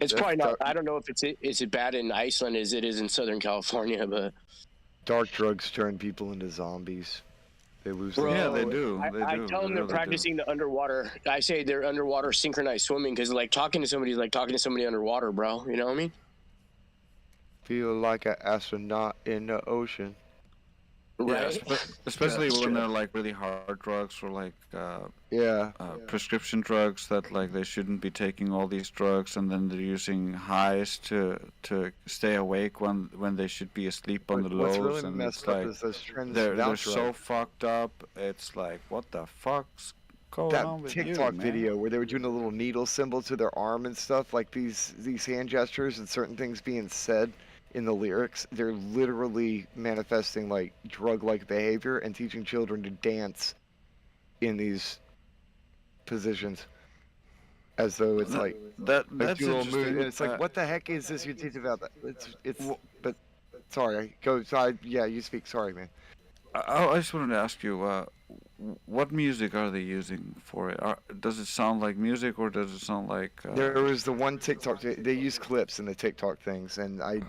It's probably not. I don't know if is it bad in Iceland as it is in Southern California, but dark drugs turn people into zombies. They lose. Bro, Yeah, they do. I tell them they're practicing the underwater. I say they're underwater synchronized swimming because like talking to somebody is like talking to somebody underwater, bro. You know what I mean? Feel like an astronaut in the ocean. Right. Yeah, especially when they're like really hard drugs or like prescription drugs that like they shouldn't be taking all these drugs, and then they're using highs to stay awake when they should be asleep on the lows. What's really and messed it's up like is those trends. they're so fucked up. It's like, what the fuck's going on with TikTok you, man? video where they were doing a little needle symbol to their arm and stuff, like these hand gestures and certain things being said in the lyrics. They're literally manifesting like drug-like behavior and teaching children to dance in these positions as though it's like that's little interesting. and it's like, what the heck is this you're teaching about? But sorry, go. Sorry, yeah, you speak. Sorry, man. I just wanted to ask you, what music are they using for it? Does it sound like music, or does it sound like? There was the one TikTok. They use clips in the TikTok things, and I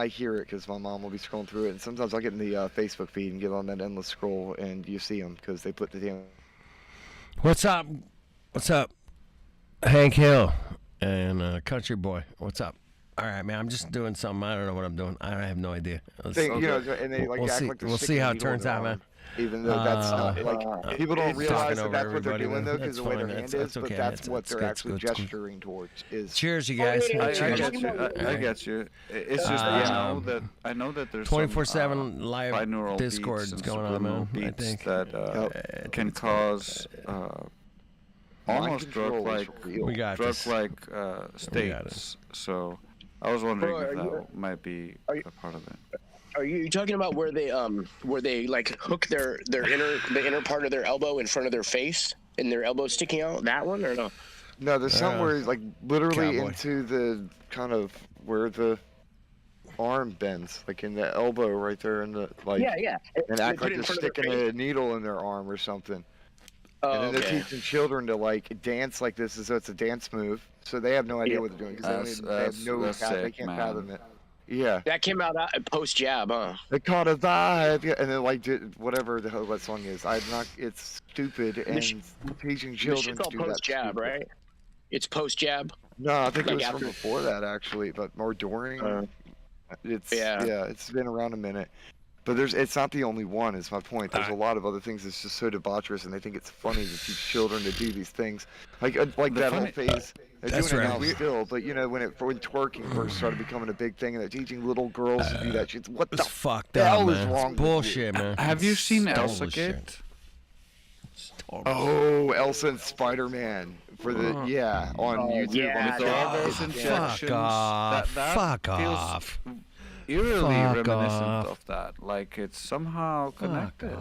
hear it because my mom will be scrolling through it, and sometimes I'll get in the Facebook feed and get on that endless scroll, and you see them because they put the damn. What's up? What's up? Hank Hill and Country Boy. What's up? All right, man. I'm just doing something. I don't know what I'm doing. I have no idea. You know, and they like we'll act see. like they're We'll see how it turns out, man. Even though that's not like people don't realize that that's what they're doing though, because the way their hand is, but that's what they're actually gesturing towards. Is cheers, you guys. I Cheers. get you. I get you. It's just I know that there's 24/7 live binaural Discord beats going and on, man. I beats think that can cause almost drug-like states. So I was wondering if that might be a part of it. Are you talking about where they like hook the inner part of their elbow in front of their face and their elbow sticking out? That one or no? No, there's somewhere like literally into the kind of where the arm bends, like in the elbow right there, in the like. Yeah. And act like they're sticking a needle in their arm or something. And then they're teaching children to like dance like this as though it's a dance move, so they have no idea what they're doing because they can't fathom it. Yeah. That came out post jab, huh? They caught a vibe, yeah, and then like did whatever the hell that song is. It's stupid and teaching children to do that. Post jab, right? It's post jab. No, I think it was from before that actually, but more during. It's been around a minute. But it's not the only one, is my point. There's a lot of other things that's just so debaucherous, and they think it's funny to teach children to do these things. Like that whole phase. They're doing it now still, but you know, when twerking first started becoming a big thing, and they're teaching little girls to do that shit. What the hell is wrong with bullshit, man. Have you seen Elsa Gate? Oh, Elsa and Spider-Man for the on YouTube. Yeah, with all those injections. Fuck off. Eerily reminiscent of that. Like it's somehow connected.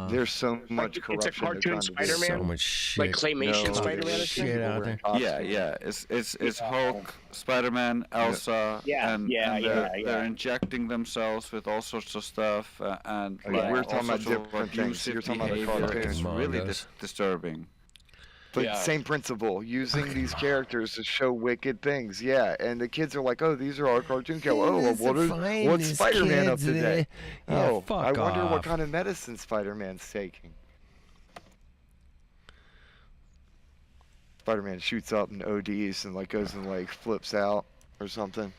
The's so much corruption. It's a cartoon Spider-Man. So much shit. Like claymation Spider-Man. Shit out there. Yeah. It's Hulk, Spider-Man, Elsa, and they're injecting themselves with all sorts of stuff and like we're talking about different things. You're talking about a cartoon. It's really disturbing. But same principle, using these characters to show wicked things. Yeah, and the kids are like, "Oh, these are our cartoon characters. Oh, what's Spider-Man up today? I wonder what kind of medicine Spider-Man's taking." Spider-Man shoots up and ODs and like goes and like flips out or something.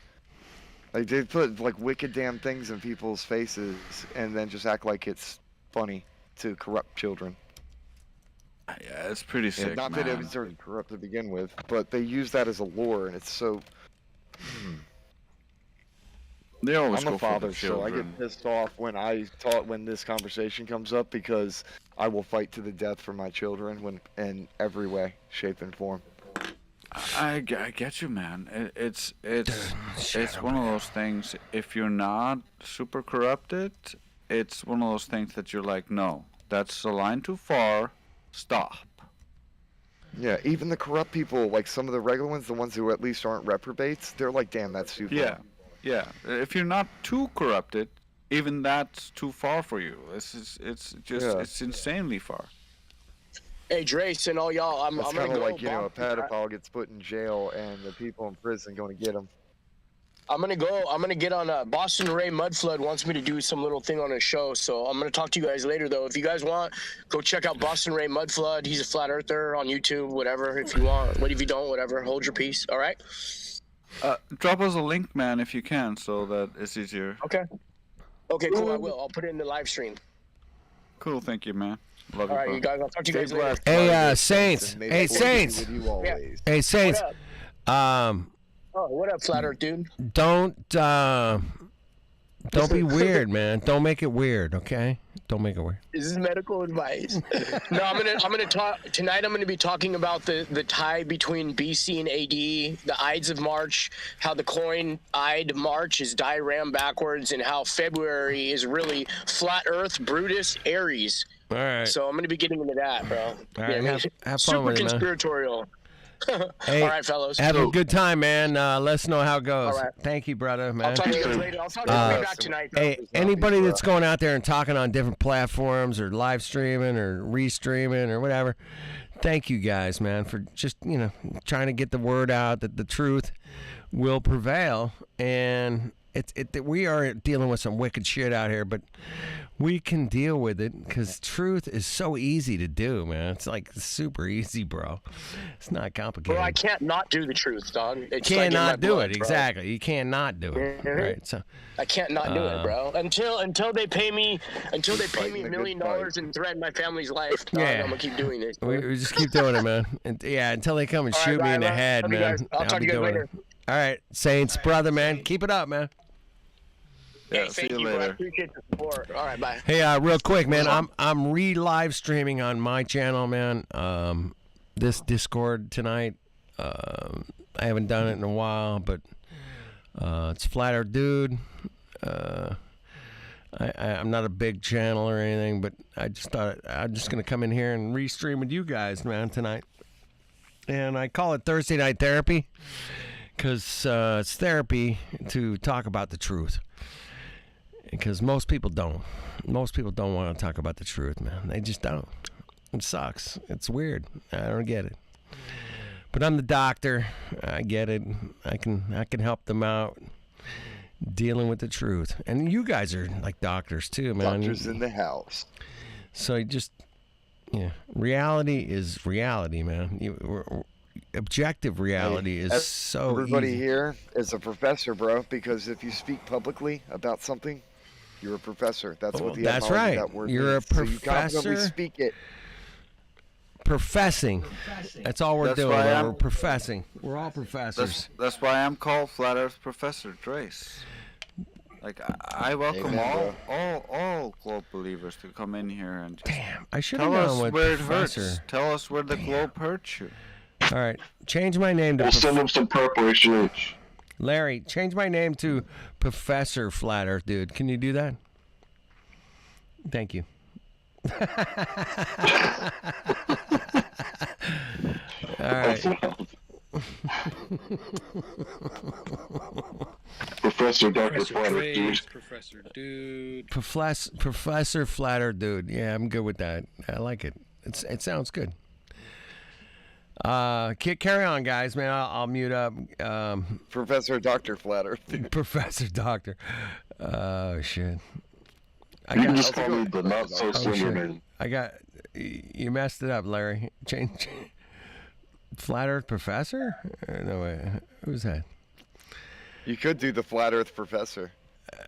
Like they put like wicked damn things in people's faces and then just act like it's funny to corrupt children. Yeah, it's pretty sick, not that it was sort of corrupt to begin with, but they use that as a lore, and it's so. They always I'm a father, so I get pissed off when this conversation comes up because I will fight to the death for my children in every way, shape, and form. I get you, man. It's one of those things. If you're not super corrupted, it's one of those things that you're like, no, that's a line too far. Stop. Yeah, even the corrupt people, like some of the regular ones, the ones who at least aren't reprobates, they're like, damn, that's too far. Yeah. If you're not too corrupted, even that's too far for you. It's insanely far. Hey, Drace and all y'all, I'm It's gonna kind of go. like, you know, a pedophile gets put in jail and the people in prison going to get him. I'm gonna go. I'm gonna get on. Boston Ray Mudflood wants me to do some little thing on his show, so I'm gonna talk to you guys later. Though, if you guys want, go check out Boston Ray Mudflood. He's a flat earther on YouTube. Whatever, if you want. What if you don't? Whatever. Hold your peace. All right. Drop us a link, man, if you can, so that it's easier. Okay. Okay. Cool. I will. I'll put it in the live stream. Cool. Thank you, man. Love all you, right, bro. you guys. I'll talk to you guys later. Hey, Saints. Hey, Saints. Hey, Saints. Oh, what up, flat earth dude? Don't be weird, man. Don't make it weird, okay? Don't make it weird. This is medical advice. No, I'm gonna talk tonight. I'm gonna be talking about the tie between BC and AD, the Ides of March, how the coin Ide March is diram backwards, and how February is really flat Earth, Brutus, Aries. All right. So I'm gonna be getting into that, bro. All right, have fun super with it, man. conspiratorial. Hey, all right, fellas. Have a good time, man. Let us know how it goes. All right. Thank you, brother, man. I'll talk to you guys later. I'll talk to you back tonight. Hey, anybody that's going out there and talking on different platforms or live streaming or restreaming or whatever, thank you guys, man, for just, trying to get the word out that the truth will prevail. And we are dealing with some wicked shit out here, but we can deal with it because truth is so easy to do, man. It's like super easy, bro. It's not complicated. Bro, I can't not do the truth, dog. It's can't like not do blood, it. bro. Exactly. You can't not do it. Right. So I can't not do it, bro. Until they pay me $1 million and threaten my family's life, dog, I'm gonna keep doing this. We just keep doing it, man. And, until they come and shoot me in the head, man. I'll talk to you guys later. All right, Saints, brother, man. Keep it up, man. Yeah, hey, see thank you you, later. bro. I appreciate the support. All right, bye. Hey, real quick, man. I'm re-live streaming on my channel, man. This Discord tonight. I haven't done it in a while, but it's Flat Earth Dude. I'm not a big channel or anything, but I just thought I'm just gonna come in here and re-stream with you guys, man, tonight. And I call it Thursday Night Therapy because it's therapy to talk about the truth. Because most people don't. Most people don't want to talk about the truth, man. They just don't. It sucks. It's weird. I don't get it. But I'm the doctor. I get it. I can help them out dealing with the truth. And you guys are like doctors too, man. Doctors in the house. So you just, reality is reality, man. Objective reality is so everybody easy. here is a professor, bro, because if you speak publicly about something, you're a professor. That's what the That's etymology right. of that word You're means. a So you confidently professor. speak it. Professing. That's all we're That's doing. why Man. I'm- We're professing. We're all professors. That's why I'm called Flat Earth Professor Trace. Like I welcome Amen, all globe believers to come in here and just Damn, I should have tell known us what where it professor. hurts. Tell us where the globe hurts you. All right, change my name to We'll send them some preparation. Larry. Change my name to Professor Flat Earth, dude. Can you do that? Thank you. All right. Professor Dr. Flatter, dude. Professor Dude. Professor Flat Earth, dude. Yeah, I'm good with that. I like it. It sounds good. Carry on, guys, man. I'll mute up. Professor Dr. Flatter. Professor Doctor. Oh shit. You can just call me the not so Slenderman. You messed it up, Larry. Change. Flat Earth Professor? No way. Who's that? You could do the Flat Earth Professor.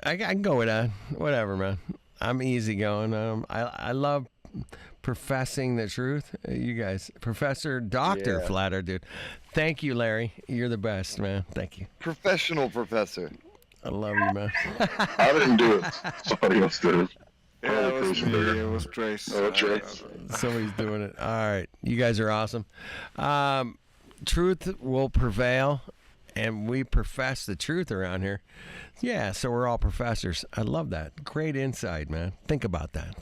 I can go with that. Whatever, man. I'm easy going. I love professing the truth. You guys, Professor Doctor Flat Earth, dude. Thank you, Larry. You're the best, man. Thank you. Professional professor. I love you, man. I didn't do it. Somebody else did it. Yeah, it was me. It was Trace. Oh, Trace. Somebody's doing it. All right. You guys are awesome. Truth will prevail, and we profess the truth around here. Yeah, so we're all professors. I love that. Great insight, man. Think about that.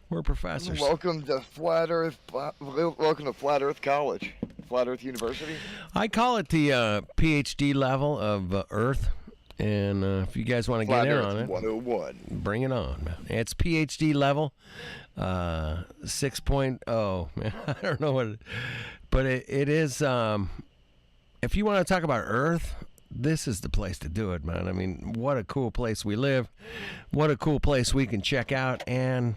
We're professors. Welcome to Flat Earth. Welcome to Flat Earth College, Flat Earth University. I call it the PhD level of Earth. And if you guys want to get in on it, 101. bring it on, man. It's PhD level 6.0. Man, I don't know what, but it is. If you want to talk about Earth, this is the place to do it, man. I mean, what a cool place we live. What a cool place we can check out, and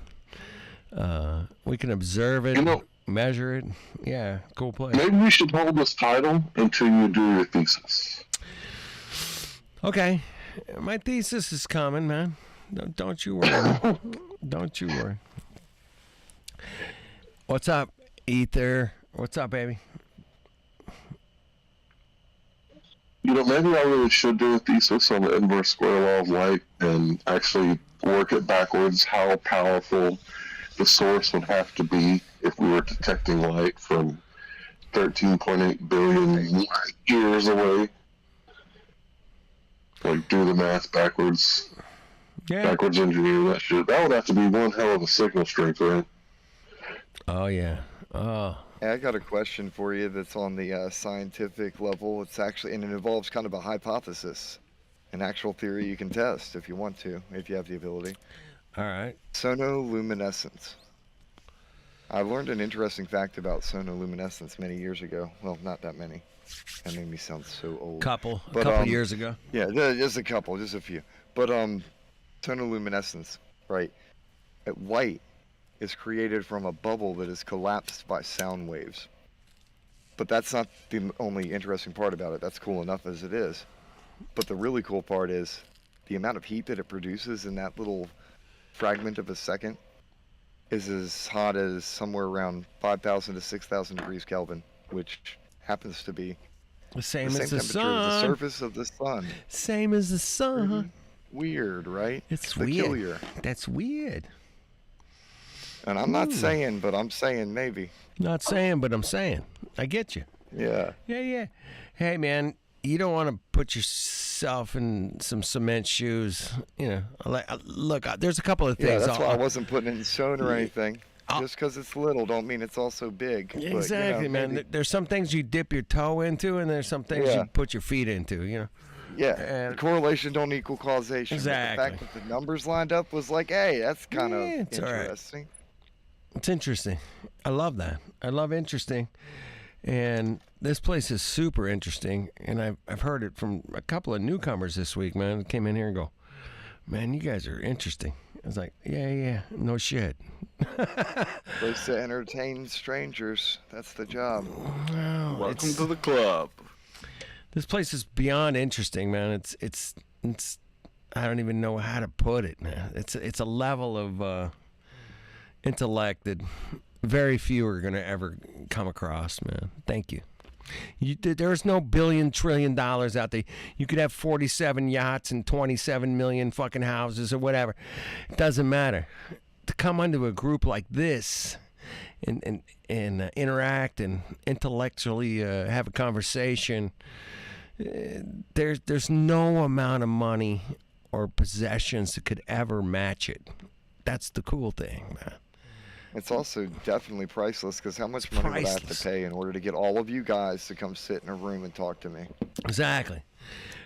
we can observe it, measure it. Yeah, cool place. Maybe we should hold this title until you do your thesis. Okay. My thesis is coming, man. Don't you worry. Don't you worry. What's up, Ether? What's up, baby? Maybe I really should do a thesis on the inverse square law of light and actually work it backwards, how powerful the source would have to be if we were detecting light from 13.8 billion years away. Like, do the math backwards. Yeah. Backwards engineer that shit. That would have to be one hell of a signal strength, right? Oh, yeah. Oh. Hey, I got a question for you that's on the scientific level. It's actually, and it involves kind of a hypothesis. An actual theory you can test if you want to, if you have the ability. All right. Sonoluminescence. I learned an interesting fact about sonoluminescence many years ago. Well, not that many. That made me sound so old. A couple years ago. Yeah, just a couple, just a few. But sonoluminescence, right? Light is created from a bubble that is collapsed by sound waves. But that's not the only interesting part about it. That's cool enough as it is. But the really cool part is the amount of heat that it produces in that little fragment of a second is as hot as somewhere around 5,000 to 6,000 degrees Kelvin, which happens to be the same as the sun. The surface of the sun. Same as the sun. Weird, right? It's peculiar. Weird. That's weird. And I'm not saying, but I'm saying maybe. Not saying, but I'm saying. I get you. Yeah. Yeah. Hey, man, you don't want to put yourself in some cement shoes. Look, there's a couple of things. Yeah, that's why I wasn't putting it in stone or anything. Just because it's little don't mean it's also big. Exactly, but, man. Maybe. There's some things you dip your toe into, and there's some things you put your feet into, Yeah, and correlation don't equal causation. Exactly. But the fact that the numbers lined up was like, hey, that's kind of interesting. Right. It's interesting. I love that. I love interesting. And this place is super interesting. And I've heard it from a couple of newcomers this week, man. That came in here and go, man, you guys are interesting. I was like, yeah, no shit. Place to entertain strangers. That's the job. Well, welcome to the club. This place is beyond interesting, man. It's I don't even know how to put it, man. It's a level of intellect that very few are gonna ever come across, man. Thank you. There's no $1 trillion out there. You could have 47 yachts and 27 million fucking houses or whatever. It doesn't matter. To come onto a group like this and interact and intellectually have a conversation, there's no amount of money or possessions that could ever match it. That's the cool thing, man. It's also definitely priceless, because how much money would I have to pay in order to get all of you guys to come sit in a room and talk to me? Exactly.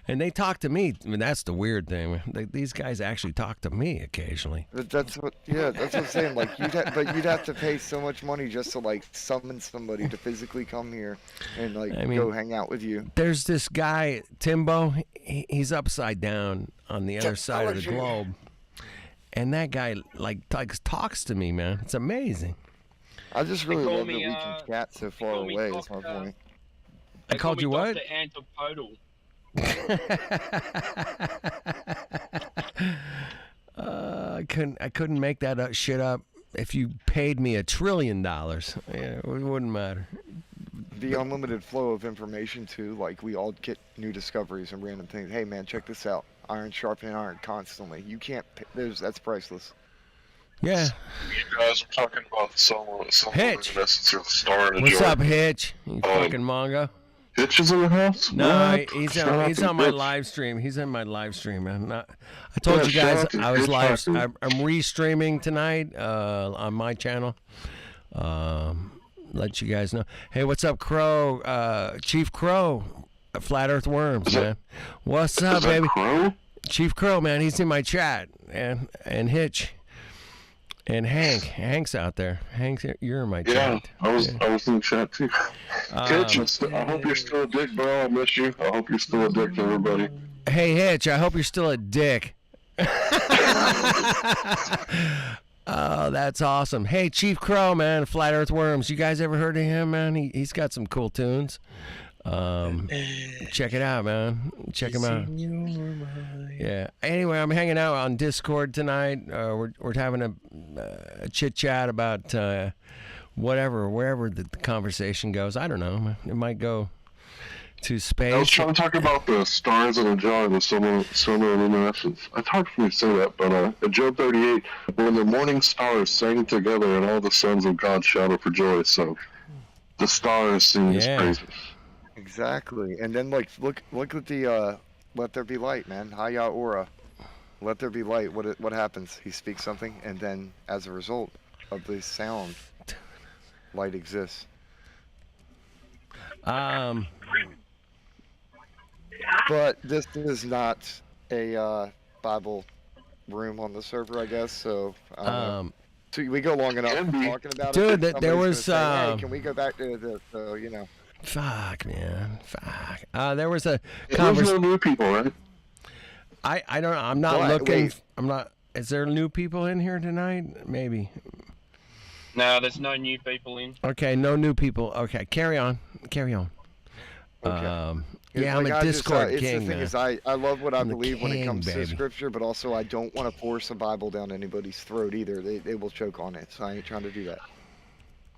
And they talk to me. I mean, that's the weird thing. These guys actually talk to me occasionally. That's what I'm saying. Like, you'd have to pay so much money just to like summon somebody to physically come here and go hang out with you. There's this guy Timbo. He's upside down on the other side of the globe. And that guy talks to me, man. It's amazing. I just really love that we can chat so far away. That's my point. I called you what? Antipodal. I couldn't make that shit up. If you paid me $1 trillion, it wouldn't matter. The unlimited flow of information too. Like, we all get new discoveries and random things. Hey man, check this out. Iron sharpening iron constantly. You can't. That's priceless. Yeah. You guys are talking about the sonoluminescence of the star in a What's jar. up, Hitch? You fucking Mongo. Hitch is in the house? No, he's on my live stream. He's in my live stream, man. I told you guys I was live. I'm re-streaming tonight on my channel. Let you guys know. Hey, what's up, Crow? Chief Crow. Flat Earth Worms, man. What's up, baby? Crow? Chief Crow, man. He's in my chat. And Hitch. And Hank's out there. Hank, you're in my chat. I was in the chat too. Hitch, I hope you're still a dick, bro. I miss you. I hope you're still a dick to everybody. Hey, Hitch, I hope you're still a dick. Oh, that's awesome. Hey, Chief Crow, man, Flat Earth Worms. You guys ever heard of him, man? He's got some cool tunes. Check it out, man. Check him out. Yeah. Anyway, I'm hanging out on Discord tonight. We're having a chit chat about wherever the conversation goes. I don't know. It might go to space. I was trying to talk about the stars in a jar, the solar illuminations. It's hard for me to say that, but in Job 38, when the morning stars sang together and all the sons of God shouted for joy, so the stars sing his praises. Exactly. And then look at the let there be light, man. Haya Ora. Let there be light. What happens? He speaks something, and then as a result of the sound, light exists. But this is not a Bible room on the server, I guess. So so we go long enough talking about it. Dude, there was say, hey, can we go back to the Fuck, man. Fuck. There was a conversation. There's no new people, right? I don't. I'm not looking. Wait. I'm not. Is there new people in here tonight? Maybe. No, there's no new people in. Okay, no new people. Okay, carry on. Okay. Yeah, I'm a Discord king. The thing is, I love what I believe when it comes to Scripture, but also I don't want to force a Bible down anybody's throat either. They will choke on it, so I ain't trying to do that.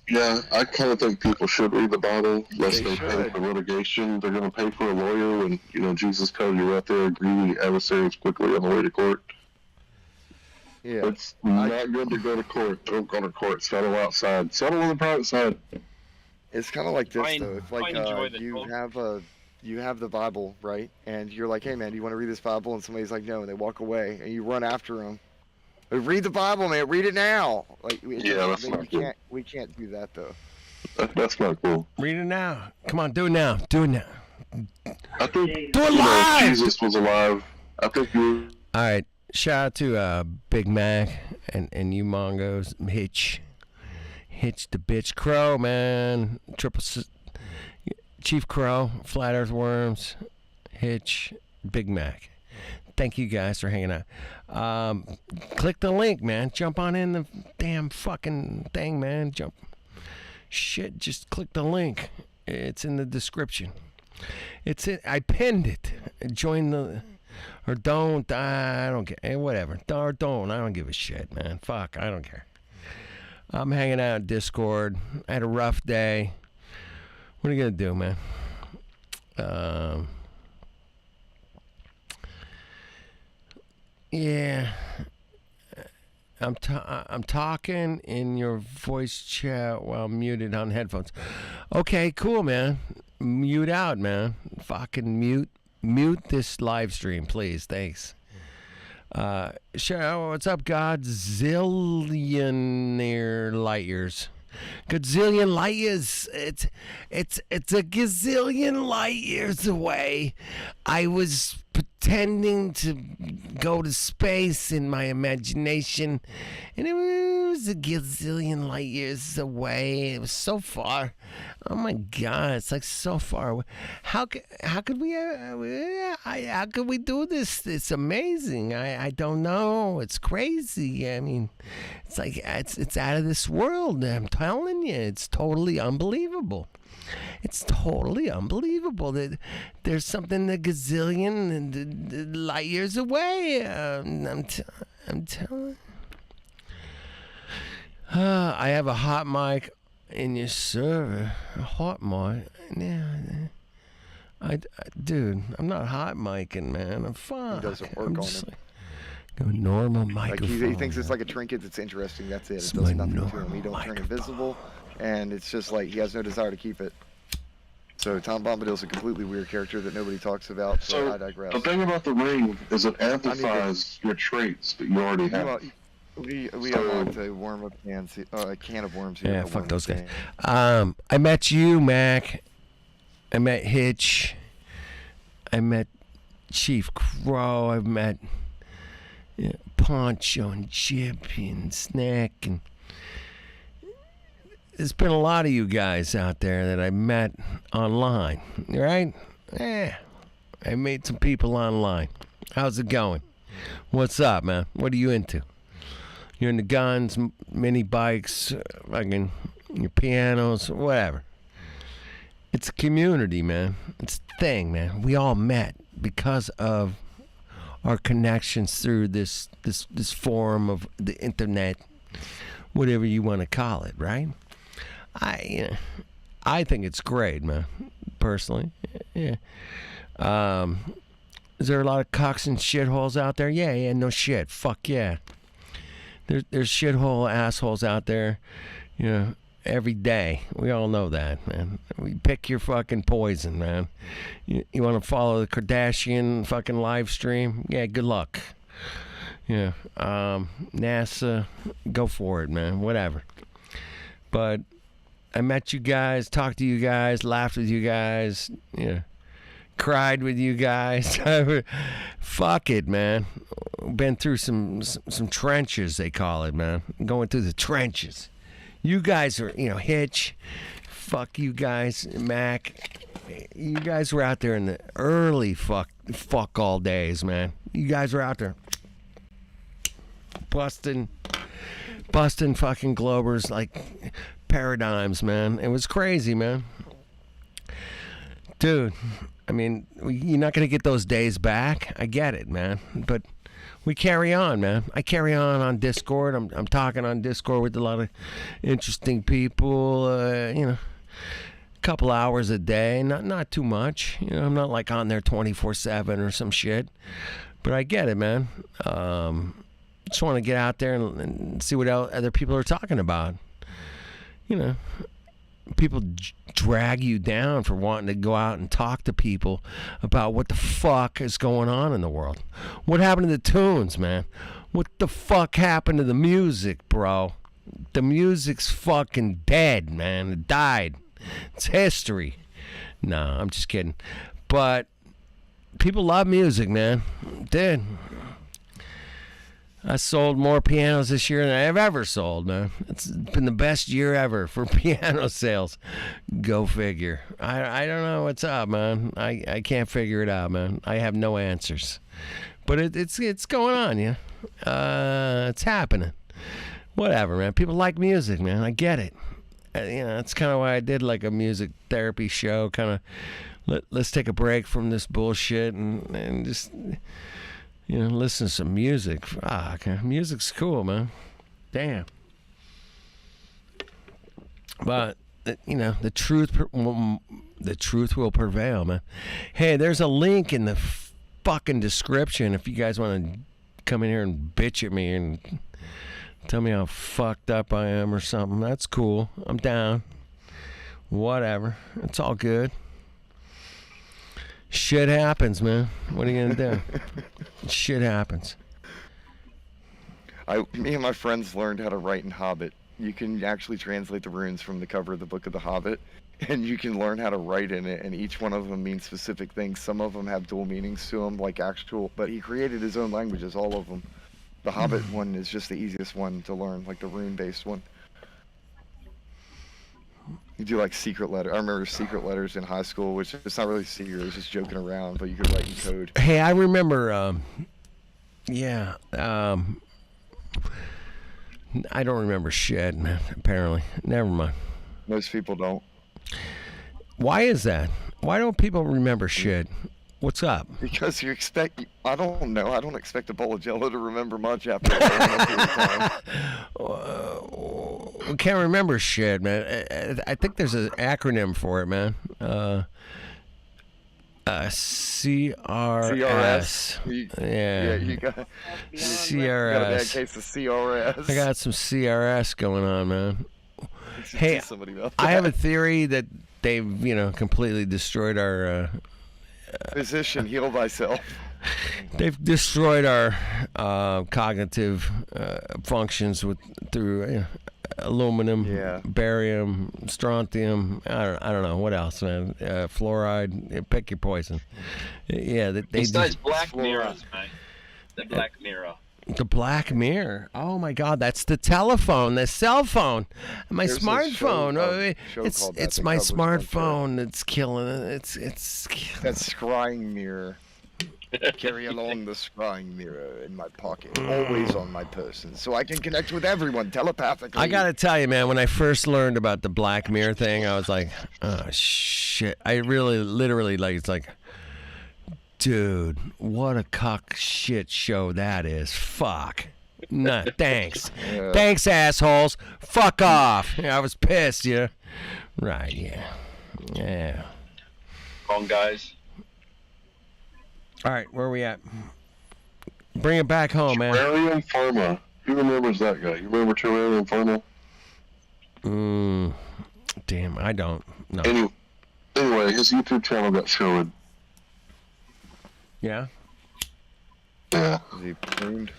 Yeah, I kind of think people should read the Bible, lest they pay for litigation. They're going to pay for a lawyer when, Jesus tells you right there, agree the adversaries quickly on the way to court. Yeah. It's not good to go to court. Don't go to court. Settle outside. Settle on the private side. It's kind of like this, though. It's like you have the Bible, right? And you're like, hey, man, do you want to read this Bible? And somebody's like, no, and they walk away, and you run after them. Read the Bible, man. Read it now. Like, that's not cool. We can't do that, though. That's not cool. Read it now. Come on, do it now. Do it now. I think do it live. Jesus was alive. I think you. All right. Shout out to Big Mac and you Mongos. Hitch the bitch Crow, man. Chief Crow, Flat Earth Worms, Hitch, Big Mac. Thank you guys for hanging out. Click the link, man. Jump on in the damn fucking thing, man. Just click the link. It's in the description. I pinned it. Join the, or don't. I don't care. Whatever. Or don't. I don't give a shit, man. Fuck. I don't care. I'm hanging out in Discord. I had a rough day. What are you gonna do, man? Yeah, I'm talking in your voice chat while muted on headphones. Okay, cool, man. Mute out, man. Fucking mute this live stream, please. Thanks. What's up, Godzillionaire light years? Gazillion light years. It's a gazillion light years away. I was pretending to go to space in my imagination, and it was a gazillion light years away. It was so far. Oh my God, it's like so far away. How could we do this? It's amazing. I don't know. It's crazy. I mean, it's like it's out of this world. I'm telling you, it's totally unbelievable. It's totally unbelievable that there's something a gazillion light years away. I'm telling. I have a hot mic in your server. A hot mic? Yeah. Dude, I'm not hot micing, man. I'm fine. He doesn't work on it. Like a normal microphone. Like he thinks it's like a trinket that's interesting. That's it. It does nothing to him. He don't turn invisible, and it's just like he has no desire to keep it. So Tom Bombadil's a completely weird character that nobody talks about. So I digress. The thing about the ring is it amplifies your traits that you already have. We unlocked a worm a can of worms here. Yeah, fuck those guys. I met you, Mac. I met Hitch. I met Chief Crow. I've met Poncho and Chip and Snack, and there's been a lot of you guys out there that I met online, right? I made some people online. How's it going? What's up, man? What are you into? You're into guns, mini bikes, fucking your pianos, whatever. It's a community, man. It's a thing, man. We all met because of our connections through this form of the internet, whatever you want to call it, right? I think it's great, man. Personally, yeah. Is there a lot of cocks and shitholes out there? Yeah, no shit. Fuck yeah. There's shithole assholes out there, every day. We all know that, man. We pick your fucking poison, man. You want to follow the Kardashian fucking live stream? Yeah, good luck. Yeah, NASA, go for it, man. Whatever. But I met you guys, talked to you guys, laughed with you guys, cried with you guys. Fuck it, man. Been through some trenches, they call it, man. Going through the trenches. You guys are, Hitch. Fuck you guys, Mac. You guys were out there in the early fuck all days, man. You guys were out there busting fucking Globers like paradigms, man. It was crazy, man. Dude, I mean, you're not going to get those days back. I get it, man. But we carry on, man. I carry on Discord. I'm talking on Discord with a lot of interesting people, a couple hours a day. Not too much. I'm not like on there 24/7 or some shit. But I get it, man. Just want to get out there and see what other people are talking about. People drag you down for wanting to go out and talk to people about what the fuck is going on in the world. What happened to the tunes, man? What the fuck happened to the music, bro? The music's fucking dead, man. It died. It's history. No, I'm just kidding. But people love music, man. Did. I sold more pianos this year than I've ever sold, man. It's been the best year ever for piano sales. Go figure. I don't know what's up, man. I can't figure it out, man. I have no answers. But it's going on, it's happening. Whatever, man. People like music, man. I get it. That's kind of why I did like a music therapy show. Kind of let's take a break from this bullshit and just... listen to some music. Fuck, music's cool, man. Damn. But the truth will prevail, man. Hey, there's a link in the fucking description if you guys want to come in here and bitch at me and tell me how fucked up I am or something. That's cool. I'm down. Whatever. It's all good. Shit happens, man. What are you gonna do? Shit happens. Me and my friends learned how to write in Hobbit. You can actually translate the runes from the cover of the Book of the Hobbit, and you can learn how to write in it, and each one of them means specific things. Some of them have dual meanings to them, like actual, but he created his own languages, all of them. The Hobbit one is just the easiest one to learn, like the rune-based one. You do like secret letter. I remember secret letters in high school, which it's not really secret. It's just joking around, but you could write in code. Hey, I remember. I don't remember shit, man. Apparently, never mind. Most people don't. Why is that? Why don't people remember shit? What's up? Because you expect. I don't know. I don't expect a bowl of Jello to remember much after a long period of time. We can't remember shit, man. I think there's an acronym for it, man. CRS. Yeah, you got CRS. Got a bad case of CRS. I got some CRS going on, man. Hey, I have a theory that they've, completely destroyed our... Physician, heal thyself. They've destroyed our cognitive functions through aluminum, barium, strontium. I don't know what else, man. Fluoride. Pick your poison. Yeah, it's those black mirrors, mate. The black mirror. The Black Mirror. Oh my God, that's the telephone, the cell phone, my There's a smartphone. show called that. It's They my published one, smartphone. It's killing it. It's. That scrying mirror. Carry along the scrying mirror in my pocket, always on my person, so I can connect with everyone telepathically. I gotta tell you, man, when I first learned about the Black Mirror thing, I was like, oh shit. I really, literally, like, it's like, dude, what a cock shit show that is. Fuck. Nah, thanks. Yeah. Thanks, assholes. Fuck off. Yeah, I was pissed, yeah. Right, yeah. Yeah. Come on, guys. All right, where are we at? Bring it back home, man. Terrarium Pharma. Who remembers that guy? You remember Terrarium Pharma? Damn, I don't. No. Anyway, his YouTube channel got showed. Yeah? Yeah. Is he pruned?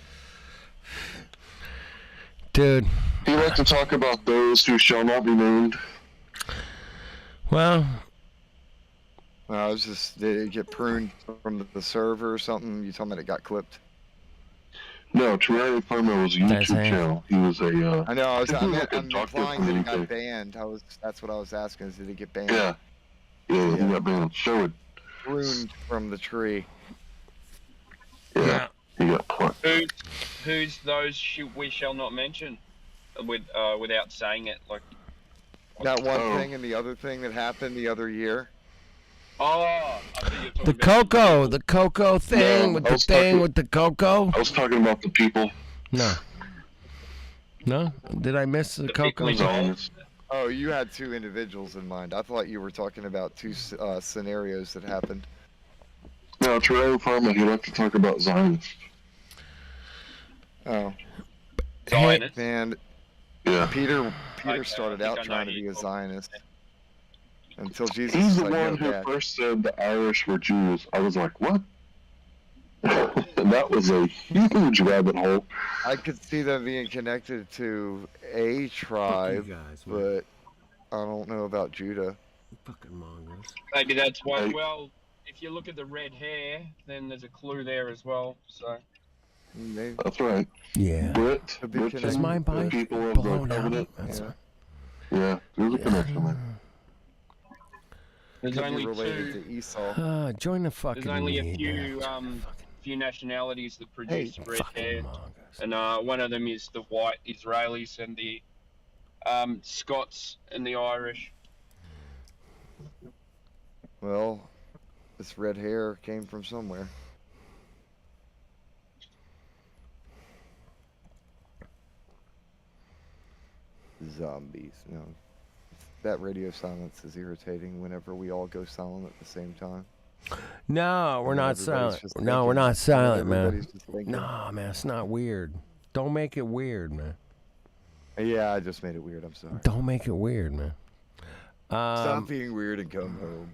Dude. He liked to talk about those who shall not be named. Well, I was just, did it get pruned from the server or something? You told me it got clipped. No, Terrarium Pharma was a YouTube channel. He was a. I know. I'm like implying that it got banned. That's what I was asking. Is did it get banned? Yeah. Yeah, he got banned. Show it. Pruned from the tree. Yeah. He got plucked. Who's those we shall not mention? Without saying it, like. That one thing and the other thing that happened the other year. Oh, the cocoa thing with the thing with the cocoa. I was talking about the people. No, did I miss the cocoa? Oh, you had two individuals in mind. I thought you were talking about two scenarios that happened. No, Terrarium Pharma, he liked to talk about Zionists. Oh. Zionist? And yeah. Peter started out trying to be a Zionist. Until Jesus. He's the one who first said the Irish were Jews. I was like, what? That was a huge rabbit hole. I could see them being connected to a tribe, but I don't know about Judah. Fucking mongols. Maybe that's why. Well, if you look at the red hair, then there's a clue there as well. So. That's right. Yeah. Is my mind people blown of the out? Yeah, there's a connection there. There's only related to Esau. Join the fucking. There's only a few nationalities that produce red hair, and one of them is the white Israelis and the Scots and the Irish. Well, this red hair came from somewhere. Zombies. No. That radio silence is irritating whenever we all go silent at the same time. No, we're not silent. No, we're not silent, man. No, man, it's not weird. Don't make it weird, man. Yeah, I just made it weird. I'm sorry. Don't make it weird, man. Stop being weird and come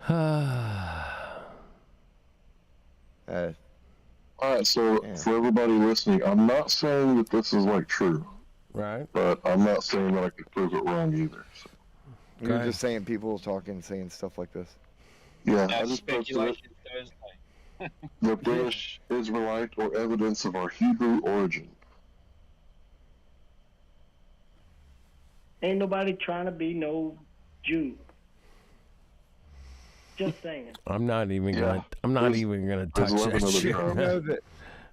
home. Alright, so for everybody listening, I'm not saying that this is like true. Right. But I'm not saying that I could prove it wrong either. So. You're just saying people talking, saying stuff like this. Yeah, That's I just speculation Thursday. The British Israelite or evidence of our Hebrew origin. Ain't nobody trying to be no Jew. Just saying. I'm not even gonna touch that shit. You know that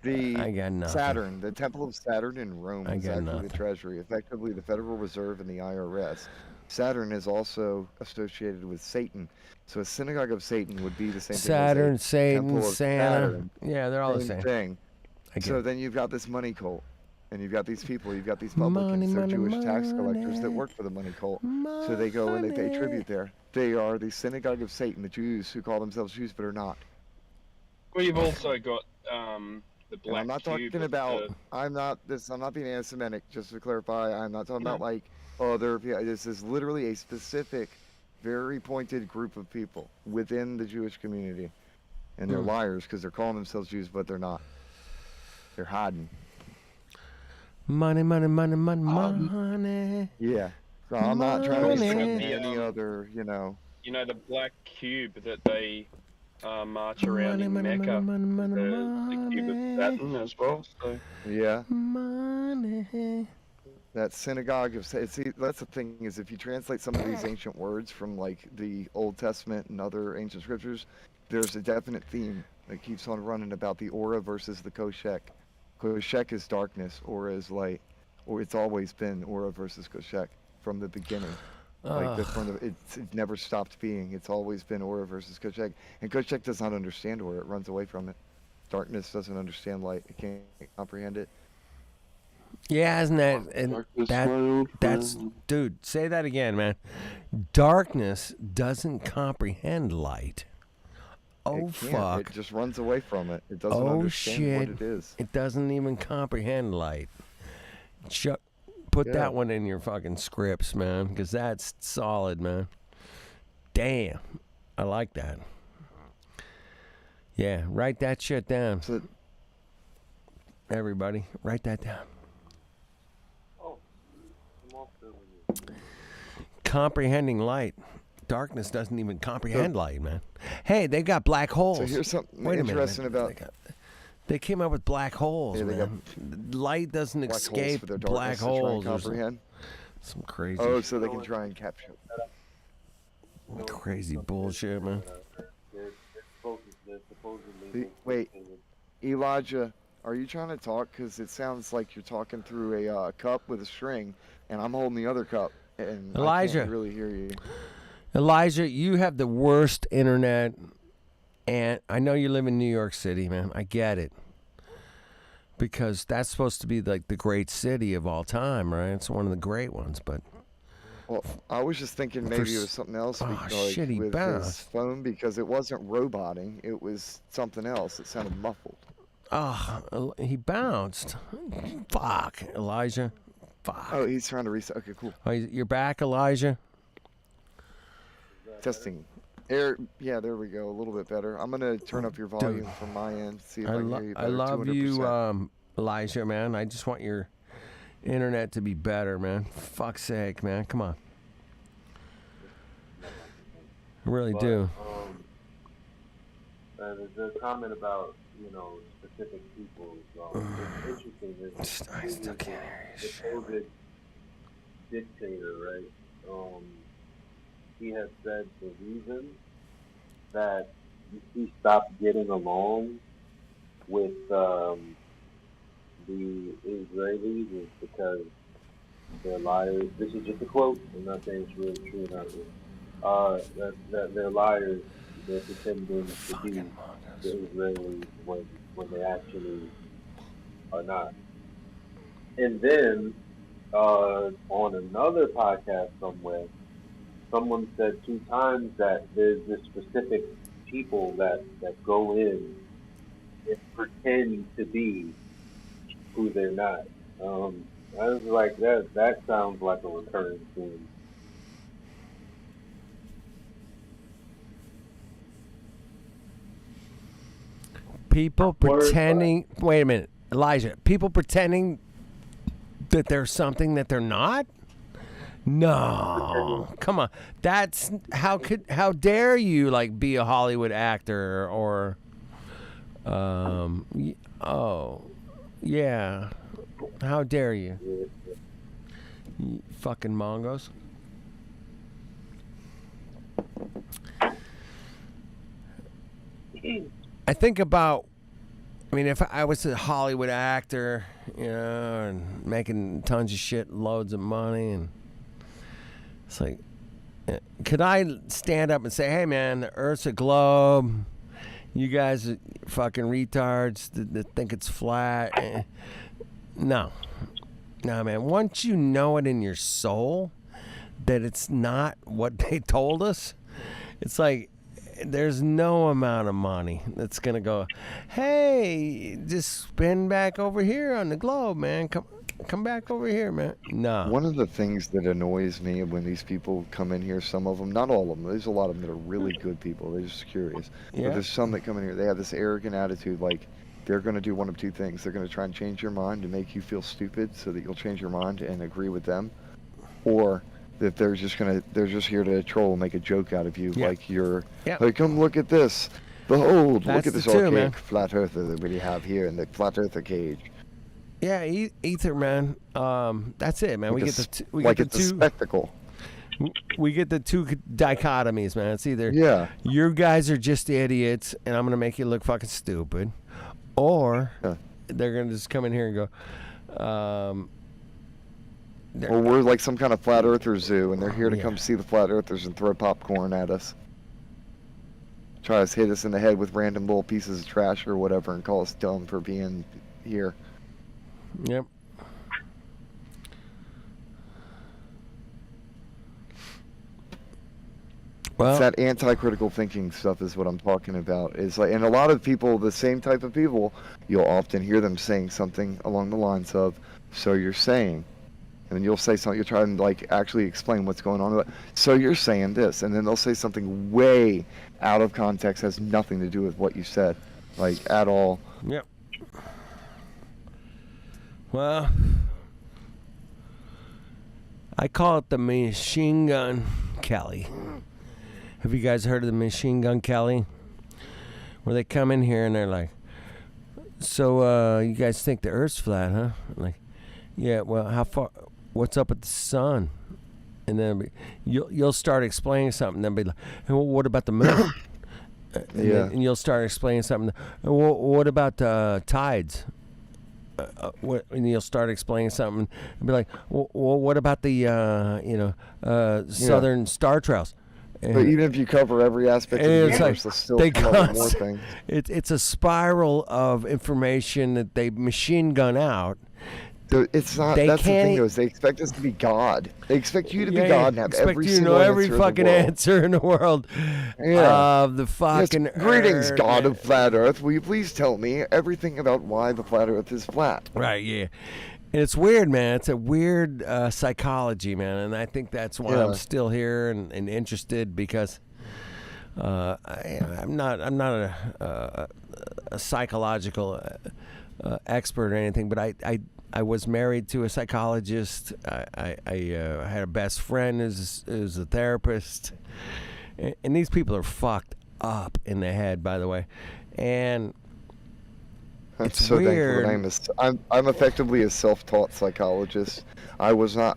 I got nothing. Saturn, the Temple of Saturn in Rome is actually the Treasury, effectively the Federal Reserve and the IRS. Saturn is also associated with Satan, so a synagogue of Satan would be the same Saturn, thing. Satan, Santa. Yeah, they're all the same thing. So then you've got this money cult, and you've got these people, you've got these publicans, they're Jewish tax collectors that work for the money cult. So they go and they pay tribute there. They are the synagogue of Satan, the Jews who call themselves Jews but are not. Well, you've also got the black. And I'm not talking about. I'm not being anti-Semitic. Just to clarify, I'm not talking about like other. This is literally a specific, very pointed group of people within the Jewish community, and they're liars because they're calling themselves Jews but they're not. They're hiding. Money, money, money, money, money. Yeah. So I'm not trying to be any other, You know the black cube that they march around in Mecca. The cube of Saturn as well. So. Yeah. That synagogue of see, that's the thing is if you translate some of these ancient words from like the Old Testament and other ancient scriptures, there's a definite theme that keeps on running about the aura versus the koshek. Koshek is darkness, aura is light, or it's always been aura versus koshek from the beginning. Like it's never stopped being. It's always been aura versus koshek, and koshek does not understand aura. It runs away from it. Darkness doesn't understand light. It can't comprehend it. Yeah, isn't that and that's dude, say that again, man. Darkness doesn't comprehend light. Oh fuck. It just runs away from it. It doesn't understand what it is. It doesn't even comprehend light. Put that one in your fucking scripts, man, because that's solid, man. Damn. I like that. Yeah, write that shit down. Everybody, write that down. Comprehending light. Darkness doesn't even comprehend light, man. Hey, they got black holes. So here's something interesting about. They came up with black holes, man. Light doesn't escape black holes. Some crazy. Oh, so they can try and capture. Crazy bullshit, man. Wait, Elijah, are you trying to talk? Because it sounds like you're talking through a cup with a string, and I'm holding the other cup, and Elijah, I can't really hear you. Elijah, you have the worst internet, and I know you live in New York City, man. I get it. Because that's supposed to be like the great city of all time, right? It's one of the great ones, but... Well, I was just thinking maybe it was something else with his phone, because it wasn't roboting. It was something else. It sounded muffled. Oh, he bounced. Fuck, Elijah. Fuck. Oh, he's trying to reset. Okay, cool. Oh, you're back, Elijah? Testing. Air. Yeah, there we go. A little bit better. I'm going to turn up your volume from my end. See if I can hear you better. I love 200%. you, Elijah, man. I just want your internet to be better, man. Fuck's sake, man. Come on. I really do. The comment about, specific people. It's interesting. I still can't hear you. The dictator, right? He has said the reason that he stopped getting along with the Israelis is because they're liars. This is just a quote. I'm not saying it's really true or not. That they're liars. They're pretending to be the Israelis when they actually are not. And then on another podcast somewhere, someone said 2 times that there's this specific people that go in and pretend to be who they're not. I was like, that sounds like a recurring theme. People pretending. Wait a minute, Elijah. People pretending that they're something that they're not. No, come on. That's how dare you like be a Hollywood actor or oh yeah. How dare you? You fucking Mongos. I think about, if I was a Hollywood actor, and making tons of shit, loads of money, and it's like, could I stand up and say, hey man, the Earth's a globe, you guys are fucking retards that think it's flat? No, man. Once you know it in your soul that it's not what they told us, it's like, there's no amount of money that's gonna go, hey, just spin back over here on the globe, man. Come back over here, man. No. One of the things that annoys me when these people come in here, some of them, not all of them, there's a lot of them that are really good people. They're just curious. Yeah. But there's some that come in here, they have this arrogant attitude, like they're going to do one of 2 things. They're going to try and change your mind to make you feel stupid so that you'll change your mind and agree with them, or that they're just here to troll and make a joke out of you, like you're like, come look at this. Behold, That's look at this the two, archaic man. flat earther that we have here in the flat earther cage. Yeah, ether, man. That's it, man. Like We a get s- the we like get it's the a two. spectacle. We get the two dichotomies, man. It's either Yeah. you guys are just idiots, and I'm gonna make you look fucking stupid, or they're gonna just come in here and go. Or we're like some kind of flat earther zoo, and they're here to come see the flat earthers and throw popcorn at us. Try to hit us in the head with random little pieces of trash or whatever, and call us dumb for being here. Yep. Well, it's that anti-critical thinking stuff is what I'm talking about. Is like, and a lot of people, the same type of people, you'll often hear them saying something along the lines of, "So you're saying," and then you'll say something. You'll try and like actually explain what's going on. So you're saying this, and then they'll say something way out of context, has nothing to do with what you said, like at all. Yep. Well, I call it the Machine Gun Kelly. Have you guys heard of the Machine Gun Kelly? Where they come in here and they're like, "So, you guys think the Earth's flat, huh?" I'm like, "Yeah. Well, how far? What's up with the sun?" And then you'll start explaining something. Then be like, "Hey, well, what about the moon?" And you'll start explaining something. What about tides? And you'll start explaining something and be like, "Well, what about the southern star trails?" And but even if you cover every aspect of the universe, they'll still come up with more things. It's a spiral of information that they machine gun out. It's not. That's the thing, though. Is they expect us to be God. They expect you to be God and have every single answer. Every fucking answer in the world. Of the fucking Earth. Greetings, God man. of flat Earth. Will you please tell me everything about why the flat Earth is flat? Right. Yeah. And it's weird, man. It's a weird psychology, man, and I think that's why I'm still here and interested, because I'm not a psychological expert or anything, but I was married to a psychologist. I had a best friend who's a therapist, and these people are fucked up in the head, by the way, and. I'm so weird. thankful that I'm effectively a self-taught psychologist. I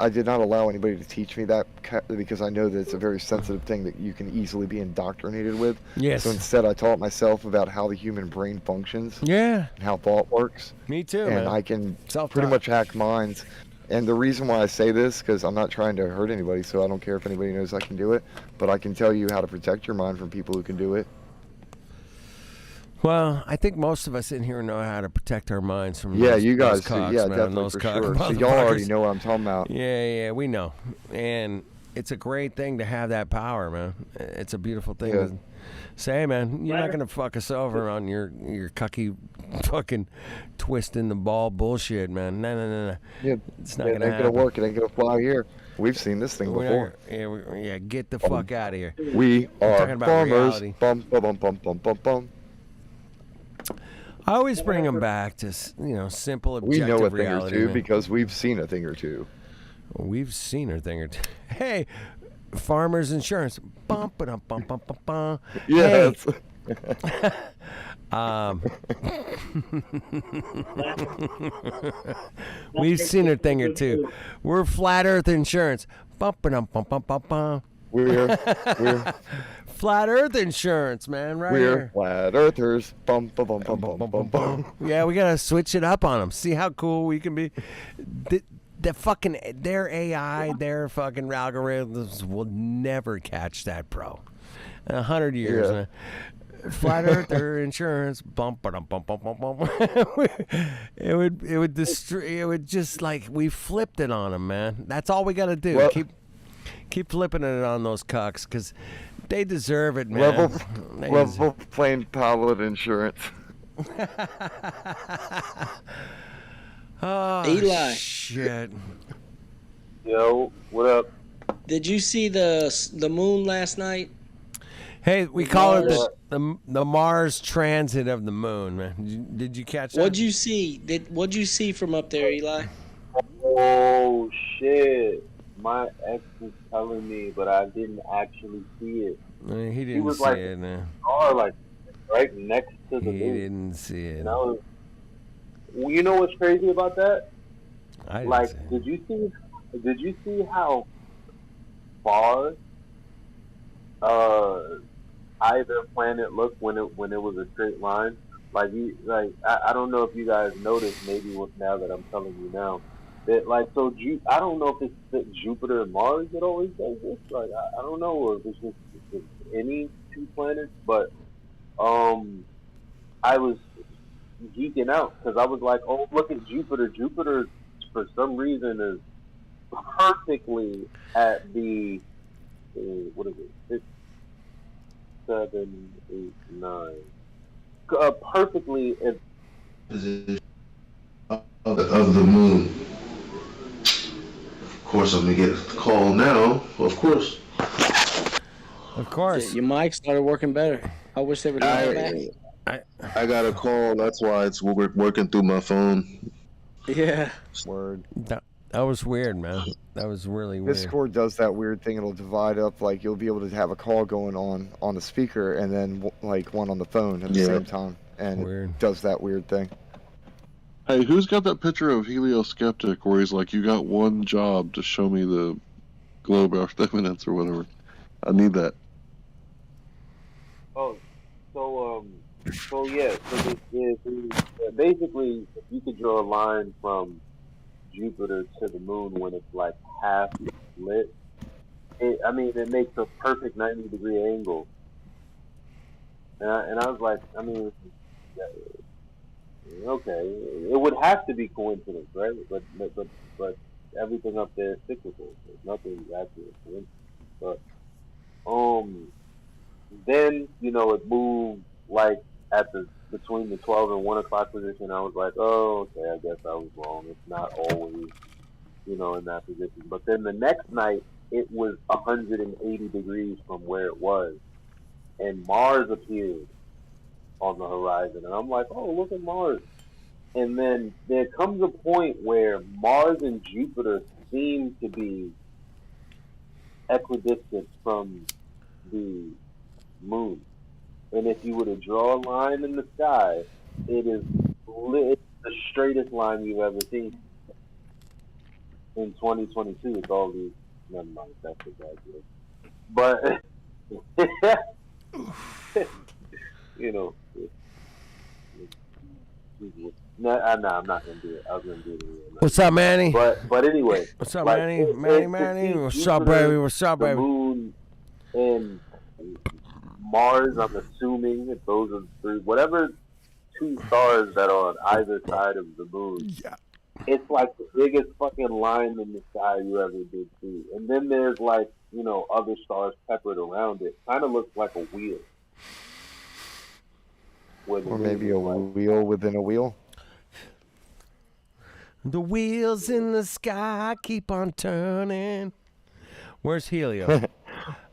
did not allow anybody to teach me that, because I know that it's a very sensitive thing that you can easily be indoctrinated with. Yes. So instead, I taught myself about how the human brain functions. Yeah. And how thought works. Me too. And man. I can pretty much hack minds. And the reason why I say this, because I'm not trying to hurt anybody, so I don't care if anybody knows I can do it, but I can tell you how to protect your mind from people who can do it. Well, I think most of us in here know how to protect our minds from you guys, cocks, yeah, man, definitely those for cock sure. So y'all already know what I'm talking about. Yeah, we know, and it's a great thing to have that power, man. It's a beautiful thing to say, hey, man, you're not gonna fuck us over on your cucky fucking twisting the ball bullshit, man. No. Yeah, it's not gonna happen. It ain't gonna work. It ain't gonna fly here. We've seen this thing before. Get the fuck out of here. We are farmers. Bum bum bum bum bum bum. I always bring them back to simple objective reality. We know a thing or two, man. because we've seen a thing or two. We've seen a thing or two. Hey, Farmers Insurance. Bum ba dum bum bum bum bum. Yeah. Hey. We've seen a thing or two. We're Flat Earth Insurance. Bum ba dum bum bum bum bum. We're Flat Earth Insurance, man, right we're here. flat earthers. Bum bum bum bum bum bum bum. Yeah, we gotta switch it up on them. See how cool we can be. Their AI, their fucking algorithms will never catch that, bro. In 100 years, man. Flat Earther Insurance, bump, bump, bump, bump, bump. It would destroy. It would just like we flipped it on them, man. That's all we gotta do. Keep flipping it on those cucks, because they deserve it, man. Level plain pilot insurance. Oh, Eli. Shit. Yo, what up? Did you see the moon last night? Hey, we call it the Mars transit of the moon, man. Did you catch that? What'd you see? What'd you see from up there, Eli? Oh shit! My ex was telling me, but I didn't actually see it. He didn't was see like, it, man. Or like right next to the moon. He didn't see it. You know what's crazy about that? I Like, didn't see it. did you see how far either planet looked when it was a straight line? I don't know if you guys noticed, maybe now that I'm telling you now, that I don't know if it's that Jupiter and Mars that always does this. Like I don't know, or if it's just any two planets, but I was geeking out because I was like, oh, look at Jupiter. Jupiter, for some reason, is perfectly at the what is it? 6, 7, 8, 9. Perfectly in position of the moon. Of course, I'm gonna get a call now. Of course. Of course. Your mic started working better. I wish they were doing it back. I got a call. That's why it's working through my phone. Yeah. Word. That was weird, man. That was really weird. Discord does that weird thing. It'll divide up. Like you'll be able to have a call going on the speaker and then like one on the phone at the same time, and it does that weird thing. Hey, who's got that picture of Helioskeptic where he's like, "You got one job to show me the globe Earth evidence or whatever"? I need that. Oh, so yeah. So basically, if you could draw a line from Jupiter to the moon when it's like half lit, it makes a perfect 90-degree angle. And I was like, okay, it would have to be coincidence, right? But everything up there is cyclical. There's nothing actually a coincidence. But then it moved like between the 12 and 1 o'clock position. I was like, oh, okay, I guess I was wrong. It's not always in that position. But then the next night, it was 180 degrees from where it was, and Mars appeared on the horizon, and I'm like, oh, look at Mars. And then there comes a point where Mars and Jupiter seem to be equidistant from the moon. And if you were to draw a line in the sky, it's the straightest line you've ever seen. In 2022, it's all these. Never mind, that's exaggerated. But No, I'm not gonna do it. I was gonna do it anyway. What's up, Manny? But anyway. What's up, Manny? Manny? What's up, baby? What's up, baby? The moon and Mars, I'm assuming that those are three, whatever two stars that are on either side of the moon. Yeah. It's like the biggest fucking line in the sky you ever did see. And then there's other stars peppered around it. Kind of looks like a wheel. Or maybe a wheel within a wheel. The wheels in the sky keep on turning. Where's Helio?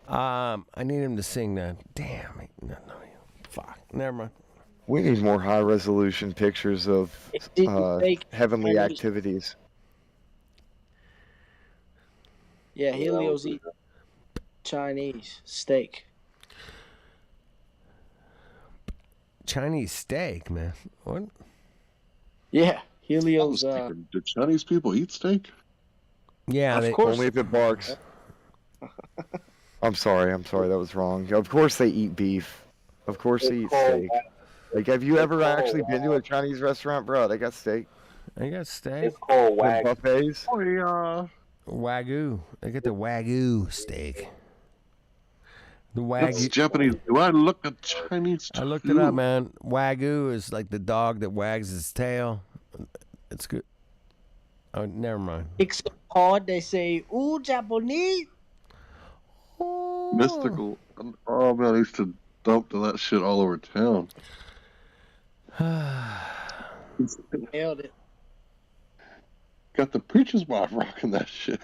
I need him to sing that. Damn it. No. Fuck. Never mind. We need more high-resolution pictures of heavenly activities. Yeah, Helio's eat Chinese steak. Chinese steak, man. What? Yeah, Helio's. Do Chinese people eat steak? Yeah, of course. Only if it barks. I'm sorry. That was wrong. Of course they eat beef. Of course they eat steak. Like, have you ever actually been to a Chinese restaurant, bro? They got steak. They got steak. It's called Wagyu. Buffets. Oh yeah. Wagyu. They get the Wagyu steak. The Wagyu. That's Japanese. Do I look at Chinese too? I looked it up, man. Wagyu is like the dog that wags his tail. It's good. Oh, never mind. Except hard, they say, ooh, Japanese. Oh. Mystical. Oh man, I used to dump to that shit all over town. Nailed it. Got the preacher's wife rocking that shit.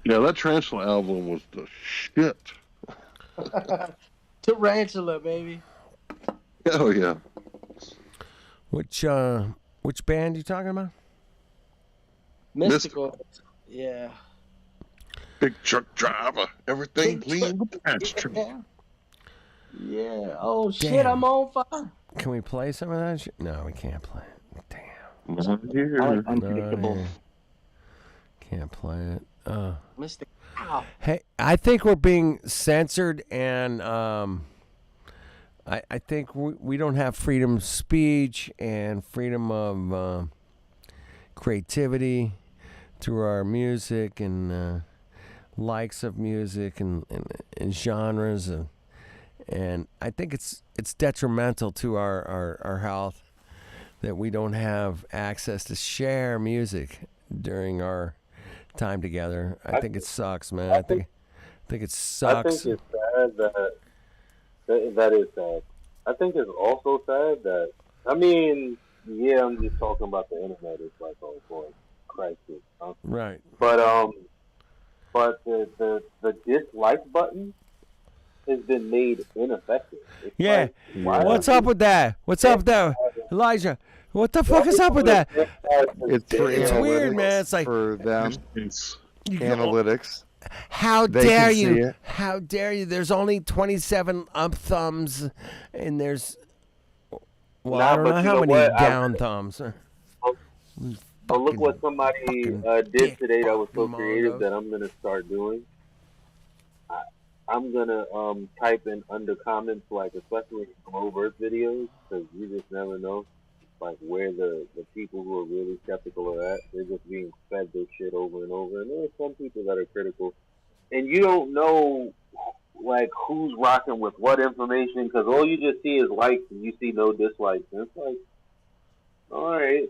Yeah, that Tarantula album was the shit. Tarantula, baby. Oh yeah. Which band you talking about? Mystical. Yeah. Big truck driver. Everything clean with the patch tree. Yeah. Oh shit! Damn. I'm on fire. Can we play some of that shit? No, we can't play it. Damn. Not here. I like Unpredictable. No, can't play it. Mr. Ow. Hey, I think we're being censored, and I think we don't have freedom of speech and freedom of creativity through our music and likes of music and genres, and I think it's detrimental to our health that we don't have access to share music during our time together. I think it sucks, man. I think it sucks. I think it's sad that is sad. I think it's also sad that, I mean, yeah, I'm just talking about the internet. It's like, oh boy, Christ, huh? Right. But the dislike button has been made ineffective. It's Yeah. like, What's up with that? What's up with that, Elijah? What the fuck is up with that? It's weird, man. It's like for them. It's Analytics. how They dare can see you? it. How dare you? There's only 27 up thumbs, and there's well, I don't but know you how know many what? down thumbs. But look what somebody did dick today that was so fucking creative Mongo. that I'm gonna start doing. I'm gonna type in under comments, like especially globe Earth videos, because you just never know, like where the people who are really skeptical are at. They're just being fed this shit over and over, and there are some people that are critical, and you don't know like who's rocking with what information, because all you just see is likes and you see no dislikes, and it's like, all right,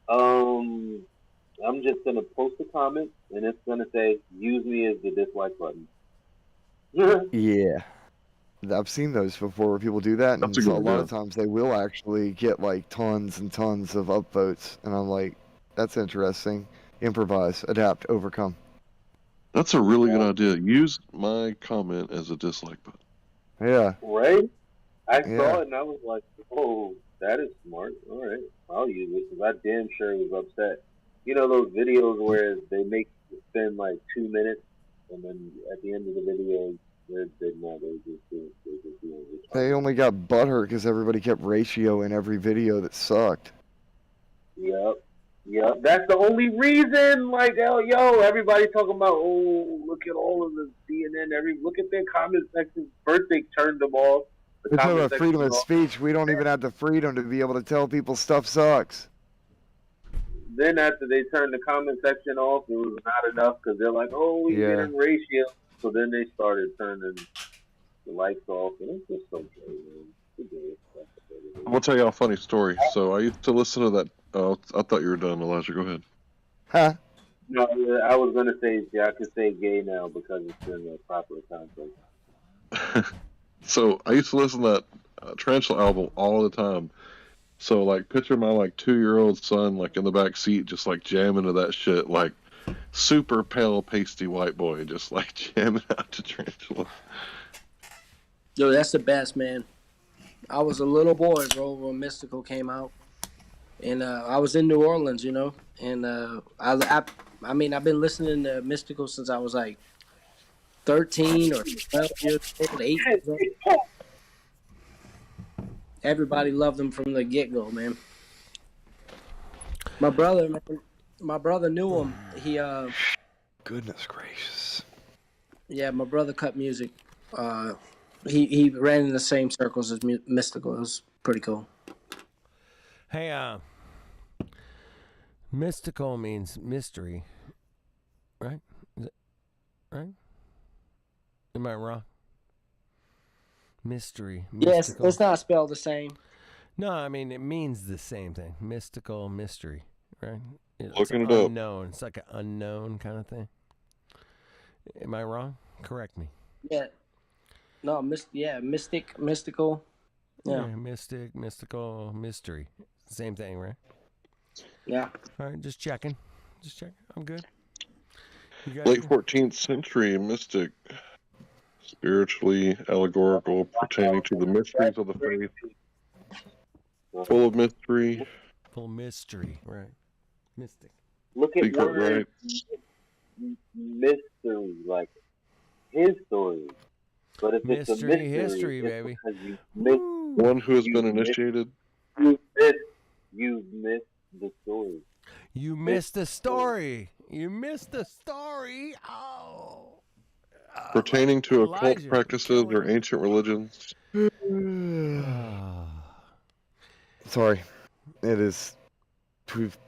I'm just gonna post a comment and it's gonna say use me as the dislike button. Yeah. I've seen those before where people do that, and That's a so good a lot of idea. times they will actually get like tons and tons of upvotes, and I'm like, that's interesting. Improvise, adapt, overcome. That's a really good idea. Use my comment as a dislike button. Yeah. Right? I Yeah. saw it and I was like, oh, that is smart. All right, I'll use it, because I damn sure was upset. You know those videos where they make you spend like 2 minutes, and then at the end of the video, they're not. They just doing it. They only got butthurt because everybody kept ratio in every video that sucked. Yep. That's the only reason. Like, yo, everybody talking about, oh, look at all of the CNN. Look at their comment section. First they turned them off. The We're talking comment about freedom section of off. speech. We don't even have the freedom to be able to tell people stuff sucks. Then after they turned the comment section off, it was not enough, because they're like, oh, we Yeah. getting ratio. So then they started turning the lights off, and it's just so gay, man. It's gay. I'm gonna tell y'all a funny story. So I used to listen to that. Oh, I thought you were done, Elijah. Go ahead. Huh? No, I was gonna say, I could say gay now because it's in the proper context. So I used to listen to that Tarantula album all the time. So like, picture my like 2-year-old son like in the back seat, just like jamming to that shit, like super pale, pasty white boy, just like jamming out to Tarantula. Yo, that's the best, man. I was a little boy, bro, when Mystical came out, and I was in New Orleans, you know, and I mean, I've been listening to Mystical since I was like 13 or 12 years old, 8 years old. Everybody loved him from the get-go, man. My brother knew him. He Goodness gracious. yeah, my brother cut music. He ran in the same circles as Mystical. It was pretty cool. Hey, mystical means mystery, right? Is it right? Am I wrong? Mystery. Yes, Mystical. it's not spelled the same. No, I mean it means the same thing. Mystical, mystery, right? It's Looking it up. unknown. It's like an unknown kind of thing. Am I wrong? Correct me. Yeah. No, mystic, mystical. Yeah. Mystic, mystical, mystery. Same thing, right? Yeah. All right, just checking. I'm good. You guys Late 14th century mystic, spiritually allegorical, pertaining to the mysteries of the faith, full of mystery. full mystery, right? Mystic. Look at Secret words. rites. But if it's a mystery, history, it's baby. because you missed One who has been initiated. You missed the story. You missed the story. You missed the story. Oh. Pertaining to Elijah, occult practices or ancient religions. Sorry, it is 12.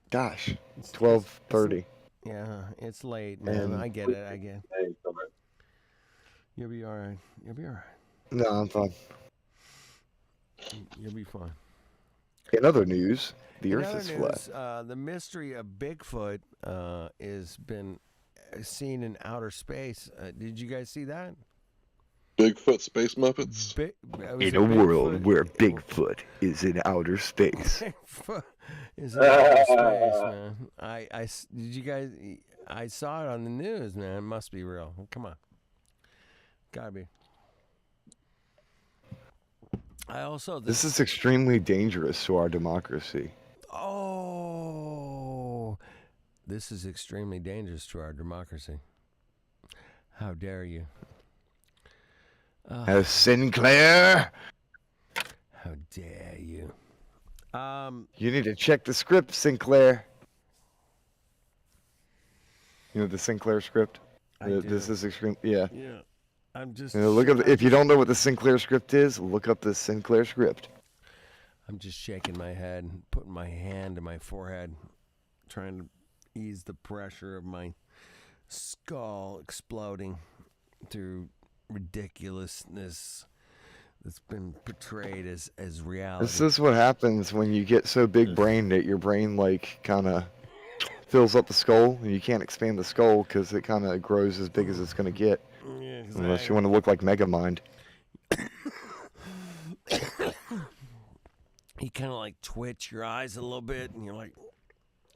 Gosh, 12:30. Yeah, it's late, man. And I get it. I get it. You'll be all right. You'll be all right. No, I'm fine. You'll be fine. In other news, the In Earth other is news, flat. the mystery of Bigfoot has been seen in outer space. Did you guys see that? Bigfoot space Muppets. In a world where Bigfoot is in outer space. Is in outer space, man. Did you guys? I saw it on the news, man. It must be real. Come on, gotta be. I also. This is extremely dangerous to our democracy. Oh, this is extremely dangerous to our democracy. How dare you? Sinclair! How dare you? You need to check the script, Sinclair. You know the Sinclair script? This is extreme. Yeah. Yeah. I'm just. Look up. If you don't know what the Sinclair script is, look up the Sinclair script. I'm just shaking my head, putting my hand to my forehead, trying to ease the pressure of my skull exploding through ridiculousness that's been portrayed as reality. This is what happens when you get so big brain that your brain like kind of fills up the skull, and you can't expand the skull because it kind of grows as big as it's going to get. Yeah, exactly. Unless you want to look like Megamind. You kind of like twitch your eyes a little bit, and you're like,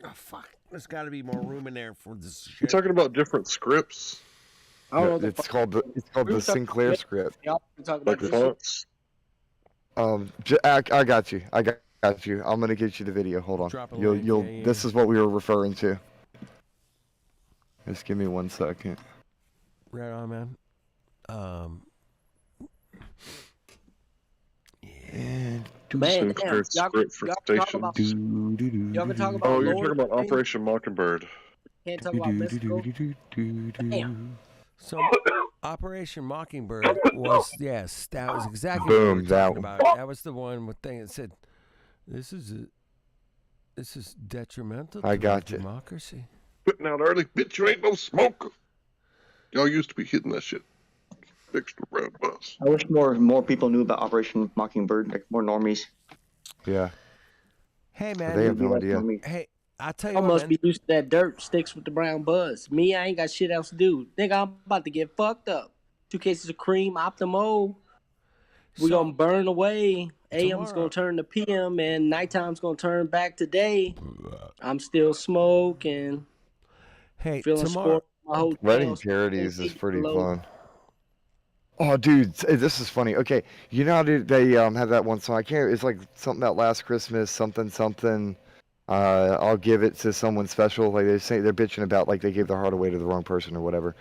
oh, fuck. There's got to be more room in there for this shit. You're talking about different scripts. It's called the Sinclair script. Like fonts. I got you. I got you. I'm gonna get you the video. Hold on. You'll. This is what we were referring to. Just give me 1 second. Right on, man. Man, y'all can talk about Oh, you're talking about Operation Mockingbird. Can't talk about mystical. Damn. So, Operation Mockingbird was, yes, that was exactly Boom, what we were that talking one. about. That was the one with thing that said, this is detrimental to our democracy. Putting out early, bitch, you ain't no smoker. Y'all used to be hitting that shit. Extra brown bus. I wish more people knew about Operation Mockingbird, like more normies. Yeah. Hey, man. They have no idea. Hey, I'll tell you I what, must man. be used to that dirt sticks with the brown buzz. Me, I ain't got shit else to do. Nigga, I'm about to get fucked up. 2 cases of cream, Optimo. We gonna burn away. AM's gonna turn to PM, and nighttime's gonna turn back to day. I'm still smoking. Hey, feeling tomorrow. Wedding parodies is pretty fun. Oh, dude, this is funny. Okay, you know how they have that one song? I can't. It's like something about last Christmas, something. I'll give it to someone special. Like they say, they're bitching about like they gave their heart away to the wrong person or whatever.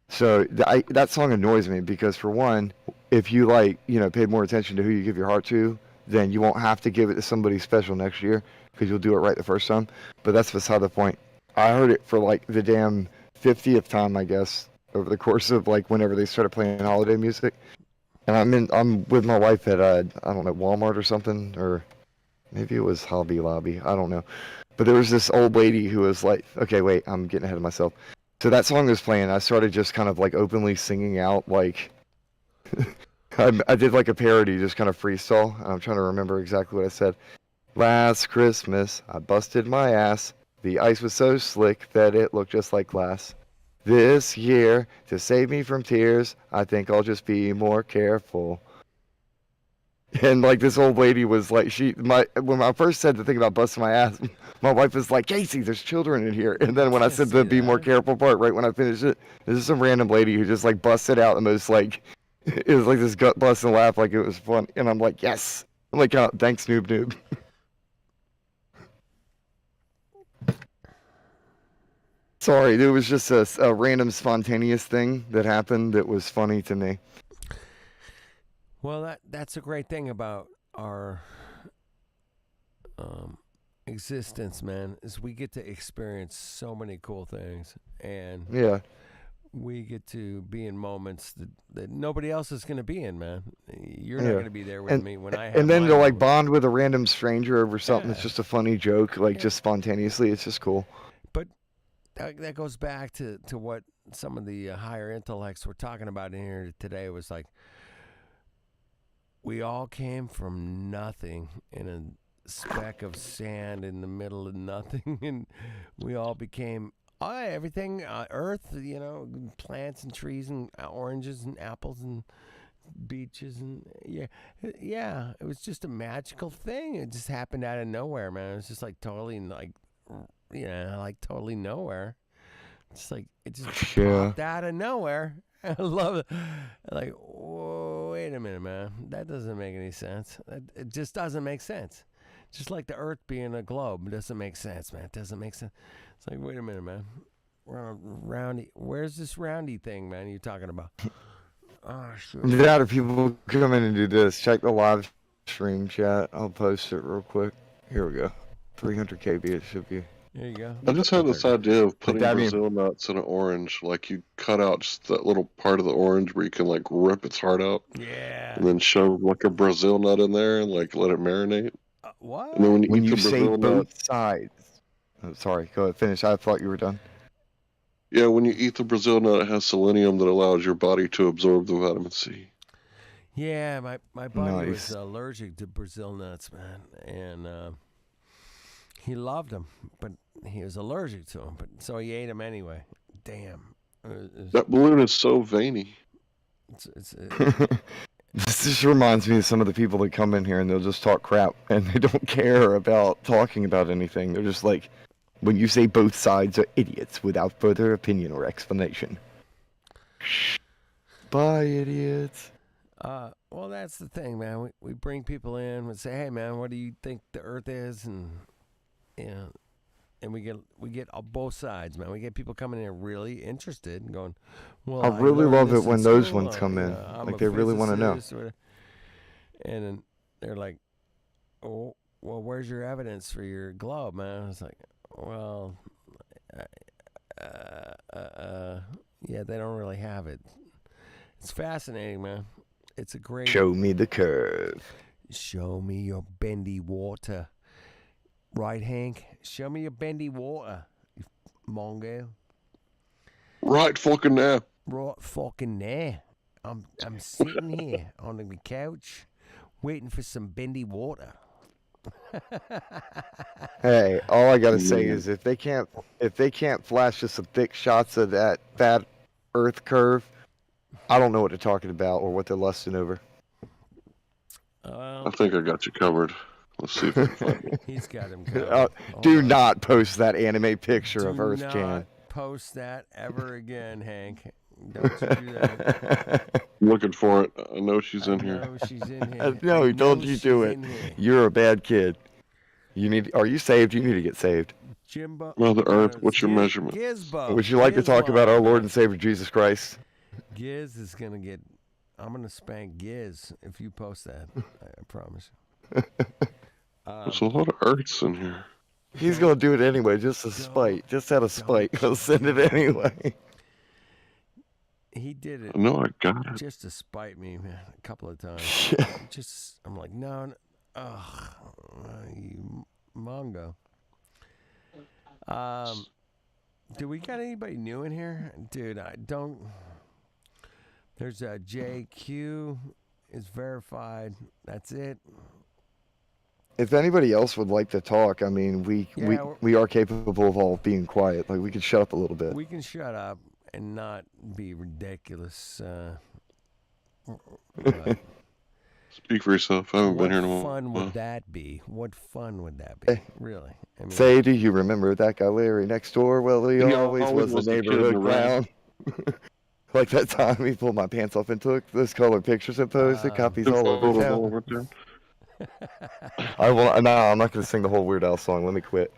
So that song annoys me because for one, if you paid more attention to who you give your heart to, then you won't have to give it to somebody special next year because you'll do it right the first time. But that's beside the point. I heard it for like the damn 50th time, I guess, over the course of like whenever they started playing holiday music. And I'm with my wife at I don't know, Walmart or something, or maybe it was Hobby Lobby, I don't know. But there was this old lady who was like, okay, wait, I'm getting ahead of myself. So that song was playing. I started just kind of like openly singing out like I did like a parody, just kind of freestyle. I'm trying to remember exactly what I said. Last Christmas, I busted my ass. The ice was so slick that it looked just like glass. This year, to save me from tears, I think I'll just be more careful. And like this old lady was like, when I first said the thing about busting my ass, my wife was like, Casey, there's children in here. And then when I said the be more careful part, right when I finished it, this is some random lady who just like busted out the most like, it was like this gut busting laugh, like it was fun. And I'm like, yes. I'm like, oh, thanks, noob. Sorry, there was just a random spontaneous thing that happened that was funny to me. Well, that's a great thing about our existence, man, is we get to experience so many cool things, and we get to be in moments that nobody else is going to be in, man. You're not going to be there with me when I have. And then to like bond with a random stranger over something that's just a funny joke, like just spontaneously, it's just cool. But that goes back to what some of the higher intellects were talking about in here today. Was like, we all came from nothing in a speck of sand in the middle of nothing, and we all became everything, earth, plants and trees and oranges and apples and beaches, and yeah, it was just a magical thing. It just happened out of nowhere, man. It was just like totally totally nowhere. It's like it just popped out of nowhere. I love it. Like, whoa, wait a minute, man. That doesn't make any sense. It just doesn't make sense. Just like the Earth being a globe, it doesn't make sense, man. It doesn't make sense. It's like, wait a minute, man. We're on a roundy. Where's this roundy thing, man? You're talking about? Oh, sure. That or people come in and do this. Check the live stream chat. I'll post it real quick. Here we go. 300 KB. It should be. There you go. I just had this idea of putting Brazil nuts in an orange. Like you cut out just that little part of the orange where you can like rip its heart out. Yeah. And then shove like a Brazil nut in there and like let it marinate. What? And then when you eat the say Brazil both nut, sides. Oh, sorry, go ahead, finish. I thought you were done. Yeah, when you eat the Brazil nut, it has selenium that allows your body to absorb the vitamin C. Yeah, my buddy was allergic to Brazil nuts, man, and he loved them, but he was allergic to them. But so he ate them anyway. Damn. That balloon is so veiny. This just reminds me of some of the people that come in here and they'll just talk crap and they don't care about talking about anything. They're just like, when you say both sides are idiots without further opinion or explanation. Bye, idiots. Well, that's the thing, man. We bring people in and say, hey, man, what do you think the Earth is? And, and we get both sides, man. We get people coming in really interested and going, well, I really love it when those ones come in. Like they really want to know. And then they're like, oh, well, where's your evidence for your globe, man? I was like, well, yeah, they don't really have it. It's fascinating, man. It's a great... Show me the curve. Show me your bendy water. Right, Hank? Show me your bendy water, you mongo. Right fucking now. Right fucking now. I'm sitting here on the couch waiting for some bendy water. Hey, all I gotta say is if they can't flash us some thick shots of that Earth curve, I don't know what they're talking about or what they're lusting over. I think I got you covered. Let's see if I can find it. He's got him covered. Do not post that anime picture of Earth Can. Do not post that ever again, Hank. Don't you do that. I'm looking for it. I know she's in here. She's in here. No, don't you do it. You're a bad kid. Are you saved? You need to get saved. Jimbo. Mother Earth, what's your measurement? Gizbo. Would you like to talk about our Lord and Savior Jesus Christ? Giz is going to get... I'm going to spank Giz if you post that. I promise. There's a lot of Earths in here. He's going to do it anyway, just to spite. Just out of spite. He'll send it anyway. He did it. No, I got it. Just to spite me, man, a couple of times. I'm like, no. Ugh, you Mongo. Do we got anybody new in here? Dude, I don't. There's a JQ is verified. That's it. If anybody else would like to talk, I mean, we are capable of all being quiet. Like, we can shut up a little bit. We can shut up and not be ridiculous. Speak for yourself. I haven't been here in a while. What fun would that be? What fun would that be? Really? I mean, say, do you remember that guy Larry next door? Well, he always was the neighborhood clown. Like that time he pulled my pants off and took those colored pictures and posted copies all over town. I'm not going to sing the whole Weird Al song. Let me quit.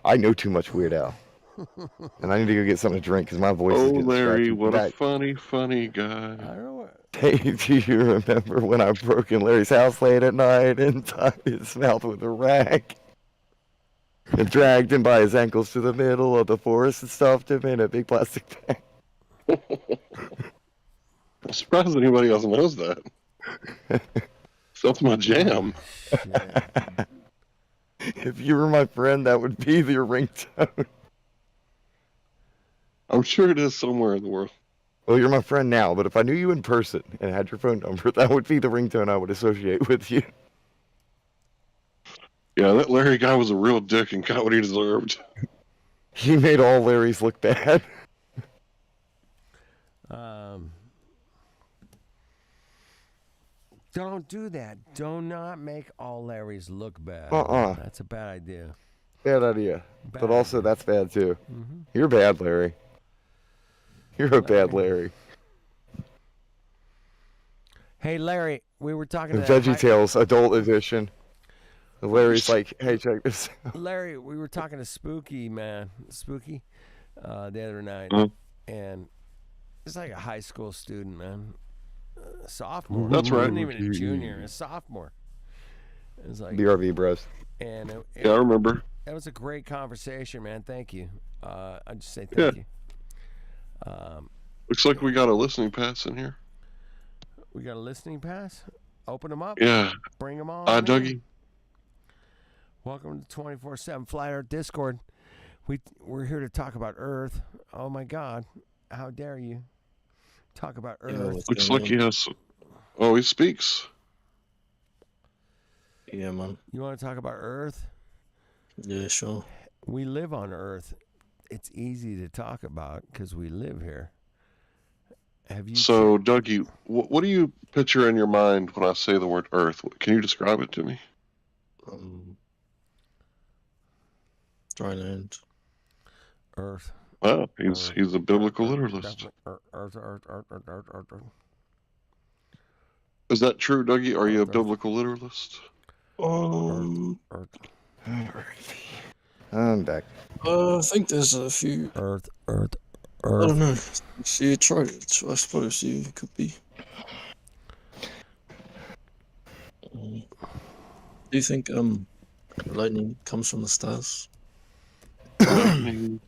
I know too much Weird Al. And I need to go get something to drink because my voice is Oh, getting Larry, scratchy. what a funny, funny guy. I don't know what. Hey, do you remember when I broke in Larry's house late at night and tied his mouth with a rag? And dragged him by his ankles to the middle of the forest and stuffed him in a big plastic bag. I'm surprised anybody else knows that. That's my jam. If you were my friend, that would be your ringtone. I'm sure it is somewhere in the world. Well, you're my friend now, but if I knew you in person and had your phone number, that would be the ringtone I would associate with you. Yeah, that Larry guy was a real dick and got what he deserved. He made all Larrys look bad. Don't do that. Do not make all Larrys look bad. That's a bad idea. Bad idea. Bad But also, idea. that's bad too. Mm-hmm. You're bad, Larry. You're a bad Larry. Hey, Larry, we were talking The to that Veggie Tales Adult Edition. Larry's like, hey, check this out. Larry, we were talking to Spooky, the other night, and it's like a high school student, man, sophomore. That's right. Wasn't even a junior, a sophomore. It was like BRB bros. And yeah, I remember. That was a great conversation, man. Thank you. I just say thank you. Looks like we got a listening pass in here. We got a listening pass. Open them up. Yeah. Bring them on. Dougie. Welcome to 24/7 Flat Earth Discord. We're here to talk about Earth. Oh my God, how dare you talk about Earth? Looks like he has. Oh, he speaks. Yeah, man. You want to talk about Earth? Yeah, sure. We live on Earth. It's easy to talk about because we live here. Have you? So, Dougie, what do you picture in your mind when I say the word Earth? Can you describe it to me? Dry land. Earth. Wow, he's a biblical literalist. Earth. Is that true, Dougie? Are you a biblical literalist? I'm back. I think there's a few. Earth. I don't know. See, try it. I suppose you could be. Do you think lightning comes from the stars? Lightning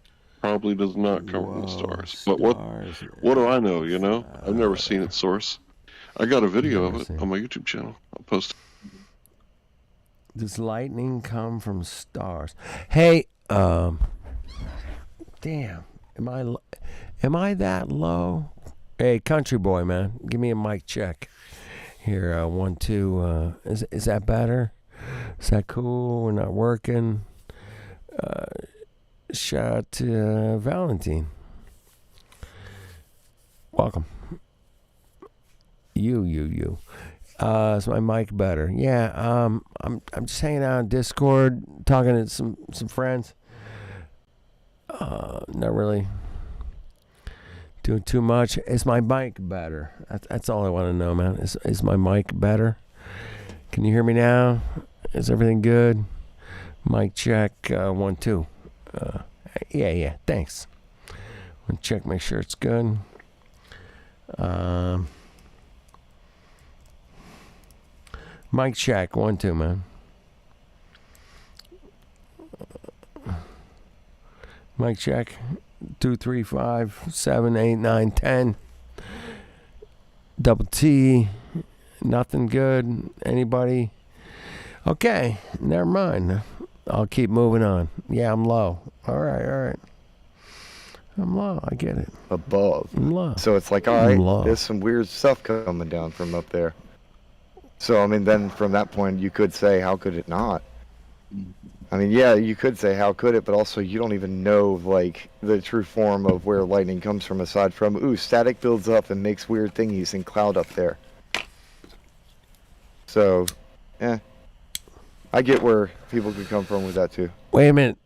probably does not come from the stars. But what do I know? You know, I've never seen its source. I got a video of it on my YouTube channel. I'll post it. Does lightning come from stars? Hey, damn, am I that low? Hey, country boy, man, give me a mic check. Here, 1, 2. Is that better? Is that cool? We're not working. Shout out to Valentine. Welcome. You. Is my mic better? Yeah. I'm just hanging out on Discord, talking to some friends. Not really doing too much. Is my mic better? That's all I want to know, man. Is my mic better? Can you hear me now? Is everything good? Mic check. 1, 2. Yeah. Thanks. I'm gonna check, make sure it's good. Mic check. 1, 2, man. Mic check. 2, 3, 5, 7, 8, 9, 10. Double T. Nothing good. Anybody? Okay. Never mind. I'll keep moving on. Yeah, I'm low. All right. I'm low. I get it. Above. I'm low. So it's like, all right, there's some weird stuff coming down from up there. So, I mean, then from that point, you could say, how could it not? I mean, yeah, you could say, how could it? But also, you don't even know, like, the true form of where lightning comes from, aside from, ooh, static builds up and makes weird thingies in cloud up there. So, I get where people could come from with that, too. Wait a minute.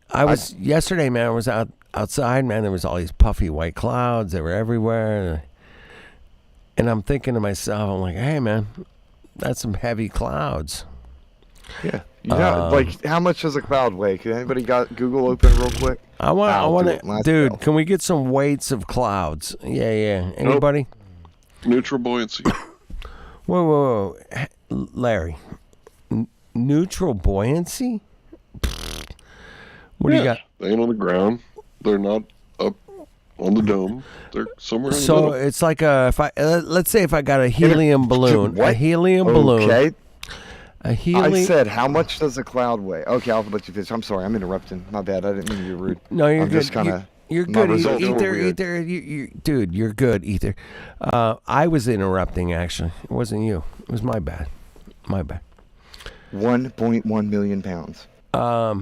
Yesterday, man, I was outside, man. There was all these puffy white clouds. They were everywhere. And I'm thinking to myself, I'm like, hey, man, that's some heavy clouds. Yeah. Like, how much does a cloud weigh? Can anybody got Google open real quick? I want to, dude. Can we get some weights of clouds? Yeah. Anybody? Nope. Neutral buoyancy. Whoa, Larry. Neutral buoyancy? What do you got? They ain't on the ground. They're not up on the dome. They're somewhere in the middle. So it's like let's say if I got a helium balloon, balloon. I said, how much does a cloud weigh? Okay, I'll let you finish. I'm sorry, I'm interrupting. My bad. I didn't mean to be rude. No, you're I'm good. Just kinda, you're good. Ether. Dude, you're good. Ether. I was interrupting. Actually, it wasn't you. It was my bad. 1.1 million pounds. I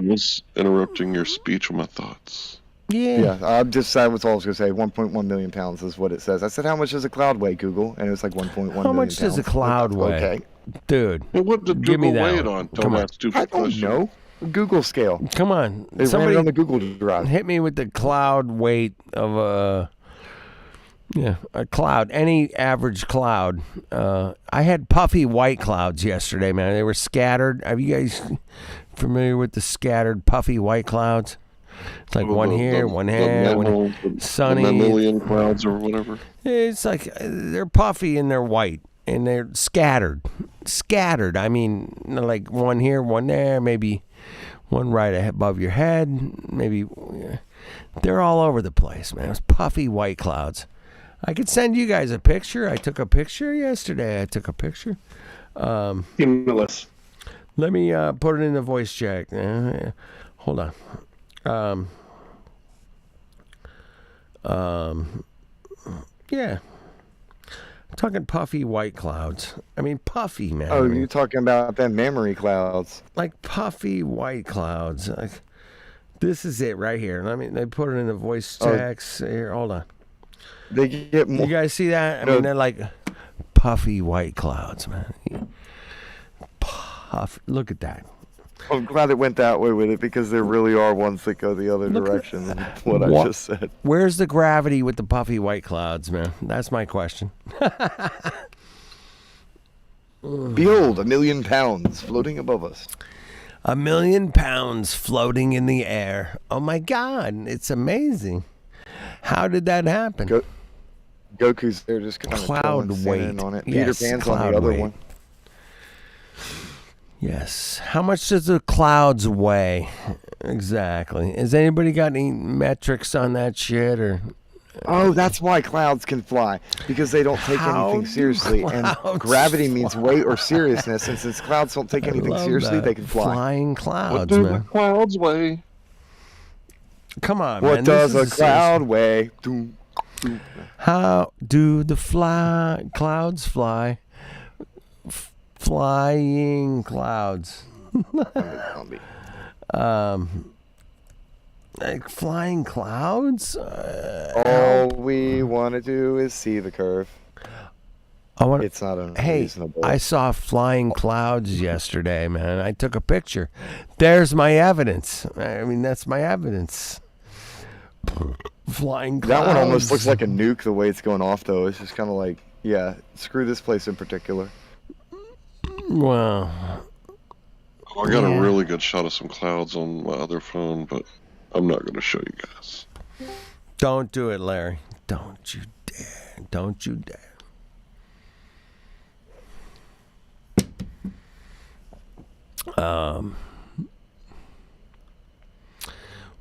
was interrupting your speech with my thoughts. Yeah. That was all I was gonna say. 1.1 million pounds is what it says. I said, how much does a cloud weigh, Google? And it was like 1.1 million pounds. How much does a cloud weigh? Okay. Dude, well, what did Google weigh it on? Come on. I don't know. Google scale. Come on. Somebody on the Google Drive. Hit me with the cloud weight of a cloud. Any average cloud. I had puffy white clouds yesterday, man. They were scattered. Are you guys familiar with the scattered puffy white clouds? It's like one here, one here, sunny. The mammalian clouds or whatever. It's like they're puffy and they're white. And they're scattered. I mean, like one here, one there, maybe one right above your head. Maybe they're all over the place, man. It was puffy white clouds. I could send you guys a picture. I took a picture yesterday. Cumulus. Let me put it in the voice check. Hold on. Yeah. Talking puffy white clouds. I mean, puffy, man. Oh, you're talking about them memory clouds. Like puffy white clouds. Like, this is it right here. I mean, they put it in the voice text. Here, hold on. They get more. You guys see that? I mean, they're like puffy white clouds, man. Look at that. I'm glad it went that way with it because there really are ones that go the other direction than what I just said. Where's the gravity with the puffy white clouds, man? That's my question. Behold, 1 million pounds floating above us. 1 million pounds floating in the air. Oh my God, it's amazing. How did that happen? Goku's there just kind of cloud weight on it. Peter Pan's on the other one. Yes. How much does the clouds weigh? Exactly. Has anybody got any metrics on that shit or? Oh, that's why clouds can fly, because they don't take anything seriously, and gravity means weight or seriousness. And since clouds don't take anything seriously, they can fly. Flying clouds, what do man. the clouds weigh? Come on, what man. Does a cloud weigh? How do the clouds fly? Flying clouds. Like flying clouds? All we want to do is see the curve. It's not unreasonable. I saw flying clouds yesterday, man. I took a picture. There's my evidence. I mean, that's my evidence. Flying clouds. That one almost looks like a nuke the way it's going off, though. It's just kind of like, yeah, screw this place in particular. Wow. I got a really good shot of some clouds on my other phone, but I'm not going to show you guys. Don't do it, Larry. Don't you dare. Don't you dare.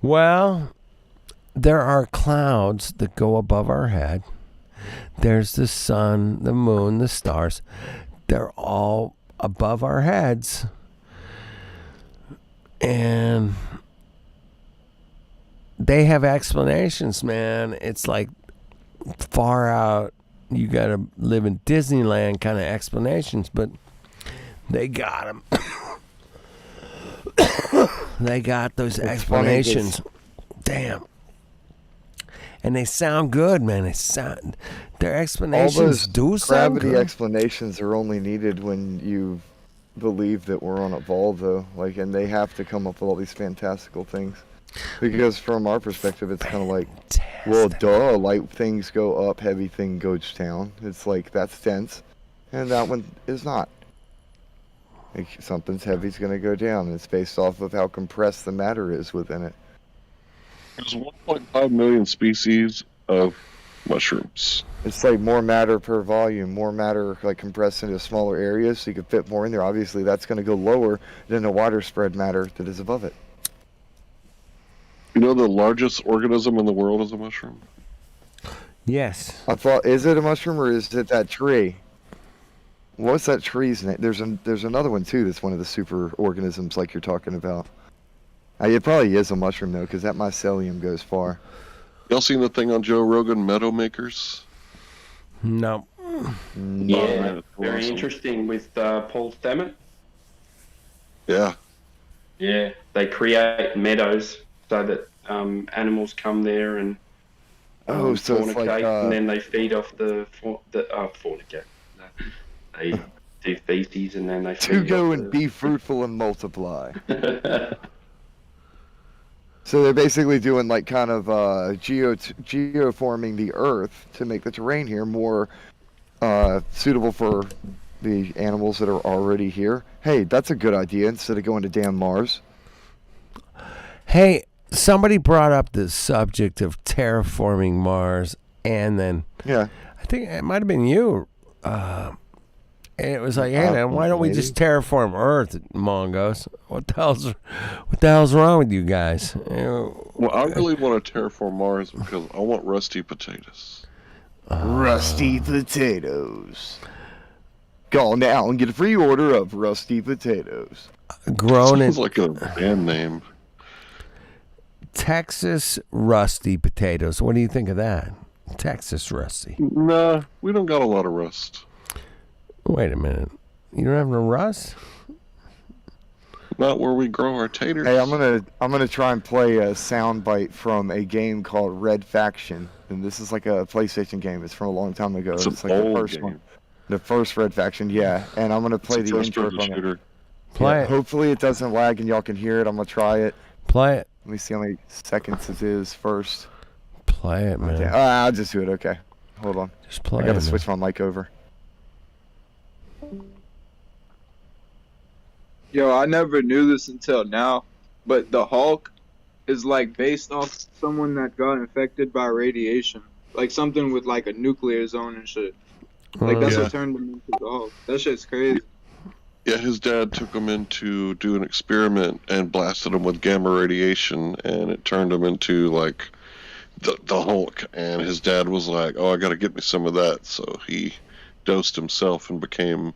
Well, there are clouds that go above our head. There's the sun, the moon, the stars. They're all above our heads. And they have explanations, man. It's like far out. You got to live in Disneyland kind of explanations, but they got them. They got those explanations. Damn. And they sound good, man. Their explanations do sound good. Gravity explanations are only needed when you believe that we're on a ball, though. Like, and they have to come up with all these fantastical things. Because from our perspective, it's kind of like, well, duh, light things go up, heavy thing goes down. It's like, that's dense. And that one is not. Like, something's heavy is going to go down. It's based off of how compressed the matter is within it. There's 1.5 million species of mushrooms. It's like more matter per volume, more matter like compressed into smaller areas, so you can fit more in there. Obviously, that's going to go lower than the water spread matter that is above it. You know the largest organism in the world is a mushroom? Yes. I thought, is it a mushroom or is it that tree? What's that tree's name? There's another one too that's one of the super organisms like you're talking about. It probably is a mushroom though, because that mycelium goes far. Y'all seen the thing on Joe Rogan, Meadow Makers? No. Yeah, very interesting with Paul Stammet. Yeah. Yeah, they create meadows so that animals come there and so it's fornicate, like, and then they feed off the fornicate. They do feces and then they feed to go off and be fruitful and multiply. So they're basically doing like kind of geoforming the earth to make the terrain here more suitable for the animals that are already here. Hey, that's a good idea instead of going to damn Mars. Hey, somebody brought up the subject of terraforming Mars, and then I think it might have been you. And it was like, hey, man, why don't we just terraform Earth, Mongos? What the hell's wrong with you guys? Well, I really want to terraform Mars because I want rusty potatoes. Rusty potatoes. Call now and get a free order of rusty potatoes. Grown in Sounds like a band name. Texas rusty potatoes. What do you think of that? Texas rusty. Nah, we don't got a lot of rust. Wait a minute. You don't have no rust? Not where we grow our taters. Hey, I'm gonna try and play a soundbite from a game called Red Faction, and this is like a PlayStation game. It's from a long time ago. It's like the first one, the first Red Faction. Yeah, and I'm gonna play the intro from it. Play it. Hopefully it doesn't lag and y'all can hear it. I'm gonna try it. Play it. Let me see how many seconds it is first. Play it, man. Okay. I'll just do it. Okay, hold on. Just play it. I gotta switch my mic over. Yo, I never knew this until now, but the Hulk is like based off someone that got infected by radiation, like something with like a nuclear zone and shit. Like that's what turned him into the Hulk. That shit's crazy. Yeah, his dad took him in to do an experiment and blasted him with gamma radiation, and it turned him into like the Hulk. And his dad was like, "Oh, I got to get me some of that," so he dosed himself and became,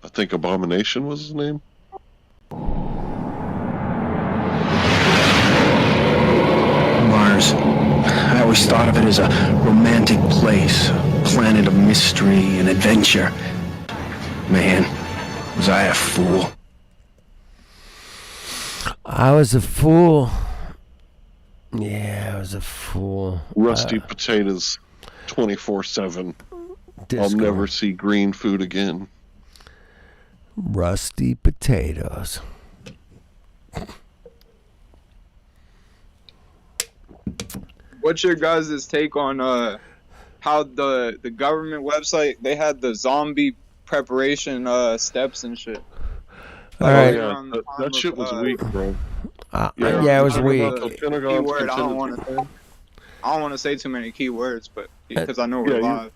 I think, Abomination was his name. Mars. I always thought of it as a romantic place, a planet of mystery and adventure. Man, was I a fool. I was a fool. Yeah, I was a fool. Rusty potatoes 24/7. I'll never see green food again. Rusty potatoes. What's your guys' take on how the government website, they had the zombie preparation steps and shit? All right. That shit was weak, bro. Yeah, it was weak. Keyword, I don't want to say too many keywords, but because I know we're live.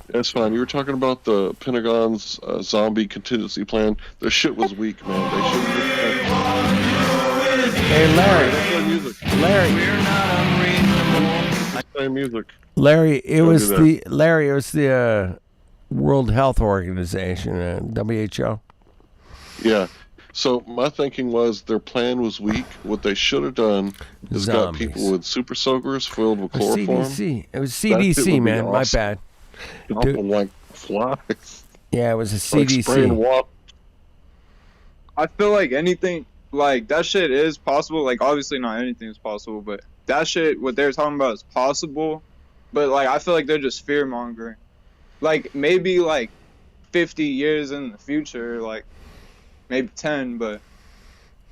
That's fine. You were talking about the Pentagon's zombie contingency plan. The shit was weak, man. They should have. Hey, Larry. Play music. Larry, it was the World Health Organization, WHO. Yeah. So my thinking was their plan was weak. What they should have done is got people with super soakers filled with chloroform. CDC. It was CDC, man. My bad. Dude. Like flies. Yeah, it was a CDC. CDC. I feel like anything, like that shit is possible. Like obviously not anything is possible, but that shit, what they're talking about is possible. But like I feel like they're just fear mongering. Like maybe like 50 years in the future, like maybe 10, but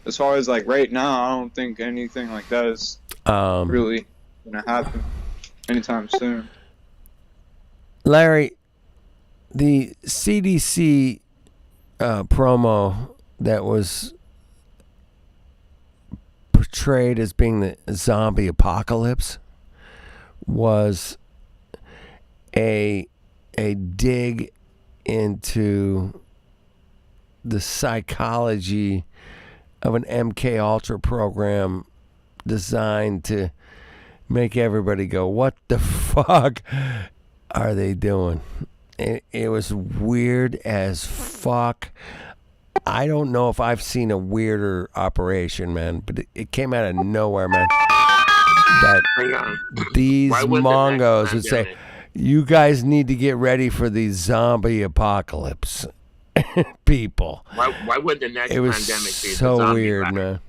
as far as like right now, I don't think anything like that is really gonna happen anytime soon. Larry, the CDC promo that was portrayed as being the zombie apocalypse was a dig into the psychology of an MK Ultra program designed to make everybody go, what the fuck are they doing? It was weird as fuck. I don't know if I've seen a weirder operation, man, but it came out of nowhere, man. That these Mongos would say, you guys need to get ready for the zombie apocalypse. People. Why would the next it was pandemic be so the zombie weird, virus? man.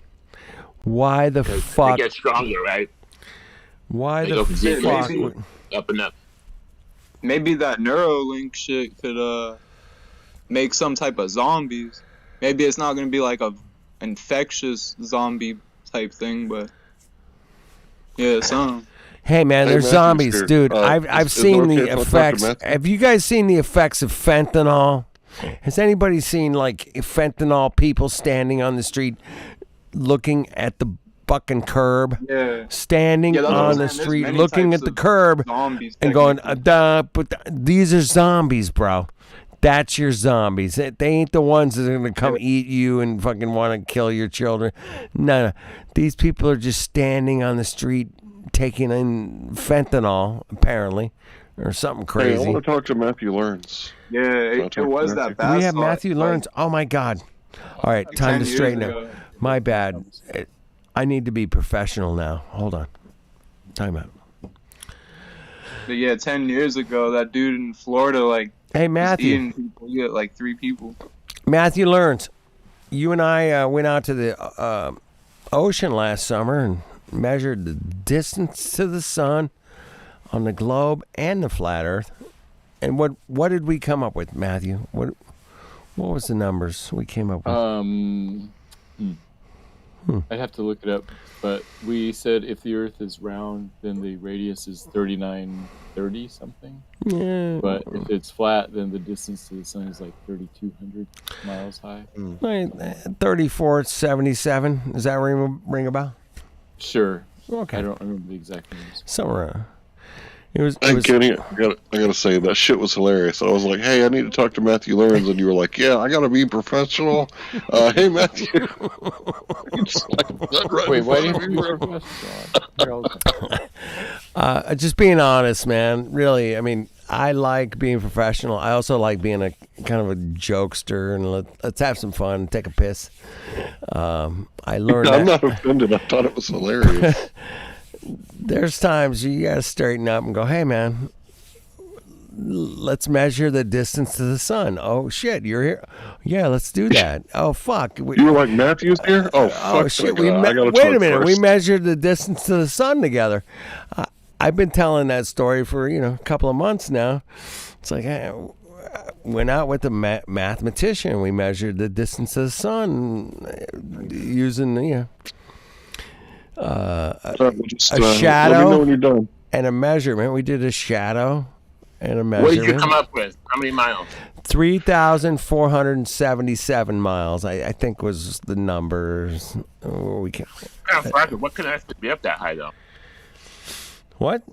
Why the fuck? They get stronger, right? Why They the go from zero fuck? to up and up. Maybe that Neuralink shit could make some type of zombies. Maybe it's not gonna be like a infectious zombie type thing, but yeah, some. Hey man, Hey, there's Matthew's zombies, here. dude. Is I've it seen okay the if I talk to effects. Matthew? Have you guys seen the effects of fentanyl? Has anybody seen like fentanyl people standing on the street, looking at the fucking curb, Yeah. standing Yeah, that's what on I'm the saying. There's street, many looking types at the of curb, zombies, and going, technically. these are zombies, bro. That's your zombies. They ain't the ones that are gonna come eat you and fucking want to kill your children. No. These people are just standing on the street taking in fentanyl, apparently, or something Hey, I crazy. want to talk to Matthew Learns. Yeah, it was that bad. We have so, Matthew like, Learns. Oh my God! All right, time 10 to years straighten ago. up. My bad. I need to be professional now. Hold on. Time out. But yeah, 10 years ago, that dude in Florida, like, Hey was Matthew. eating people. He got like 3 people. Matthew Learns. You and I went out to the ocean last summer and measured the distance to the sun on the globe and the flat Earth. And what did we come up with, Matthew? What was the numbers we came up with? I'd have to look it up, but we said if the Earth is round, then the radius is 3930 something. Yeah. But if it's flat, then the distance to the sun is like 3,200 miles high. Like 3477. Does that ring a bell? Sure. Okay. I don't remember the exact names. Somewhere. It was. Hey, Kenny, I gotta say that shit was hilarious. I was like, "Hey, I need to talk to Matthew Learns," and you were like, "Yeah, I gotta be professional." Hey, Matthew. You just like, right Wait, in why front do of you me, bro. Just being honest, man. Really, I mean, I like being professional. I also like being a kind of a jokester, and let's have some fun, take a piss. I learned. I'm not offended. I thought it was hilarious. There's times you gotta straighten up and go, hey man, let's measure the distance to the sun. Oh shit, you're here. Yeah, let's do that. Oh fuck. You were like, Matthew's here? Oh fuck. Shit. I gotta Wait a talk minute. first. We measured the distance to the sun together. I've been telling that story for a couple of months now. It's like I went out with a mathematician. We measured the distance to the sun using a shadow let me know when you're done. and a measurement. We did a shadow and a measurement. What did you come up with? How many miles? 3,477 miles, I think was the numbers. What can actually be up that high, though? What?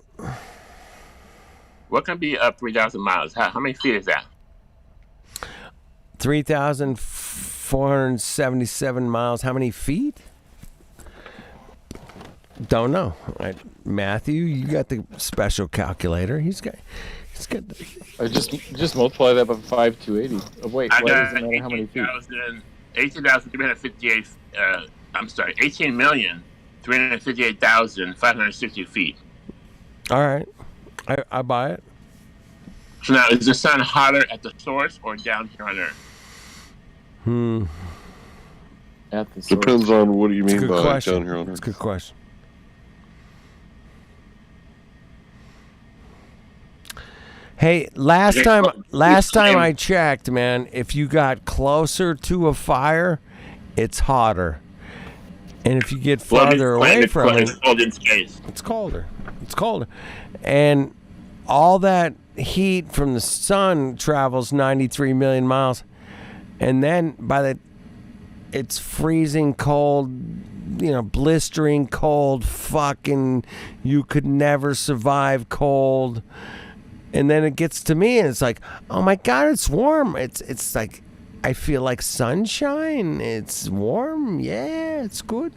What can be up 3,000 miles? How many feet is that? 3,477 miles. How many feet? Don't know. Matthew, you got the special calculator. He's got. I just multiply that by 5,280. Oh, wait, I why got does it matter how many feet? 18,358. I'm sorry, 18,358,560 feet. All right, I buy it. So now, is the sun hotter at the source or down here on Earth? At the source. Depends on what do you It's a mean good by question. down here on Earth. It's a good question. Hey, last time I checked, man, if you got closer to a fire, it's hotter. And if you get farther away from it, it's cold in space. it's colder. It's colder. And all that heat from the sun travels 93 million miles. And then it's freezing cold blistering cold, fucking, you could never survive cold. And then it gets to me, and it's like, oh my God, it's warm. It's like, I feel like sunshine. It's warm. Yeah, it's good.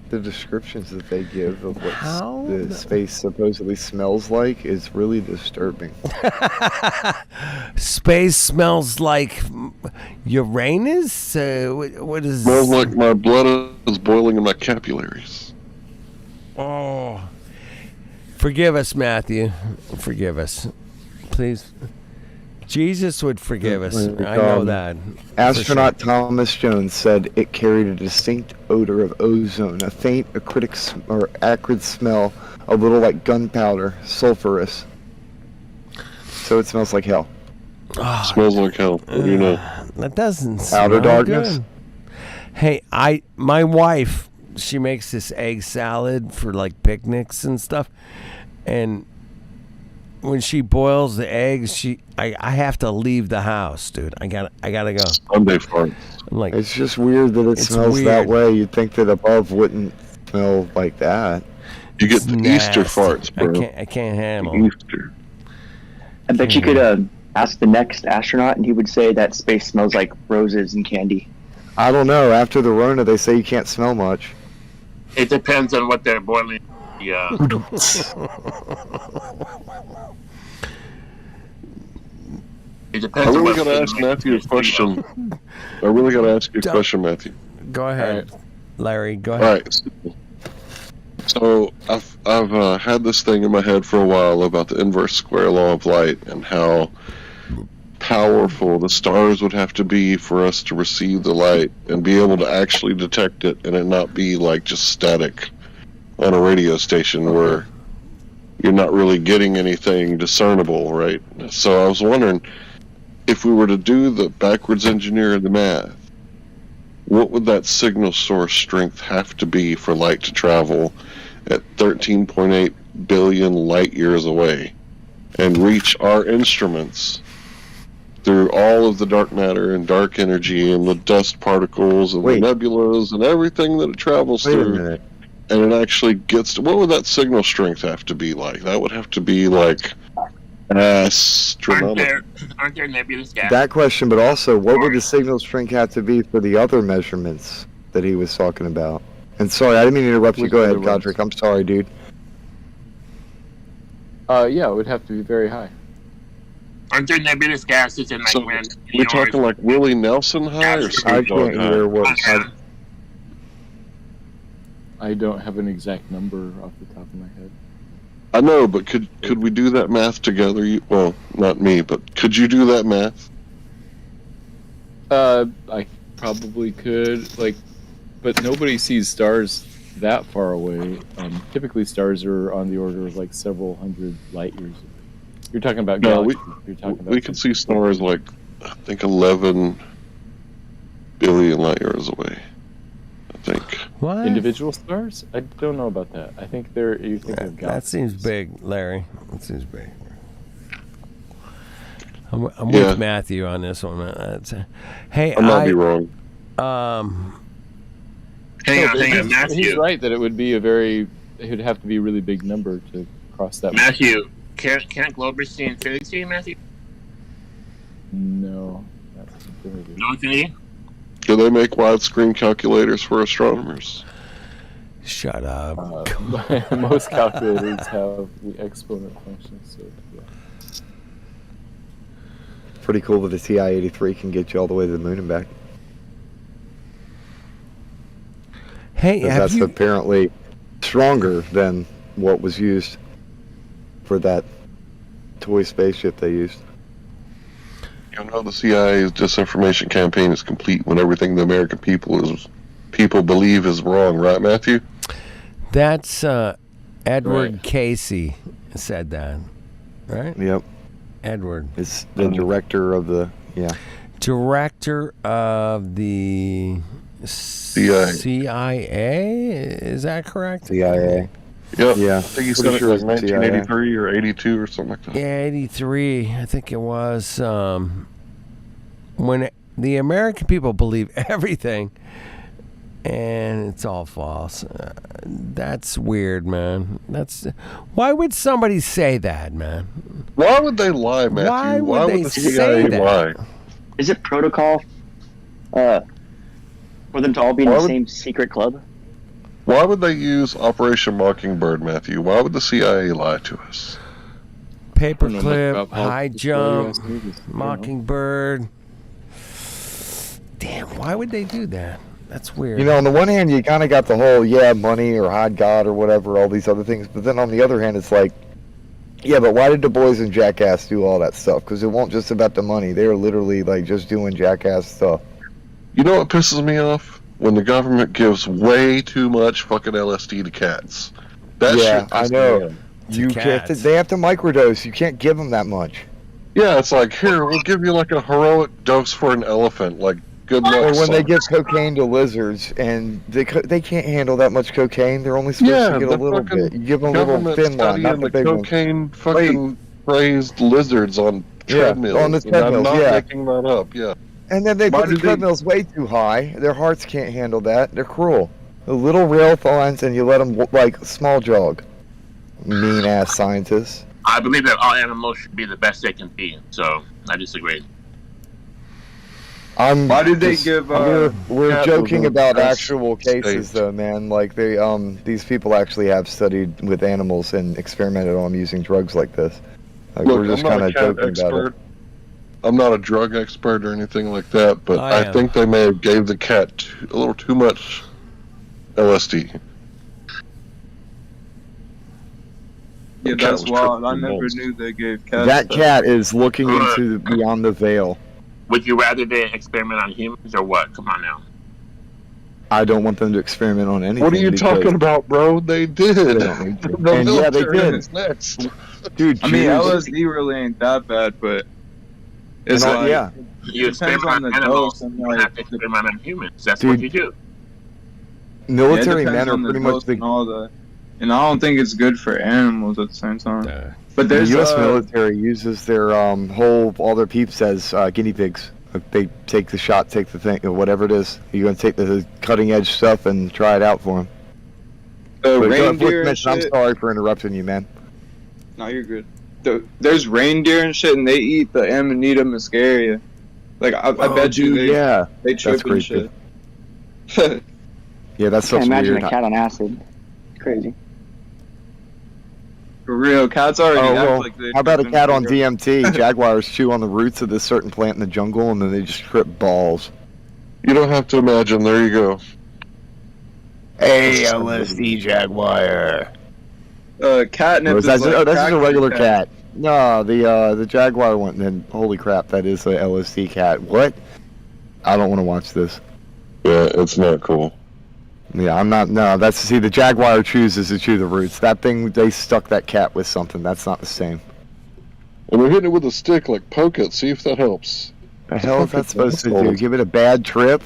The descriptions that they give of what the space supposedly smells like is really disturbing. Space smells like Uranus? What is... Smells like my blood is boiling in my capillaries. Oh. Forgive us, Matthew. Forgive us. Please. Jesus would forgive us. I know that. Astronaut Thomas Jones said it carried a distinct odor of ozone, a faint, acrid smell, a little like gunpowder, sulfurous. So it smells like hell. Smells like hell. What do you know? That doesn't Outer smell darkness. good. Hey, my wife, she makes this egg salad for like picnics and stuff, and when she boils the eggs, I have to leave the house, dude. I gotta go. Sunday farts. I'm like, it's just weird that it smells that way. You'd think that above wouldn't smell like that. You get the Easter farts, bro. I can't handle Easter. I bet you could ask the next astronaut, and he would say that space smells like roses and candy. I don't know. After the Rona, they say you can't smell much. It depends on what they're boiling. Yeah. It depends. I really got to ask Matthew a question. I really got to ask you a question, Matthew. Go ahead, Larry. Go ahead. All right. So I've had this thing in my head for a while about the inverse square law of light and how powerful the stars would have to be for us to receive the light and be able to actually detect it and it not be like just static on a radio station where you're not really getting anything discernible, right? So I was wondering, if we were to do the backwards engineer of the math, what would that signal source strength have to be for light to travel at 13.8 billion light years away and reach our instruments through all of the dark matter and dark energy and the dust particles and the nebulas and everything that it travels through, and it actually gets to, what would that signal strength have to be like? That would have to be like astronomical. Aren't there nebulous gas? That question, but also, what would the signal strength have to be for the other measurements that he was talking about? And sorry, I didn't mean to interrupt you. Go ahead, Godric. I'm sorry, dude. Yeah, it would have to be very high. Aren't there nebulous gases in like when we're talking like Willie Nelson high or I can't hear what. I don't have an exact number off the top of my head. I know, but could we do that math together? Well, not me, but could you do that math? I probably could, but nobody sees stars that far away. Typically, stars are on the order of like several hundred light years. You're talking about galaxies. We can see stars like, I think, 11 billion light years away. I think. What? Individual stars? I don't know about that. I think you think of galaxies. That seems big, Larry. That seems big. I'm with Matthew on this one. Hey, I might be wrong. Hang on, Matthew. He's right that it would be it would have to be a really big number to cross that. Matthew, can't globers see infinity, Matthew? No, that's infinity. No infinity? Do they make widescreen calculators for astronomers? Shut up. Most calculators have the exponent function, so yeah. Pretty cool that the TI-83 can get you all the way to the moon and back. Hey, that's apparently stronger than what was used for that toy spaceship they used. You know, the CIA's disinformation campaign is complete when everything the American people believe is wrong, right, Matthew? That's Edward Casey said that, right? Yep. Edward. It's the director of the director of the CIA. Is that correct? CIA. Yep. Yeah. I think he said it like 1983 or 82 or something like that. Yeah, 83. I think it was when The American people believe everything, and it's all false. That's weird, man. Why would somebody say that, man? Why would they lie, Matthew? Why would the CIA lie? Is it protocol for them to all be in the same secret club? Why would they use Operation Mockingbird, Matthew? Why would the CIA lie to us? Paperclip, high jump, Mockingbird. Damn, why would they do that? That's weird. You know, on the one hand, you kind of got the whole, money or hot God or whatever, all these other things. But then on the other hand, it's like, yeah, but why did the boys in Jackass do all that stuff? Because it won't just about the money. They were literally, like, just doing Jackass stuff. You know what pisses me off? When the government gives way too much fucking LSD to cats. That shit I know. They have to microdose. You can't give them that much. Yeah, it's like, here, we'll give you like a heroic dose for an elephant. Like, good luck. Or when they give cocaine to lizards, and they can't handle that much cocaine. They're only supposed to get a little bit. You give them a little thin one, not the big one. Cocaine fucking crazed lizards on treadmills. On the treadmills, I'm not making that up, yeah. And then they put the treadmills way too high. Their hearts can't handle that. They're cruel. The little rail thorns, and you let them, like, small jog. Mean-ass scientists. I believe that all animals should be the best they can be, so I disagree. Why did they give? We're joking about actual cases, though, man. Like these people actually have studied with animals and experimented on them using drugs like this. Like, Look, we're just kind of joking about it. I'm not a drug expert or anything like that, but I think they may have gave the cat a little too much LSD. Yeah, that's wild. I never knew they gave cats. That cat is looking into beyond the veil. Would you rather they experiment on humans or what? Come on now. I don't want them to experiment on anything. What are you talking about, bro? They did. And yeah, they did. Next. Dude, I mean, LSD really ain't that bad, but it's like, you experiment on animals, you don't have to experiment on humans. That's what you do. Military men are pretty much and all that. And I don't think it's good for animals at the same time. But there's the U.S. military uses their all their peeps as guinea pigs. They take the shot, take the thing, whatever it is. You're gonna take the cutting edge stuff and try it out for them. Reindeer and I'm shit. sorry for interrupting you, man. No, you're good. There's reindeer and shit, and they eat the Amanita muscaria. Like I bet you they trip and shit. Yeah, that's such I can't weird. imagine a cat on acid. Crazy. For real, cats already act like they. How about a cat on DMT? Jaguars chew on the roots of this certain plant in the jungle, and then they just trip balls. You don't have to imagine. There you go. Hey, LSD Jaguar. Catnip is that's like just a regular cat. No, the Jaguar one. Then holy crap, that is a LSD cat. What? I don't want to watch this. Yeah, it's not cool. Yeah, I'm not. No, the Jaguar chooses to chew the roots. That thing, they stuck that cat with something. That's not the same. And we're hitting it with a stick, like poke it, see if that helps. The hell is that supposed to do? Give it a bad trip?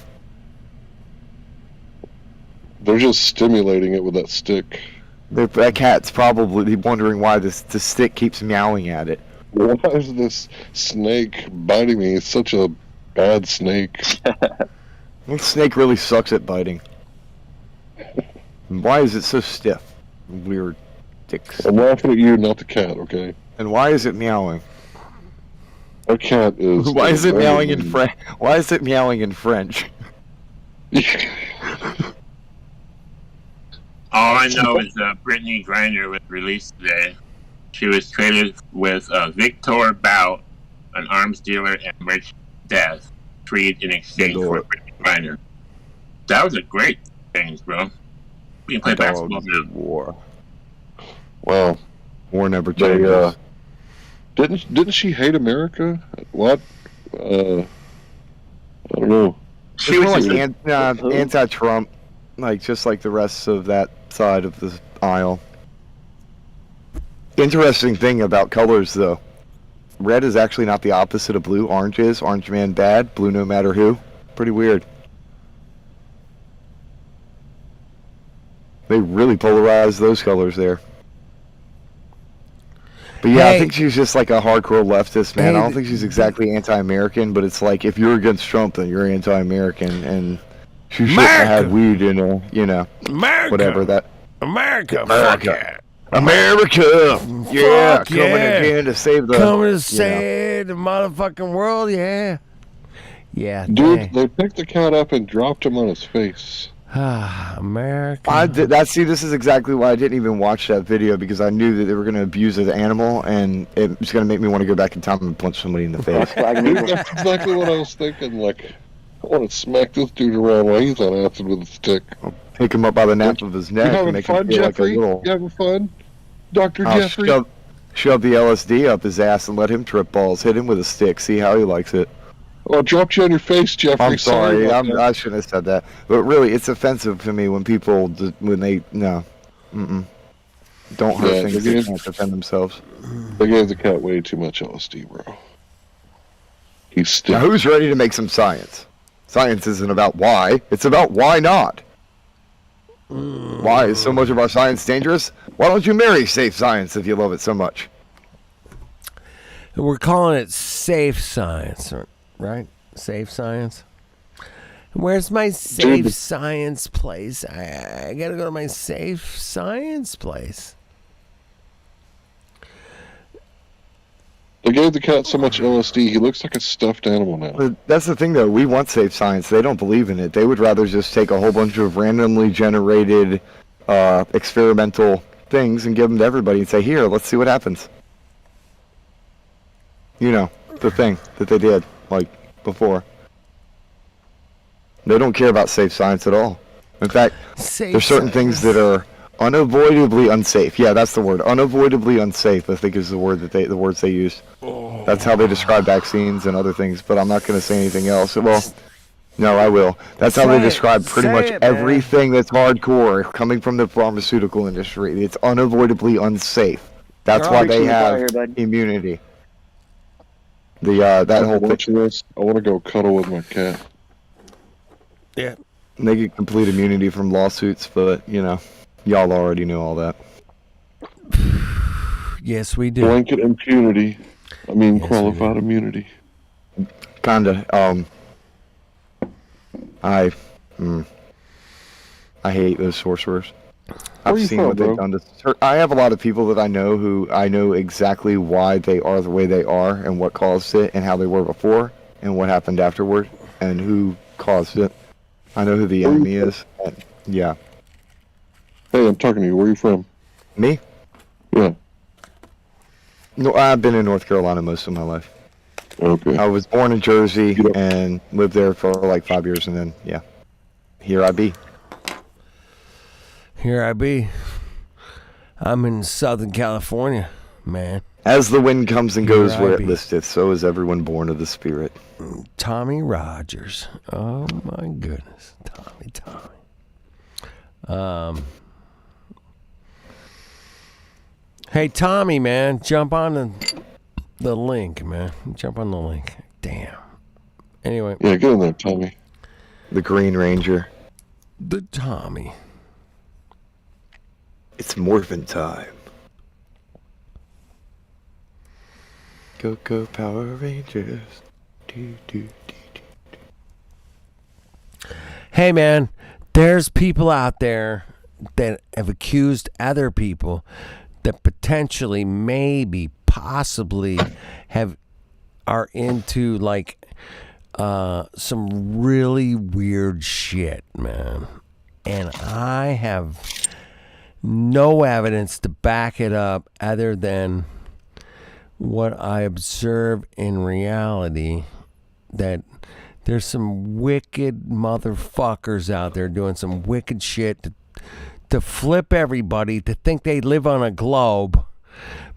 They're just stimulating it with that stick. That cat's probably wondering why the stick keeps meowing at it. Why is this snake biting me? It's such a bad snake. This snake really sucks at biting. Why is it so stiff? Weird dicks. I'm laughing at you, not the cat, okay? And why is it meowing? Our cat is. Why is it meowing in French? Why is it meowing in French? All I know is Brittany Griner was released today. She was traded with Victor Bout, an arms dealer and merchant death, freed in exchange for Brittany Griner. That was a great thing, bro. We can play basketball now. War. Wow. War never changes. Didn't she hate America? What? I don't know. She was like anti-Trump, like just like the rest of that side of the aisle. Interesting thing about colors, though. Red is actually not the opposite of blue. Orange is. Orange man bad. Blue no matter who. Pretty weird. They really polarize those colors there. But yeah, I think she's just like a hardcore leftist, man. I don't think she's exactly anti-American, but it's like if you're against Trump, then you're anti-American, and she shouldn't have had weed in a, whatever that. America, fuck yeah. America, yeah, Fuck coming again to save the. Coming to save the motherfucking world, yeah. Yeah, dude, they picked the cat up and dropped him on his face. America. This is exactly why I didn't even watch that video, because I knew that they were going to abuse the animal, and it was going to make me want to go back in time and punch somebody in the face. That's exactly what I was thinking. Like, I want to smack this dude around while he's on acid with a stick. I'll pick him up by the nape of his neck and make him feel like a little. You having fun, Dr. Jeffrey? Shove the LSD up his ass and let him trip balls. Hit him with a stick. See how he likes it. Oh, I dropped you on your face, Jeffrey. I'm sorry. I shouldn't have said that. But really, it's offensive to me when people, Don't hurt things that can't defend themselves. They gave the cat way too much LSD, bro. He's still. Now, who's ready to make some science? Science isn't about why. It's about why not. Why is so much of our science dangerous? Why don't you marry safe science if you love it so much? We're calling it safe science, right? Safe science. Where's my safe science place? I gotta go to my safe science place. They gave the cat so much LSD, he looks like a stuffed animal now. But that's the thing, though. We want safe science. They don't believe in it. They would rather just take a whole bunch of randomly generated experimental things and give them to everybody and say, here, let's see what happens. You know, the thing that they did, like, before. They don't care about safe science at all. In fact, there's certain things that are unavoidably unsafe. Yeah, that's the word. Unavoidably unsafe, I think, is the word the words they use. That's how they describe vaccines and other things, but I'm not going to say anything else. Well, no, I will. That's how they describe pretty much everything that's hardcore coming from the pharmaceutical industry. It's unavoidably unsafe. That's why they have immunity. That whole thing. I want to go cuddle with my cat. Yeah. They get complete immunity from lawsuits, but, y'all already know all that. Yes, we do. Blanket impunity. Qualified immunity. Kinda. I hate those sorcerers. I've seen what they've done to. I have a lot of people that I know who I know exactly why they are the way they are and what caused it and how they were before and what happened afterward and who caused it. I know who the enemy is. Yeah. Hey, I'm talking to you. Where are you from? Me? Yeah. No, I've been in North Carolina most of my life. Okay. I was born in Jersey and lived there for like 5 years, and then here I be. Here I be. I'm in Southern California, man. As the wind comes and goes where it listeth, so is everyone born of the Spirit. Tommy Rogers. Oh my goodness, Tommy. Hey, Tommy, man, jump on the link, man. Jump on the link. Damn. Anyway. Yeah, get in there, Tommy. The Green Ranger. The Tommy. It's morphin' time. Go Power Rangers. Hey, man, there's people out there that have accused other people that potentially, maybe, possibly are into like some really weird shit, man. And I have no evidence to back it up other than what I observe in reality, that there's some wicked motherfuckers out there doing some wicked shit to flip everybody to think they live on a globe,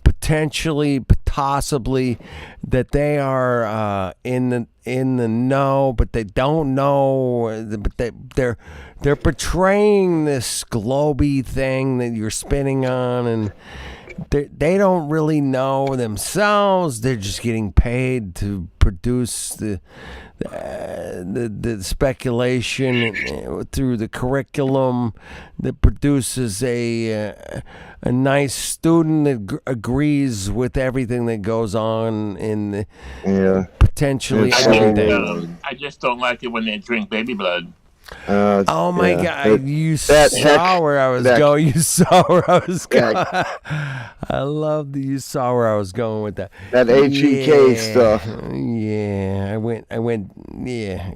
potentially, possibly, that they are in the know, but they don't know. But they're portraying this globy thing that you're spinning on, they don't really know themselves. They're just getting paid to produce the speculation through the curriculum that produces a nice student that agrees with everything that goes on in potentially everything. I just don't like it when they drink baby blood. Oh my God! You saw where I was going. You saw where I was going. I love that you saw where I was going with that. That HEK stuff. Yeah, I went.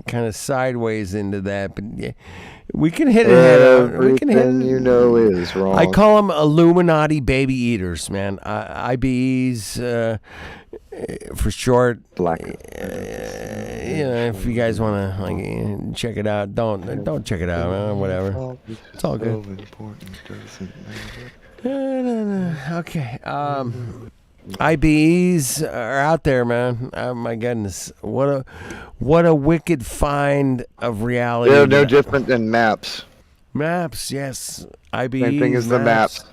Kind of sideways into that, but yeah, we can hit it head on. We can hit it. You know is wrong. I call them Illuminati baby eaters, man. IBEs. For short, black. If you guys want to check it out, don't check it out, man. Whatever. It's all good. Okay. IBEs are out there, man. Oh my goodness, what a wicked find of reality. They're no different than maps. Maps, yes. IBEs. Same thing as the maps.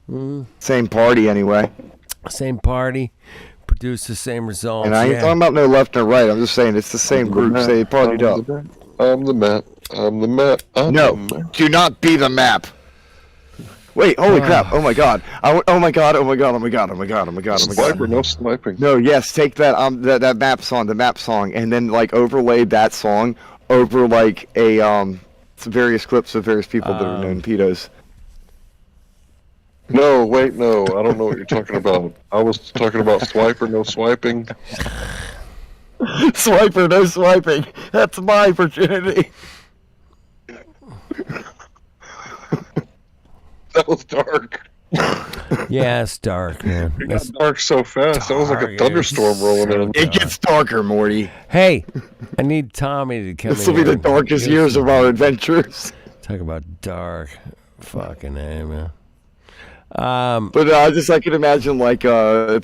Mm-hmm. Same party anyway. Same party, produce the same results. And I ain't talking about no left or right. I'm just saying it's the same group. They partied up. I'm the map. I'm the map. No, do not be the map. Wait, holy crap. Oh my God. Oh my God. Oh my God. Oh my God. Oh my God. Oh my God. Oh my God. Sniper, no sniping. No, yes, take that that map song, the map song, and then like overlay that song over like various clips of various people that are known pedos. No, wait, no. I don't know what you're talking about. I was talking about swiper, no swiping. Swiper, no swiping. That's my virginity. That was dark. Yeah, it's dark, man. It got dark so fast. That was like a thunderstorm rolling in. It gets darker, Morty. Hey, I need Tommy to come in. This will be the darkest years of our adventures. Talk about dark. Fucking A, man. But I can imagine like a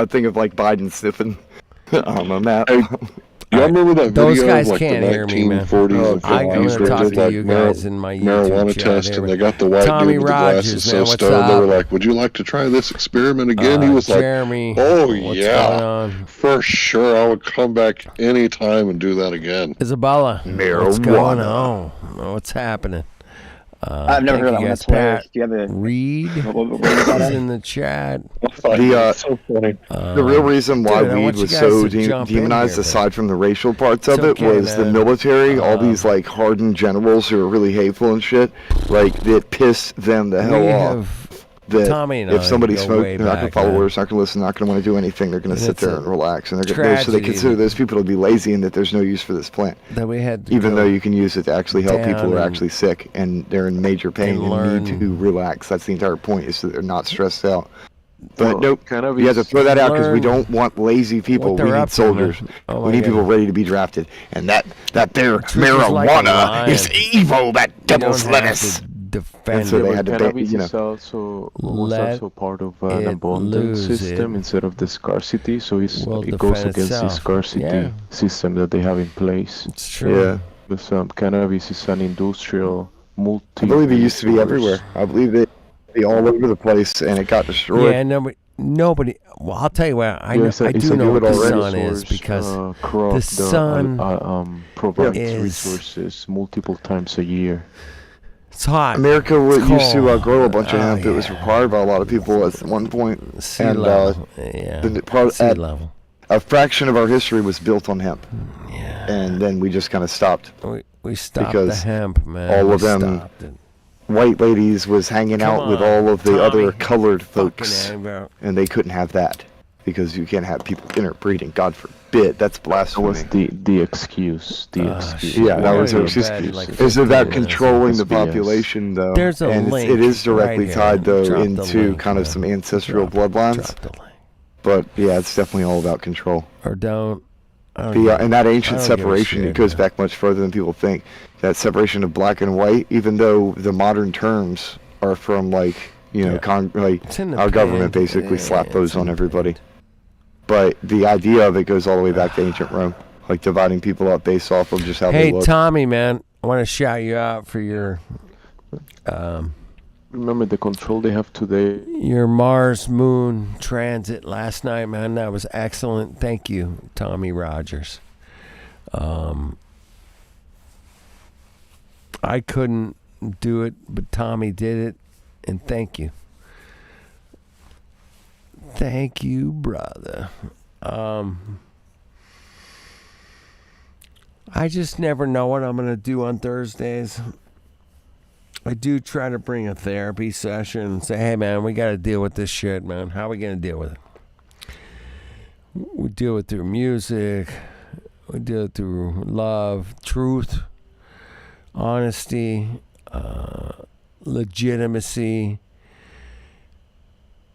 thing of like Biden sniffing on a map. Y'all remember that video Those guys of like can't the hear me, man. 1940s and 50s I'm going to where talk they did to like you guys in my YouTube marijuana chat. test and they got the white Tommy dude with the Rogers, glasses man, so what's stoned they up? were like, would you like to try this experiment again? He was Jeremy, like, oh what's going yeah, on? for sure, I would come back anytime and do that again. Isabella, what's going on? What's happening? I've never heard of that. That's hilarious. Do you have a Reed is in the chat. So funny. The real reason why weed was so demonized, aside from the racial parts of it, was the military. All these like hardened generals who are really hateful and shit. Like it pissed them the hell off. That Tommy and if I somebody go smoked, way they're not going back, to follow man. orders, not going to listen, not going to want to do anything. They're going to sit there and relax, and they're so they tragedy consider those people to be lazy and that there's no use for this plant. That we had to Even go though you can use it to actually help people who are down actually sick and they're in major pain and need to relax. That's the entire point, is so they're not stressed out. But nope, you have to throw that out because we don't want lazy people. We need soldiers. We need people ready to be drafted. And that there marijuana is evil. That devil's lettuce. Defend so they had to cannabis is also part of an abundance system instead of the scarcity, so it goes against the scarcity system that they have in place. It's true. Yeah. But cannabis is an industrial multi. I believe it used to be everywhere. I believe it be all over the place, and it got destroyed. Yeah, nobody. Well, I'll tell you what. I do know what the sun is because the sun provides resources multiple times a year. It's hot. America used to grow a bunch of hemp. It was required by a lot of people at one point. Sea level. A fraction of our history was built on hemp. Yeah. And then we just kind of stopped. We stopped because the hemp, man. All of them white ladies was hanging out with all of the other colored folks. And they couldn't have that. Because you can't have people interbreeding. God forbid. That's blasphemy. That was the excuse. Excuse. Yeah, that was the excuse. It's about controlling the population, though. There's a link. It is directly right tied, though, into link, kind of some ancestral bloodlines. But yeah, it's definitely all about control. Or don't. And that ancient separation, it goes back much further than people think. That separation of black and white, even though the modern terms are from like, our government basically slapped those on everybody. But the idea of it goes all the way back to ancient Rome, like dividing people up based off of just how they look. Hey, Tommy, man, I want to shout you out for your remember the control they have today. Your Mars Moon transit last night, man, that was excellent. Thank you, Tommy Rogers. I couldn't do it, but Tommy did it, and thank you. Thank you, brother. I just never know what I'm going to do on Thursdays. I do try to bring a therapy session and say, hey, man, we got to deal with this shit, man. How are we going to deal with it? We deal it through music. We deal it through love, truth, honesty, legitimacy.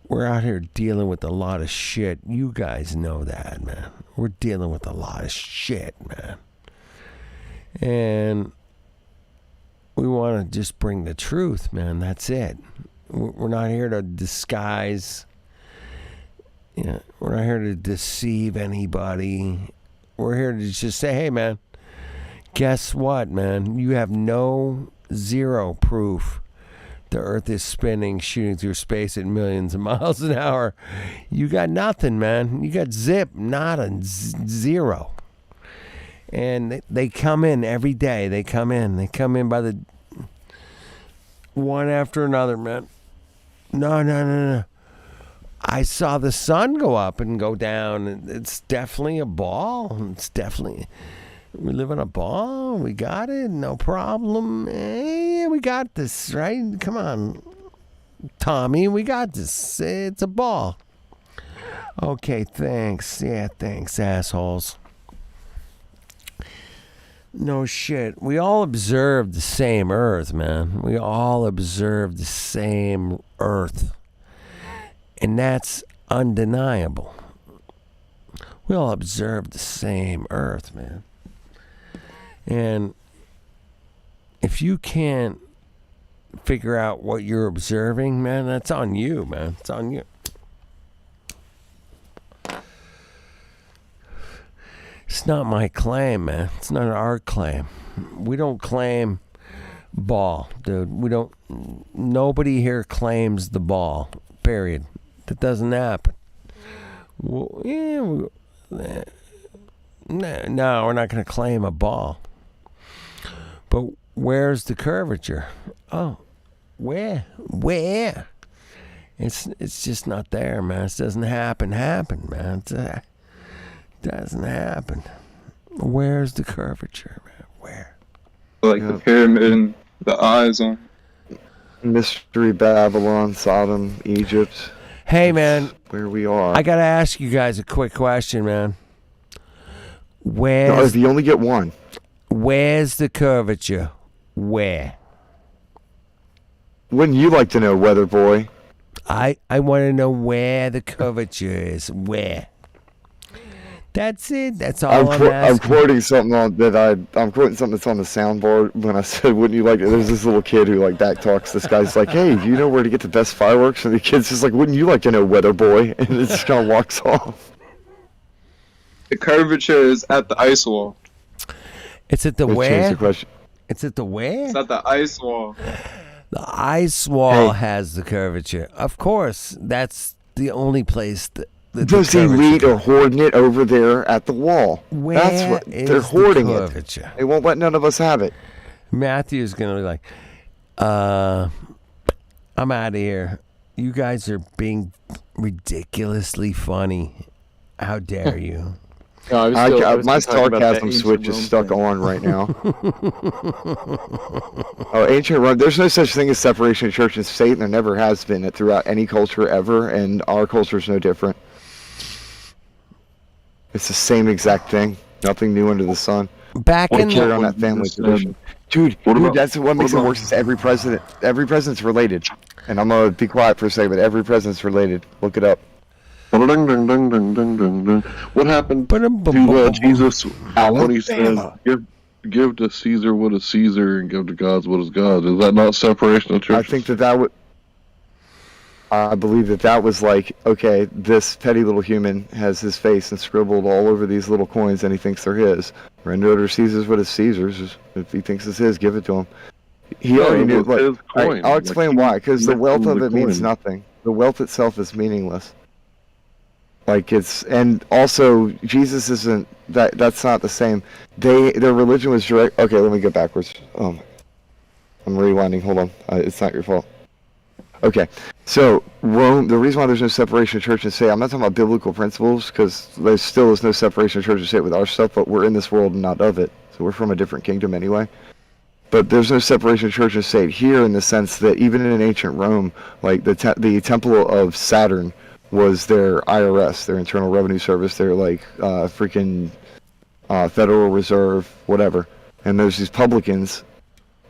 We're out here dealing with a lot of shit. You guys know that, man. We're dealing with a lot of shit, man. And we want to just bring the truth, man. That's it. We're not here to disguise. We're not here to deceive anybody. We're here to just say, hey, man, guess what, man? You have zero proof the Earth is spinning, shooting through space at millions of miles an hour. You got nothing, man. You got zip, nada, zero. And they come in every day. They come in by the one after another, man. No. I saw the sun go up and go down. It's definitely a ball. We live in a ball. We got it. No problem. Hey, we got this, right? Come on, Tommy. We got this. It's a ball. Okay, thanks. Yeah, thanks, assholes. No shit. We all observe the same Earth, man. We all observe the same Earth. And that's undeniable. We all observe the same Earth, man. And if you can't figure out what you're observing, man, that's on you, man. It's on you. It's not my claim, man. It's not our claim. We don't claim ball, dude. Nobody here claims the ball, period. That doesn't happen. Well, no, we're not going to claim a ball. But where's the curvature? Oh, where? It's just not there, man. It doesn't happen, man. It doesn't happen. Where's the curvature, man? Where? Like the pyramid and the eyes on. Mystery Babylon, Sodom, Egypt. Hey, man. Where we are. I got to ask you guys a quick question, man. No, if you only get one. Where's the curvature? Where? Wouldn't you like to know, Weather Boy? I want to know where the curvature is. Where? That's it. That's all I'm asking. I'm quoting something I'm quoting something that's on the soundboard when I said, "Wouldn't you like it?" There's this little kid who back talks. This guy's like, "Hey, do you know where to get the best fireworks?" And the kid's just like, "Wouldn't you like to know, Weather Boy?" And it just kind of walks off. The curvature is at the ice wall. It's at the Let's where? change the question. It's at the where? It's at the ice wall. The ice wall has the curvature. Of course, that's the only place that Those elite are hoarding it over there at the wall. Where That's what is they're hoarding the it. curvature? They won't let none of us have it. Matthew's gonna be like, I'm out of here. You guys are being ridiculously funny. How dare you? No, my sarcasm switch is stuck on right now. Ancient Rome. There's no such thing as separation of church and state, and there never has been it throughout any culture ever, and our culture is no different. It's the same exact thing. Nothing new under the sun. Back in carry on that family tradition. Dude, that's what makes it worse is every president's related. And I'm going to be quiet for a second, but every president's related. Look it up. What happened to Jesus when he said, give to Caesar what is Caesar and give to God what is God? Is that not separation of churches? I think that would... I believe that was like, okay, this petty little human has his face and scribbled all over these little coins and he thinks they're his. Render to Caesar's what is Caesar's. If he thinks it's his, give it to him. He already knew. His coin. I'll explain why. Because the wealth of it means coin. nothing. The wealth itself is meaningless. And also Jesus isn't that. That's not the same. Their religion was direct. Okay, let me go backwards. I'm rewinding. Hold on. It's not your fault. Okay, so Rome. The reason why there's no separation of church and state. I'm not talking about biblical principles because there still is no separation of church and state with our stuff. But we're in this world and not of it. So we're from a different kingdom anyway. But there's no separation of church and state here in the sense that even in ancient Rome, like the temple of Saturn was their IRS, their Internal Revenue Service, their freaking Federal Reserve, whatever. And there's these publicans,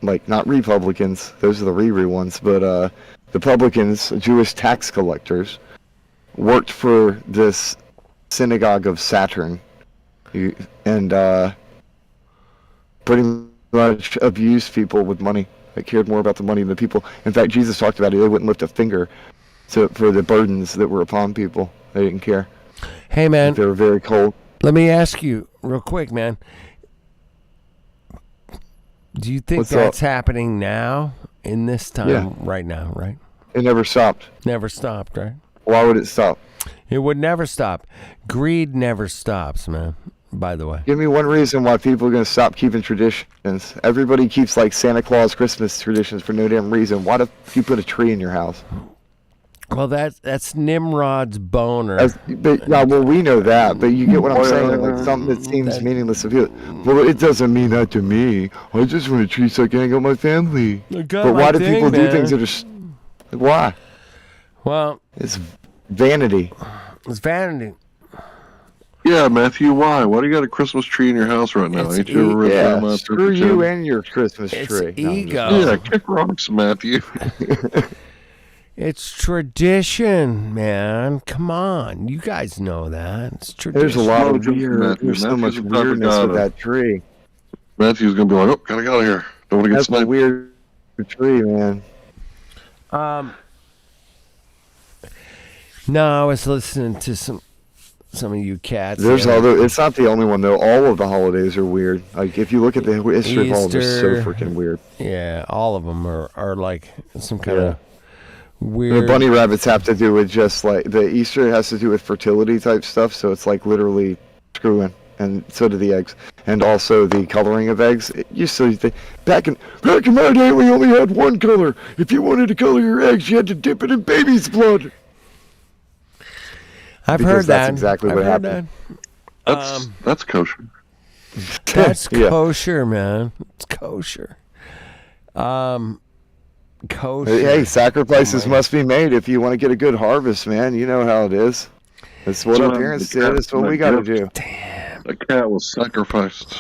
like not Republicans, those are the Riri ones, but the publicans, Jewish tax collectors, worked for this synagogue of Saturn, and pretty much abused people with money. They cared more about the money than the people. In fact, Jesus talked about it. They wouldn't lift a finger for the burdens that were upon people. They didn't care. Hey, man. They were very cold. Let me ask you real quick, man. Do you think that's happening now in this time right now, right? It never stopped. Never stopped, right? Why would it stop? It would never stop. Greed never stops, man. By the way, give me one reason why people are going to stop keeping traditions. Everybody keeps like Santa Claus Christmas traditions for no damn reason. Why do you put a tree in your house? Well, that's Nimrod's boner. Well, we know that, but you get what I'm saying. Like something that seems meaningless to people. Well, it doesn't mean that to me. I just want a tree so I can hang out with my family. But why do people do things that are? Why? Well, it's vanity. It's vanity. Yeah, Matthew, why? Why do you got a Christmas tree in your house right now? Ain't you ever read that? Screw you and your Christmas tree. Ego. Yeah, kick rocks, Matthew. It's tradition, man. Come on. You guys know that. It's tradition. There's a lot of weird. There's so much weirdness with that tree. Matthew's going to be like, oh, gotta get out of here. Don't want to get sniped. That's a weird tree, man. No, I was listening to some of you cats. There's it's not the only one though. All of the holidays are weird. Like if you look at the history of all of them, it's so freaking weird. Yeah, all of them are like some kind of weird. The bunny rabbits have to do with just like the Easter has to do with fertility type stuff. So it's like literally screwing, and so do the eggs, and also the coloring of eggs. Back in my day, we only had one color. If you wanted to color your eggs, you had to dip it in baby's blood. I've heard that. That's exactly what happened. That's kosher. That's kosher, man. It's kosher. Kosher. Hey, sacrifices must be made if you want to get a good harvest, man. You know how it is. That's what our parents did. That's what we got to do. Damn. The cat was sacrificed.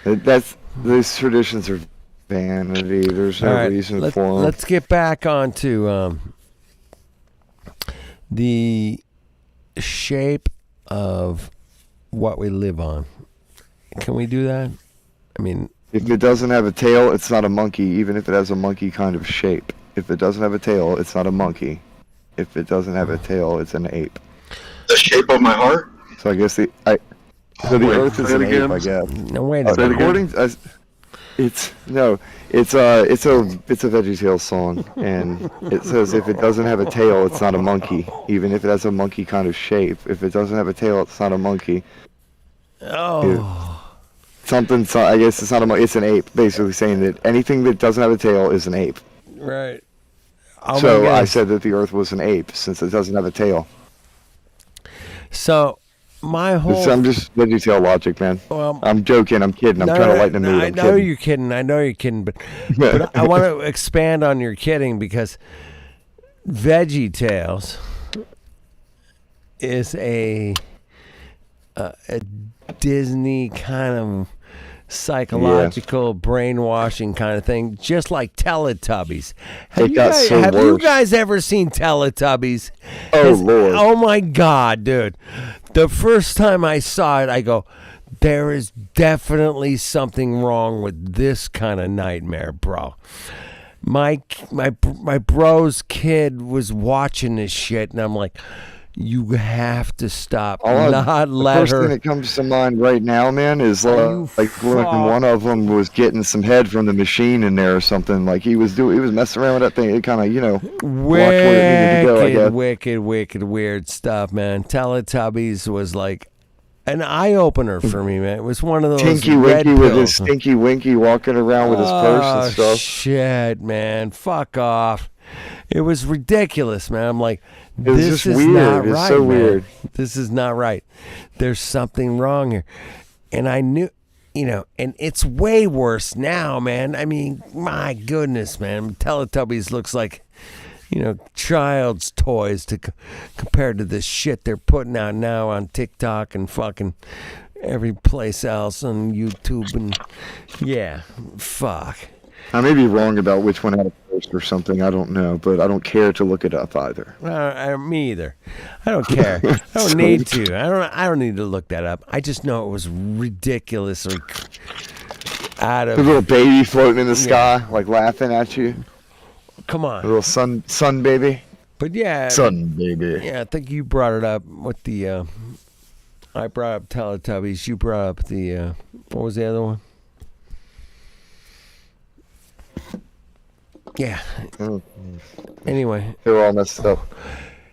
These traditions are vanity. There's no reason for them. Let's get back onto the shape of what we live on. Can we do that? I mean, if it doesn't have a tail, it's not a monkey, even if it has a monkey kind of shape. If it doesn't have a tail, it's not a monkey. If it doesn't have a tail, it's an ape. The shape of my heart? So I guess the Earth is an ape, I guess. No, wait a minute. It's a VeggieTales song, and it says if it doesn't have a tail, it's not a monkey, even if it has a monkey kind of shape. If it doesn't have a tail, it's not a monkey. Oh. I guess it's not a monkey. It's an ape, basically saying that anything that doesn't have a tail is an ape. Right. So I said that the Earth was an ape since it doesn't have a tail. So. I'm just VeggieTale logic, man. Well, I'm joking. I'm kidding. I'm trying to lighten the mood. I know you're kidding. But I want to expand on your kidding because VeggieTales is a Disney kind of psychological brainwashing kind of thing, just like Teletubbies. Have you guys ever seen Teletubbies? Oh, Lord. Oh, my God, dude. The first time I saw it, I go, there is definitely something wrong with this kind of nightmare, bro. My bro's kid was watching this shit, and I'm like, You have to stop. The first thing that comes to mind right now, man, is like when one of them was getting some head from the machine in there or something. Like he was messing around with that thing. It kind of, blocked where it needed to go, I guess. Wicked, weird stuff, man. Teletubbies was like an eye opener for me, man. It was one of those Tinky Winky with his Stinky Winky walking around with his purse and stuff. Shit, man. Fuck off. It was ridiculous, man. I'm like, this is weird. Not it's right, so man. weird. This is not right. There's something wrong here. And I knew, and it's way worse now, man. I mean, my goodness, man. Teletubbies looks like, child's toys compared to the shit they're putting out now on TikTok and fucking every place else on YouTube. And yeah, fuck. I may be wrong about which one had a post or something. I don't know, but I don't care to look it up either. Me either. I don't care. I don't need to. I don't need to look that up. I just know it was ridiculously out of the little baby floating in the sky, like laughing at you. Come on, a little sun baby. But yeah, sun baby. Yeah, I think you brought it up with the. I brought up Teletubbies. You brought up the. What was the other one? Yeah. Anyway, they're all messed up.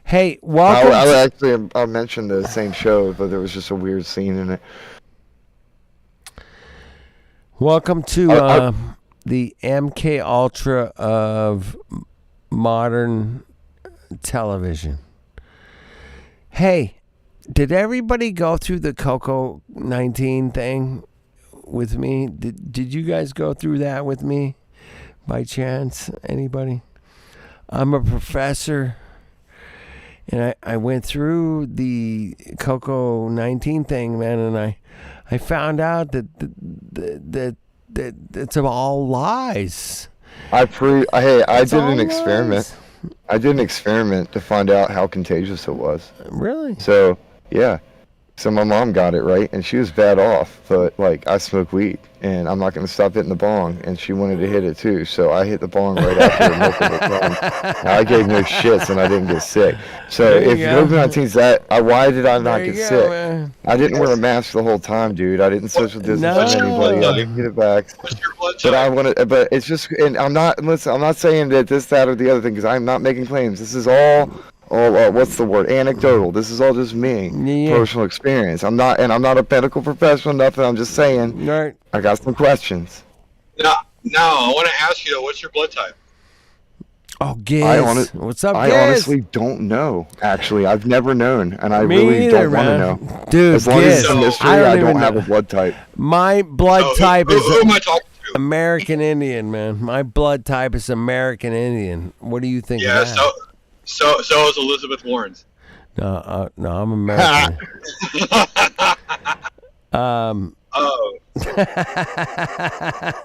Hey, welcome. I mentioned the same show, but there was just a weird scene in it. Welcome to the MK Ultra of modern television. Hey, did everybody go through the Coco 19 thing with me? Did you guys go through that with me? By chance, anybody? I'm a professor, and I went through the Coco 19 thing, man, and I found out that it's all lies. I did an experiment. I did an experiment to find out how contagious it was. Really? So yeah. So my mom got it, right? And she was bad off, but like I smoke weed and I'm not going to stop hitting the bong, and she wanted to hit it too. So I hit the bong right after the I gave no shits and I didn't get sick. So if COVID-19's that, why did I not get sick? Man. I didn't wear a mask the whole time, dude. I didn't social distance from anybody. I didn't get it back. But it's just, and I'm not saying that this, that, or the other thing, because I'm not making claims. This is all what's the word? Anecdotal. This is all just me, personal experience. I'm not a medical professional, nothing. I'm just saying. Right. I got some questions. No, I want to ask you though. What's your blood type? Oh, Giz. What's up, Giz? I honestly don't know. Actually, I've never known, and I really don't want to know. Dude, as long as it's a mystery, I don't have a blood type. My blood type is American Indian, man. My blood type is American Indian. What do you think of that? So is Elizabeth Warren's. No, I'm American.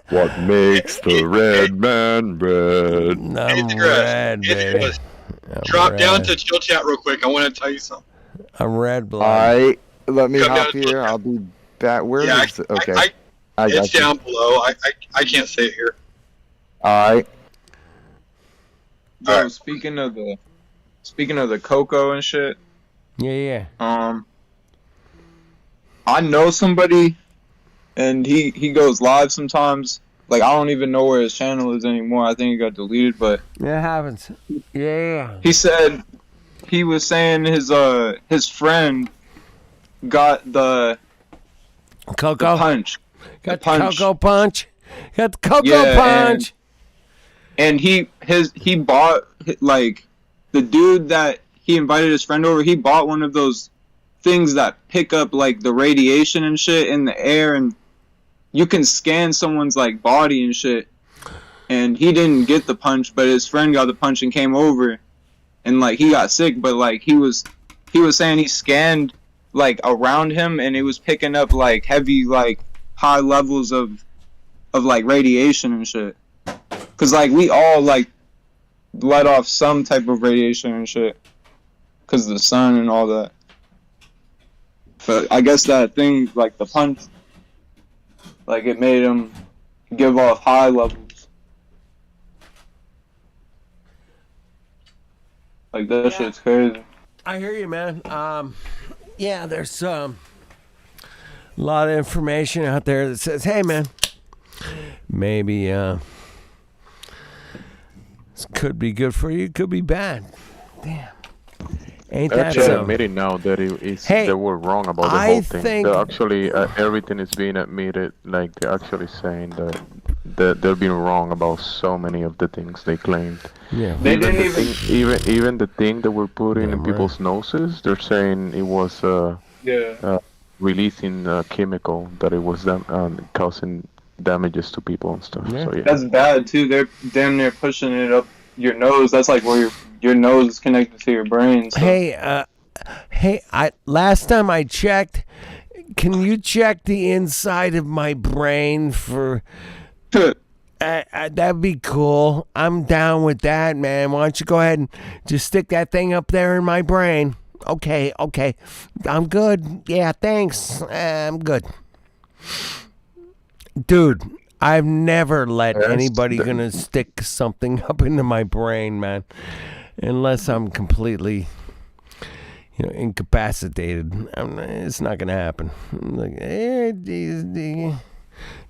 What makes the red man red? I'm red, baby. Drop down to chill chat real quick. I want to tell you something. I'm red blood. Let me hop here. I'll be back. Where is it? Okay. I got it's down below. I can't say it here. All right. Bro, speaking of the cocoa and shit. Yeah. I know somebody, and he goes live sometimes. Like, I don't even know where his channel is anymore. I think it got deleted, but yeah, it happens. Yeah. He said he was saying his friend got the cocoa punch. Got the cocoa punch. Got the cocoa punch. And he bought, like, the dude that he invited his friend over, he bought one of those things that pick up, like, the radiation and shit in the air, and you can scan someone's, like, body and shit. And he didn't get the punch, but his friend got the punch and came over, and, like, he got sick, but, like, he was saying he scanned, like, around him, and it was picking up, like, heavy, like, high levels of like, radiation and shit. Because, like, we all, like, let off some type of radiation and shit. Because of the sun and all that. But I guess that thing, like, the punch, like, it made him give off high levels. Like, that shit's crazy. I hear you, man. Yeah, there's a lot of information out there that says, hey, man, maybe this could be good for you, could be bad. Damn. Ain't that actually so? admitting now that Hey, they were wrong about the I whole thing. think- They're actually everything is being admitted. Like they're actually saying that they're being wrong about so many of the things they claimed. Yeah. They even didn't the even. thing, even the thing that we're putting in people's noses, they're saying it was Yeah. releasing a chemical that it was causing damages to people and stuff. So yeah. That's bad too. They're damn near pushing it up your nose. That's like where your nose is connected to your brain. So. Hey, last time I checked, can you check the inside of my brain for? That'd be cool. I'm down with that, man. Why don't you go ahead and just stick that thing up there in my brain? Okay. I'm good. Yeah, thanks. I'm good. Dude, I've never let anybody gonna stick something up into my brain, man. Unless I'm completely, incapacitated. It's not gonna happen. I'm like,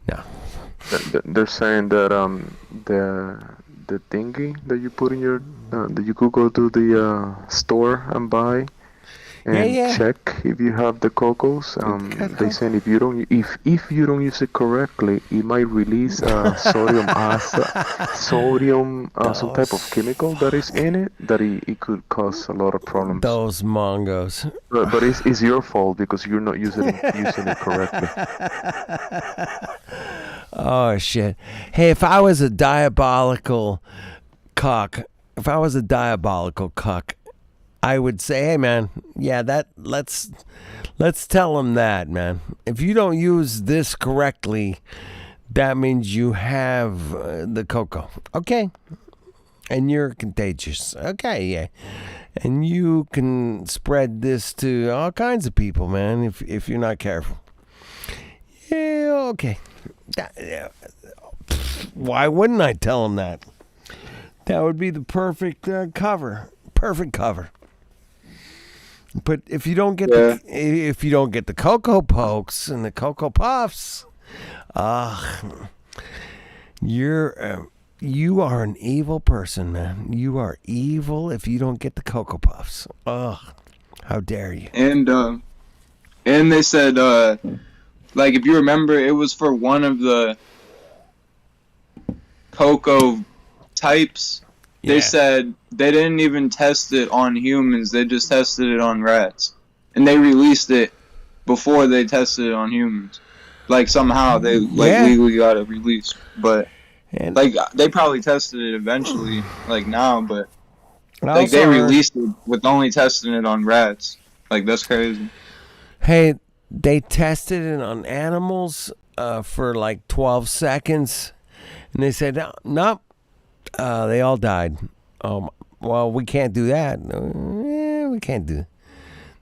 no. They're saying that the thingy that you put in your that you could go to the store and buy and check if you have the cocos. They saying if you don't use it correctly, it might release sodium some type of chemical that is in it that it could cause a lot of problems. Those mongos. But it's your fault because you're not using it correctly. Oh shit! Hey, if I was a diabolical cuck, I would say, hey man, yeah, let's tell him that, man. If you don't use this correctly, that means you have the cocoa, okay? And you're contagious, okay? Yeah, and you can spread this to all kinds of people, man. If you're not careful, yeah, okay. Why wouldn't I tell him that? That would be the perfect cover. Perfect cover. But if you don't get the Cocoa Pokes and the Cocoa Puffs, you are an evil person, man. You are evil if you don't get the Cocoa Puffs. Ugh, how dare you? And they said, like if you remember, it was for one of the cocoa types. They said they didn't even test it on humans. They just tested it on rats, and they released it before they tested it on humans. Like somehow they legally got it released, but like they probably tested it eventually, like now. But like they released it with only testing it on rats. Like that's crazy. Hey, they tested it on animals for like 12 seconds, and they said nope. They all died. Well, we can't do that. We can't do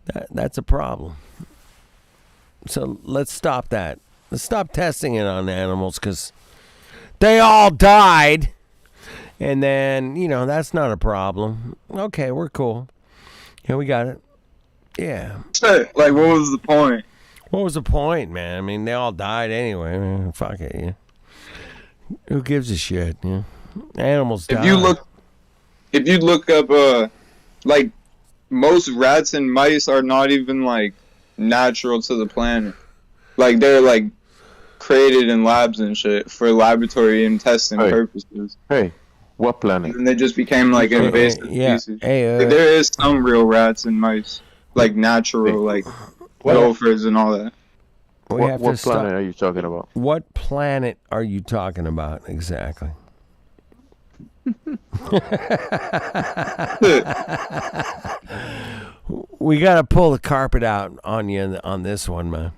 that. That's a problem. So let's stop that. Let's stop testing it on animals because they all died. And then, that's not a problem. Okay, we're cool. Yeah, we got it. Yeah. Like, what was the point? What was the point, man? I mean, they all died anyway. Man, fuck it, yeah. Who gives a shit, yeah? Animals die. If you look up, like, most rats and mice are not even, like, natural to the planet. Like, they're, like, created in labs and shit for laboratory and testing purposes. Hey, what planet? And they just became, like, invasive species. Hey, like, there is some real rats and mice, like, natural, like, gophers and all that. What planet are you talking about? What planet are you talking about exactly? We got to pull the carpet out on you on this one, man.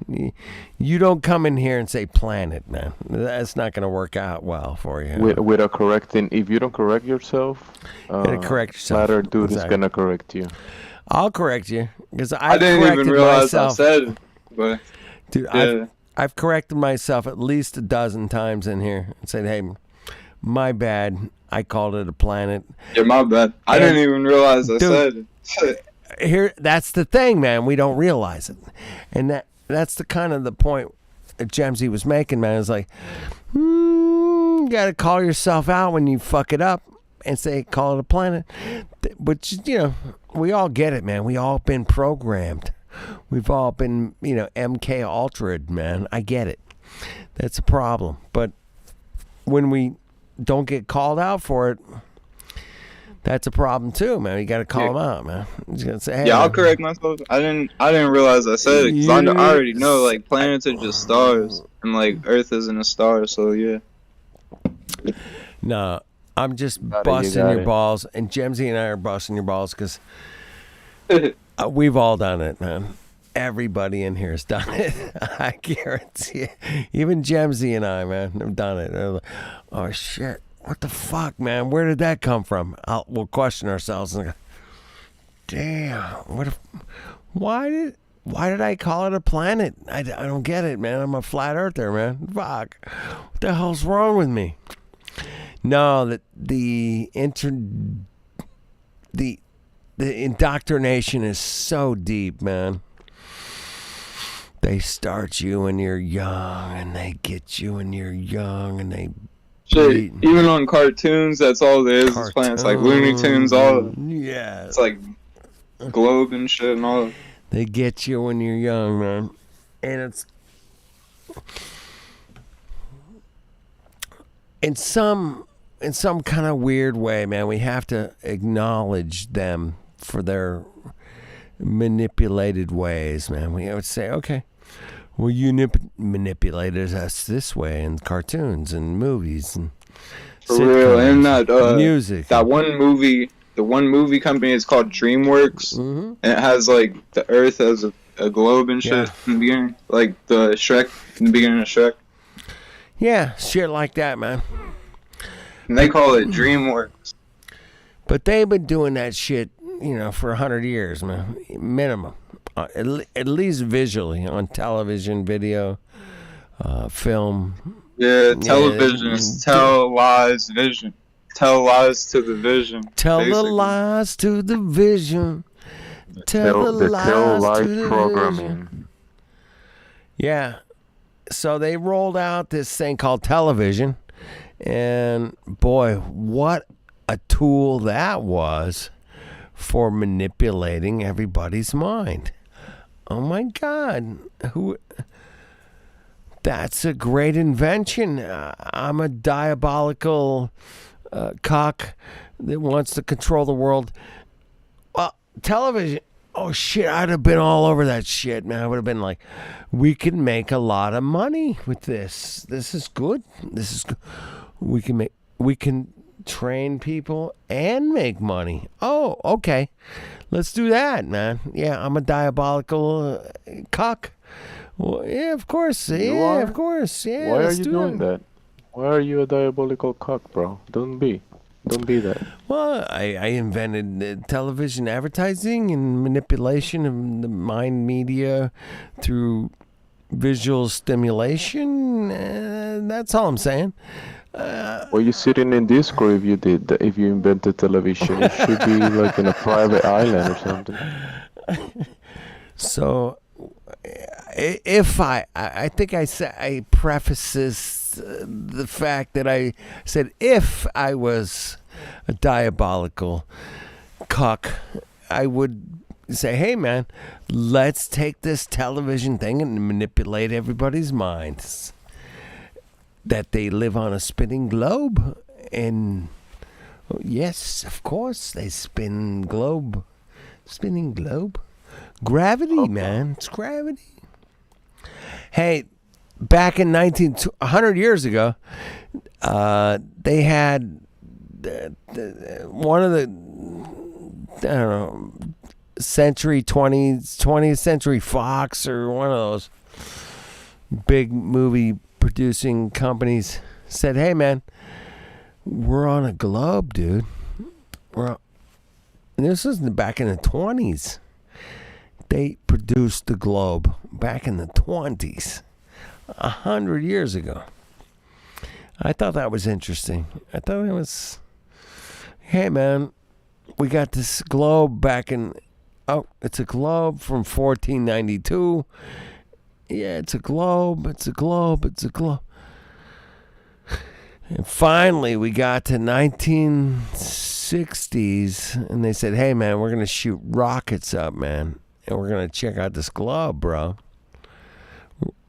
You don't come in here and say planet, man. That's not going to work out well for you. Without correcting, if you don't correct yourself, correct yourself. Flatter dude is going to correct you. I'll correct you because I didn't even realize myself. I said it, but dude, yeah. I've corrected myself at least a dozen times in here and said, "Hey, my bad. I called it a planet." Yeah, my bad. I didn't even realize I said it. that's the thing, man. We don't realize it, and that's the kind of the point that Gemsy was making, man. It's like, you got to call yourself out when you fuck it up and say, call it a planet. But we all get it, man. We all been programmed. We've all been, MK Ultra'd, man. I get it. That's a problem. But when we don't get called out for it, that's a problem too, man. You got to call them out, man. You just gotta say, hey, I'll correct myself. I didn't realize I said it because I already know, like, planets are just stars, and like Earth isn't a star. So yeah. No, I'm just busting your balls, and Gemsy and I are busting your balls because we've all done it, man. Everybody in here has done it. I guarantee it. Even Gemsy and I, man, have done it. Like, oh shit. What the fuck, man? Where did that come from? We'll question ourselves and go, damn, why did I call it a planet? I don't get it, man. I'm a flat earther, man. Fuck. What the hell's wrong with me? No, the indoctrination is so deep, man. They start you when you're young, and they get you when you're young, and they... Shit, even on cartoons, that's all there is. It's planets like Looney Tunes, all. Yeah. It's like globe and shit and all. They get you when you're young, man, and it's in some kind of weird way, man. We have to acknowledge them for their manipulated ways, man. We would say, okay. Well, you manipulated us this way in cartoons and movies and for real, and that music. That one movie, the one movie company is called DreamWorks, and it has like the Earth as a globe and shit in the beginning, like the Shrek in the beginning of Shrek. Yeah, shit like that, man. And they call it DreamWorks. But they've been doing that shit, for 100 years, man, minimum. At least visually on television, video, film. Yeah, television is tell lies vision. Tell lies to the vision. Tell basically. The lies to the vision. Tell the lies to the programming. Vision. Yeah. So they rolled out this thing called television, and boy, what a tool that was for manipulating everybody's mind. Oh my God, that's a great invention. I'm a diabolical cock that wants to control the world. Well, television, oh shit, I'd have been all over that shit, man. I would have been like, we can make a lot of money with this. This is good. This is good. We can train people and make money. Oh, okay. Let's do that, man. Yeah, I'm a diabolical cock. Well, yeah, of course. Yeah, of course. Yeah. Why are you doing that? Why are you a diabolical cock, bro? Don't be that. Well, I invented television advertising and manipulation of the mind media through visual stimulation. That's all I'm saying. Were you sitting in Discord if you did that? If you invented television, it should be like in a private island or something. So, if I think I prefaces the fact that I said if I was a diabolical cuck, I would say, hey man, let's take this television thing and manipulate everybody's minds. That they live on a spinning globe, and yes, of course, they spinning globe. Gravity, man, it's gravity. Hey, back in 100 years ago, they had one of the, I don't know, 20th Century Fox or one of those big movie producing companies said, hey man, we're on a globe, dude. And this was back in the 20s. They produced the globe back in the 20s, 100 years ago. I thought that was interesting. I thought it was, hey man, we got this globe back in Oh, it's a globe from 1492. Yeah, it's a globe. It's a globe. It's a globe. And finally, we got to 1960s, and they said, "Hey, man, we're gonna shoot rockets up, man, and we're gonna check out this globe, bro.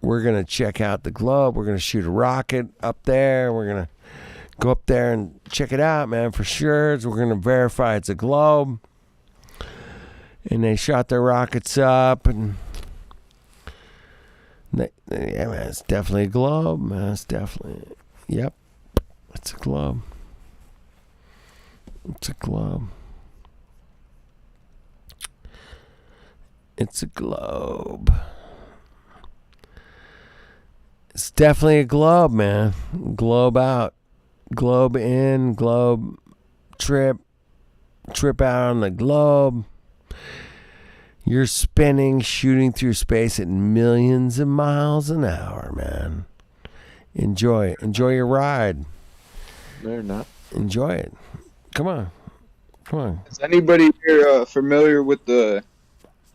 We're gonna check out the globe. We're gonna shoot a rocket up there. We're gonna go up there and check it out, man, for sure. So we're gonna verify it's a globe." And they shot their rockets up, and yeah, man, it's definitely a globe, man. It's definitely, yep, it's a globe. It's a globe. It's a globe. It's definitely a globe, man. Globe out. Globe in, globe trip out on the globe. You're spinning, shooting through space at millions of miles an hour, man. Enjoy your ride. They're not. Enjoy it. Come on. Is anybody here familiar with the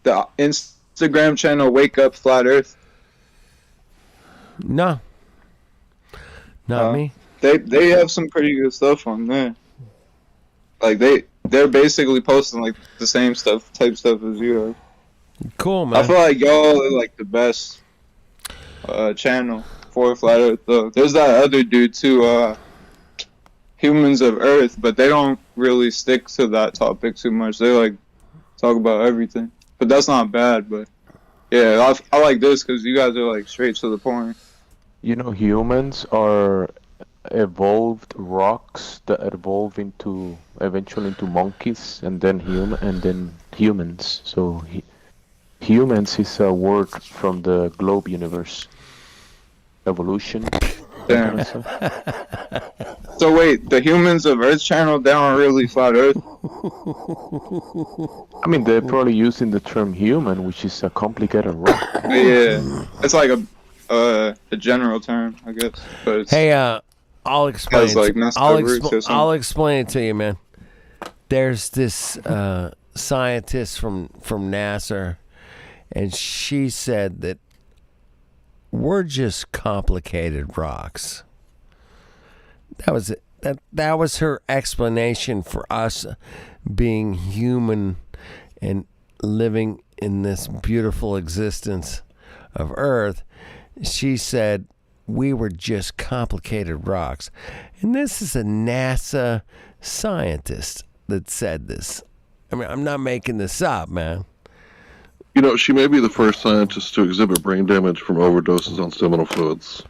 Instagram channel Wake Up Flat Earth? No. Not me. They have some pretty good stuff on there. Like they're basically posting like the same type stuff as you have. Cool, man. I feel like y'all are like the best channel for Flat Earth though. There's that other dude too, Humans of Earth, but they don't really stick to that topic too much. They like talk about everything, but that's not bad. But yeah, I like this because you guys are like straight to the point. You know, humans are evolved rocks that evolve eventually into monkeys, and then humans. So humans is a word from the globe universe. Evolution. Damn. So wait, the Humans of Earth channel, they aren't really flat Earth? I mean, they're probably using the term human, which is a complicated rock. Yeah, it's like a general term, I guess. But it's, hey, I'll explain. Like I'll explain it to you, man. There's this scientist from NASA, and she said that we're just complicated rocks. That was it. That was her explanation for us being human and living in this beautiful existence of Earth. She said we were just complicated rocks. And this is a NASA scientist that said this. I mean, I'm not making this up, man. You know, she may be the first scientist to exhibit brain damage from overdoses on seminal fluids.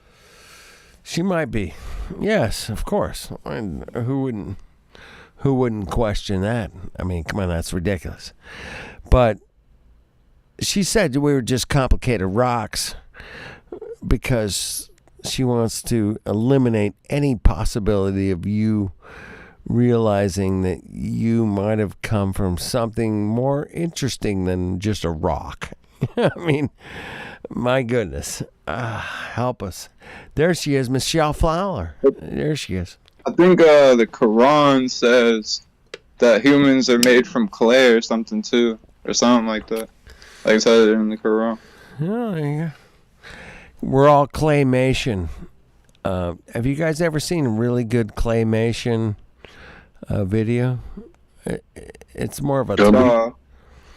She might be. Yes, of course. And who wouldn't question that? I mean, come on, that's ridiculous. But she said we were just complicated rocks because she wants to eliminate any possibility of you realizing that you might have come from something more interesting than just a rock. I mean, my goodness. Help us. There she is, Michelle Fowler. There she is. I think the Quran says that humans are made from clay or something too, or something like that. Like it said in the Quran. Oh, there you go. We're all claymation. Have you guys ever seen a really good claymation video? It's more of a...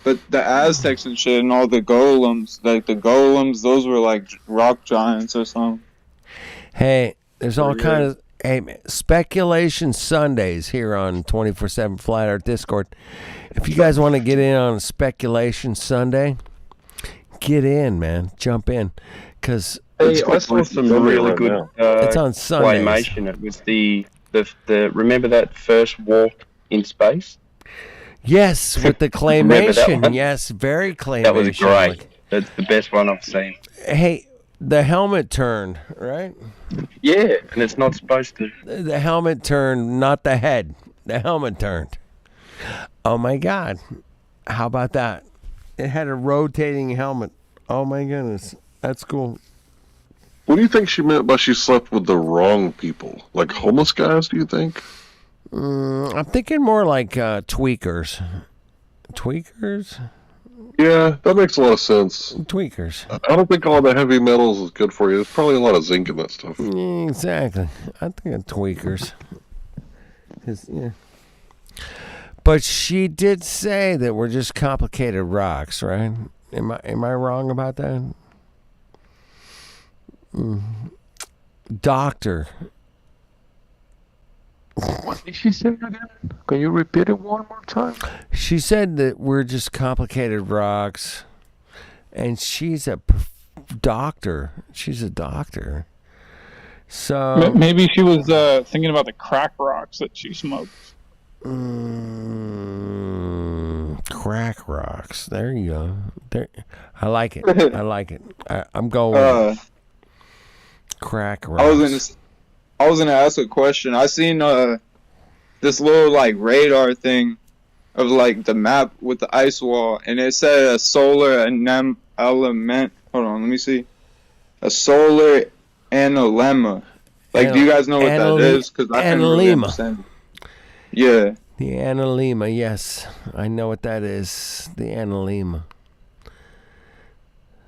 But the Aztecs and shit and all the golems, those were like rock giants or something. Hey, there's all kind of... Hey, Speculation Sundays here on 24/7 Flat Earth Discord. If you guys want to get in on a Speculation Sunday, get in, man. Jump in. Because hey, I saw some really good it's on Sundays. claymation. It was the remember that first walk in space? Yes, with the claymation. Yes, very claymation. That was great. That's the best one I've seen. Hey, the helmet turned, right? Yeah, and it's not supposed to. The helmet turned, not the head. The helmet turned. Oh my God. How about that? It had a rotating helmet. Oh my goodness. That's cool. What do you think she meant by she slept with the wrong people? Like homeless guys, do you think? I'm thinking more like tweakers. Tweakers? Yeah, that makes a lot of sense. Tweakers. I don't think all the heavy metals is good for you. There's probably a lot of zinc in that stuff. Exactly. I think of tweakers. Yeah. But she did say that we're just complicated rocks, right? Am I wrong about that? Doctor. What did she say again? Can you repeat it one more time? She said that we're just complicated rocks, and she's a doctor. She's a doctor. So maybe she was thinking about the crack rocks that she smoked. Crack rocks. There you go. There, I like it. I like it. I'm going crack rocks. I was gonna ask a question. I seen this little like radar thing of like the map with the ice wall, and it said a solar element. Hold on, let me see. A solar analemma. Like, do you guys know what that is? Because I can't really understand. Yeah. The analemma, yes. I know what that is. The analemma.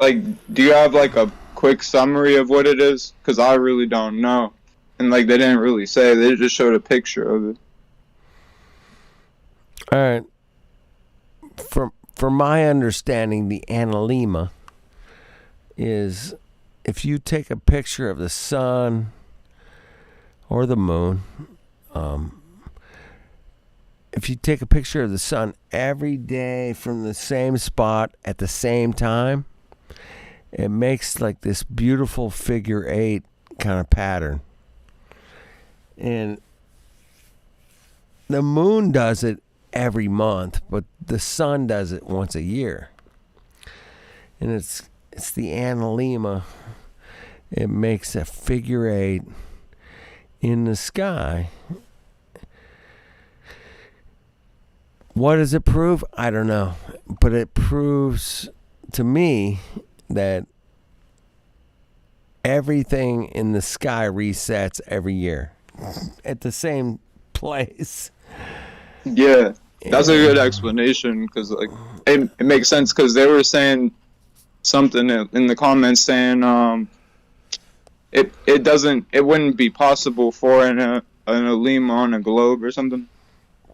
Like, do you have like a quick summary of what it is? Because I really don't know. And like, they didn't really say. They just showed a picture of it. All right. From my understanding, the analemma is if you take a picture of the sun or the moon, if you take a picture of the sun every day from the same spot at the same time, it makes like this beautiful figure 8 kind of pattern. And the moon does it every month, but the sun does it once a year. And it's the analemma. It makes a figure 8 in the sky. What does it prove? I don't know. But it proves to me that everything in the sky resets every year at the same place. Yeah, that's a good explanation because like it makes sense because they were saying something in the comments saying it wouldn't be possible for an analemma on a globe or something.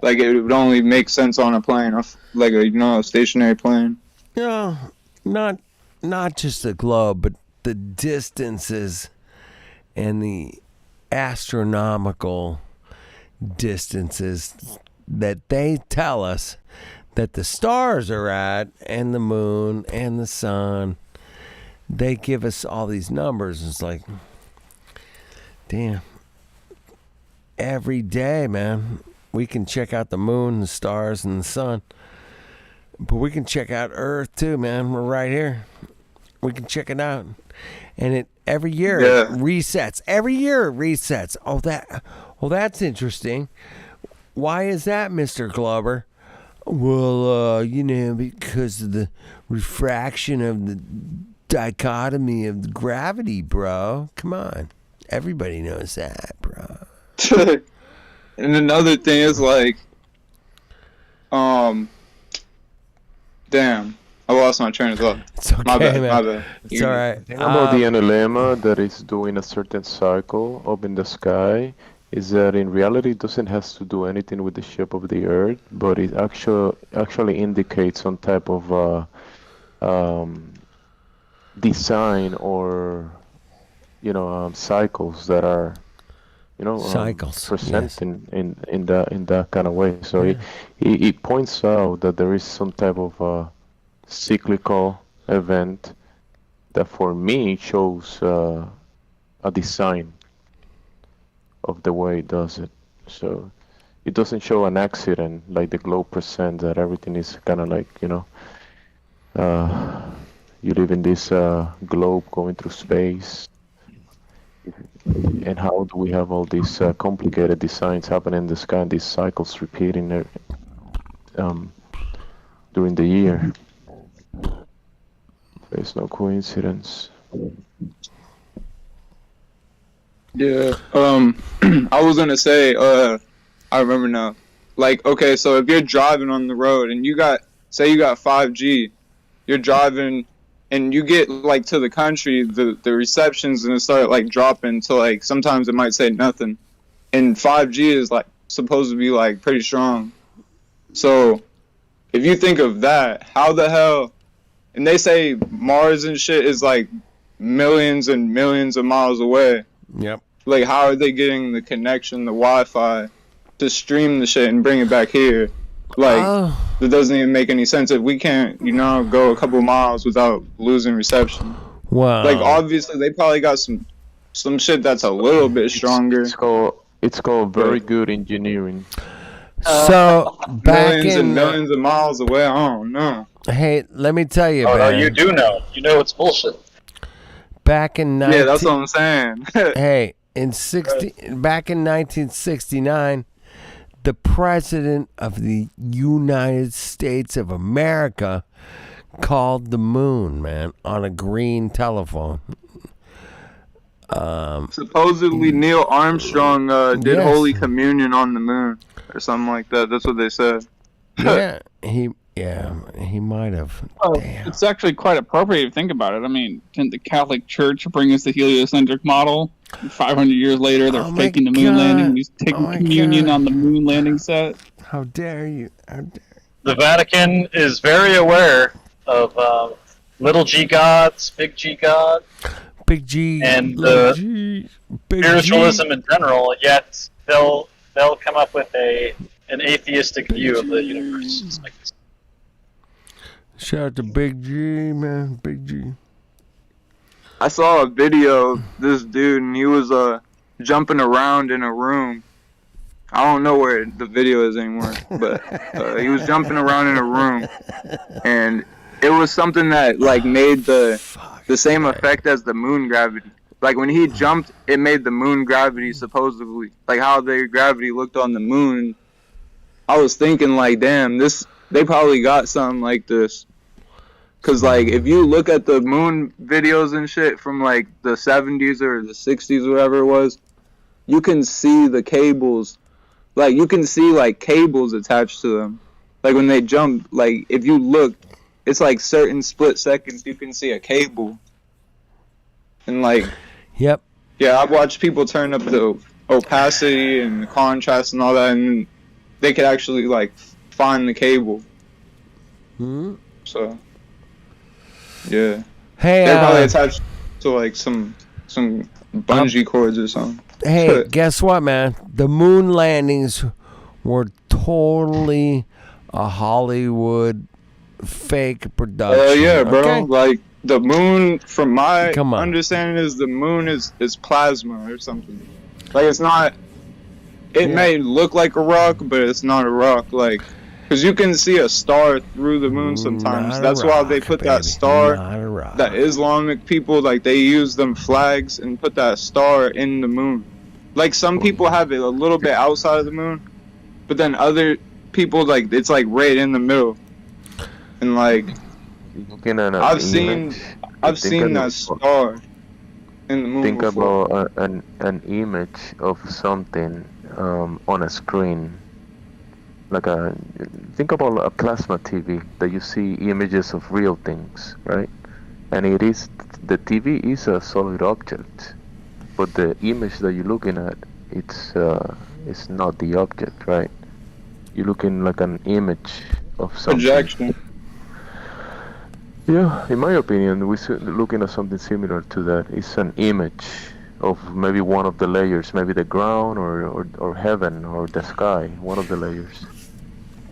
Like it would only make sense on a plane, like a stationary plane. No, not just the globe, but the distances and the astronomical distances that they tell us that the stars are at, and the moon and the sun. They give us all these numbers. It's like, damn. Every day, man, we can check out the moon, the stars, and the sun. But we can check out Earth too, man. We're right here. We can check it out. And it every year it resets. Every year it resets. Oh, that's interesting. Why is that, Mr. Glover? Well, because of the refraction of the dichotomy of the gravity, bro. Come on. Everybody knows that, bro. And another thing is like, damn, I lost my train of thought. It's okay, my bad, man. my bad. It's all right. The thing about the analemma that is doing a certain cycle up in the sky is that in reality it doesn't have to do anything with the shape of the Earth, but it actually indicates some type of design or cycles that are cycles present in that kind of way. So it points out that there is some type of cyclical event that for me shows a design of the way it does it. So it doesn't show an accident like the globe presents, that everything is kind of like, you live in this globe going through space. And how do we have all these complicated designs happening in the sky and these cycles repeating during the year? There's no coincidence. Yeah. I was gonna say, I remember now. Like, okay, so if you're driving on the road and you got 5G, you're driving and you get like to the country, the receptions and it start like dropping to like sometimes it might say nothing. And 5G is like supposed to be like pretty strong. So if you think of that, how the hell? And they say Mars and shit is like millions and millions of miles away. Yep. Like, how are they getting the connection, the Wi-Fi, to stream the shit and bring it back here? Like, that doesn't even make any sense if we can't, go a couple miles without losing reception. Wow. Like, obviously, they probably got some shit that's a little bit stronger. It's called very good engineering. So back millions in and millions of miles away. I don't know. Hey, let me tell you, Oh no, man. you do know. You know it's bullshit. Back in Yeah, that's what I'm saying. Hey, back in 1969, the president of the United States of America called the moon, man, on a green telephone. Supposedly Neil Armstrong did Yes. Holy Communion on the moon or something like that. That's what they said. Yeah, he might have. Well, it's actually quite appropriate if you think about it. I mean, didn't the Catholic Church bring us the heliocentric model? 500 years later, they're faking the moon landing. He's taking communion on the moon landing set. How dare you? The Vatican is very aware of little G gods, big G God, big G, and little G, big spiritualism G. in general. Yet they'll come up with an atheistic view of the universe. It's like, Shout out to Big G, man, Big G. I saw a video of this dude and he was jumping around in a room. I don't know where the video is anymore, but he was jumping around in a room, and it was something that like made the same effect as the moon gravity. Like when he jumped, it made the moon gravity supposedly, like how the gravity looked on the moon. I was thinking like, damn, they probably got something like this. Cause like if you look at the moon videos and shit from like the 70s or the 60s, whatever it was, you can see the cables. Like you can see like cables attached to them. Like when they jump, like if you look, it's like certain split seconds you can see a cable. And like, yep. Yeah, I've watched people turn up the opacity and the contrast and all that, and they could actually like find the cable. So, yeah. Hey, they're probably attached to like some bungee cords or something. Hey, guess what, man? The moon landings were totally a Hollywood fake production. Yeah, bro. Okay? Like the moon, from my Come on. understanding, is the moon is plasma or something. Like it's not. It may look like a rock, but it's not a rock. Like, because you can see a star through the moon sometimes. Not a That's why rock, they put baby. that star. Not a rock. That Islamic people, like, they use them flags and put that star in the moon. Like some people have it a little bit outside of the moon, but then other people, like, it's like right in the middle. And like, Looking at I've seen that star in the moon Think before. about an image of something on a screen. Think about a plasma TV that you see images of real things, right? And the TV is a solid object, but the image that you're looking at, it's not the object, right? You're looking like an image of something. Projection. Yeah, in my opinion, we're looking at something similar to that. It's an image of maybe one of the layers, maybe the ground or heaven or the sky, one of the layers.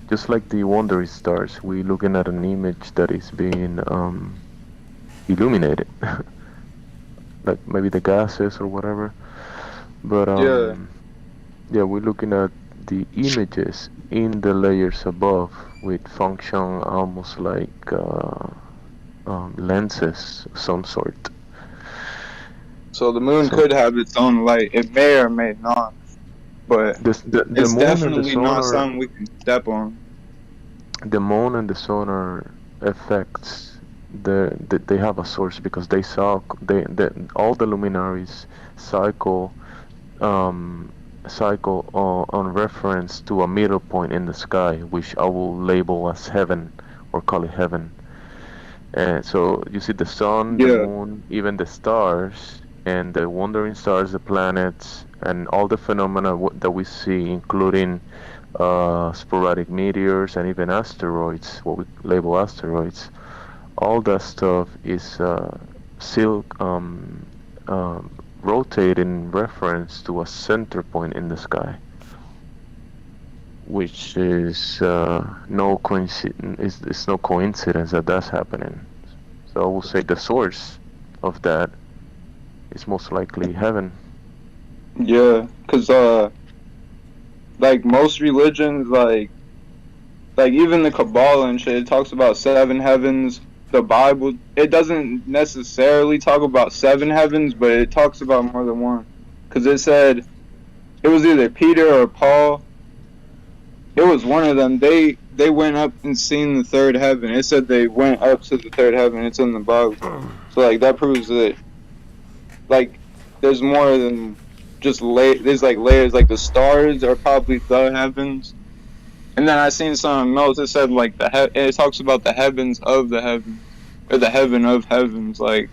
Just like the wandering stars, we're looking at an image that is being illuminated, like maybe the gases or whatever. But yeah, we're looking at the images in the layers above, which function almost like lenses of some sort. So the moon could have its own light. It may or may not. But the it's moon and the definitely sun not are- something we can step on. The moon and the sun are effects. They have a source because all the luminaries cycle on reference to a middle point in the sky, which I will label as heaven or call it heaven. And so you see the sun, the moon, even the stars, and the wandering stars, the planets, and all the phenomena that we see, including sporadic meteors and even asteroids, what we label asteroids. All that stuff is still rotated in reference to a center point in the sky, which is no coincidence. It's no coincidence that that's happening. So I will say the source of that is most likely heaven. Yeah, cause like most religions, like even the Kabbalah and shit, it talks about 7 heavens. The Bible, it doesn't necessarily talk about 7 heavens, but it talks about more than one. Cause it said it was either Peter or Paul. It was one of them. They went up and seen the 3rd heaven. It said they went up to the 3rd heaven. It's in the Bible. So like that proves that like there's more than just there's like layers. Like the stars are probably the heavens. And then I seen something else. It said like it talks about the heavens of the heavens, or the heaven of heavens, like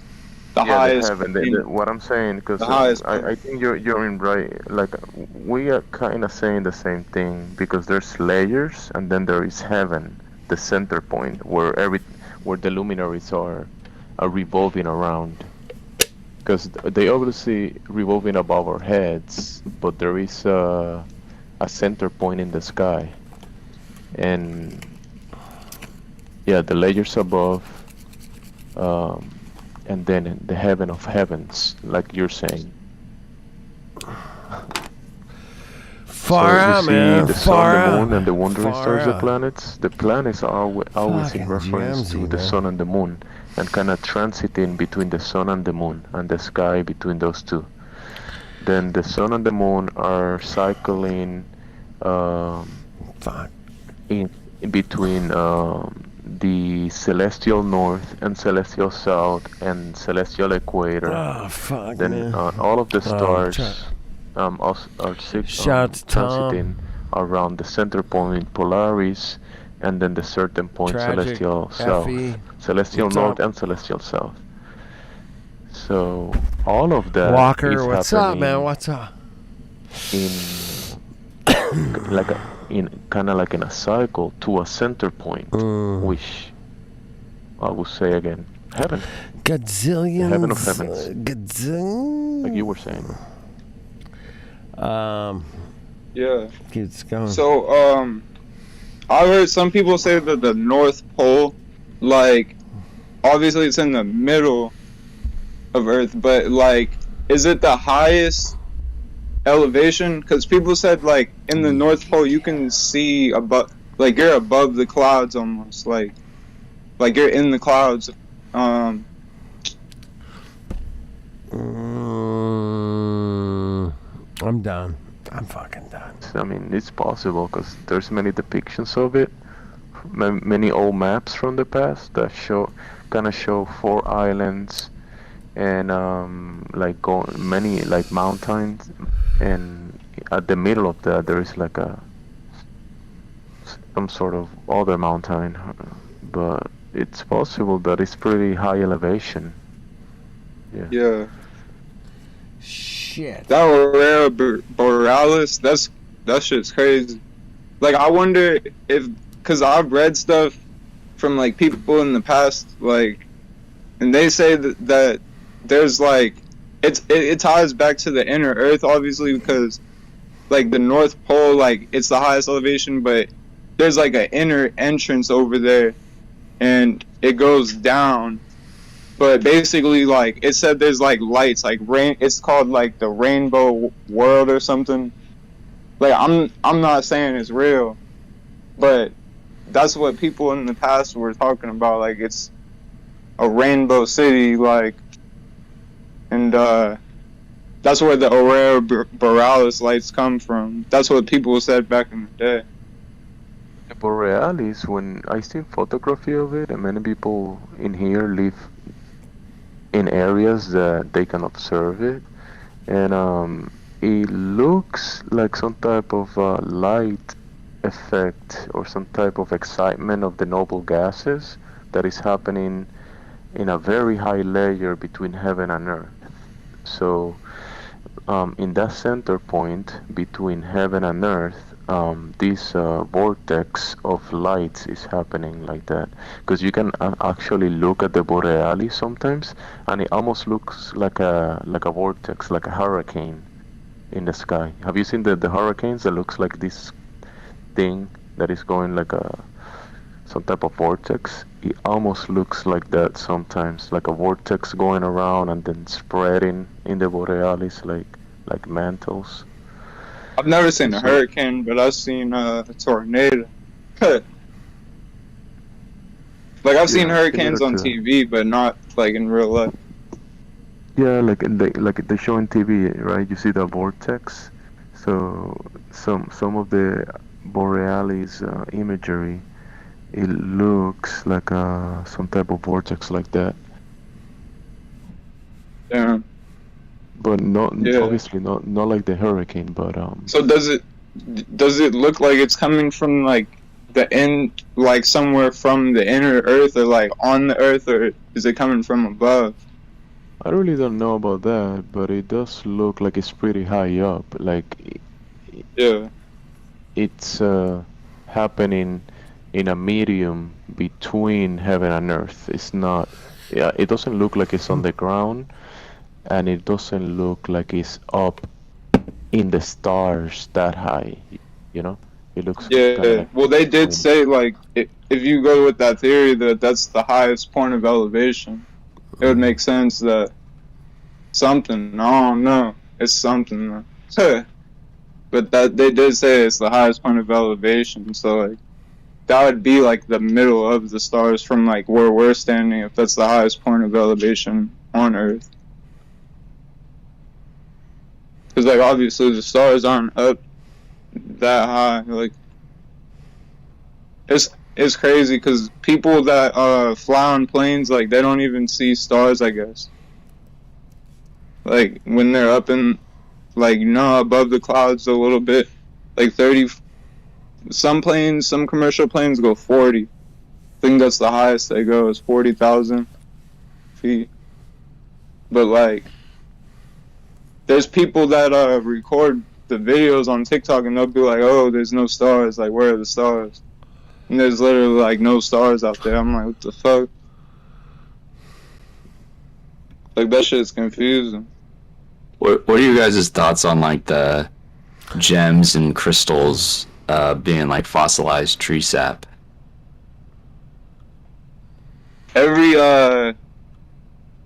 the highest. The heaven. What I'm saying, because I think you're in right. Like we are kind of saying the same thing, because there's layers, and then there is heaven, the center point where the luminaries are revolving around. Because they obviously revolving above our heads, but there is a center point in the sky. And yeah, the layers above, and then the heaven of heavens, like you're saying. Far out, man. The sun, the moon, and the wandering stars, the planets. The planets are always in reference to the sun and the moon, and kind of transiting between the sun and the moon, and the sky between those two. Then the sun and the moon are cycling in between the celestial north and celestial south and celestial equator. Then all of the stars are transiting around the center point Polaris, and then the certain point celestial south, celestial north and celestial south. So all of that Walker, what's up, man? What's up? In kind of like in a cycle to a center point, which I will say again, heaven. Gazillions. Heaven of heavens. Like you were saying. Yeah. Keeps going. So I heard some people say that the North Pole, like, obviously it's in the middle of Earth, but like, is it the highest elevation? Because people said like in the North Pole you can see above, like you're above the clouds almost, like you're in the clouds. I'm done. I'm fucking done. I mean, it's possible because there's many depictions of it, many old maps from the past that show 4 islands and many like mountains, and at the middle of that there is like some sort of other mountain, but it's possible that it's pretty high elevation. Yeah. Shit. That Aurora Borealis, that shit's crazy. Like I wonder if, cause I've read stuff from like people in the past, like, and they say that there's like, it ties back to the inner Earth, obviously, because like the North Pole, like it's the highest elevation, but there's like an inner entrance over there, and it goes down. But basically, like it said, there's like lights, like rain. It's called like the Rainbow World or something. Like I'm not saying it's real, but that's what people in the past were talking about. Like it's a rainbow city, like, and that's where the Aurora Borealis lights come from. That's what people said back in the day. The Borealis, when I see photography of it, and many people in here live in areas that they can observe it, and it looks like some type of light effect or some type of excitement of the noble gases that is happening in a very high layer between heaven and earth. So in that center point between heaven and earth, this vortex of lights is happening like that, because you can actually look at the borealis sometimes, and it almost looks like a vortex, like a hurricane in the sky. Have you seen the hurricanes that looks like this thing that is going like some type of vortex? It almost looks like that sometimes, like a vortex going around and then spreading in the borealis like mantles. I've never seen a hurricane, but I've seen a tornado. Like I've seen hurricanes on TV, but not like in real life. Yeah, like they show on TV, right? You see the vortex. So some of the borealis imagery, it looks like some type of vortex like that. Yeah. But obviously not like the hurricane, but So does it look like it's coming from like the end, like somewhere from the inner Earth, or like on the Earth, or is it coming from above? I really don't know about that, but it does look like it's pretty high up. Like, yeah, it's happening in a medium between heaven and earth. It's not. Yeah, it doesn't look like it's on the ground, and it doesn't look like it's up in the stars that high. You know, it looks. Yeah. Like, well, they did say like if you go with that theory that that's the highest point of elevation, it would make sense that something. I don't know. It's something. But that they did say it's the highest point of elevation, so like that would be like the middle of the stars from like where we're standing, if that's the highest point of elevation on Earth. Because like obviously the stars aren't up that high. Like it's crazy because people that fly on planes, like they don't even see stars, I guess. Like when they're up in, like, you know, above the clouds a little bit, like 30. Some planes, some commercial planes go 40. I think that's the highest they go, is 40,000 feet. But like, there's people that record the videos on TikTok and they'll be like, "Oh, there's no stars. Like, where are the stars?" And there's literally like no stars out there. I'm like, what the fuck? Like that shit's confusing. What are you guys' thoughts on like the gems and crystals being like fossilized tree sap? Every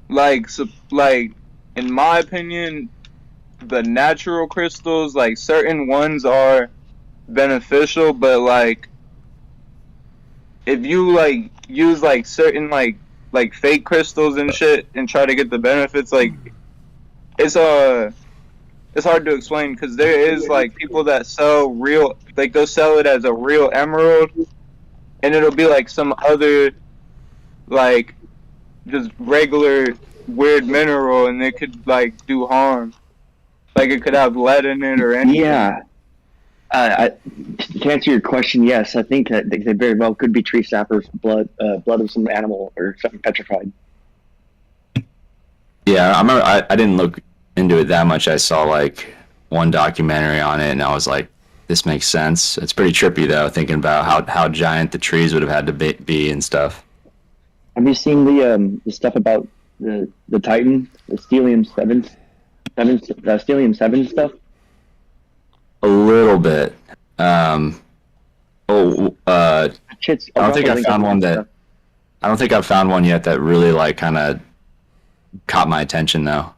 like in my opinion, the natural crystals, like certain ones are beneficial, but like if you like use like certain like fake crystals and shit and try to get the benefits, like it's hard to explain, because there is like people that sell real, like they'll sell it as a real emerald and it'll be like some other like just regular weird mineral, and it could like do harm, like it could have lead in it or anything. Yeah. To answer your question, yes, I think that they very well could be tree sap or blood of some animal or something petrified. Yeah, I remember I didn't look into it that much. I saw like one documentary on it and I was like, this makes sense. It's pretty trippy though, thinking about how giant the trees would have had to be and stuff. Have you seen the stuff about the Titan, the Stellium 7 stuff? A little bit. I don't think I found one that. I don't think I've found one yet that really like kind of caught my attention though.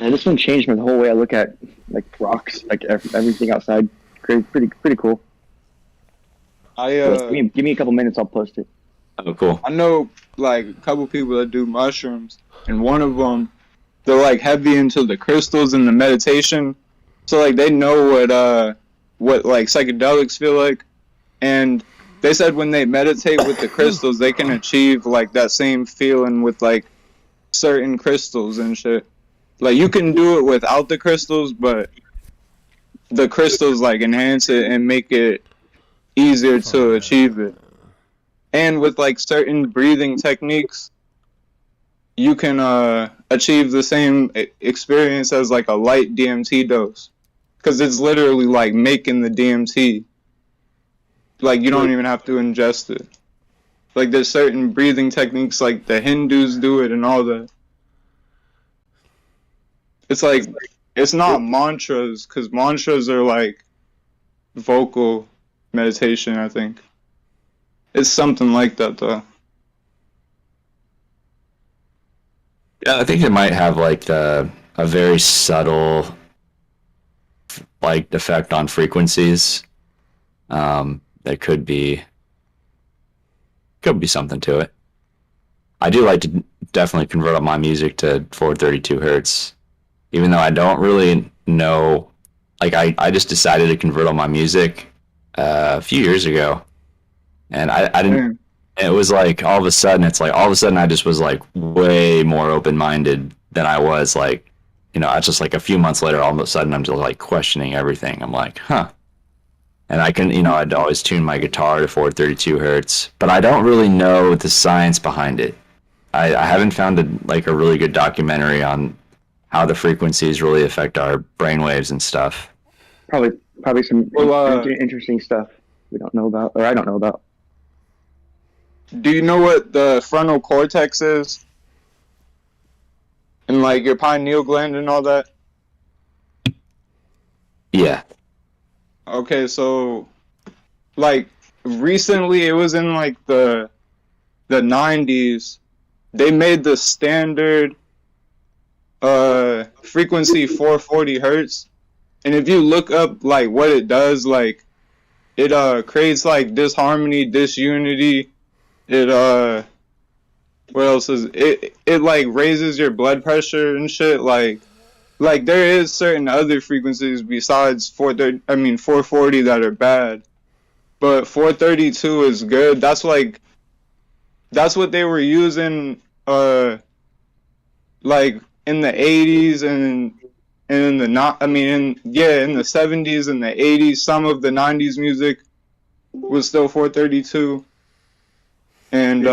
And this one changed the whole way I look at like rocks, like everything outside. Pretty cool. Give me a couple minutes, I'll post it. Oh, cool. I know like a couple people that do mushrooms, and one of them, they're like heavy into the crystals and the meditation. So like they know what like psychedelics feel like, and they said when they meditate with the crystals, they can achieve like that same feeling with like certain crystals and shit. Like you can do it without the crystals, but the crystals like enhance it and make it easier to achieve it. And with like certain breathing techniques, you can achieve the same experience as like a light DMT dose, because it's literally like making the DMT. Like you don't even have to ingest it. Like there's certain breathing techniques, like the Hindus do it and all that. It's like it's not mantras, because mantras are like vocal meditation, I think. It's something like that though. Yeah, I think it might have like a very subtle like effect on frequencies. There could be something to it. I do like to definitely convert up my music to 432 hertz, even though I don't really know. Like I just decided to convert all my music a few years ago, and I didn't. It was like all of a sudden I just was like way more open-minded than I was like, it's just like a few months later, all of a sudden I'm just like questioning everything. I'm like, huh. And I can, I'd always tune my guitar to 432 hertz, but I don't really know the science behind it. I haven't found a really good documentary on how the frequencies really affect our brainwaves and stuff. Probably some interesting stuff we don't know about, or I don't know about. Do you know what the frontal cortex is? And like your pineal gland and all that? Yeah. Okay, so like recently it was in like the 90s. They made the standard frequency 440 hertz. And if you look up like what it does, like it creates like disharmony, disunity. It what else is it? It like raises your blood pressure and shit. Like there is certain other frequencies besides 440 that are bad, but 432 is good. That's what they were using like in the 80s and in the in the 70s and the 80s. Some of the 90s music was still 432. And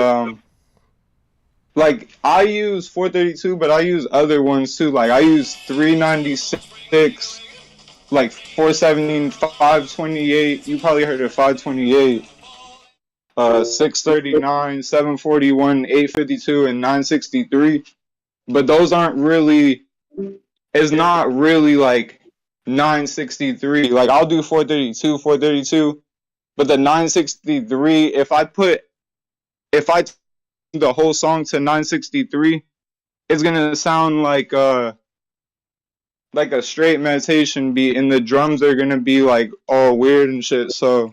like I use 432, but I use other ones too. Like I use 396, like 470, 528. You probably heard of 528. 639, 741, 852, and 963. But those aren't really. It's not really like 963. Like I'll do 432, but the 963. If I the whole song to 963, it's gonna sound like a straight meditation beat, and the drums are gonna be like all weird and shit. So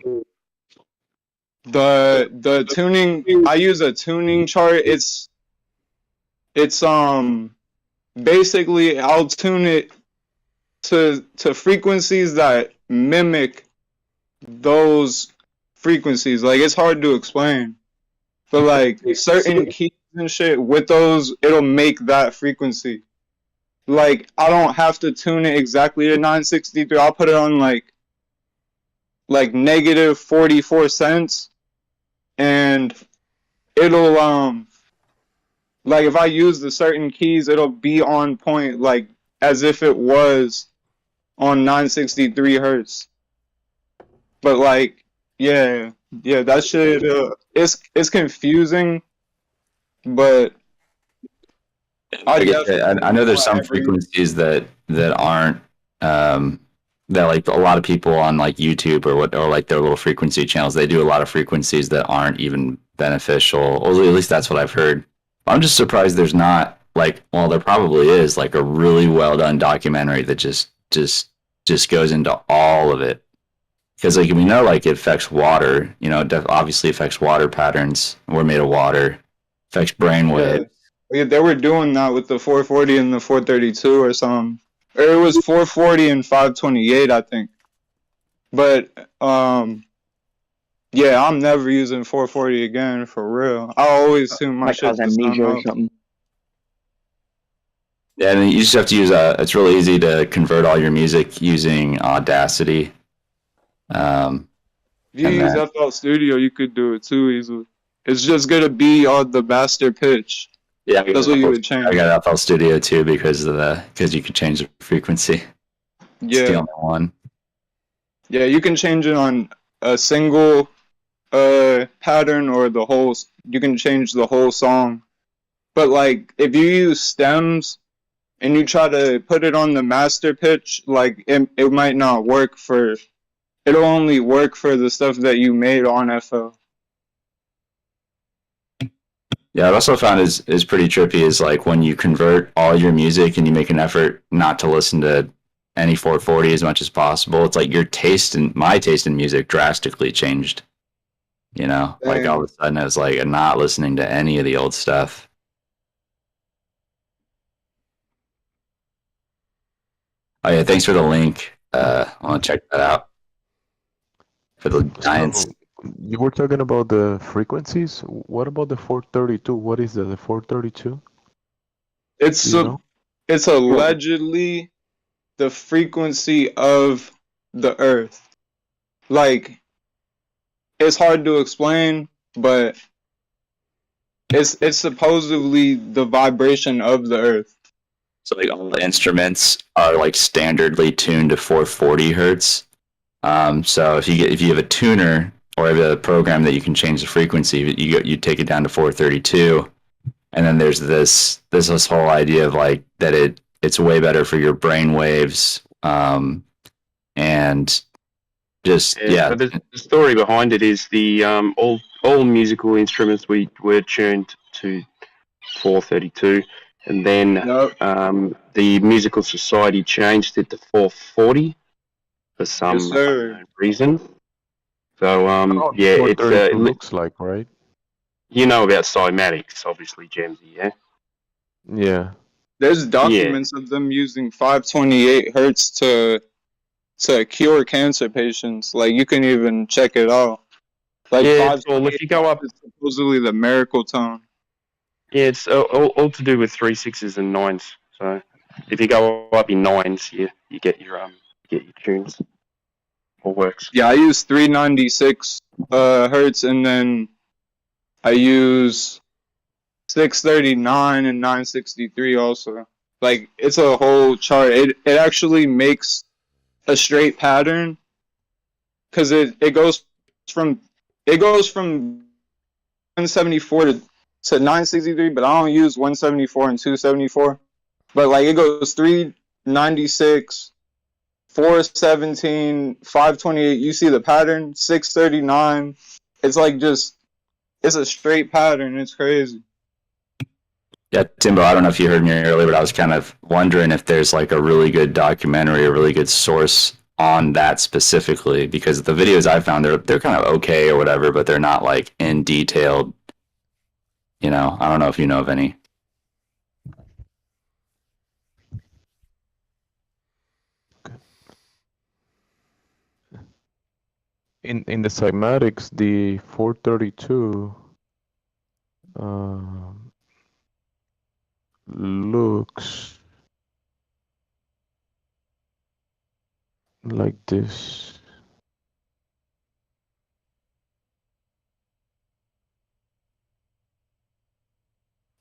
the tuning, I use a tuning chart. It's basically I'll tune it to frequencies that mimic those frequencies. Like it's hard to explain. But like certain keys and shit with those, it'll make that frequency. Like I don't have to tune it exactly to 963. I'll put it on like negative 44 cents, and it'll like if I use the certain keys, it'll be on point, like as if it was on 963 hertz. But like that shit it's confusing, but I know there's some frequencies that aren't that like a lot of people on like YouTube or like their little frequency channels, they do a lot of frequencies that aren't even beneficial. Or at least that's what I've heard. I'm just surprised there's not like, well, there probably is like a really well done documentary that just goes into all of it. Because like we know, like it affects water. It obviously affects water patterns. We're made of water. Affects brainwave. Yeah, they were doing that with the 440 and the 432 or something. Or it was 440 and 528, I think. But yeah, I'm never using 440 again for real. I always tune my shit to sound or something. Yeah, and you just have to use it's really easy to convert all your music using Audacity. If you use FL Studio, you could do it too easily. It's just gonna be on the master pitch. Yeah, That's what you would change. I got FL Studio too because you could change the frequency. Yeah. It's the only one. Yeah, you can change it on a single pattern or the whole. You can change the whole song. But like, if you use stems and you try to put it on the master pitch, like it might not work for. It'll only work for the stuff that you made on FL. Yeah, I've also found is pretty trippy is like when you convert all your music and you make an effort not to listen to any 440 as much as possible. It's like my taste in music drastically changed. You know, Dang. like all of a sudden I was like not listening to any of the old stuff. Oh yeah, thanks for the link. I want to check that out for the Giants. So, you were talking about the frequencies. What about the 432? What is the 432? It's allegedly the frequency of the Earth. Like, it's hard to explain, but it's supposedly the vibration of the Earth. So like all the instruments are like standardly tuned to 440 hertz. So if you have a tuner or a program that you can change the frequency, you take it down to 432, and then there's this whole idea of like that it's way better for your brain waves, and just yeah. But the story behind it is the all musical instruments were tuned to 432, and then the musical society changed it to 440 for some unknown reason. So yeah, it's looks like, right? You know about cymatics, obviously, Jamesy, yeah. Yeah. There's documents of them using 528 hertz to cure cancer patients. Like, you can even check it out. Like, yeah, well, if you go up, it's supposedly the miracle tone. Yeah, it's all to do with 3 6s and 9s. So if you go up in 9s, you get your tunes. All works. Yeah, I use 396 hertz, and then I use 639 and 963 also. Like, it's a whole chart. It actually makes a straight pattern because it goes from 174 to 963, but I don't use 174 and 274. But like, it goes 396, 417, 528. You see the pattern. 639. It's like it's a straight pattern. It's crazy. Yeah, Timbo, I don't know if you heard me earlier, but I was kind of wondering if there's like a really good documentary, a really good source on that specifically, because the videos I found, they're kind of okay or whatever, but they're not like in detailed. You know, I don't know if you know of any. In the cymatics, the 432 looks like this.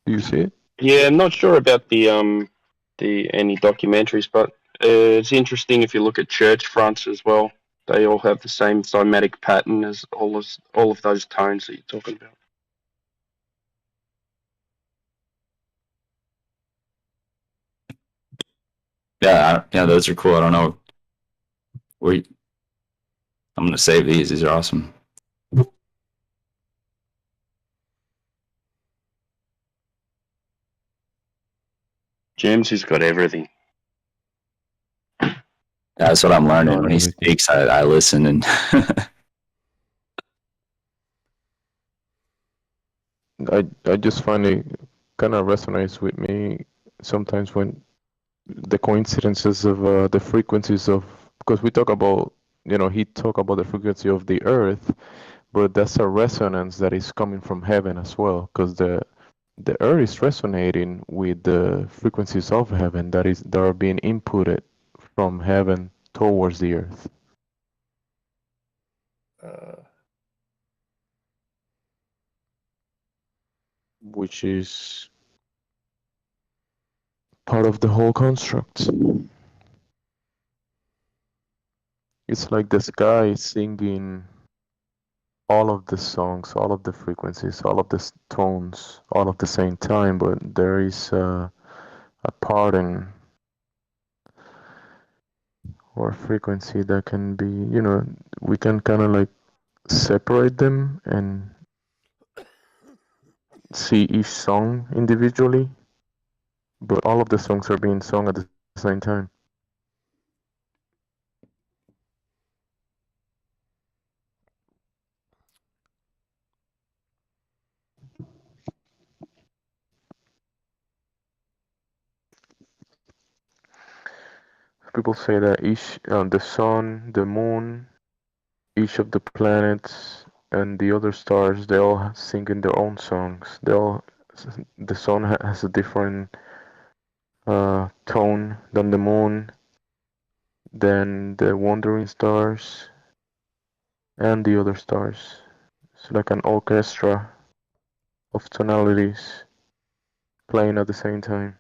Do you see it? Yeah, I'm not sure about the any documentaries, but it's interesting if you look at church fronts as well. They all have the same cymatic pattern as all of those tones that you're talking about. Yeah, those are cool. I don't know. I'm gonna save these. These are awesome. James has got everything. Yeah, that's what I'm learning. When he speaks, I listen and. I just find it kind of resonates with me sometimes when the coincidences of the frequencies of, because we talk about, he talk about the frequency of the earth, but that's a resonance that is coming from heaven as well, because the earth is resonating with the frequencies of heaven that are being inputted from heaven towards the earth. Which is part of the whole construct. It's like the sky singing all of the songs, all of the frequencies, all of the tones, all at the same time, but there is a pattern or frequency that can be, we can kind of like separate them and see each song individually, but all of the songs are being sung at the same time. People say that each, the sun, the moon, each of the planets, and the other stars, they all sing in their own songs. The sun has a different tone than the moon, than the wandering stars, and the other stars. It's like an orchestra of tonalities playing at the same time.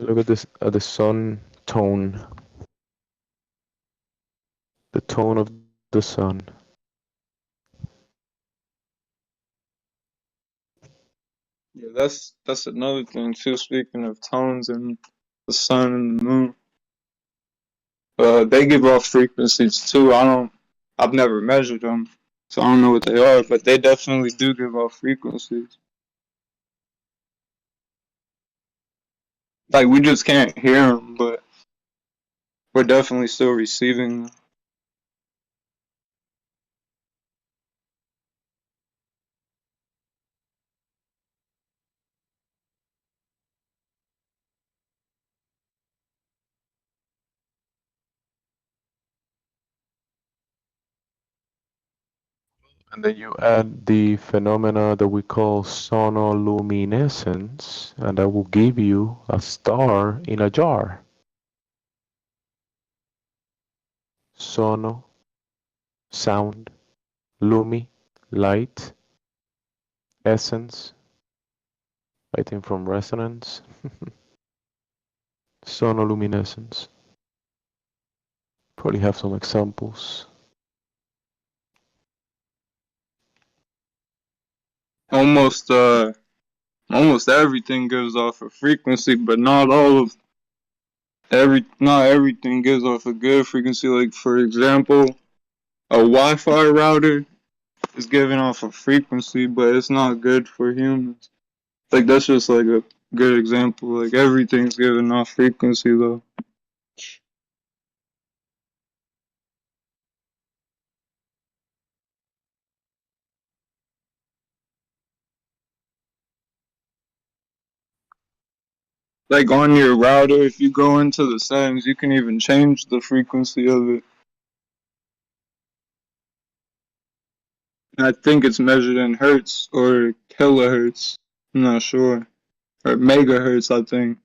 Look at this, at the sun tone, the tone of the sun. Yeah, that's another thing too. Speaking of tones and the sun and the moon, they give off frequencies too. I've never measured them, so I don't know what they are, but they definitely do give off frequencies. Like we just can't hear them, but we're definitely still receiving them. And then you add the phenomena that we call sonoluminescence, and that will give you a star in a jar. Sono, sound, lumi, light, essence, I think from resonance. Sonoluminescence. Probably have some examples. Almost everything gives off a frequency, but not everything gives off a good frequency. Like for example, a Wi-Fi router is giving off a frequency, but it's not good for humans. Like that's just like a good example. Like everything's giving off frequency though. Like on your router, if you go into the settings, you can even change the frequency of it. And I think it's measured in hertz or kilohertz. I'm not sure. Or megahertz, I think.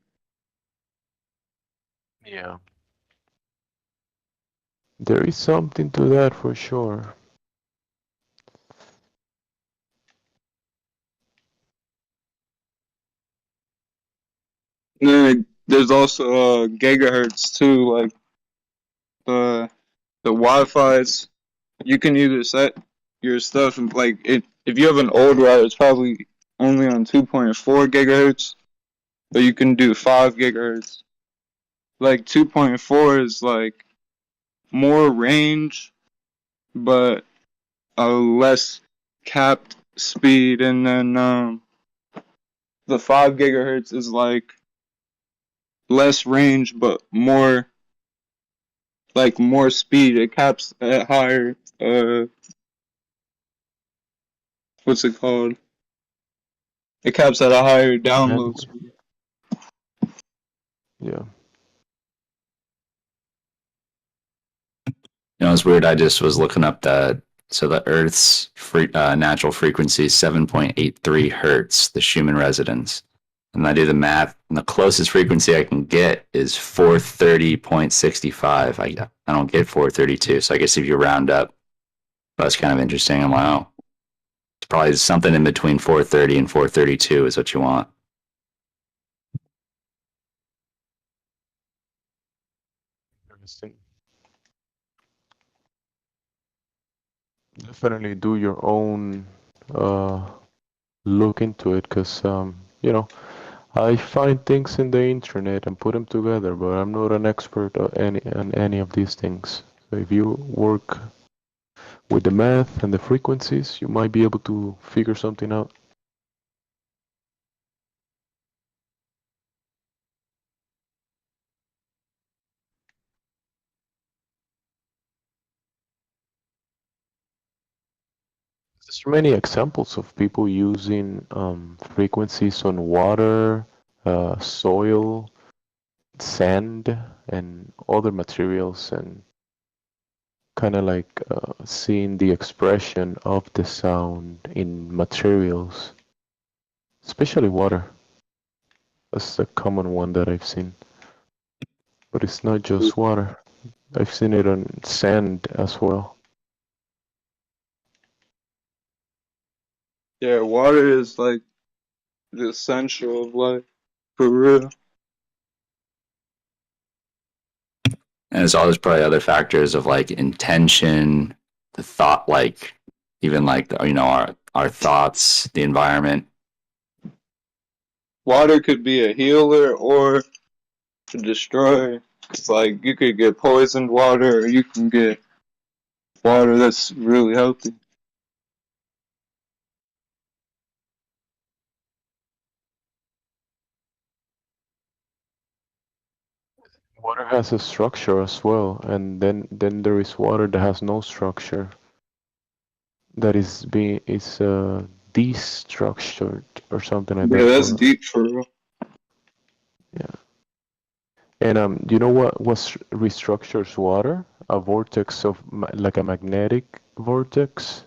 Yeah. There is something to that for sure. And then there's also gigahertz too, like the Wi-Fi's. You can either set your stuff like if you have an old router, it's probably only on 2.4 gigahertz, but you can do 5 gigahertz. Like 2.4 is like more range, but a less capped speed, and then the 5 gigahertz is like less range but more speed. It caps at higher what's it called? It caps at a higher download speed. Yeah. You know, it's weird. I just was looking up the Earth's natural frequency is 7.83 hertz, the Schumann resonance, and I do the math, and the closest frequency I can get is 430.65. I don't get 432, so I guess if you round up, that's kind of interesting. I'm like, oh, it's probably something in between 430 and 432 is what you want. Interesting. Definitely do your own look into it, because you know, I find things in the internet and put them together, but I'm not an expert on any of these things. So if you work with the math and the frequencies, you might be able to figure something out. There's many examples of people using frequencies on water, soil, sand, and other materials, and kind of like seeing the expression of the sound in materials, especially water. That's a common one that I've seen. But it's not just water. I've seen it on sand as well. Yeah, water is like the essential of life, for real. And there's all there's probably other factors of like intention, the thought, like even like our thoughts, the environment. Water could be a healer or a destroyer. It's like you could get poisoned water, or you can get water that's really healthy. Water has a structure as well, and then there is water that has no structure. That is destructured or something like that. Yeah, that's deep for real. Yeah. And do you know what restructures water? A vortex of like a magnetic vortex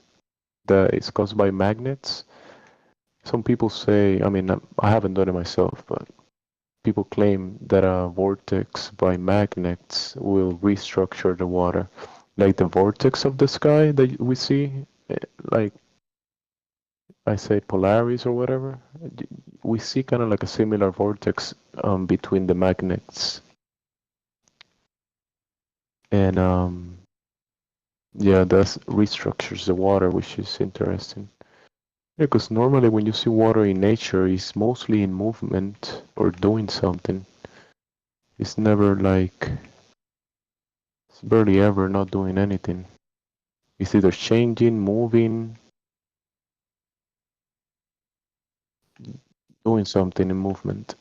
that is caused by magnets. Some people say, I mean, I haven't done it myself, but people claim that a vortex by magnets will restructure the water, like the vortex of the sky that we see, like I say Polaris or whatever. We see kind of like a similar vortex between the magnets, and yeah, that restructures the water, which is interesting. Yeah, because normally when you see water in nature, it's mostly in movement or doing something. It's never like, it's barely ever not doing anything. It's either changing, moving, doing something in movement.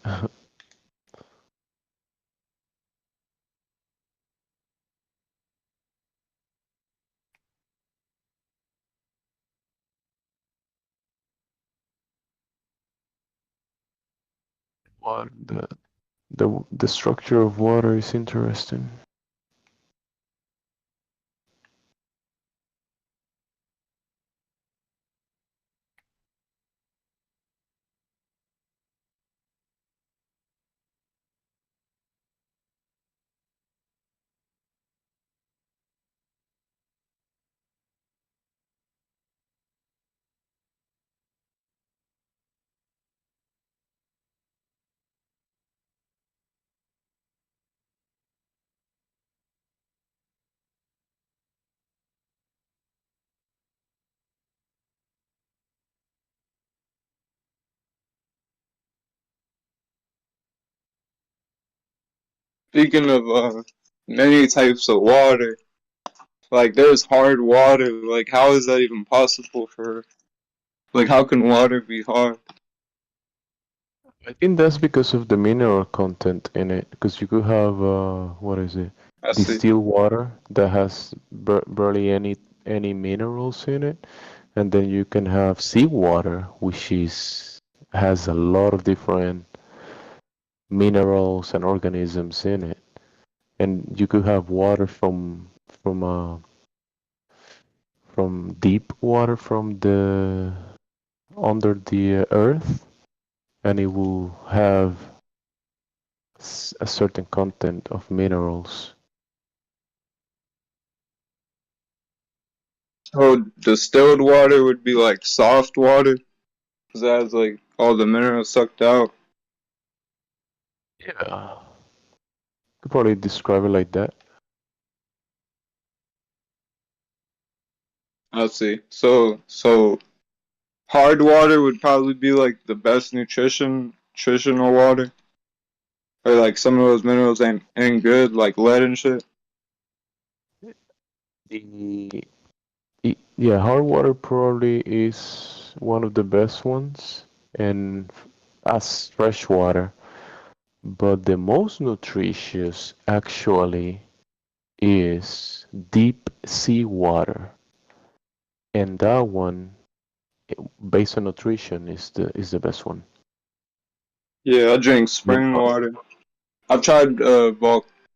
What the structure of water is interesting. speaking of many types of water, like there's hard water. Like how is that even possible for? Like how can water be hard? I think that's because of the mineral content in it. Because you could have what is it? Distilled water that has barely any minerals in it, and then you can have seawater, which has a lot of different minerals and organisms in it. And you could have water from deep water from the under the earth, and it will have a certain content of minerals. So distilled water would be like soft water, because it has like all the minerals sucked out. Yeah, could probably describe it like that. I see. So hard water would probably be like the best nutritional water, or like some of those minerals ain't good, like lead and shit. Yeah, hard water probably is one of the best ones, and as fresh water. But the most nutritious actually is deep sea water, and that one, based on nutrition, is the best one. Yeah, I drink spring water. I've tried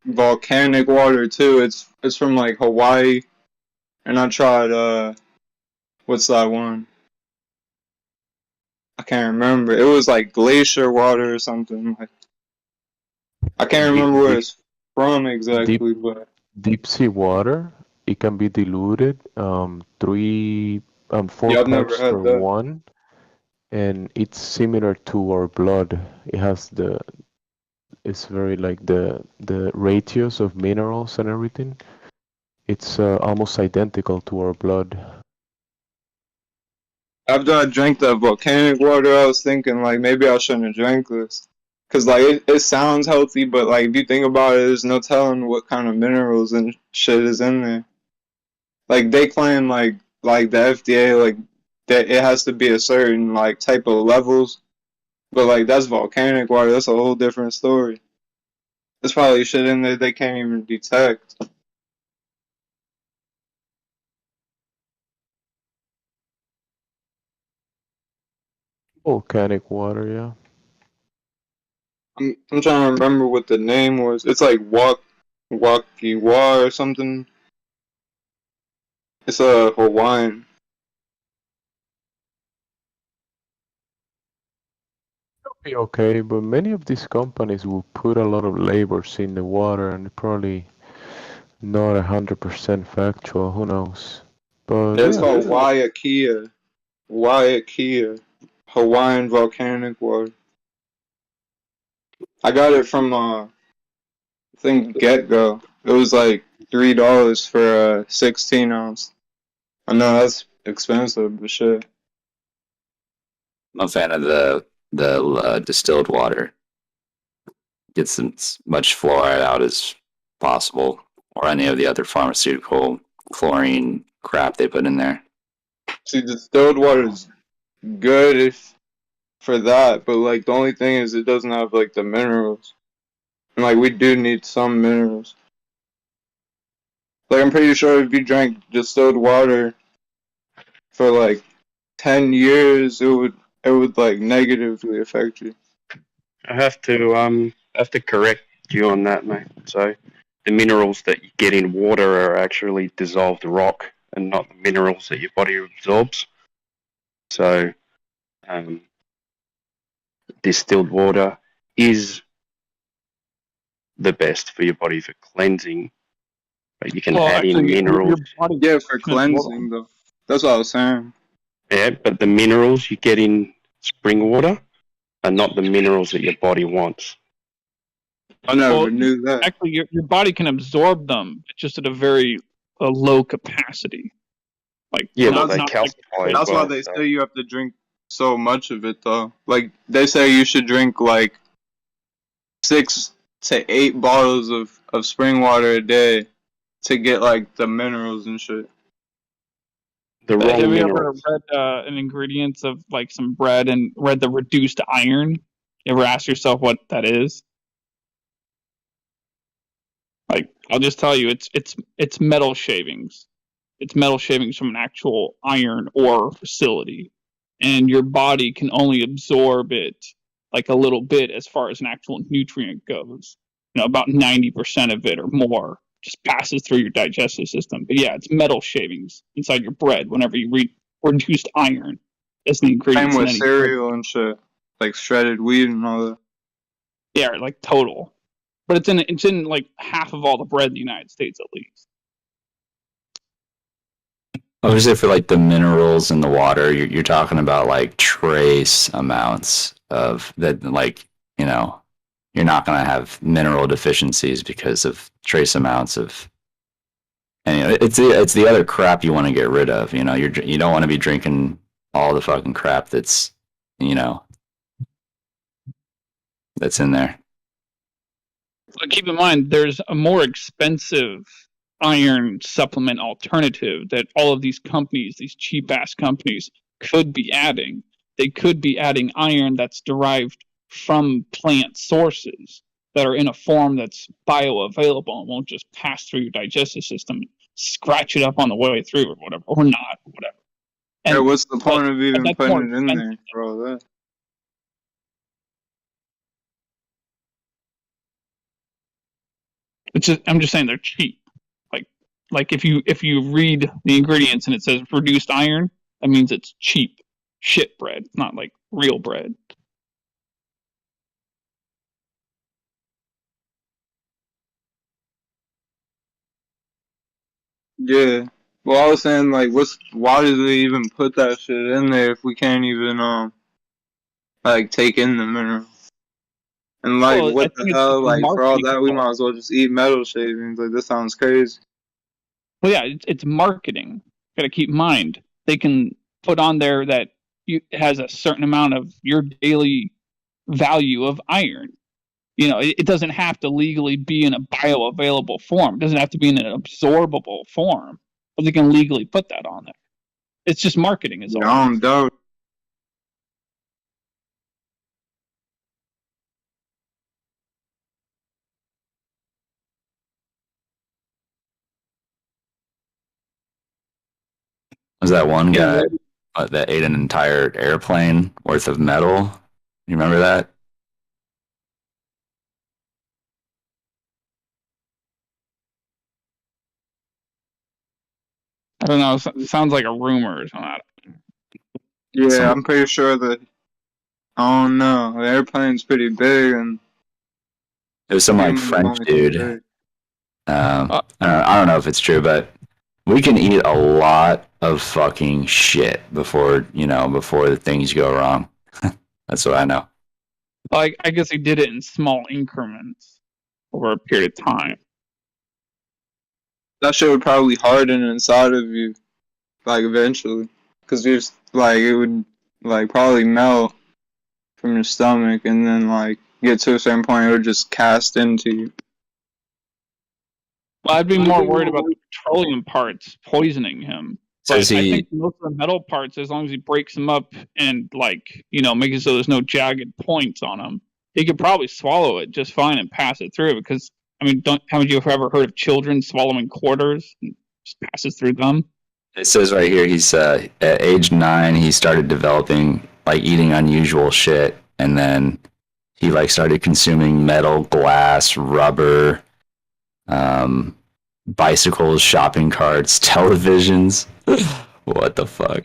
volcanic water too. It's from like Hawaii, and I tried what's that one? I can't remember. It was like glacier water or something. Like I can't remember where it's from exactly, but deep sea water, it can be diluted, 4 I've never parts had per that. one, and it's similar to our blood. It's very like the ratios of minerals and everything. It's almost identical to our blood. After I drank that volcanic water, I was thinking like maybe I shouldn't have drank this, cause like it sounds healthy, but like if you think about it, there's no telling what kind of minerals and shit is in there. Like they claim like the FDA like that it has to be a certain like type of levels, but like that's volcanic water. That's a whole different story. There's probably shit in there they can't even detect. Volcanic water, yeah. I'm trying to remember what the name was. It's like Wakiwa or something. It's a Hawaiian. Be okay, but many of these companies will put a lot of labors in the water, and probably not 100% factual. Who knows? But It's yeah. called Waiakea. Hawaiian volcanic water. I got it from I think Get Go. It was like $3 for a 16 ounce. I know that's expensive, but shit. I'm a fan of the distilled water. Gets as much fluoride out as possible, or any of the other pharmaceutical chlorine crap they put in there. See, distilled water is good if for that, but like the only thing is it doesn't have like the minerals, and like we do need some minerals. Like I'm pretty sure if you drank distilled water for like 10 years, it would like negatively affect you. I have to correct you on that, mate. So the minerals that you get in water are actually dissolved rock and not the minerals that your body absorbs. So distilled water is the best for your body for cleansing, but you can add in minerals. Yeah, for cleansing though. That's what I was saying. Yeah, but the minerals you get in spring water are not the minerals that your body wants. I never knew that. Actually, your body can absorb them, just at a very low capacity. Like yeah, not, they not calcify. That's why they say you have to drink so much of it though. Like they say you should drink like to 8 bottles of spring water a day to get like the minerals and shit. Have you ever read an ingredients of like some bread and read the reduced iron? You ever ask yourself what that is? Like, I'll just tell you, it's metal shavings. It's metal shavings from an actual iron ore facility, and your body can only absorb it like a little bit as far as an actual nutrient goes. You know, about 90% of it or more just passes through your digestive system. But yeah, it's metal shavings inside your bread whenever you read reduced iron as the ingredient. Same with cereal and shit, like shredded wheat and all that. Yeah, like total. But it's in like half of all the bread in the United States at least. Obviously, for like the minerals in the water, you're talking about like trace amounts of that. Like, you know, you're not going to have mineral deficiencies because of trace amounts of. And you know, it's the other crap you want to get rid of. You know, you don't want to be drinking all the fucking crap that's, you know, that's in there. But keep in mind, there's a more expensive iron supplement alternative that all of these companies, these cheap ass companies, could be adding. They could be adding iron that's derived from plant sources that are in a form that's bioavailable and won't just pass through your digestive system, scratch it up on the way through or whatever, or not, whatever. And hey, what's the point of even putting it in there for all that? I'm just saying they're cheap. Like if you read the ingredients and it says reduced iron, that means it's cheap shit bread, not like real bread. Yeah. Well, I was saying like, why do they even put that shit in there if we can't even like take in the mineral? And like, well, what the hell? Like, for all that, we might as well just eat metal shavings. Like, this sounds crazy. Well, yeah, it's marketing. Got to keep in mind they can put on there that it has a certain amount of your daily value of iron. You know, it doesn't have to legally be in a bioavailable form. It doesn't have to be in an absorbable form, but they can legally put that on there. It's just marketing, is all. I'm dope. Was that one guy that ate an entire airplane worth of metal? You remember that? I don't know. It sounds like a rumor or something. Yeah, I'm pretty sure that. I don't know. The airplane's pretty big, and it was some like French dude. I don't know if it's true, but we can eat a lot of fucking shit before the things go wrong. That's what I know. Like, I guess he did it in small increments over a period of time. That shit would probably harden inside of you, like, eventually. Because just, like, it would, like, probably melt from your stomach and then, like, get to a certain point, it would just cast into you. Well, I'd be more worried about the petroleum parts poisoning him. But I think most of the metal parts, as long as he breaks them up and, like, you know, make it so there's no jagged points on them, he could probably swallow it just fine and pass it through. Because, I mean, haven't you ever heard of children swallowing quarters and just passes through them? It says right here, he's at age 9, he started developing, like, eating unusual shit, and then he, like, started consuming metal, glass, rubber, bicycles, shopping carts, televisions. What the fuck?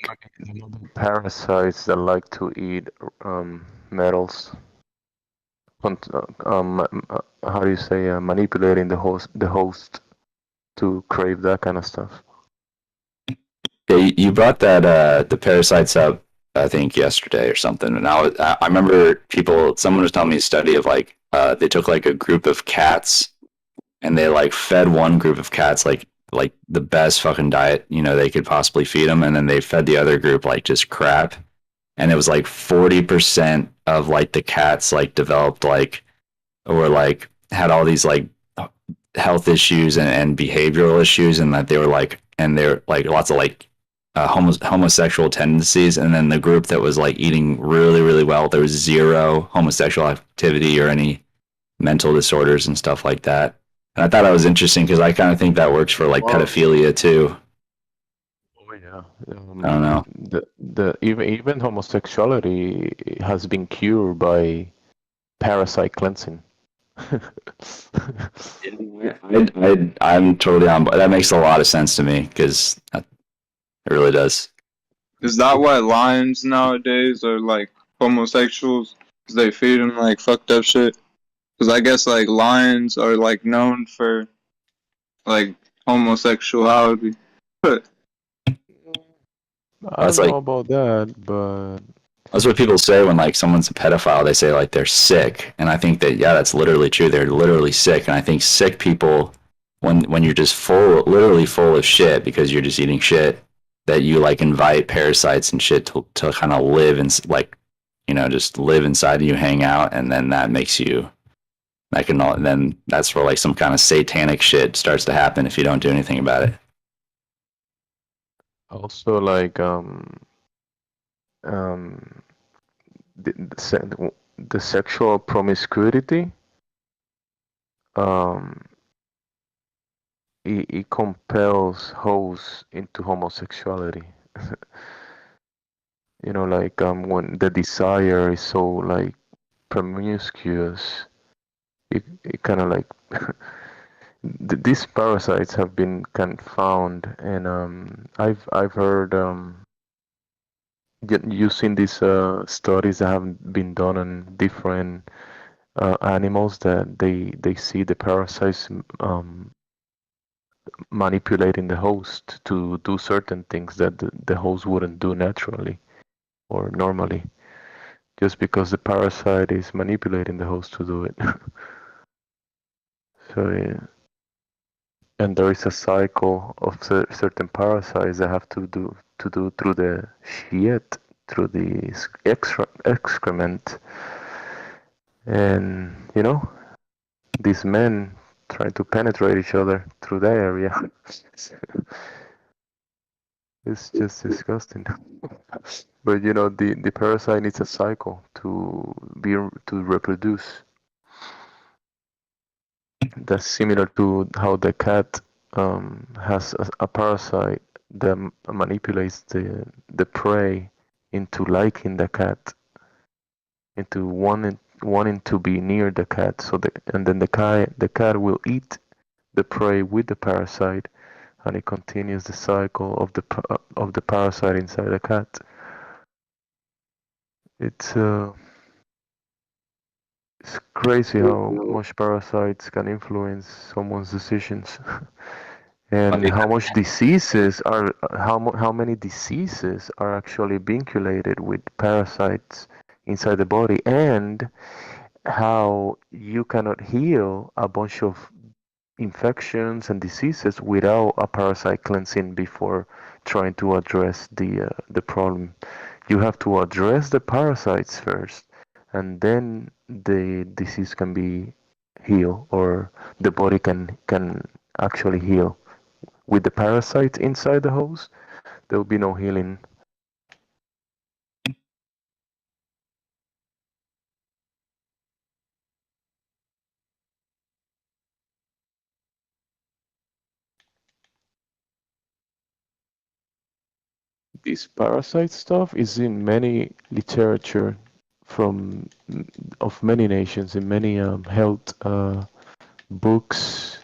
Parasites that like to eat metals. How do you say manipulating the host to crave that kind of stuff. Yeah, you brought that the parasites up, I think yesterday or something, and I remember someone was telling me a study of like they took like a group of cats and they like fed one group of cats like the best fucking diet they could possibly feed them, and then they fed the other group like just crap, and it was like 40% of like the cats like developed like or like had all these like health issues and behavioral issues, and that they were like, and they're like lots of like homosexual tendencies, and then the group that was like eating really, really well, there was zero homosexual activity or any mental disorders and stuff like that. And I thought that was interesting because I kind of think that works for like pedophilia too. Oh yeah. I don't know. The even homosexuality has been cured by parasite cleansing. I'm totally on board. That makes a lot of sense to me because it really does. Is that why lions nowadays are like homosexuals? Because they feed them like fucked up shit. Because I guess like lions are like known for like homosexuality. I That's don't like, know about that, but that's what people say when like someone's a pedophile. They say like they're sick, and I think that that's literally true. They're literally sick, and I think sick people, when you're just literally full of shit because you're just eating shit, that you like invite parasites and shit to kind of live and like, just live inside of you, hang out, and then that makes you. Then that's where like some kind of satanic shit starts to happen if you don't do anything about it. also like the sexual promiscuity it compels hosts into homosexuality. Like when the desire is so like promiscuous, it kind of like these parasites have been kind of found, and I've heard using these studies that have been done on different animals that they see the parasites manipulating the host to do certain things that the host wouldn't do naturally or normally, just because the parasite is manipulating the host to do it. So yeah. And there is a cycle of certain parasites that have to do through the shit, through the excrement, and these men trying to penetrate each other through that area. It's just disgusting. But the parasite needs a cycle to reproduce. That's similar to how the cat has a parasite that manipulates the prey into liking the cat, into wanting to be near the cat. And then the cat will eat the prey with the parasite, and it continues the cycle of the parasite inside the cat. It's crazy how much parasites can influence someone's decisions. And how much diseases are how many diseases are actually vinculated with parasites inside the body, and how you cannot heal a bunch of infections and diseases without a parasite cleansing before trying to address the problem. You have to address the parasites first, and then the disease can be healed, or the body can actually heal. With the parasite inside the host, there will be no healing. This parasite stuff is in many literature of many nations, in many health books,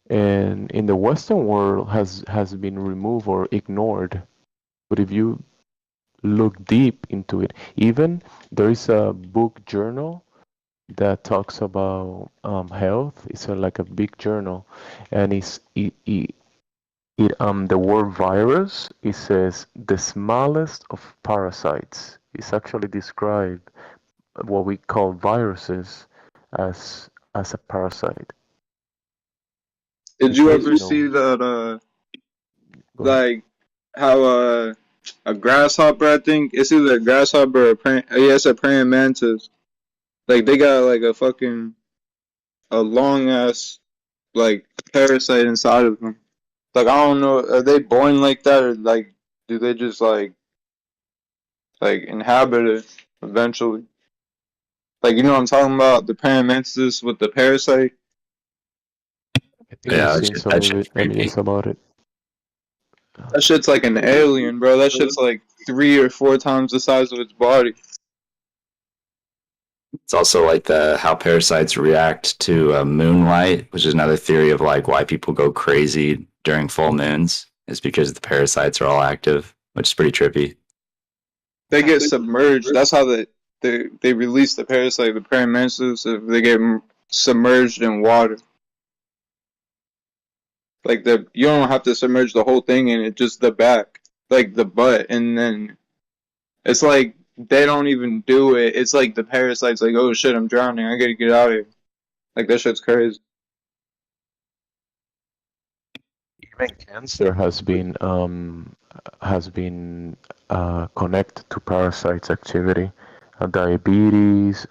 and in the Western world has been removed or ignored. But if you look deep into it, even there is a book journal that talks about health. It's like a big journal, and the word virus, it says the smallest of parasites. It's actually described what we call viruses as a parasite. Did you ever see that like how a grasshopper, I think it's either a grasshopper or a praying mantis, like they got like a fucking a long ass like parasite inside of them. Like I don't know, are they born like that or like do they just like inhabit it eventually? Like you know what I'm talking about? The paramantis with the parasite. I think I've seen some videos about it. That shit's like an alien, bro. That shit's like 3 or 4 times the size of its body. It's also like how parasites react to moonlight, which is another theory of like why people go crazy during full moons. Is because the parasites are all active, which is pretty trippy. They get submerged. That's how they release the parasite, the paramantis. If they get submerged in water. Like you don't have to submerge the whole thing in it, just the back, like the butt, and then it's like they don't even do it. It's like the parasite's like, oh shit, I'm drowning, I gotta get out of here. Like that shit's crazy. Even cancer has been connected to parasites activity, diabetes,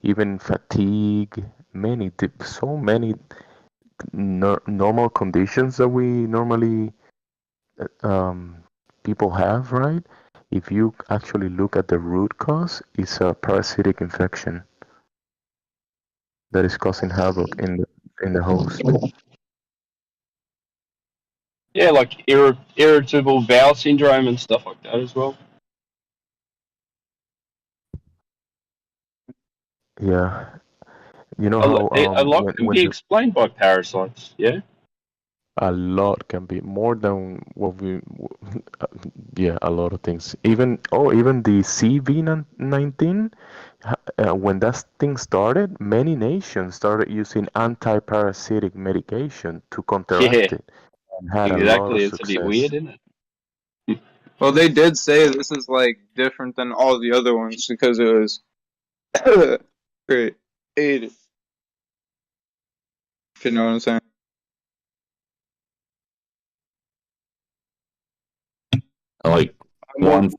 even fatigue, so many normal conditions that we normally people have, right? If you actually look at the root cause, it's a parasitic infection that is causing havoc in the host. Yeah, like irritable bowel syndrome and stuff like that as well. Yeah, you know how a lot can be explained by parasites. Yeah. A lot can be more than what yeah, a lot of things. Even the CV-19, when that thing started, many nations started using anti-parasitic medication to counteract it, and had a lot of It's success. a bit weird, isn't it? Well, they did say this is like different than all the other ones because it was created. You know what I'm saying? Like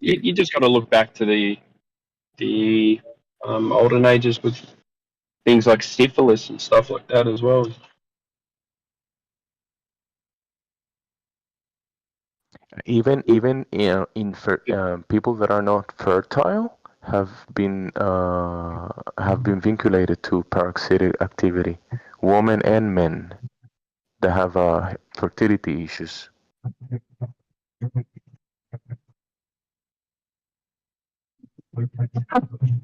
you just got to look back to the olden ages with things like syphilis and stuff like that as well. Even people that are not fertile have been vinculated to parasitic activity, women and men that have fertility issues.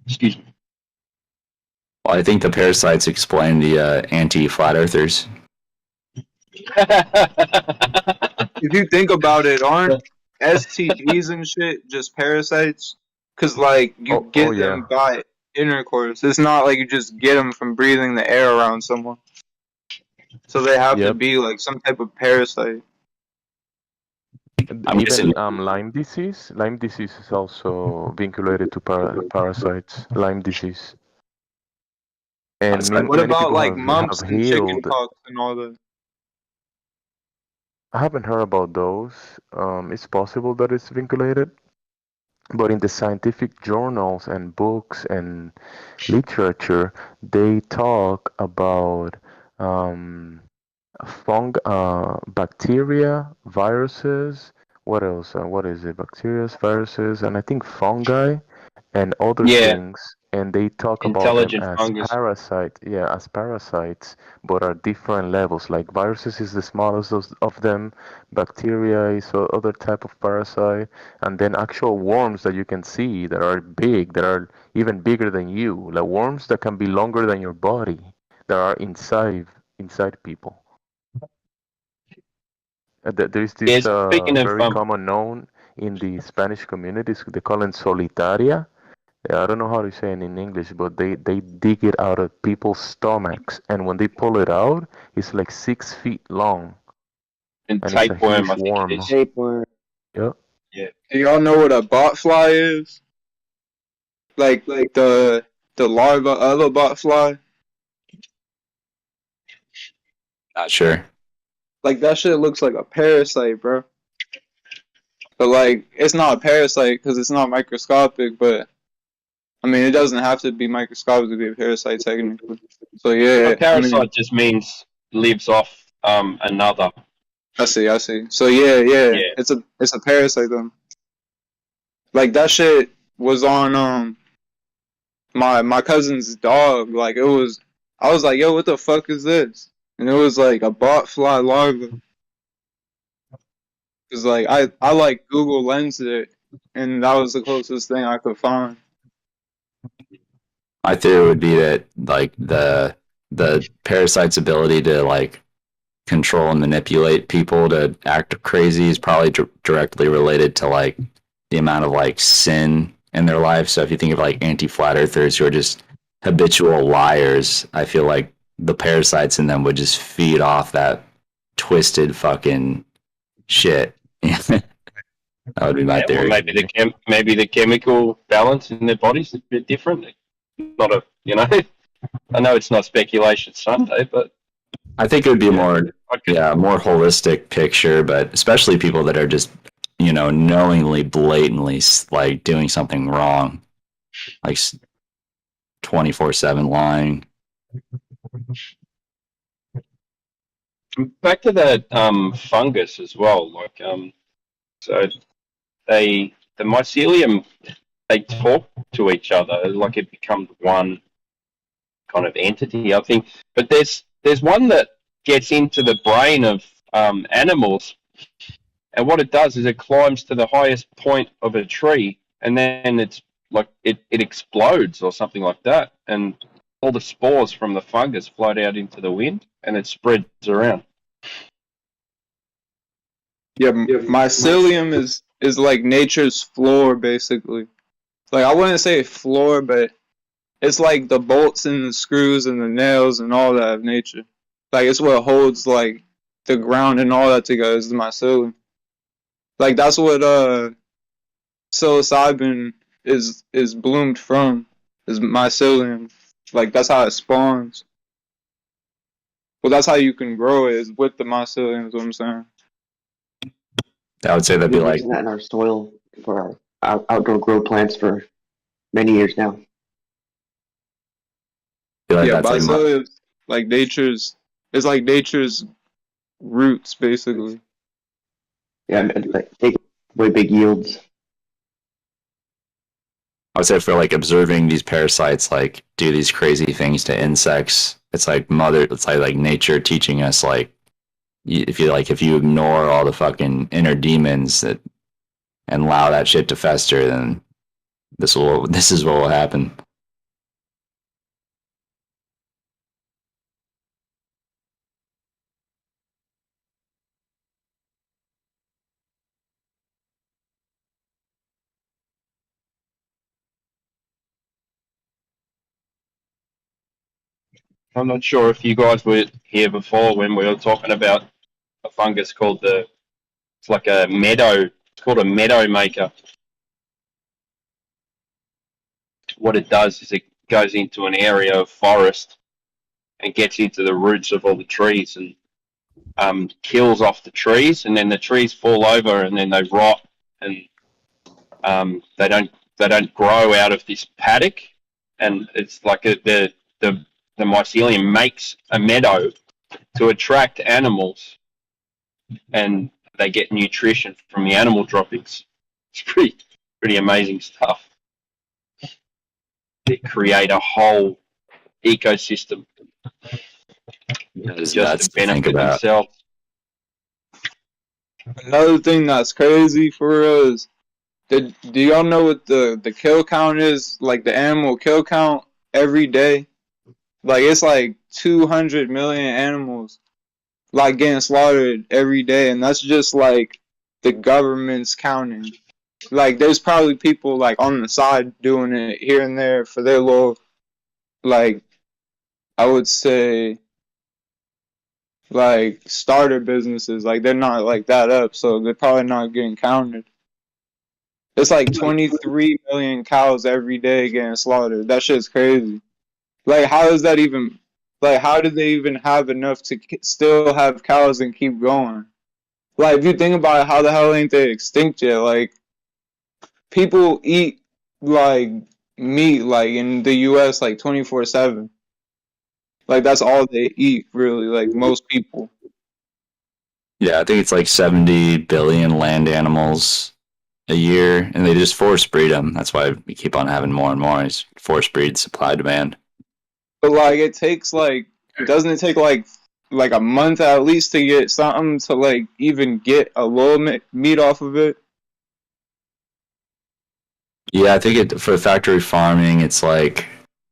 Excuse me. Well, I think the parasites explain the anti-flat earthers. If you think about it, aren't STDs and shit just parasites? Because like you get them by intercourse. It's not like you just get them from breathing the air around someone. So they have to be like some type of parasite. Even Lyme disease. Lyme disease is also vinculated to parasites. Lyme disease. And what about like mumps and chickenpox and all that? I haven't heard about those. It's possible that it's vinculated, but in the scientific journals and books and literature, they talk about bacteria, viruses. What else? What is it? Bacteria, viruses, and I think fungi and other things. And they talk about them as parasites. Yeah, as parasites, but at different levels. Like viruses is the smallest of them. Bacteria is other type of parasite, and then actual worms that you can see that are big, that are even bigger than you. Like worms that can be longer than your body, that are inside people. There's this very common known in the Spanish communities. They call it solitaria. I don't know how to say it in English, but they dig it out of people's stomachs, and when they pull it out, it's like 6 feet long. And tapeworm, I think it is. Tapeworm. Yep. Yeah. Do y'all know what a botfly is? Like the larva of a botfly? Not sure. Like that shit looks like a parasite, bro. But like it's not a parasite because it's not microscopic, but I mean, it doesn't have to be microscopic to be a parasite technically. So yeah, a parasite just means lives off another. I see. So yeah, it's a parasite then. Like that shit was on my cousin's dog. Like it was, I was like, yo, what the fuck is this? And it was like a botfly larva. Cause like I like Google Lensed it, and that was the closest thing I could find. My theory would be that like the parasite's ability to like control and manipulate people to act crazy is probably directly related to like the amount of like sin in their life. So if you think of like anti-flat earthers who are just habitual liars, I feel like the parasites in them would just feed off that twisted fucking shit. That would be my theory. Well, maybe the chemical balance in their bodies is a bit different. Not a, I know it's not speculation Sunday, but I think it would be more holistic picture, but especially people that are just, knowingly, blatantly like doing something wrong, like 24/7 lying. Back to that fungus as well. Like so the mycelium, they talk to each other like it becomes one kind of entity, I think. But there's one that gets into the brain of animals, and what it does is it climbs to the highest point of a tree, and then it's like it explodes or something like that, and all the spores from the fungus float out into the wind, and it spreads around. Yeah, mycelium is like nature's floor, basically. Like I wouldn't say floor, but it's like the bolts and the screws and the nails and all that of nature. Like it's what holds like the ground and all that together is the mycelium. Like that's what psilocybin is bloomed from, is mycelium. Like that's how it spawns. Well, that's how you can grow it, is with the mycelium, is what I'm saying. I would say that'd be like using that in our soil for our outdoor grow plants for many years now. Yeah, mycelium is like nature's. It's like nature's roots, basically. Yeah, like take way big yields. I would say for like observing these parasites like do these crazy things to insects, it's like nature teaching us like if you ignore all the fucking inner demons that and allow that shit to fester, then this is what will happen. I'm not sure if you guys were here before when we were talking about a fungus called it's like a meadow. It's called a meadow maker. What it does is it goes into an area of forest and gets into the roots of all the trees and kills off the trees, and then the trees fall over and then they rot, and they don't grow out of this paddock, and it's like the mycelium makes a meadow to attract animals, and they get nutrition from the animal droppings. It's pretty amazing stuff. They create a whole ecosystem just to benefit themselves. Another thing that's crazy for us, do y'all know what the kill count is? Like the animal kill count every day? Like it's like 200 million animals like getting slaughtered every day, and that's just like the government's counting. Like there's probably people like on the side doing it here and there for their little, like I would say, like starter businesses. Like they're not like that up, so they're probably not getting counted. It's like 23 million cows every day getting slaughtered. That shit's crazy. Like how is that even? Like how do they even have enough to still have cows and keep going? Like if you think about it, how the hell ain't they extinct yet? Like people eat like meat like in the U.S. like 24/7. Like that's all they eat, really. Like most people. Yeah, I think it's like 70 billion land animals a year, and they just force breed them. That's why we keep on having more and more. It's force breed, supply demand. But like it takes like, doesn't it take like a month at least to get something to like even get a little meat off of it? Yeah, I think for factory farming, it's like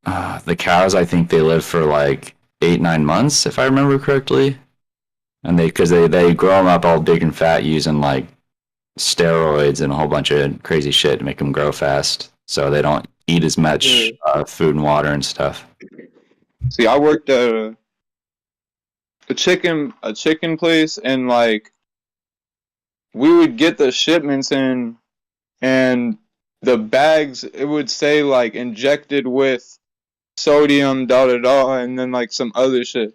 the cows. I think they live for like 8-9 months, if I remember correctly, and because they grow them up all big and fat using like steroids and a whole bunch of crazy shit to make them grow fast, so they don't eat as much food and water and stuff. See, I worked at a chicken place, and like we would get the shipments in, and the bags, it would say like injected with sodium da da da, and then like some other shit,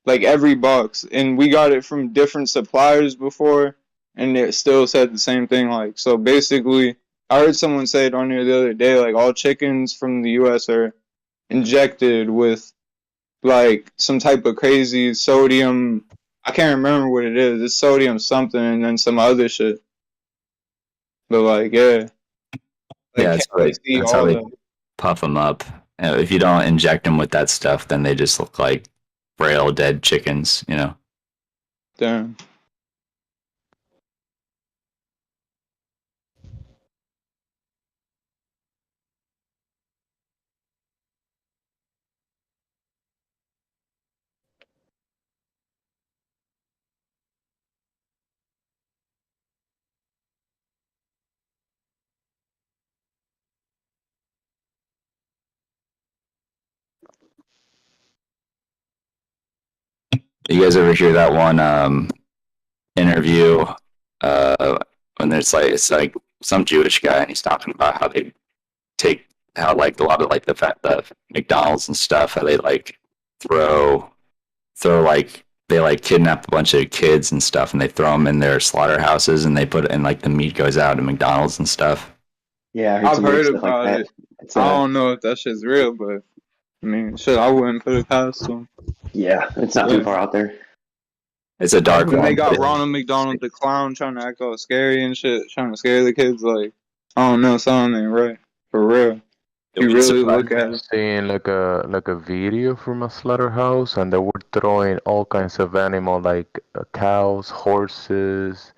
like every box, and we got it from different suppliers before, and it still said the same thing. Like, so basically, I heard someone say it on here the other day, like all chickens from the U.S. are injected with like some type of crazy sodium. I can't remember what it is. It's sodium something and then some other shit. But like, yeah. Like, Yeah, that's how they puff them up. If you don't inject them with that stuff, then they just look like frail, dead chickens, you know? Damn. You guys ever hear that one interview when it's like some Jewish guy and he's talking about how they take how like a lot of like the McDonald's and stuff, how they like throw like they like kidnap a bunch of kids and stuff and they throw them in their slaughterhouses and they put it in like the meat goes out in McDonald's and stuff. Yeah, I've heard about it. I don't know if that shit's real, but I mean, shit, I wouldn't put it past them. Yeah, it's not too far out there. It's a dark one. They got one. Ronald McDonald the clown trying to act all scary and shit, trying to scare the kids. Like, I don't know, something ain't right for real. You really look at it. Seeing like a video from a slaughterhouse, and they were throwing all kinds of animal like cows, horses,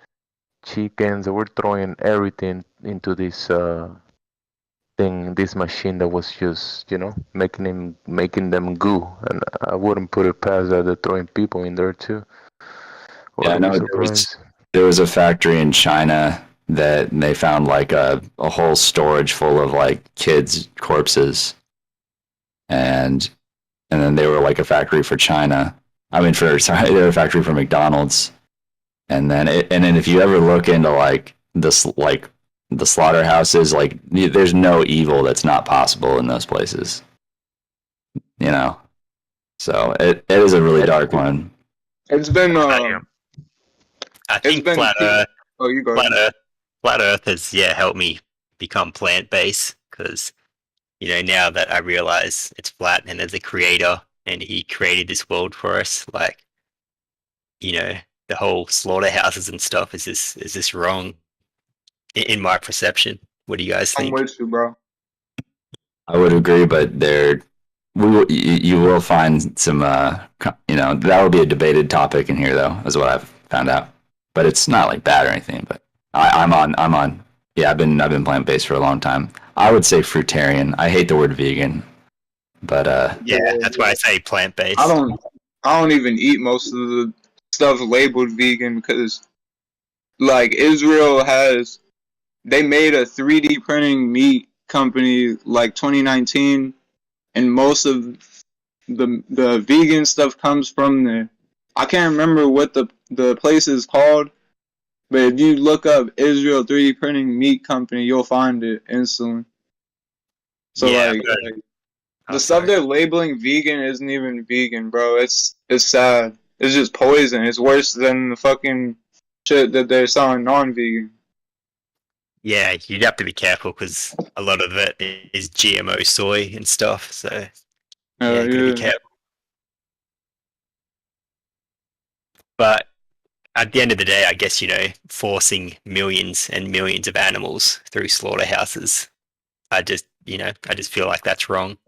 chickens. They were throwing everything into this this machine that was just making them goo. And I wouldn't put it past that they're throwing people in there too. Yeah, I know there was a factory in China that they found like a whole storage full of like kids' corpses, and then they were like a factory for China. I mean, they were a factory for McDonald's, and then if you ever look into like this like the slaughterhouses, like there's no evil that's not possible in those places, you know. So it is a really dark one. It's been I think Flat Earth has helped me become plant-based, because now that I realize it's flat and there's a creator and he created this world for us, like the whole slaughterhouses and stuff is this wrong in my perception. What do you guys think? I'm with you, bro. I would agree, but you will find some that will be a debated topic in here though, is what I've found out. But it's not like bad or anything. But I'm on. Yeah, I've been plant-based for a long time. I would say fruitarian. I hate the word vegan, but yeah, that's why I say plant-based. I don't even eat most of the stuff labeled vegan, because like Israel they made a 3D printing meat company like 2019, and most of the vegan stuff comes from there. I can't remember what the place is called, but if you look up Israel 3D printing meat company, you'll find it instantly. So the stuff they're labeling vegan isn't even vegan, bro. It's sad. It's just poison. It's worse than the fucking shit that they're selling non-vegan. Yeah, you'd have to be careful because a lot of it is GMO soy and stuff. So yeah, you gotta be careful. But at the end of the day, I guess, forcing millions and millions of animals through slaughterhouses, I just feel like that's wrong.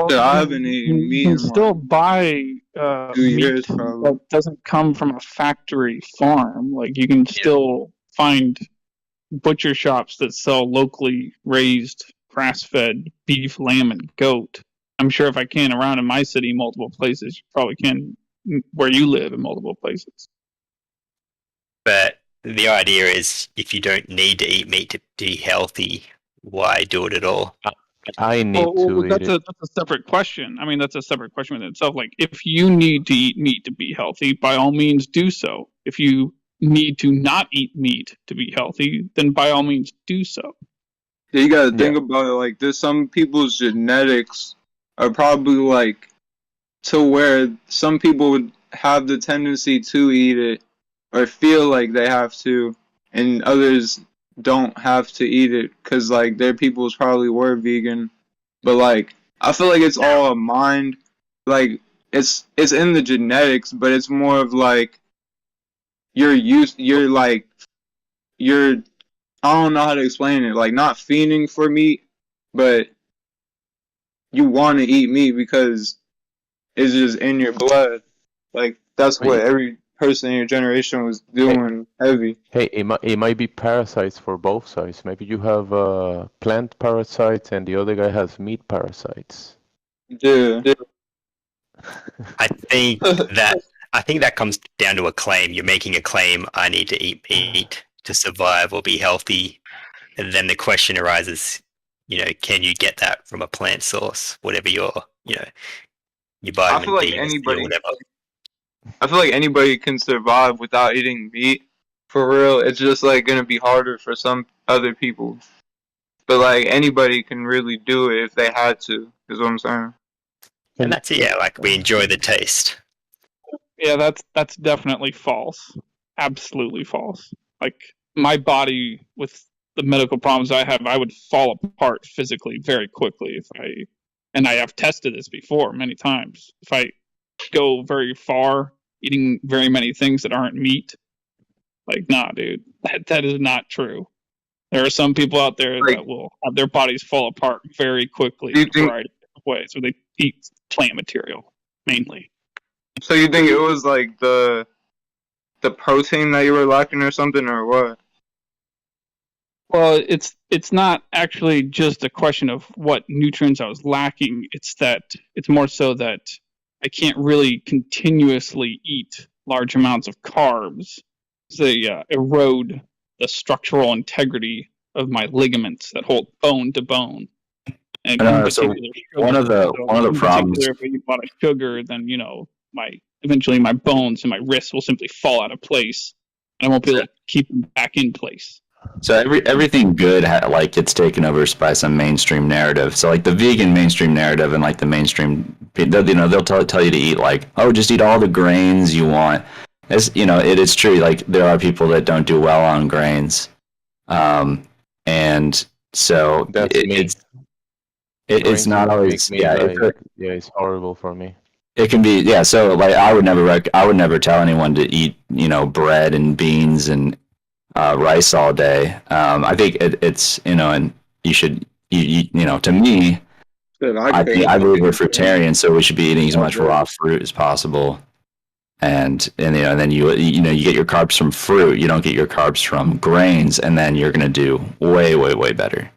Yeah, I haven't eaten You meat can in still like buy 2 years, meat probably. that doesn't come from a factory farm. Like you can still find butcher shops that sell locally raised grass-fed beef, lamb, and goat. I'm sure if I can around in my city, multiple places, you probably can where you live in multiple places. But the idea is, if you don't need to eat meat to be healthy, why do it at all? I need to eat that's a separate question. I mean, that's a separate question within itself. Like, if you need to eat meat to be healthy, by all means do so. If you need to not eat meat to be healthy, then by all means do so. Yeah, you gotta think about it like this. Some people's genetics are probably like to where some people would have the tendency to eat it or feel like they have to, and others don't have to eat it because like their peoples probably were vegan. But like I feel like it's all a mind. Like it's in the genetics, but it's more of like you're I don't know how to explain it. Like not fiending for meat, but you want to eat meat because it's just in your blood. Like that's what every person in your generation was doing heavy. Hey, it might be parasites for both sides. Maybe you have plant parasites and the other guy has meat parasites. Yeah. I think that comes down to a claim. You're making a claim, I need to eat meat to survive or be healthy. And then the question arises, can you get that from a plant source? Whatever your I feel like anybody can survive without eating meat. For real, it's just like gonna be harder for some other people. But like anybody can really do it if they had to. Is what I'm saying. And that's it. Yeah, like we enjoy the taste. Yeah, that's definitely false. Absolutely false. Like my body with the medical problems I have, I would fall apart physically very quickly and I have tested this before many times. If I go very far eating very many things that aren't meat, like nah, dude, that is not true. There are some people out there that will have their bodies fall apart very quickly in a variety of ways, where they eat plant material mainly. So you think it was like the protein that you were lacking or something, or what? Well, it's not actually just a question of what nutrients I was lacking. It's more so that I can't really continuously eat large amounts of carbs. They erode the structural integrity of my ligaments that hold bone to bone. And so one of the problems. If I eat a lot of sugar, then eventually my bones and my wrists will simply fall out of place, and I won't be able to keep them back in place. So everything good gets taken over by some mainstream narrative. So like the vegan mainstream narrative and like the mainstream, they'll tell you to eat just eat all the grains you want. It is true. Like there are people that don't do well on grains, and so it's not always it's horrible for me. It can be so like I would never tell anyone to eat bread and beans and rice all day. I think it's and you should to me I believe we're fruitarian, so we should be eating as much raw fruit as possible. And then you get your carbs from fruit. You don't get your carbs from grains, and then you're gonna do way better.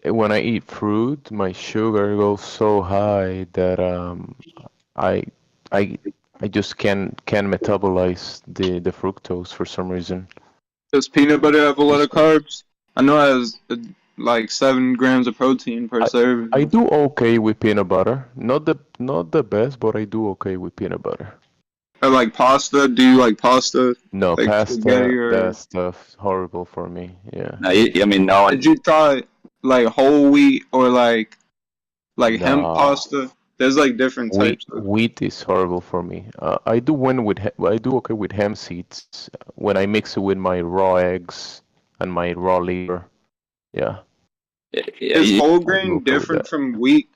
When I eat fruit, my sugar goes so high that I just can't metabolize the fructose for some reason. Does peanut butter have a lot of carbs? I know it has like 7 grams of protein per serving. I do okay with peanut butter. Not the best, but I do okay with peanut butter. Or like pasta? Do you like pasta? No, like pasta. That stuff's horrible for me. Yeah. No. Did you try like whole wheat or like hemp pasta? There's like different types. Wheat is horrible for me. I do okay with hemp seeds when I mix it with my raw eggs. and my raw liver. Yeah. Is whole grain different from wheat?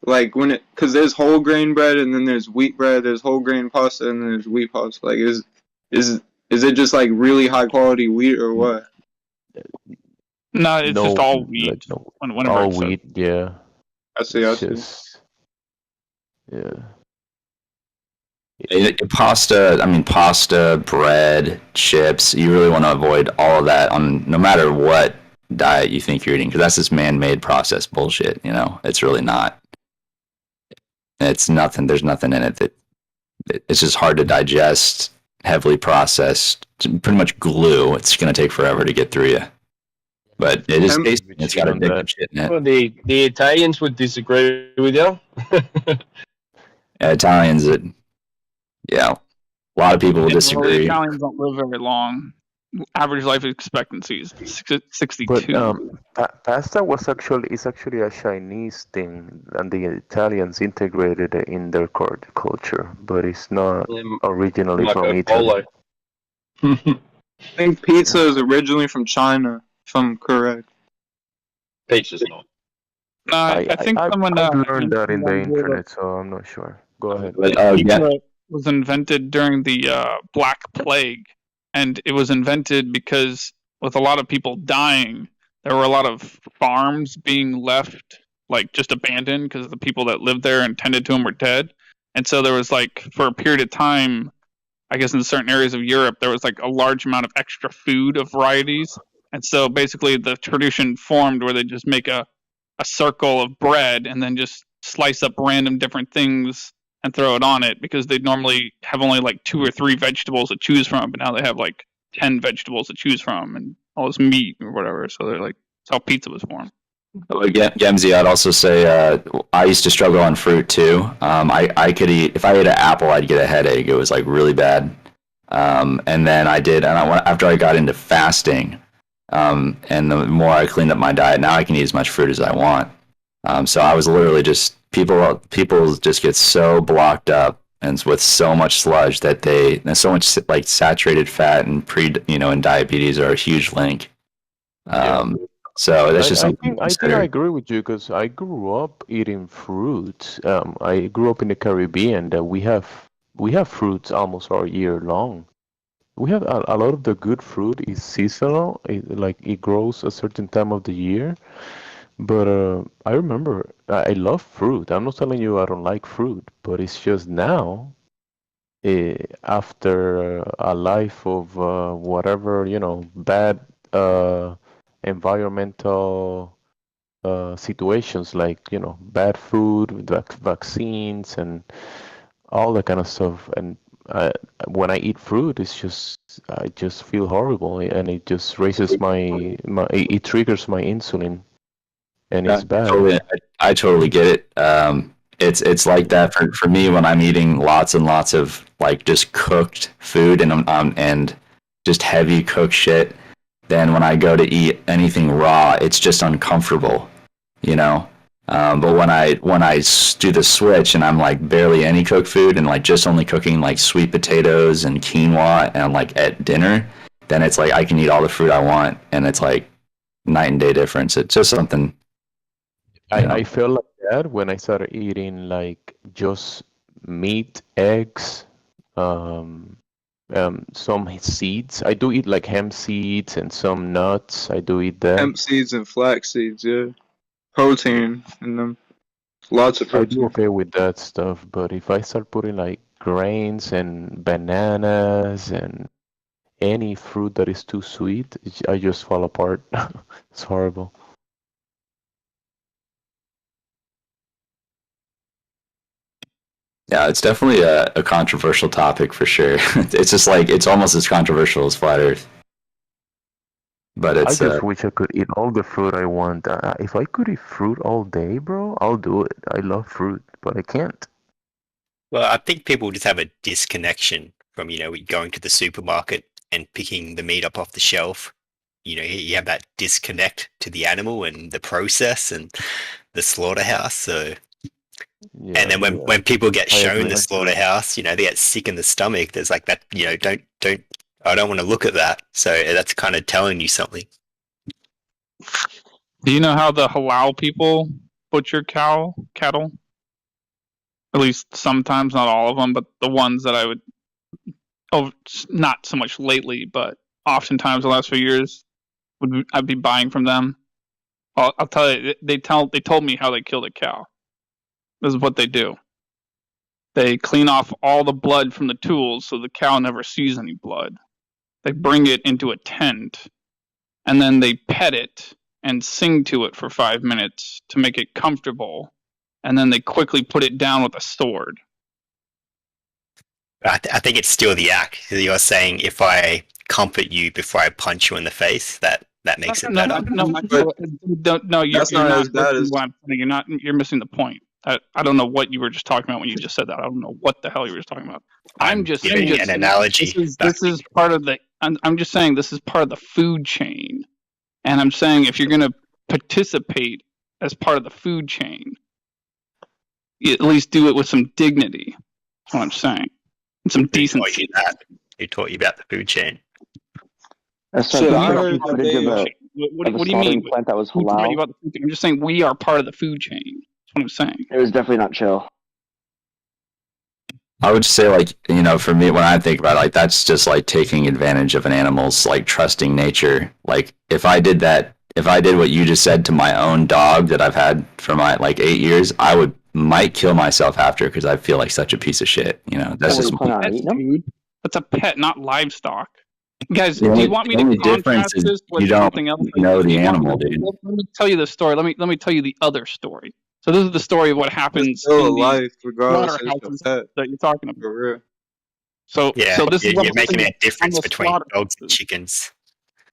Like because there's whole grain bread and then there's wheat bread. There's whole grain pasta and then there's wheat pasta. Like is it just like really high quality wheat or what? No, it's just all wheat. Like, no, Whenever all it's wheat. Yeah. I see. Yeah. Pasta, bread, chips. You really want to avoid all of that on no matter what diet you think you're eating, because that's just man-made processed bullshit. It's really not. It's nothing. There's nothing in it it's just hard to digest. Heavily processed, pretty much glue. It's gonna take forever to get through you, but it is tasty. It's got addictive shit in it. Well, the Italians would disagree with you. Italians, yeah, a lot of people will disagree. The Italians don't live very long. Average life expectancy is 62. But pasta is actually a Chinese thing, and the Italians integrated it in their culture, but it's not originally from Italy. I think pizza is originally from China, if I'm correct. Pizza's not. I think someone learned that in the internet, so I'm not sure. Go ahead. Pizza was invented during the Black Plague. And it was invented because with a lot of people dying, there were a lot of farms being left, like just abandoned because the people that lived there and tended to them were dead. And so there was for a period of time, I guess in certain areas of Europe, there was a large amount of extra food of varieties. And so basically the tradition formed where they just make a circle of bread and then just slice up random different things and throw it on it, because they'd normally have only 2 or 3 vegetables to choose from, but now they have 10 vegetables to choose from and all this meat or whatever. So they're that's how pizza was formed. Gemsy, I'd also say I used to struggle on fruit too. I could eat, if I ate an apple, I'd get a headache. It was really bad. And then after I got into fasting, and the more I cleaned up my diet, now I can eat as much fruit as I want. So I was literally just people just get so blocked up and with so much sludge that there's so much saturated fat and and diabetes are a huge link. So that's just something. I think I agree with you, because I grew up eating fruit. I grew up in the Caribbean. That we have fruits almost all year long. We have a lot of the good fruit is seasonal. It grows a certain time of the year. But I remember I love fruit. I'm not telling you I don't like fruit, but it's just now, after a life of whatever, bad environmental situations, bad food, vaccines, and all that kind of stuff. And when I eat fruit, I just feel horrible, and it just raises it triggers my insulin. And it's bad. I totally get it. It's like that for me when I'm eating lots and lots of just cooked food and just heavy cooked shit. Then when I go to eat anything raw, it's just uncomfortable, But when I do the switch and I'm barely any cooked food and just only cooking sweet potatoes and quinoa and I'm at dinner, then it's I can eat all the fruit I want, and it's night and day difference. It's just something. I felt like that when I started eating just meat, eggs, some seeds. I do eat hemp seeds and some nuts. I do eat that. Hemp seeds and flax seeds, yeah. Protein in them. Lots of protein. I do okay with that stuff, but if I start putting grains and bananas and any fruit that is too sweet, I just fall apart. It's horrible. Yeah, it's definitely a controversial topic for sure. It's just it's almost as controversial as flat Earth. But I just wish I could eat all the fruit I want. If I could eat fruit all day, bro, I'll do it. I love fruit, but I can't. Well, I think people just have a disconnection from, going to the supermarket and picking the meat up off the shelf. You have that disconnect to the animal and the process and the slaughterhouse. So, yeah, and then when people get shown the slaughterhouse, they get sick in the stomach. There's that, don't I don't want to look at that. So that's kind of telling you something. Do you know how the halal people butcher cattle? At least sometimes, not all of them, but the ones that I would. Oh, not so much lately, but oftentimes the last few years, I'd be buying from them. I'll tell you, they told me how they killed a cow. This is what they do. They clean off all the blood from the tools so the cow never sees any blood. They bring it into a tent, and then they pet it and sing to it for 5 minutes to make it comfortable, and then they quickly put it down with a sword. I think it's still the act. You're saying if I comfort you before I punch you in the face, that makes it better. No, you're not listening to what I'm saying. You're missing the point. I don't know what you were just talking about when you just said that. I don't know what the hell you were just talking about. I'm just giving an analogy. This is part of the. I'm just saying this is part of the food chain, and I'm saying if you're going to participate as part of the food chain, you at least do it with some dignity. That's what I'm saying. And some decency. Who taught you about the food chain? What do you mean? Plant that was halal. I'm just saying we are part of the food chain. That's what I'm saying. It was definitely not chill. I would say, like, you know, for me, when I think about it, like, that's just like taking advantage of an animal's like trusting nature. Like, if I did what you just said to my own dog that I've had for my like 8 years, I might kill myself after because I feel like such a piece of shit. You know, that's just food. That's a pet, not livestock. Guys, do you want me to contrast this with something else? Know the animal, dude. Let me tell you the story. Let me tell you the other story. So this is the story of what happens still in life, regardless slaughterhouses that you're talking about. For real. So this is you're making a difference between dogs and chickens.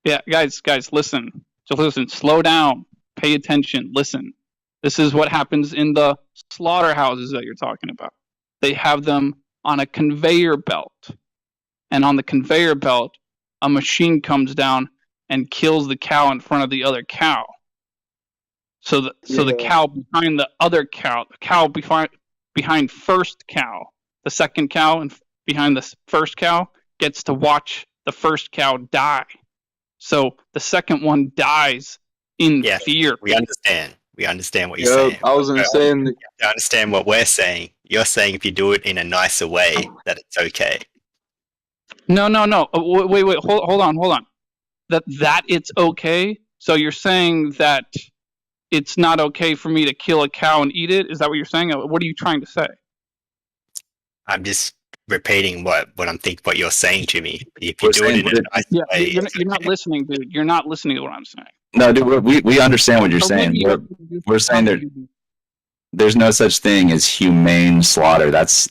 Yeah, guys, listen. So listen, slow down, pay attention, listen. This is what happens in the slaughterhouses that you're talking about. They have them on a conveyor belt, and on the conveyor belt, a machine comes down and kills the cow in front of the other cow. So the cow behind the other cow, the cow behind first cow, the second cow and behind the first cow gets to watch the first cow die. So the second one dies in fear. We understand. We understand what you're saying. I was going to say, I understand what we're saying. You're saying if you do it in a nicer way, that it's okay. No. Wait. Hold on. That it's okay. So you're saying that it's not okay for me to kill a cow and eat it? Is that what you're saying? What are you trying to say? I'm just repeating what I'm thinking. What you're saying to me. If you do it in a nicer way, you're not listening, dude. You're not listening to what I'm saying. No, dude, we understand what you're saying. We're saying there's no such thing as humane slaughter. That's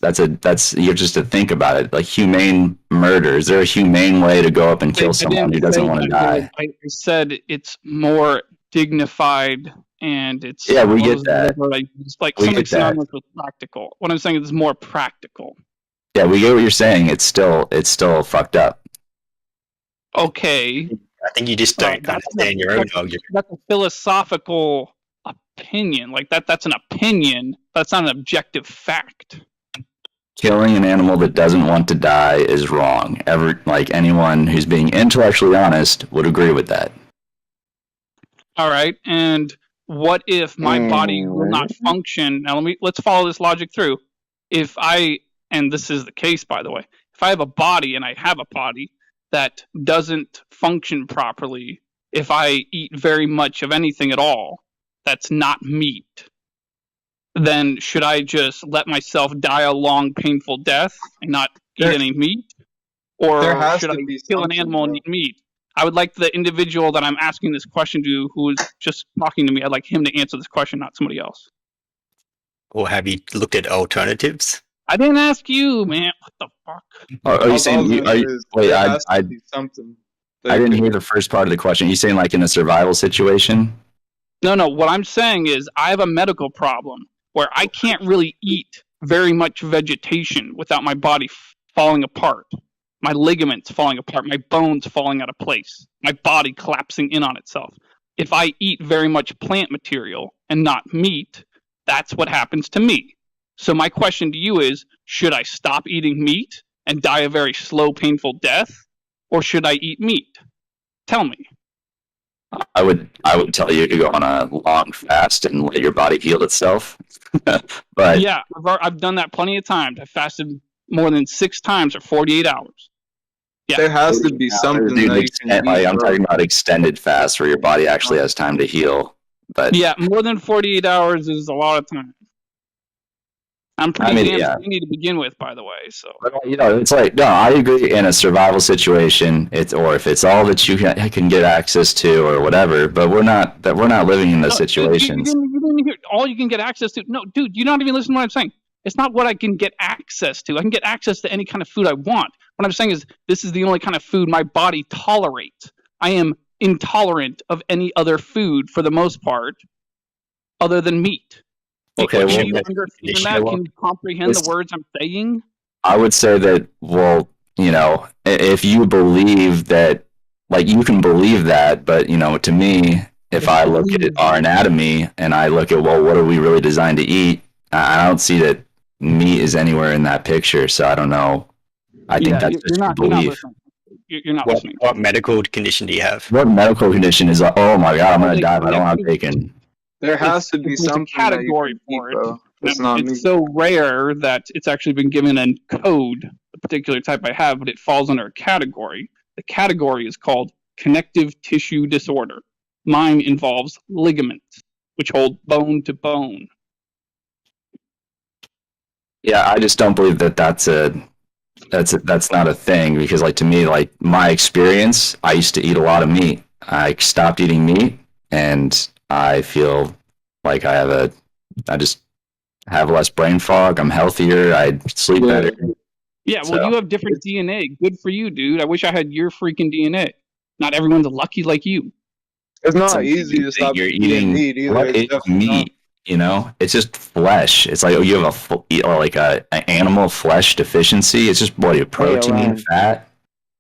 you're just to think about it. Like humane murder. Is there a humane way to go up and kill someone who doesn't want to die? I said it's more dignified and it's we get that. It's like something synonymous with practical. What I'm saying is more practical. Yeah, we get what you're saying. It's still fucked up. Okay. I think you just don't understand your own dog. That's a philosophical opinion. Like that's an opinion. That's not an objective fact. Killing an animal that doesn't want to die is wrong. Anyone who's being intellectually honest would agree with that. All right. And what if my body will not function? Now let's follow this logic through. And this is the case, by the way, if I have a body and I have a body that doesn't function properly, if I eat very much of anything at all that's not meat, then should I just let myself die a long, painful death and not eat any meat? Or should I kill an animal and eat meat? I would like the individual that I'm asking this question to, who is just talking to me, I'd like him to answer this question, not somebody else. Or have you looked at alternatives? I didn't ask you, man. What the fuck? Are you saying? Wait, I didn't hear the first part of the question. Are you saying like in a survival situation? No. What I'm saying is I have a medical problem where I can't really eat very much vegetation without my body falling apart, my ligaments falling apart, my bones falling out of place, my body collapsing in on itself. If I eat very much plant material and not meat, that's what happens to me. So my question to you is, should I stop eating meat and die a very slow, painful death? Or should I eat meat? Tell me. I would tell you to go on a long fast and let your body heal itself. But yeah, I've done that plenty of times. I fasted more than 6 times for 48 hours. Yeah. There has to be something dude, that you can eat. I'm talking about extended fast where your body actually has time to heal. But yeah, more than 48 hours is a lot of time. I'm pretty skinny to begin with, by the way. So it's like no, I agree. In a survival situation, or if it's all that you can get access to, or whatever. But we're not living in those situations. You didn't hear all you can get access to. No, dude, you're not even listening to what I'm saying. It's not what I can get access to. I can get access to any kind of food I want. What I'm saying is this is the only kind of food my body tolerates. I am intolerant of any other food for the most part, other than meat. Okay, can you understand that? Can you comprehend the words I'm saying? I would say that, well, if you believe that, like, you can believe that, but, to me, if I look at our anatomy and I look at, well, what are we really designed to eat? I don't see that meat is anywhere in that picture, so I don't know. I think that's just a belief. You're not listening. What medical condition do you have? What medical condition is, oh my God, I'm going to die if I don't have bacon. There has to be some category for it. It's so rare that it's actually been given a code, the particular type I have, but it falls under a category. The category is called connective tissue disorder. Mine involves ligaments, which hold bone to bone. Yeah, I just don't believe that that's not a thing, because, like, to me, like, my experience, I used to eat a lot of meat. I stopped eating meat, and I feel like I just have less brain fog. I'm healthier. I sleep better. Yeah, well, you have different DNA. Good for you, dude. I wish I had your freaking DNA. Not everyone's lucky like you. It's not easy to stop eating meat either. What is meat? It's just flesh. It's like you have an animal flesh deficiency. It's just protein, fat.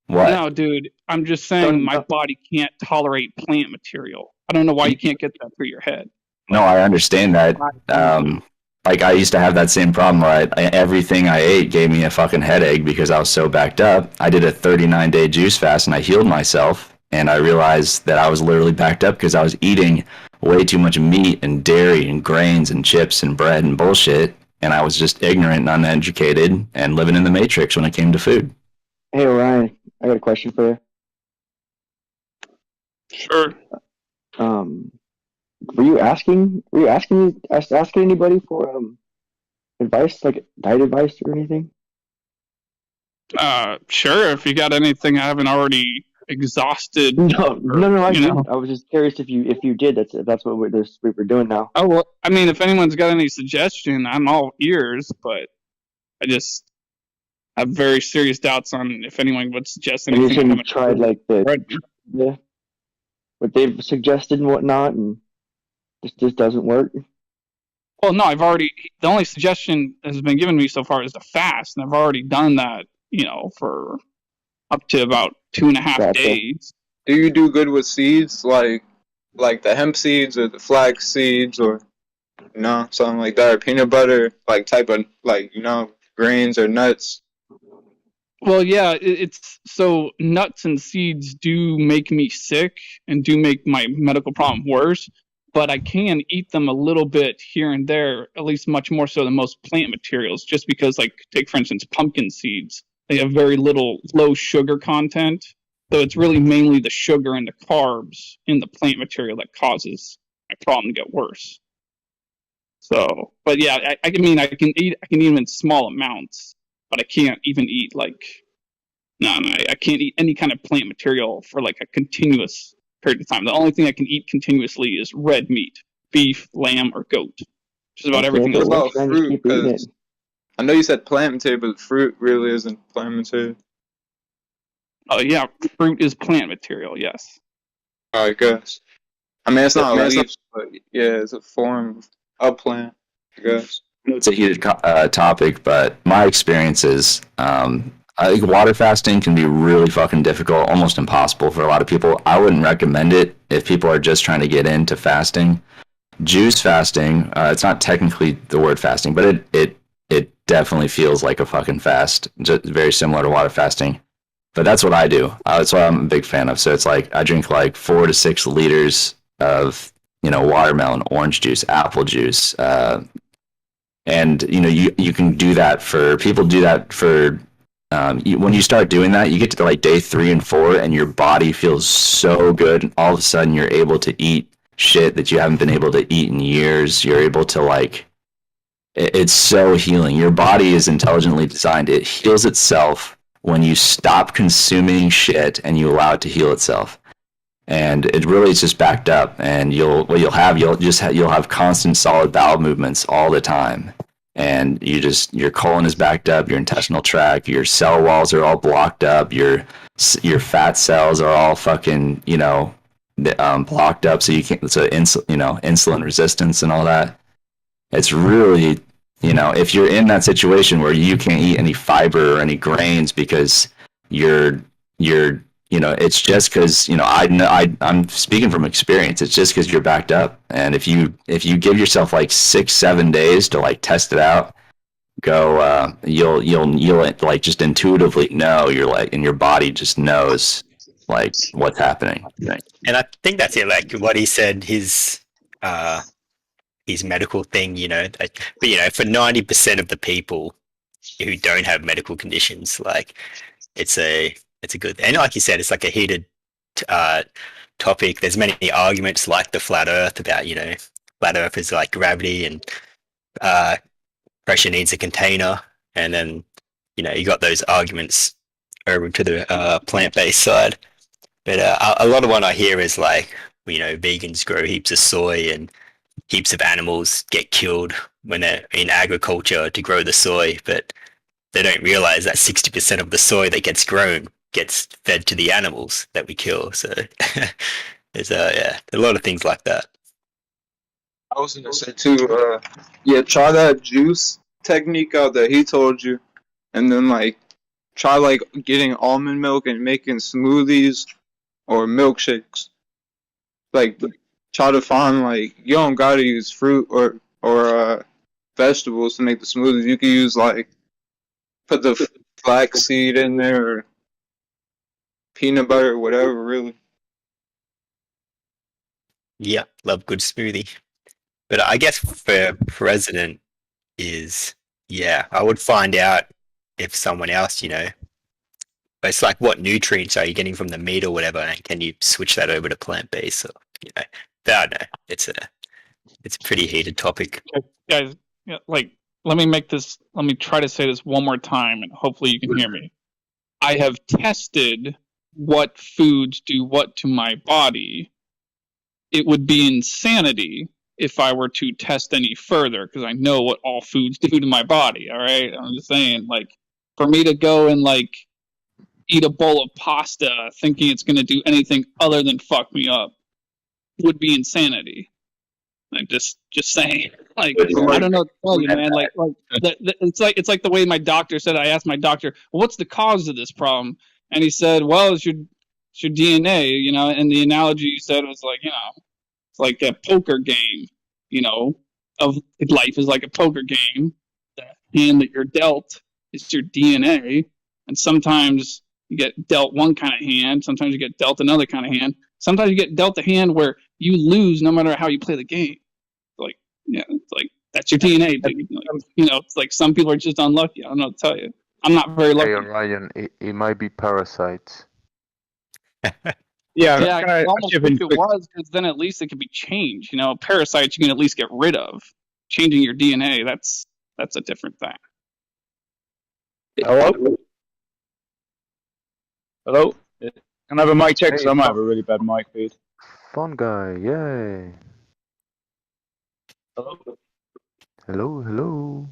What? No, dude. I'm just saying my body can't tolerate plant material. I don't know why you can't get that through your head. No, I understand that. Like, I used to have that same problem where everything I ate gave me a fucking headache because I was so backed up. I did a 39-day juice fast and I healed myself, and I realized that I was literally backed up because I was eating way too much meat and dairy and grains and chips and bread and bullshit, and I was just ignorant and uneducated and living in the matrix when it came to food. Hey, Orion, I got a question for you. Sure. Were you asking anybody for advice, like diet advice or anything? Sure. If you got anything I haven't already exhausted. No. I was just curious if you did. That's what we're doing now. Oh well, I mean, if anyone's got any suggestion, I'm all ears. But I just have very serious doubts on if anyone would suggest anything. You tried like what they've suggested and whatnot, and just doesn't work. Well, no, the only suggestion that has been given me so far is the fast, and I've already done that, for up to about 2.5 days. Do you do good with seeds, like the hemp seeds or the flax seeds, or something like that, or peanut butter, like type of grains or nuts? Well, yeah, it's so nuts and seeds do make me sick and do make my medical problem worse, but I can eat them a little bit here and there, at least much more so than most plant materials, just because, like, take, for instance, pumpkin seeds. They have very low sugar content, so it's really mainly the sugar and the carbs in the plant material that causes my problem to get worse. So, but yeah, I can eat in small amounts, but I can't even eat I can't eat any kind of plant material for like a continuous period of time. The only thing I can eat continuously is red meat, beef, lamb, or goat. Just about everything else. What about fruit? Because I know you said plant material, but fruit really isn't plant material. Oh yeah, fruit is plant material. Yes. I guess. I mean, it's not leaves, but yeah, it's a form of plant, I guess. It's a heated topic, but my experience is, I think water fasting can be really fucking difficult, almost impossible for a lot of people. I wouldn't recommend it if people are just trying to get into fasting. Juice fasting, it's not technically the word fasting, but it definitely feels like a fucking fast, just very similar to water fasting. But that's what I do. That's what I'm a big fan of. So it's like I drink like 4 to 6 liters of watermelon, orange juice, apple juice, and you can do that for people. Do that for when you start doing that, you get to like day 3 and 4, and your body feels so good. And all of a sudden, you're able to eat shit that you haven't been able to eat in years. You're able to like. It's so healing. Your body is intelligently designed. It heals itself when you stop consuming shit and you allow it to heal itself. And it really is just backed up. And you'll have constant solid bowel movements all the time. And your colon is backed up, your intestinal tract, your cell walls are all blocked up, your fat cells are all fucking blocked up, so you can't. So insulin resistance and all that. It's really, if you're in that situation where you can't eat any fiber or any grains because it's just because, I'm speaking from experience. It's just because you're backed up. And if you give yourself like 6-7 days to like test it out, you'll like just intuitively know, and your body just knows like what's happening. And I think that's it. Like what he said, his medical thing, but for 90% of the people who don't have medical conditions, like it's a good, and like you said, it's like a heated topic. There's many arguments like the flat Earth about flat Earth is like gravity and pressure needs a container, and then you got those arguments over to the plant-based side. But a lot of what I hear is like vegans grow heaps of soy and heaps of animals get killed when they're in agriculture to grow the soy, but they don't realize that 60% of the soy that gets grown gets fed to the animals that we kill. So there's a lot of things like that. I was gonna say too, try that juice technique out that he told you, and then like try like getting almond milk and making smoothies or milkshakes. Like try to find like you don't gotta use fruit or vegetables to make the smoothies. You can use like put the flax seed in there or peanut butter or whatever, really. Yeah, love good smoothie. But I guess for president is, I would find out if someone else, it's like what nutrients are you getting from the meat or whatever, and can you switch that over to plant-based? Or, I don't know. It's a pretty heated topic. Guys, let me try to say this one more time, and hopefully you can hear me. I have tested what foods do what to my body. It would be insanity if I were to test any further, because I know what all foods do to my body, all right? I'm just saying, like, for me to go and, like, eat a bowl of pasta thinking it's going to do anything other than fuck me up would be insanity. I'm just saying. Like, I don't know what to tell you, man. It's like the way my doctor said. I asked my doctor, well, what's the cause of this problem? And he said, well, it's your DNA, and the analogy you said was like, it's like a poker game, of life is like a poker game. The hand that you're dealt is your DNA. And sometimes you get dealt one kind of hand. Sometimes you get dealt another kind of hand. Sometimes you get dealt a hand where you lose no matter how you play the game. It's like that's your DNA, dude. It's like some people are just unlucky. I don't know what to tell you. I'm not very lucky. Hey, Ryan, it might be parasites. Yeah, I almost wish it was, because then at least it could be changed. Parasites you can at least get rid of. Changing your DNA, that's a different thing. Hello? Hello? Can I have a mic check? Because I might have a really bad mic feed. Fun guy, yay. Hello? Hello.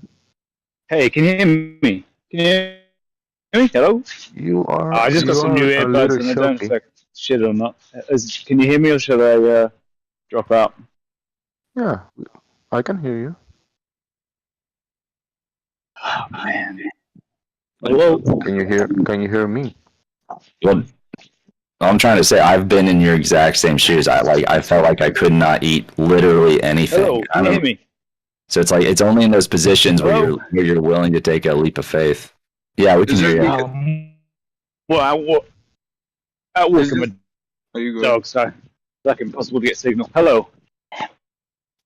Hey, can you hear me? Can you hear me? Hello? You are. I just got some new earbuds and I don't know if I shit or not. Can you hear me or should I drop out? Yeah, I can hear you. Oh man. Hello? Can you hear me? Well, I'm trying to say I've been in your exact same shoes. I felt like I could not eat literally anything. Hello, can you hear me? So it's like it's only in those positions where you're willing to take a leap of faith. Yeah, we can hear you. Well, out walking my Are you good? dog, so it's like impossible to get signal. Hello.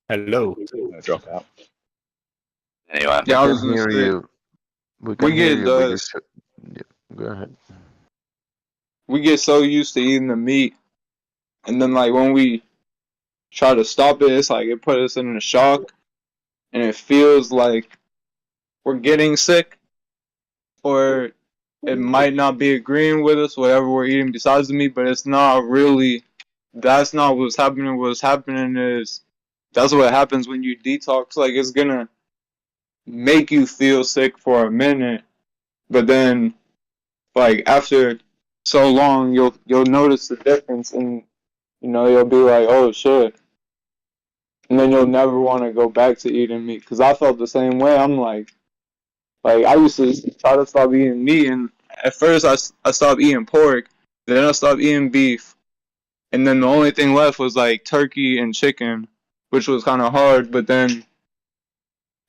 Hello. Drop out. Anyway. Yeah, I We was can gonna hear say you. We can hear you, but yeah, go ahead. we get so used to eating the meat, and then like when we try to stop it, it's like it put us in a shock, and it feels like we're getting sick, or it might not be agreeing with us, whatever we're eating besides the meat, but it's not really. That's not what's happening. What's happening is that's what happens when you detox. Like it's gonna make you feel sick for a minute, but then like after so long, you'll notice the difference, and you'll be like, oh shit, and then you'll never want to go back to eating meat. Cause I felt the same way. I'm like I used to try to stop eating meat, and at first I stopped eating pork, then I stopped eating beef, and then the only thing left was like turkey and chicken, which was kind of hard. But then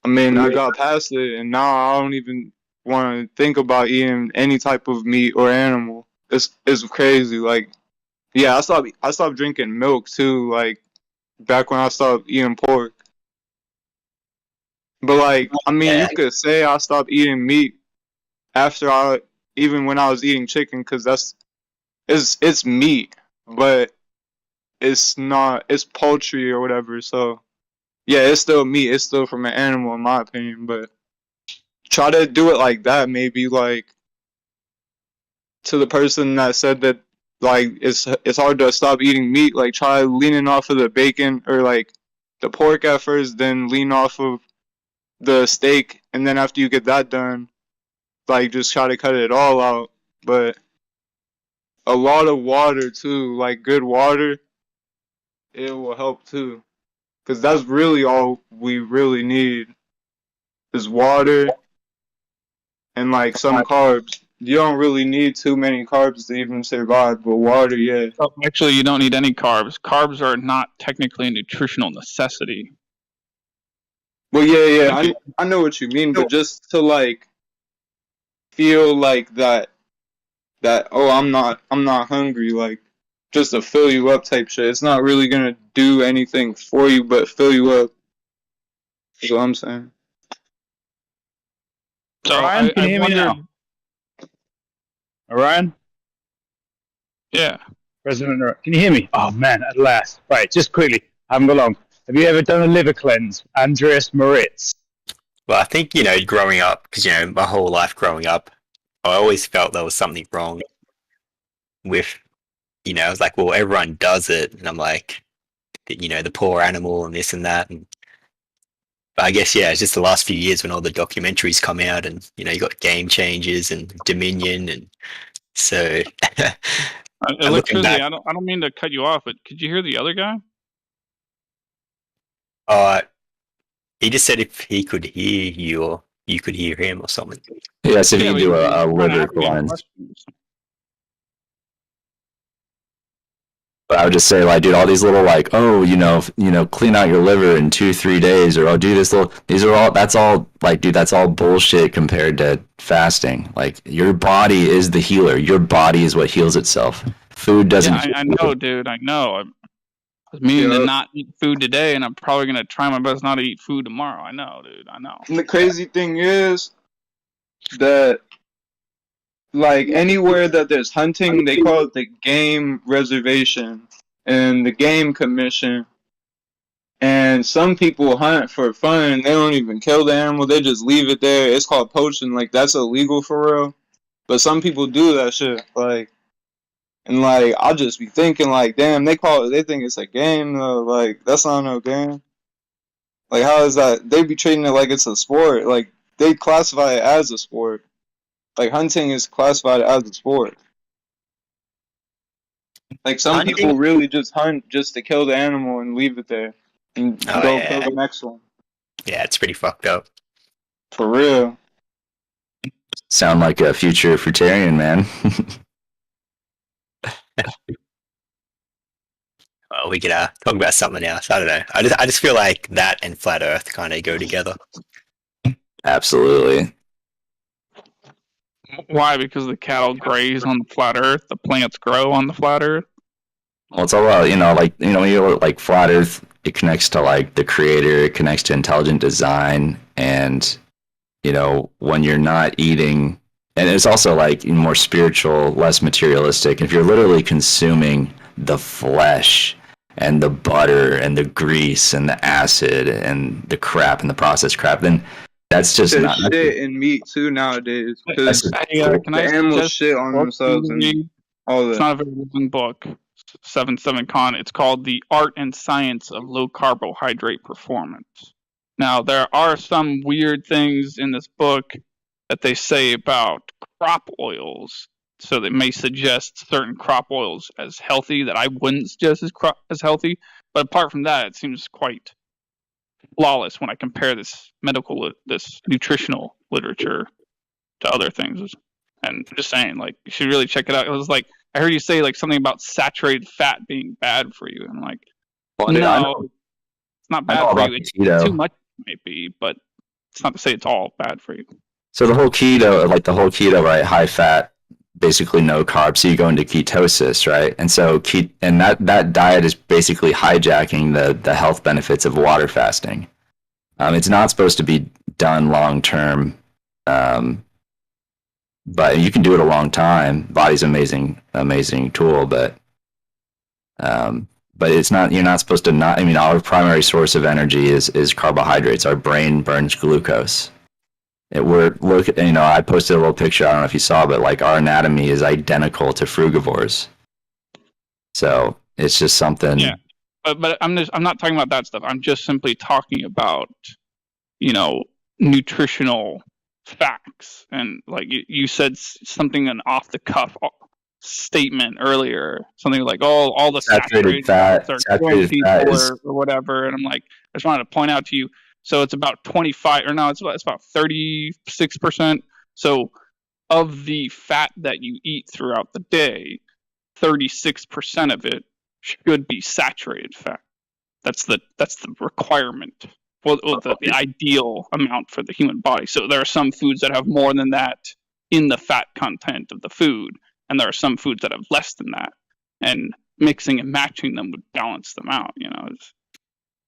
I mean I got past it, and now I don't even want to think about eating any type of meat or animal. It's crazy. Like yeah, I stopped drinking milk too. Like back when I stopped eating pork. But like I mean, you could say I stopped eating meat after even when I was eating chicken, because it's meat, but it's not, it's poultry or whatever. So yeah, it's still meat. It's still from an animal, in my opinion. But try to do it like that, maybe like to the person that said that like it's hard to stop eating meat. Like try leaning off of the bacon or like the pork at first, then lean off of the steak, and then after you get that done, like just try to cut it all out. But a lot of water too, like good water, it will help too. Cause that's really all we really need is water and like some carbs. You don't really need too many carbs to even survive, but water, yeah. Oh, actually, you don't need any carbs. Carbs are not technically a nutritional necessity. Well, yeah, I know what you mean, but just to like feel like that oh I'm not hungry, like just to fill you up type shit. It's not really gonna do anything for you but fill you up. That's what I'm saying. So Ryan, can you hear me now? Ryan? Yeah. President, can you hear me? Oh man, at last. Right, just quickly, I haven't got long. Have you ever done a liver cleanse? Andreas Moritz. Well, I think, growing up, because, my whole life growing up, I always felt there was something wrong with, I was like, well, everyone does it. And I'm like, the poor animal and this and that. But I guess, yeah, it's just the last few years when all the documentaries come out and, you got Game Changers and Dominion. And so Electricity, back, I don't mean to cut you off, but could you hear the other guy? He just said if he could hear you or you could hear him or something. Yes, if you do a liver cleanse. But I would just say, like, dude, all these little, like, oh, clean out your liver in 2-3 days, or do this little. That's all, like, dude, that's all bullshit compared to fasting. Like, your body is the healer. Your body is what heals itself. Food doesn't. Yeah, I know, dude. I know. I was meaning to not eat food today, and I'm probably gonna try my best not to eat food tomorrow. I know, dude. I know. And the crazy thing is that, like, anywhere that there's hunting, they call it the game reservation and the game commission. And some people hunt for fun. They don't even kill the animal. They just leave it there. It's called poaching. Like, that's illegal for real. But some people do that shit. Like, and like, I'll just be thinking, like, damn, they think it's a game though. Like, that's not no game. Like, how is that? They be treating it like it's a sport. Like, they classify it as a sport. Like, hunting is classified as a sport. Like, some people really just hunt just to kill the animal and leave it there. And go kill the next one. Yeah, it's pretty fucked up. For real. Sound like a future fruitarian, man. Well, we could talk about something else. I don't know. I just feel like that and flat Earth kind of go together. Absolutely. Why? Because the cattle graze on the flat Earth, the plants grow on the flat Earth. Well, it's all about, when you look like flat Earth, it connects to like the creator, it connects to intelligent design, and when you're not eating, and it's also like more spiritual, less materialistic. If you're literally consuming the flesh and the butter and the grease and the acid and the crap and the processed crap, then that's just There's not shit in meat too nowadays because Can the I animals suggest shit on book themselves you and read? all It's that. not a very long book. 7 Con. It's called The Art and Science of Low Carbohydrate Performance. Now, there are some weird things in this book that they say about crop oils. So they may suggest certain crop oils as healthy that I wouldn't suggest as healthy. But apart from that, it seems quite flawless when I compare this nutritional literature to other things. And I'm just saying, like, you should really check it out. It was like, I heard you say like something about saturated fat being bad for you. And I'm like, no, it's not bad for you. It's too much, maybe, but it's not to say it's all bad for you. So the whole keto, right? High fat, basically no carbs. So you go into ketosis, right? And so that diet is basically hijacking the health benefits of water fasting. It's not supposed to be done long term, but you can do it a long time. Body's amazing tool, but it's not. You're not supposed to not. I mean, our primary source of energy is carbohydrates. Our brain burns glucose. I posted a little picture. I don't know if you saw, but like our anatomy is identical to frugivores. So it's just something. Yeah, but I'm not talking about that stuff. I'm just simply talking about, nutritional facts. And like you said something an off the cuff statement earlier, something like, oh, all the saturated fats are killing people or whatever. And I'm like, I just wanted to point out to you. So it's about 25, or no, it's about 36%. So of the fat that you eat throughout the day, 36% of it should be saturated fat. That's the requirement. Well, the ideal amount for the human body. So there are some foods that have more than that in the fat content of the food, and there are some foods that have less than that. And mixing and matching them would balance them out.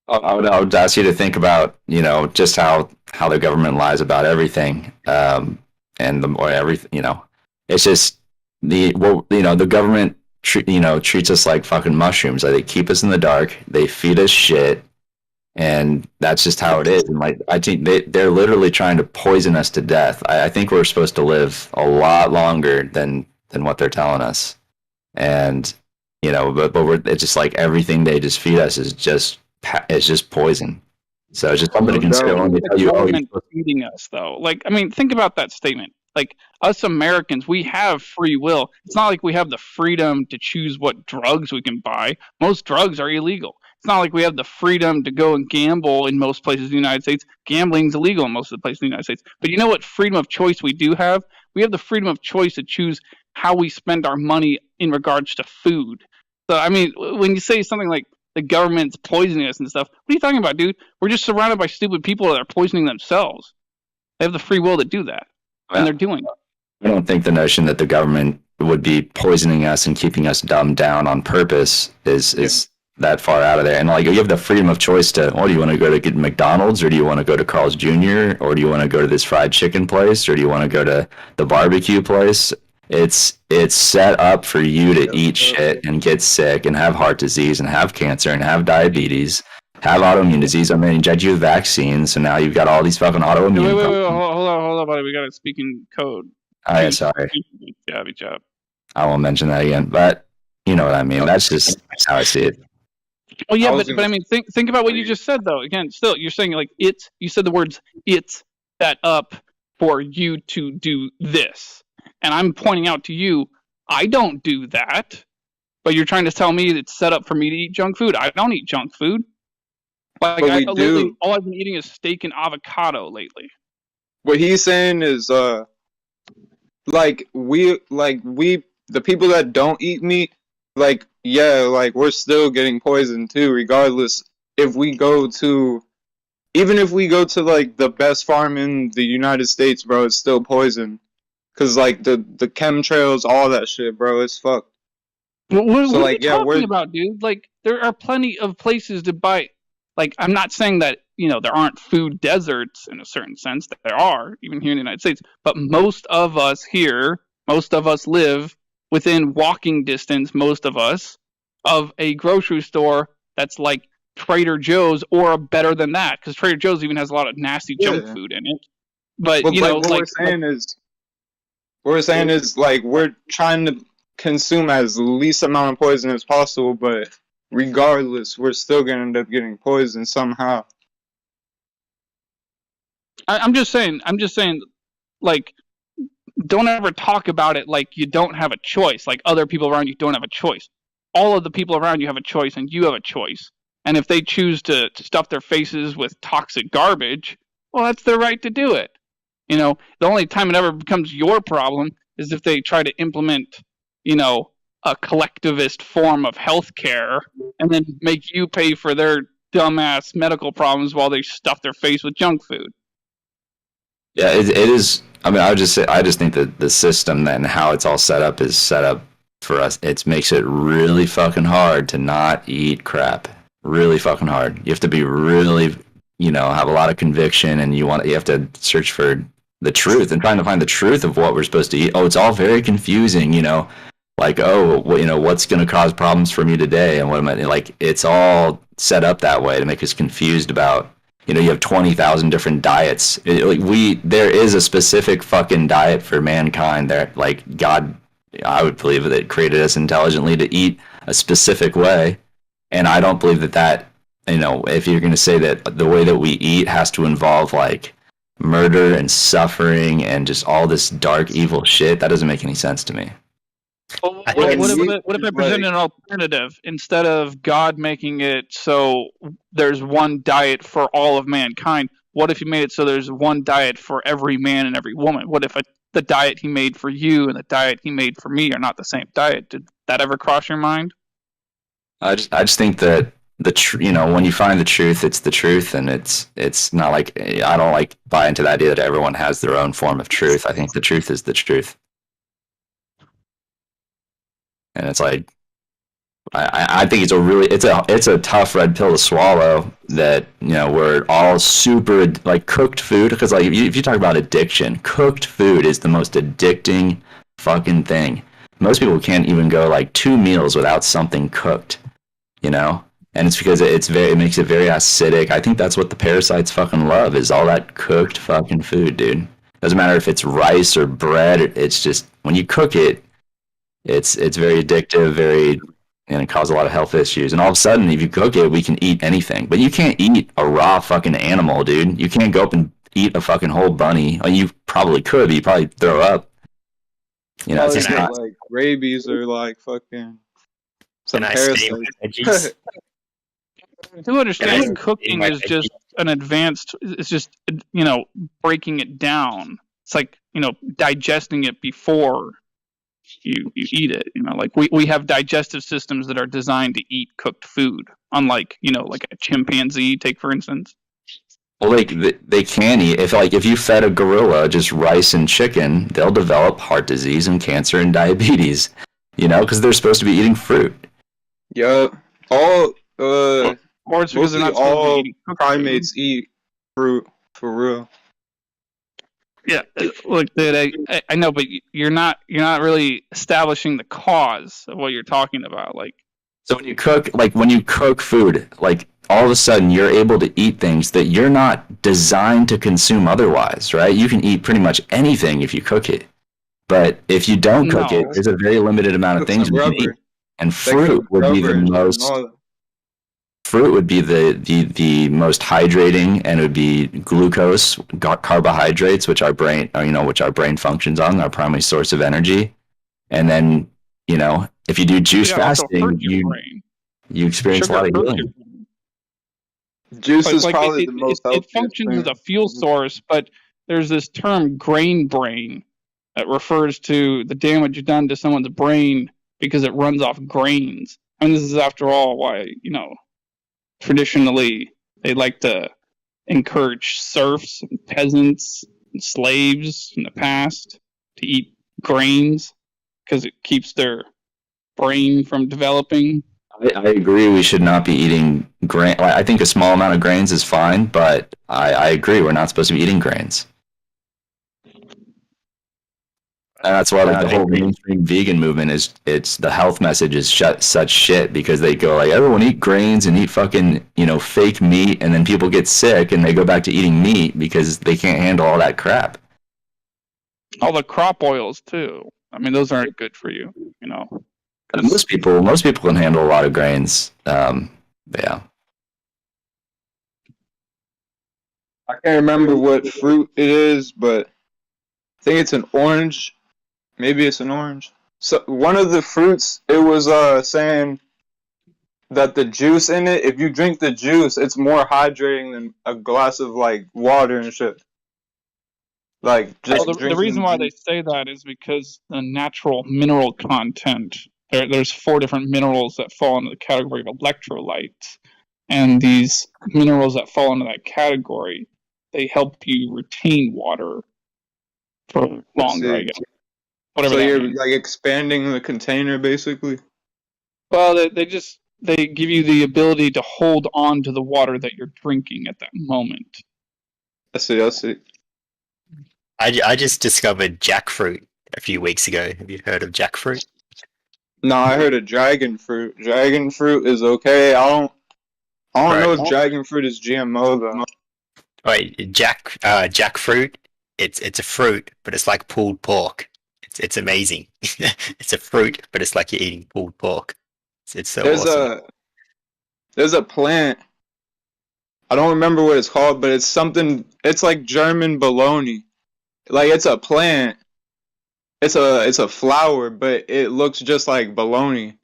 I would ask you to think about, just how the government lies about everything, and the more everything, it's just the government treats us like fucking mushrooms. Like, they keep us in the dark, they feed us shit, and that's just how it is. And like, I think they're literally trying to poison us to death. I think we're supposed to live a lot longer than what they're telling us, and but it's just like everything they just feed us is just poison. So it's just something to consider when they tell you, you're feeding us, though. Like, I mean, think about that statement. Like, us Americans, we have free will. It's not like we have the freedom to choose what drugs we can buy. Most drugs are illegal. It's not like we have the freedom to go and gamble in most places in the United States. Gambling's illegal in most of the places in the United States. But you know what freedom of choice we do have? We have the freedom of choice to choose how we spend our money in regards to food. So, I mean, when you say something like the government's poisoning us and stuff, what are you talking about, dude? We're just surrounded by stupid people that are poisoning themselves. They have the free will to do that, and they're doing it. I don't think the notion that the government would be poisoning us and keeping us dumbed down on purpose is that far out of there. And like, you have the freedom of choice to, do you want to go to get McDonald's, or do you want to go to Carl's Jr., or do you want to go to this fried chicken place, or do you want to go to the barbecue place? It's set up for you to eat shit and get sick and have heart disease and have cancer and have diabetes, have autoimmune disease. I mean, inject you with vaccines, so now you've got all these fucking autoimmune. Wait, hold on, buddy. We got to speak in code. Oh, yeah, sorry. Good job. I won't mention that again, but you know what I mean. That's how I see it. Well, yeah, but I mean, think about what you just said, though. Again, still, you're saying like it's. You said the words "it's" set up for you to do this, and I'm pointing out to you, I don't do that. But you're trying to tell me it's set up for me to eat junk food. I don't eat junk food. Like, all I've been eating is steak and avocado lately. What he's saying is, the people that don't eat meat, we're still getting poisoned too, regardless. Even if we go to like the best farm in the United States, bro, it's still poison. Cause like the chemtrails, all that shit, bro, it's fucked. What So are like, you yeah, talking about, dude? Like, there are plenty of places to buy. Like, I'm not saying that, you know, there aren't food deserts in a certain sense. There are, even here in the United States. But most of us here, most of us live within walking distance, most of us, of a grocery store that's like Trader Joe's or better than that. Because Trader Joe's even has a lot of nasty junk Yeah. food in it. But, But you like know, what like. we're saying is like we're trying to consume as least amount of poison as possible, but regardless, we're still gonna end up getting poisoned somehow. I'm just saying, like, don't ever talk about it like you don't have a choice, like other people around you don't have a choice. All of the people around you have a choice, and you have a choice. And if they choose to stuff their faces with toxic garbage, well, that's their right to do it. You know, the only time it ever becomes your problem is if they try to implement, you know, a collectivist form of healthcare and then make you pay for their dumbass medical problems while they stuff their face with junk food. Yeah, it is. I mean, I would just say, I just think that the system and how it's all set up is set up for us. It makes it really fucking hard to not eat crap. Really fucking hard. You have to be really, you know, have a lot of conviction, and you have to search for the truth and trying to find the truth of what we're supposed to eat. Oh, it's all very confusing, you know. Like, oh, well, you know, what's going to cause problems for me today, and what am I like? It's all set up that way to make us confused about. You know, you have 20,000 different diets. There is a specific fucking diet for mankind. There, like God, I would believe that it created us intelligently to eat a specific way, and I don't believe that. You know, if you're going to say that the way that we eat has to involve like murder and suffering and just all this dark, evil shit, that doesn't make any sense to me. What if I present an alternative? Instead of God making it so there's one diet for all of mankind, what if he made it so there's one diet for every man and every woman? What if the diet he made for you and the diet he made for me are not the same diet? Did that ever cross your mind? I just think that you know, when you find the truth, it's the truth, and it's not like, I don't like buy into the idea that everyone has their own form of truth. I think the truth is the truth. And it's like, I think it's a tough red pill to swallow, that, you know, we're all super like cooked food, because like if you talk about addiction, cooked food is the most addicting fucking thing. Most people can't even go like 2 meals without something cooked, you know, and it's because it makes it very acidic. I think that's what the parasites fucking love, is all that cooked fucking food, dude. Doesn't matter if it's rice or bread. It's just when you cook it. It's very addictive, and it causes a lot of health issues. And all of a sudden, if you cook it, we can eat anything. But you can't eat a raw fucking animal, dude. You can't go up and eat a fucking whole bunny. I mean, you probably could, but you probably throw up. You know, it's just not. Like rabies or like fucking some Can I parasites. I do understand cooking is just an advanced. It's just, you know, breaking it down. It's like, you know, digesting it before you eat it. You know, like we have digestive systems that are designed to eat cooked food, unlike, you know, like a chimpanzee, take for instance. Well, they can eat, if you fed a gorilla just rice and chicken, they'll develop heart disease and cancer and diabetes, you know, because they're supposed to be eating fruit. Yeah, all or it's because they're not all primates eat fruit, for real. Yeah, look, dude, I know, but you're not really establishing the cause of what you're talking about. Like, so when you cook food, like all of a sudden you're able to eat things that you're not designed to consume otherwise, right? You can eat pretty much anything if you cook it, but if you don't cook it, there's a very limited amount of things you can eat, and fruit would be the most. Fruit would be the most hydrating, and it would be glucose, carbohydrates, which our brain functions on, our primary source of energy. And then, you know, if you do juice fasting, you experience a lot of healing. Juice is probably the most healthy. It functions as a fuel source, but there's this term grain brain that refers to the damage done to someone's brain because it runs off grains. And this is, after all, why, you know, traditionally they like to encourage serfs and peasants and slaves in the past to eat grains because it keeps their brain from developing. I agree. We should not be eating grain. I think a small amount of grains is fine, but I agree we're not supposed to be eating grains. And that's why like the whole mainstream vegan movement is it's the health message is such shit because they go like everyone eat grains and eat fucking fake meat, and then people get sick and they go back to eating meat because they can't handle all that crap. All the crop oils too. I mean, those aren't good for you. Most people can handle a lot of grains. Yeah. I can't remember what fruit it is, but I think it's an orange. Maybe it's an orange. So one of the fruits, it was saying that the juice in it, if you drink the juice, it's more hydrating than a glass of like water and shit. Like just the reason why they say that is because the natural mineral content. There's 4 different minerals that fall into the category of electrolytes, and these minerals that fall into that category, they help you retain water for longer, I guess. Whatever so you're means. like expanding the container, basically. Well, they give you the ability to hold on to the water that you're drinking at that moment. I see. I just discovered jackfruit a few weeks ago. Have you heard of jackfruit? No, I heard of dragon fruit. Dragon fruit is okay. I don't know if dragon fruit is GMO though. Right, jackfruit. It's a fruit, but it's like pulled pork. It's amazing. It's a fruit, but it's like you're eating pulled pork. It's so awesome. There's a plant. I don't remember what it's called, but it's something. It's like German bologna. Like it's a plant. It's a flower, but it looks just like bologna,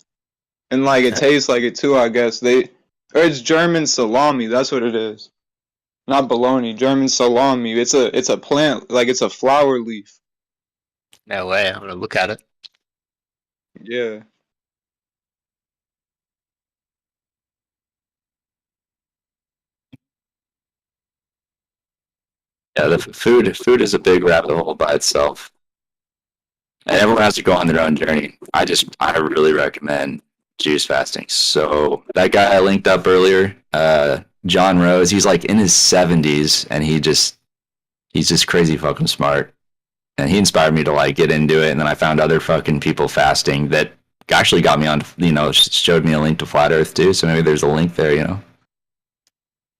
and like it tastes like it too. I guess or it's German salami. That's what it is. Not bologna. German salami. It's a plant. Like it's a flower leaf. No way. I'm gonna look at it. Yeah. Yeah, the food is a big rabbit hole by itself. And everyone has to go on their own journey. I really recommend juice fasting. So that guy I linked up earlier, John Rose, he's like in his 70s and he's just crazy fucking smart. And he inspired me to like get into it. And then I found other fucking people fasting that actually got me on, showed me a link to Flat Earth too. So maybe there's a link there,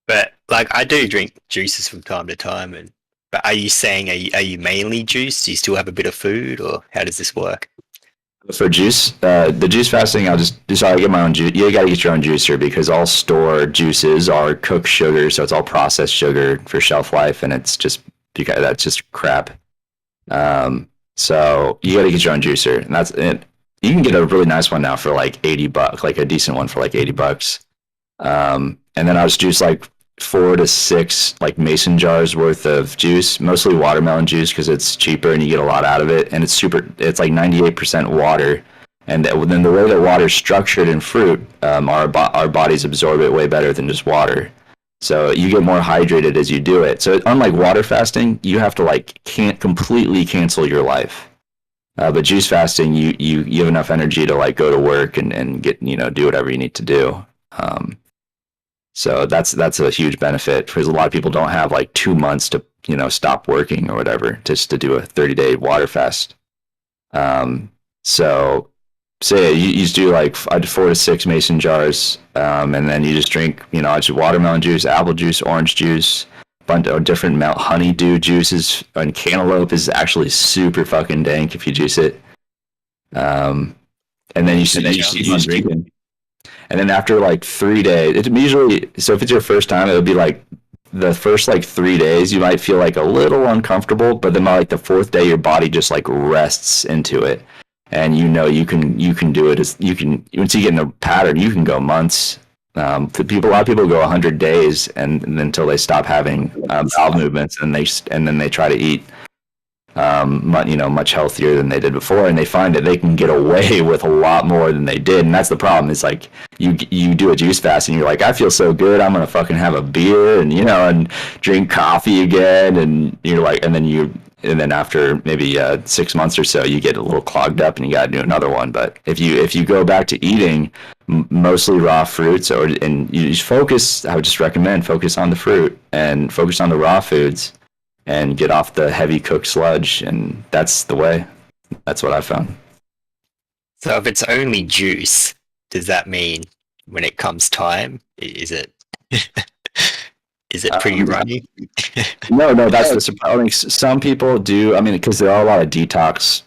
But like I do drink juices from time to time, but are you saying are you mainly juice? Do you still have a bit of food, or how does this work? For juice, the juice fasting, I get my own juice. You gotta get your own juicer because all store juices are cooked sugar, so it's all processed sugar for shelf life, and it's just because that's just crap. So you gotta get your own juicer, and that's it. You can get a really nice one now for like $80, like a decent one for like $80. And then I was juice like 4 to 6 like mason jars worth of juice, mostly watermelon juice because it's cheaper and you get a lot out of it, and it's like 98% water, and then the way that water's structured in fruit, our bodies absorb it way better than just water, so you get more hydrated as you do it. So unlike water fasting, you have to can't completely cancel your life, but juice fasting, you have enough energy to like go to work and get do whatever you need to do. So that's a huge benefit because a lot of people don't have like 2 months to stop working or whatever just to do a 30-day water fast. So say you just do like 4 to 6 mason jars, and then you just drink just watermelon juice, apple juice, orange juice, a bunch of different honeydew juices, and cantaloupe is actually super fucking dank if you juice it. And then you keep drinking. And then after like 3 days, so if it's your first time, it would be like the first like 3 days, you might feel like a little uncomfortable, but then by like the 4th day, your body just like rests into it. And you can do it once you get in a pattern, you can go months. A lot of people go 100 days and until they stop having bowel movements, and then they try to eat much healthier than they did before, and they find that they can get away with a lot more than they did. And that's the problem. It's like you do a juice fast and you're like, I feel so good, I'm gonna fucking have a beer and and drink coffee again, and you're like, and then and then after maybe 6 months or so, you get a little clogged up and you got to do another one. But if you go back to eating mostly raw fruits, and you just focus, I would just recommend focus on the fruit and focus on the raw foods, and get off the heavy cooked sludge, and that's the way. That's what I found. So if it's only juice, does that mean when it comes time, is it pretty runny? No, that's the surprise. I mean, some people do. I mean, because there are a lot of detox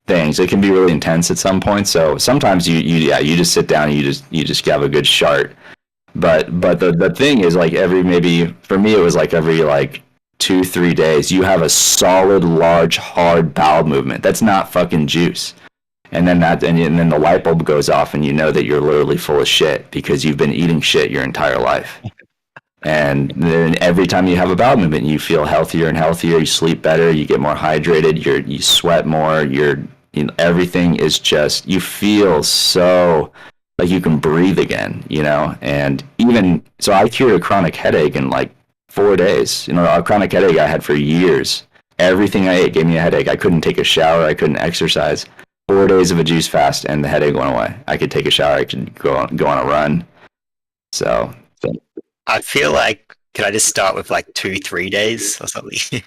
things. It can be really intense at some point. So sometimes you just sit down and you just have a good shart. But the thing is, like, maybe for me it was like every 2-3 days you have a solid, large, hard bowel movement. That's not fucking juice. And then then the light bulb goes off, and you know that you're literally full of shit because you've been eating shit your entire life. And then every time you have a bowel movement, you feel healthier and healthier. You sleep better. You get more hydrated. You sweat more. Everything is just, you feel so like you can breathe again, And even so, I cured a chronic headache in 4 days. A chronic headache I had for years. Everything I ate gave me a headache. I couldn't take a shower. I couldn't exercise. 4 days of a juice fast, and the headache went away. I could take a shower. I could go on a run. So I feel like, can I just start with 2-3 days or something?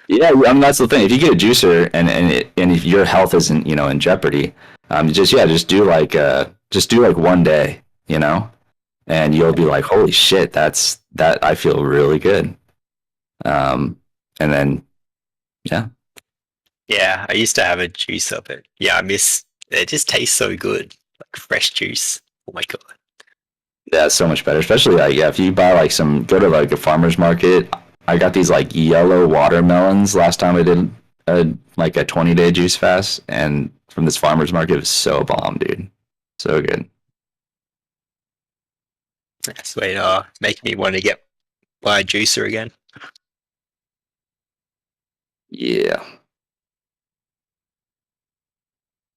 Yeah, I mean, that's the thing. If you get a juicer and if your health isn't in jeopardy, just do like 1 day, and you'll be like, holy shit, that I feel really good. And then Yeah, I used to have a juice of it. Yeah, I miss it. Just tastes so good, like fresh juice. Oh my god. Yeah, it's so much better. Especially if you buy go to a farmer's market. I got these yellow watermelons last time I did a 20-day juice fast, and from this farmer's market, it was so bomb, dude. So good. That's making me want to buy a juicer again. Yeah.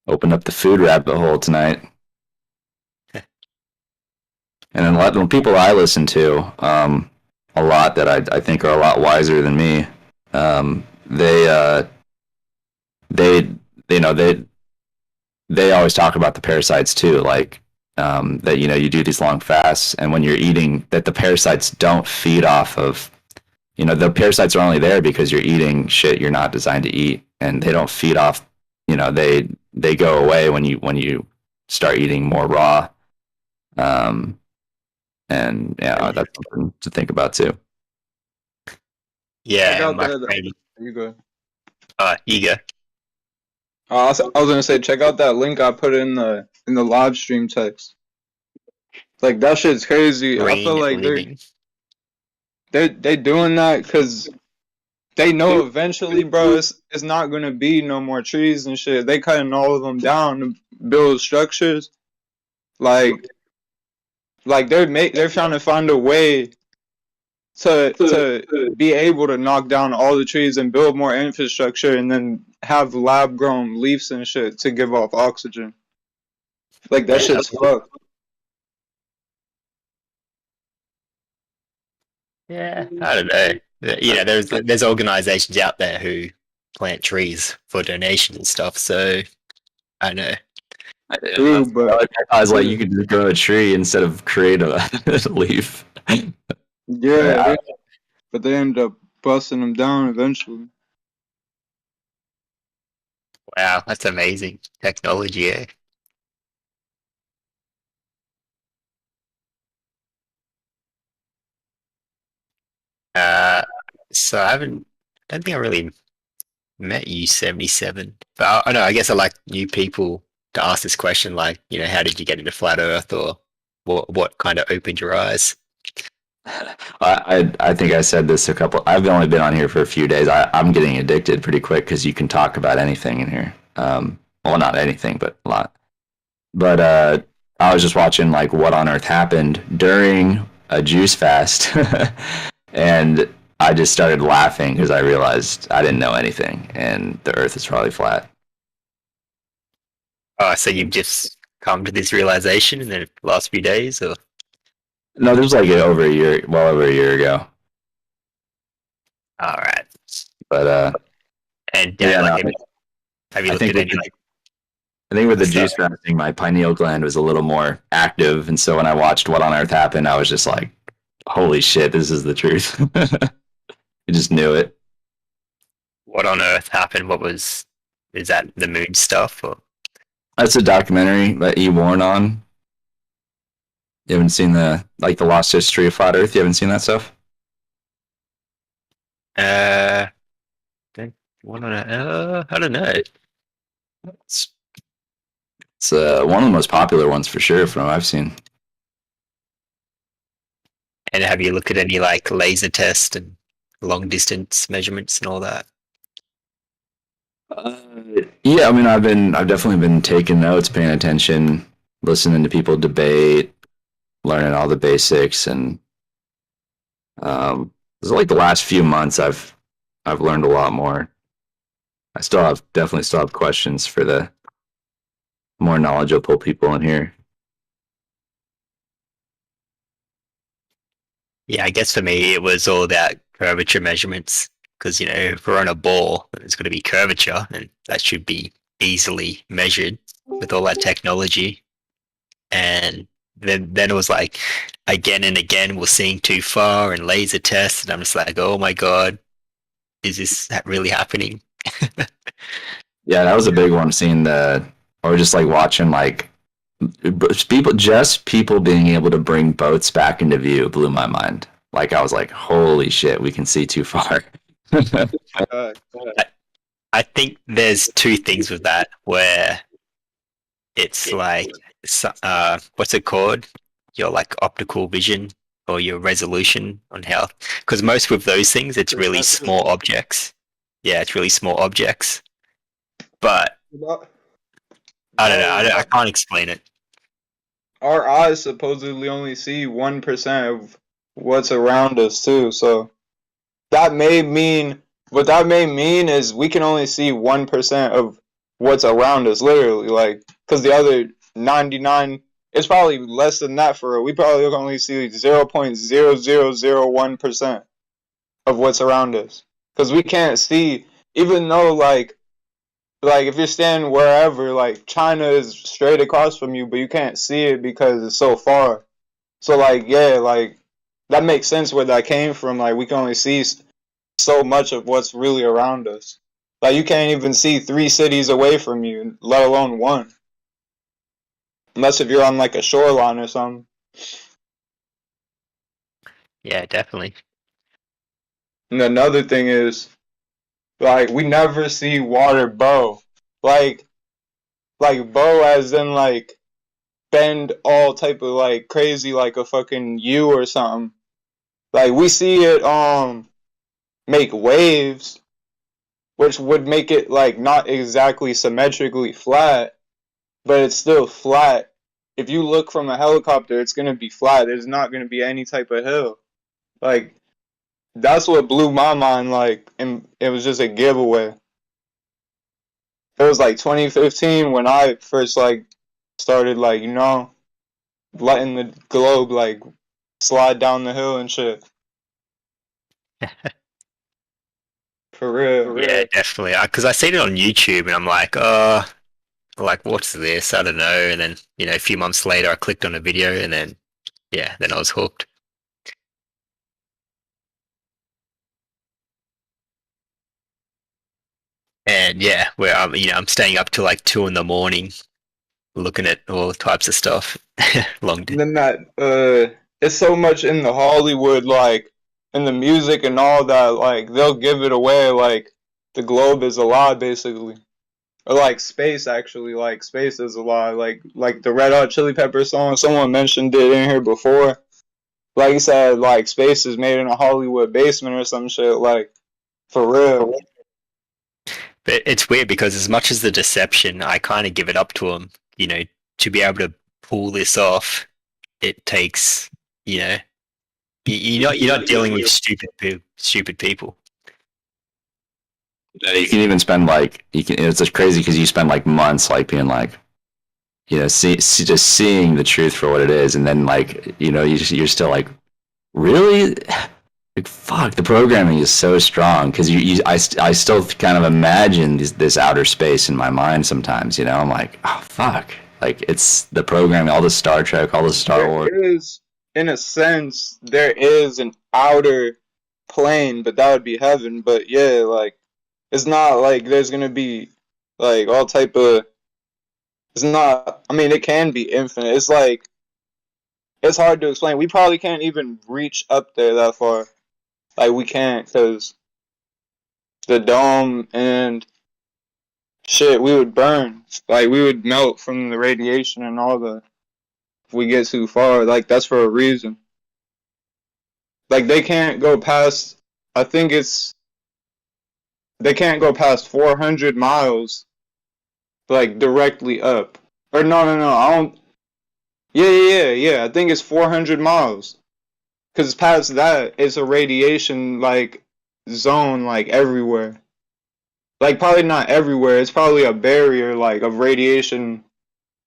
Open up the food rabbit hole tonight. And then a lot of people I listen to, a lot that I think are a lot wiser than me, they always talk about the parasites too, that you do these long fasts, and when you're eating, that the parasites don't feed off of, the parasites are only there because you're eating shit you're not designed to eat, and they don't feed off, they go away when you start eating more raw. And yeah, that's something to think about too. Yeah, you go. You go. I was gonna say, check out that link I put in the live stream text. That shit's crazy. I feel like they're doing that because they know eventually, bro, it's not gonna be no more trees and shit. They cutting all of them down to build structures. They're trying to find a way to be able to knock down all the trees and build more infrastructure, and then have lab grown leaves and shit to give off oxygen. That shit's fucked. Yeah, I don't know. There's organizations out there who plant trees for donation and stuff. So I know. True, but I was like, you could just grow a tree instead of create a leaf. Yeah, but they end up busting them down eventually. Wow, that's amazing technology, eh? So I don't think I really met you, 77. But I know, I guess I like new people to ask this question, how did you get into flat Earth, or what kind of opened your eyes? I think I said this I've only been on here for a few days. I'm getting addicted pretty quick because you can talk about anything in here. Well, not anything, but a lot. But I was just watching what on earth happened during a juice fast, and I just started laughing because I realized I didn't know anything, and the Earth is probably flat. Oh, so you've just come to this realization in the last few days, or? No, this was well over a year ago. All right. But And Yeah, like, no, have you I looked think at with any the, like I think with the stuff? juice fasting, my pineal gland was a little more active, and so when I watched What on Earth Happened, I was just like, "Holy shit, this is the truth." I just knew it. What on earth happened? Is that the moon stuff? Or? That's a documentary that you warn on. You haven't seen the lost history of flat Earth. You haven't seen that stuff. Uh, what on I don't know. It's one of the most popular ones for sure, from what I've seen. And have you looked at any like laser test and long distance measurements and all that? Yeah, I mean, I've definitely been taking notes, paying attention, listening to people debate, learning all the basics, and it's like the last few months I've learned a lot more. I definitely still have questions for the more knowledgeable people in here. Yeah, I guess for me it was all about curvature measurements because if we're on a ball, it's going to be curvature, and that should be easily measured with all that technology. And then it was like again and again we're seeing too far and laser tests, and I'm just like, oh my god, is this really happening? Yeah, that was a big one. Or just like watching like people being able to bring boats back into view blew my mind. Like I was like, holy shit, we can see too far. I think there's two things with that where it's like, what's it called? Your like optical vision or your resolution on how, because most with those things, it's really small objects. Yeah, it's really small objects. But I don't know. I can't explain it. Our eyes supposedly only see 1% of what's around us too. So that may mean what that may mean is we can only see 1% of what's around us, literally. Like, because the other 99, it's probably less than that for real. We probably only see 0.0001% of what's around us. Because we can't see, even though like if you're standing wherever, like China is straight across from you, but you can't see it because it's so far. So like, yeah, like that makes sense where that came from. Like we can only see so much of what's really around us. Like you can't even see 3 cities away from you, let alone one. Unless if you're on like a shoreline or something. Yeah, definitely. And another thing is, like, we never see water bow. Like bow as in like bend all type of like crazy like a fucking U or something. Like we see it make waves, which would make it like not exactly symmetrically flat, but it's still flat. If you look from a helicopter, it's gonna be flat. There's not gonna be any type of hill. Like that's what blew my mind. Like, and it was just a giveaway. It was like 2015 when I first like started like letting the globe like slide down the hill and shit. For real. Yeah, definitely. Because I seen it on YouTube and I'm like, like what's this? I don't know. And then a few months later, I clicked on a video and then then I was hooked. And yeah, where I'm staying up till like 2 a.m. looking at all types of stuff. And then that it's so much in the Hollywood, like in the music and all that, like they'll give it away like the globe is a lie basically. Or like space actually, like space is a lie. Like the Red Hot Chili Pepper song, someone mentioned it in here before. Like he said, like space is made in a Hollywood basement or some shit, like for real. But it's weird because as much as the deception, I kind of give it up to them. To be able to pull this off, it takes you're not dealing with stupid people. You can even spend it's just crazy because you spend like months like being like, just seeing the truth for what it is, and then like you're still like, really, Like, fuck, the programming is so strong because I still kind of imagine this outer space in my mind sometimes. I'm like, oh fuck, like it's the programming, all the Star Trek, all the Star Wars. There is, in a sense, there is an outer plane, but that would be heaven. But yeah, like it's not like there's gonna be like all type of. It's not. I mean, it can be infinite. It's like it's hard to explain. We probably can't even reach up there that far. Like we can't because the dome and shit, we would burn. Like we would melt from the radiation and all the. If we get too far, like that's for a reason. Like they can't go past. I think they can't go past 400 miles, like directly up. Or no. I don't. Yeah. I think it's 400 miles. Because past that, it's a radiation like zone like everywhere. Like probably not everywhere. It's probably a barrier like of radiation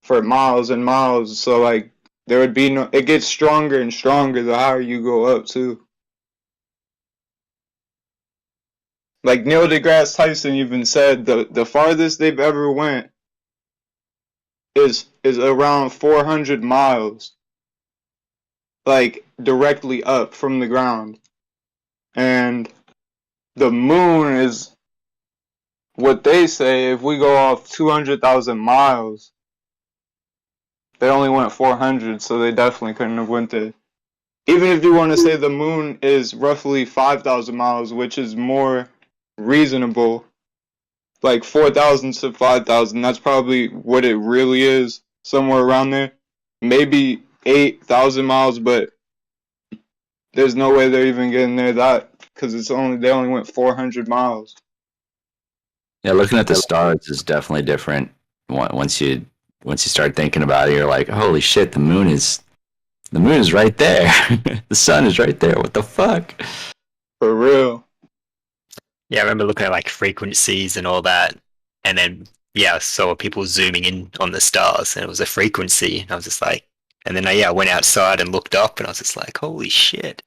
for miles and miles. So like there would be no. It gets stronger and stronger the higher you go up too. Like Neil deGrasse Tyson even said the farthest they've ever went is around 400 miles, like directly up from the ground, and the moon is what they say. If we go off 200,000 miles, they only went 400, so they definitely couldn't have went there. Even if you want to say the moon is roughly 5,000 miles, which is more reasonable, like 4,000 to 5,000, that's probably what it really is, somewhere around there. Maybe 8,000 miles, but there's no way they're even getting there that because they only went 400 miles. Yeah, looking at the stars is definitely different. Once you start thinking about it, you're like, holy shit, the moon is right there. The sun is right there. What the fuck? For real. Yeah, I remember looking at like frequencies and all that, and then I saw people zooming in on the stars, and it was a frequency, and I was just like, and then I went outside and looked up, and I was just like, holy shit.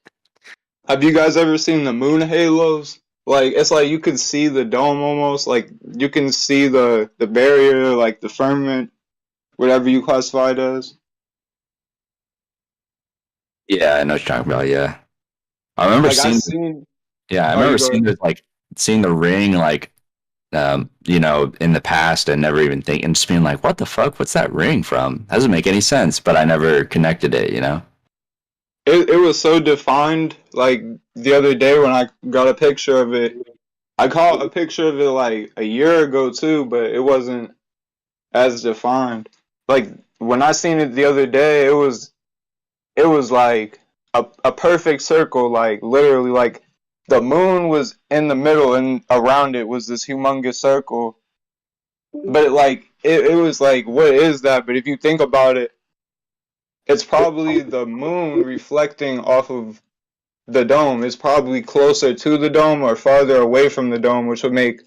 Have you guys ever seen the moon halos? Like it's like you can see the dome almost, like you can see the barrier, like the firmament, whatever you classify it as. Yeah, I know what you're talking about. Yeah, I remember Like seeing. Yeah, I remember seeing the ring, like, in the past, and never even thinking, just being like, what the fuck? What's that ring from? That doesn't make any sense. But I never connected it. It was so defined. Like the other day when I got a picture of it, I caught a picture of it like a year ago too, but it wasn't as defined. Like when I seen it the other day, it was like a perfect circle, like literally like the moon was in the middle and around it was this humongous circle. But it was like, what is that? But if you think about it, it's probably the moon reflecting off of the dome. It's probably closer to the dome or farther away from the dome, which would make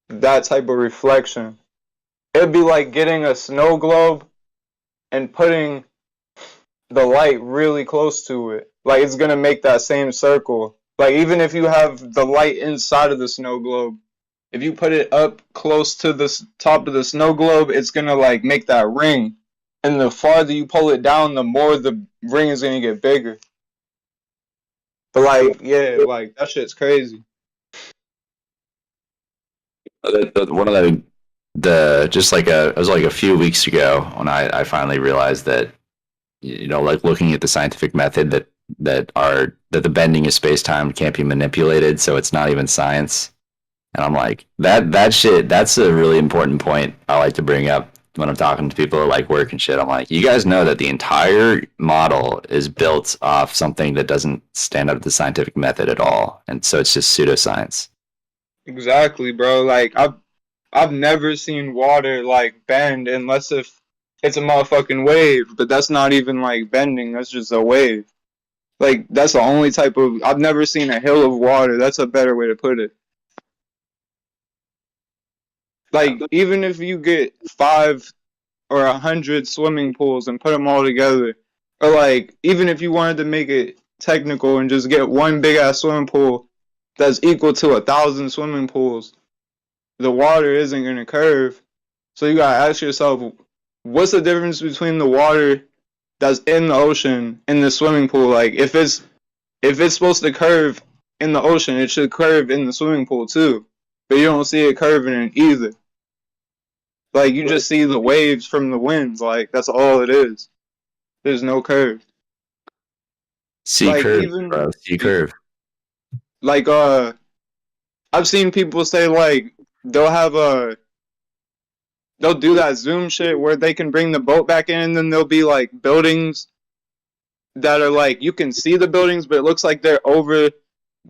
that type of reflection. It'd be like getting a snow globe and putting the light really close to it. Like it's gonna make that same circle. Like even if you have the light inside of the snow globe, if you put it up close to the top of the snow globe, it's gonna like make that ring. And the farther you pull it down, the more the ring is gonna get bigger. But like, yeah, like that shit's crazy. One of it was like a few weeks ago when I finally realized that, like looking at the scientific method that the bending of space time can't be manipulated, so it's not even science. And I'm like, that shit, that's a really important point I like to bring up when I'm talking to people who like work and shit. I'm like, you guys know that the entire model is built off something that doesn't stand up to the scientific method at all, and so it's just pseudoscience. Exactly, bro. Like I've never seen water like bend unless if it's a motherfucking wave, but that's not even like bending, that's just a wave. Like that's the only type of I've never seen a hill of water. That's a better way to put it. Like even if you get 5 or 100 swimming pools and put them all together, or like even if you wanted to make it technical and just get one big ass swimming pool that's equal to 1,000 swimming pools, the water isn't gonna curve. So you gotta ask yourself, what's the difference between the water that's in the ocean and the swimming pool? Like if it's supposed to curve in the ocean, it should curve in the swimming pool too. But you don't see it curving in either. Like you just see the waves from the winds. Like that's all it is. There's no curve. C Like curve, even bro. C curve. like I've seen people say like they'll do that zoom shit where they can bring the boat back in and then there'll be like buildings that are like you can see the buildings but it looks like they're over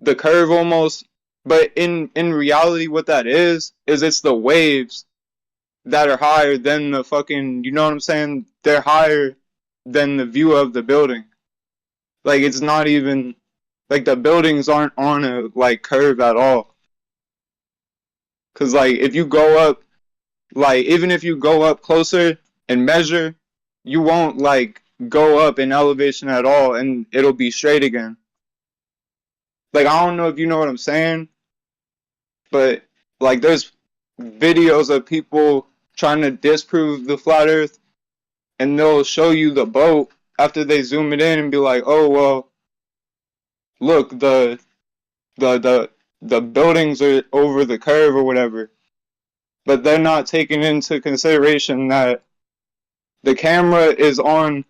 the curve almost. But in reality what that is it's the waves that are higher than the fucking, you know what I'm saying? They're higher than the view of the building. Like it's not even like the buildings aren't on a like curve at all. Cause like if you go up, like even if you go up closer and measure, you won't like go up in elevation at all and it'll be straight again. Like I don't know if you know what I'm saying, but like there's videos of people trying to disprove the flat earth and they'll show you the boat after they zoom it in and be like, oh well, look, the buildings are over the curve or whatever. But they're not taking into consideration that the camera is on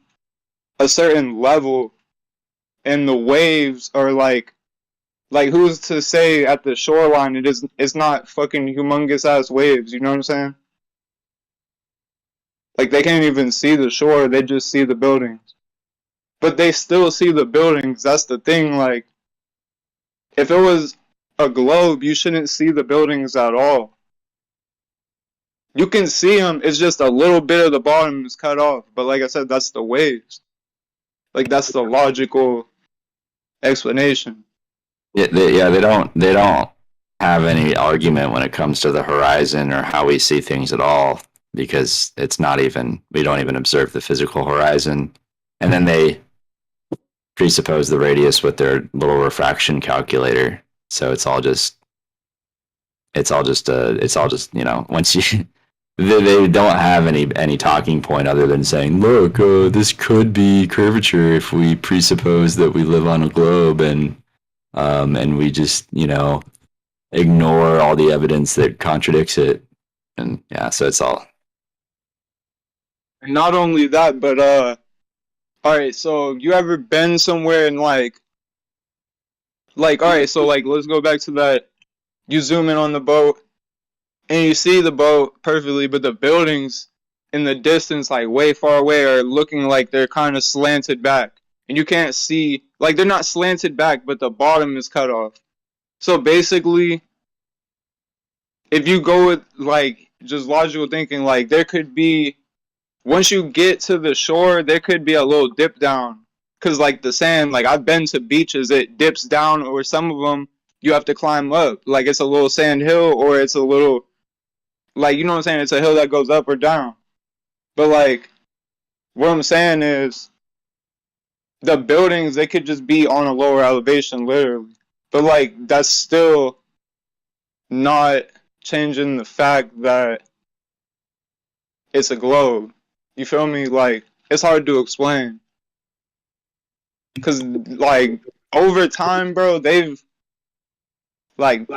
a certain level and the waves are like who's to say at the shoreline it's not fucking humongous ass waves, you know what I'm saying? Like they can't even see the shore, they just see the buildings. But they still see the buildings, that's the thing. Like if it was a globe, you shouldn't see the buildings at all. You can see them, it's just a little bit of the bottom is cut off. But like I said, that's the waves. Like that's the logical explanation. Yeah, they don't have any argument when it comes to the horizon or how we see things at all, because it's not even, we don't even observe the physical horizon. And then they presuppose the radius with their little refraction calculator. So it's all just, you know, once you, they don't have any talking point other than saying, look, this could be curvature if we presuppose that we live on a globe and we just, you know, ignore all the evidence that contradicts it. And yeah, so it's all. And not only that, but alright, so you ever been somewhere and like alright, so like let's go back to that. You zoom in on the boat and you see the boat perfectly, but the buildings in the distance, like way far away, are looking like they're kind of slanted back. And you can't see, like they're not slanted back, but the bottom is cut off. So basically, if you go with like just logical thinking, like there could be, once you get to the shore, there could be a little dip down. Cause like the sand, like I've been to beaches, it dips down, or some of them you have to climb up. Like it's a little sand hill, or it's a little, like, you know what I'm saying? It's a hill that goes up or down. But like, what I'm saying is, the buildings, they could just be on a lower elevation, literally. But like, that's still not changing the fact that it's a globe. You feel me? Like, it's hard to explain. Cause like, over time, bro, they've like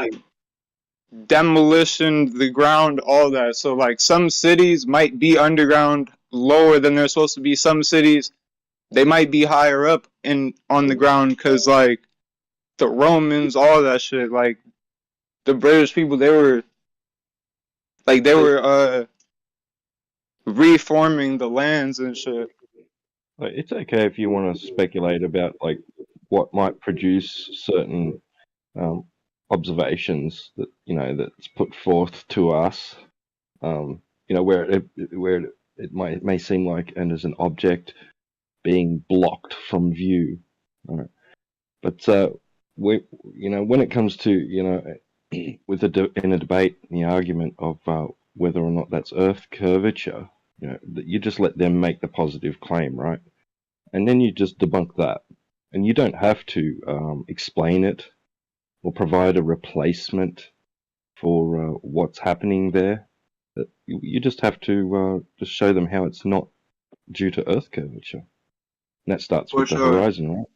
demolitioned the ground, all that. So like, some cities might be underground lower than they're supposed to be. Some cities, they might be higher up on the ground, cause like the Romans, all that shit, like the British people, they were reforming the lands and shit. Like, it's okay if you want to speculate about like what might produce certain observations that, you know, that's put forth to us. You know, where it may seem like, and as an object being blocked from view. Right? But you know, when it comes to, you know, in a debate, the argument of whether or not that's Earth curvature, you know, you just let them make the positive claim, right? And then you just debunk that, and you don't have to explain it or provide a replacement for what's happening there. You just have to just show them how it's not due to Earth curvature. And that starts with the horizon, right?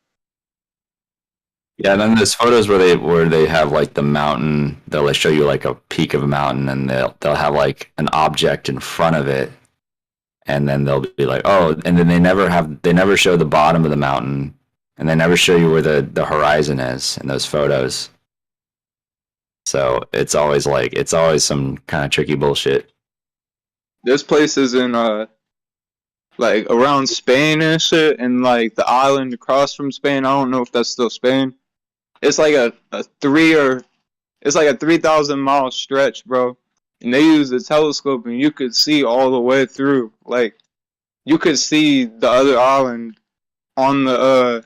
Yeah, and then there's photos where they have like the mountain. They'll show you like a peak of a mountain, and they'll have like an object in front of it, and then they'll be like, oh, and then they never show the bottom of the mountain, and they never show you where the horizon is in those photos. So it's always some kind of tricky bullshit. There's places in like around Spain and shit, and like the island across from Spain. I don't know if that's still Spain. It's like it's like a 3,000-mile stretch, bro. And they use the telescope, and you could see all the way through. Like, you could see the other island on the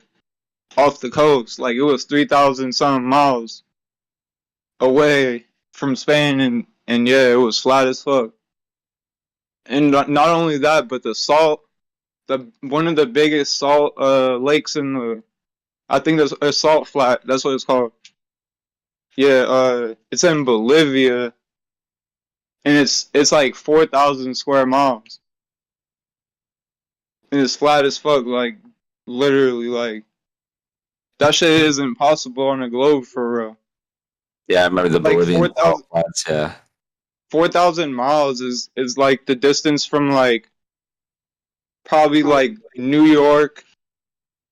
off the coast. Like, it was 3,000 some miles away from Spain, and yeah, it was flat as fuck. And not only that, but one of the biggest salt lakes in the, I think there's a salt flat. That's what it's called. Yeah, it's in Bolivia, and it's like 4,000 square miles, and it's flat as fuck. Like, literally, like, that shit isn't possible on a globe for real. Yeah, I remember the Like Bolivian salt flats. Yeah, 4,000 miles is like the distance from like probably like New York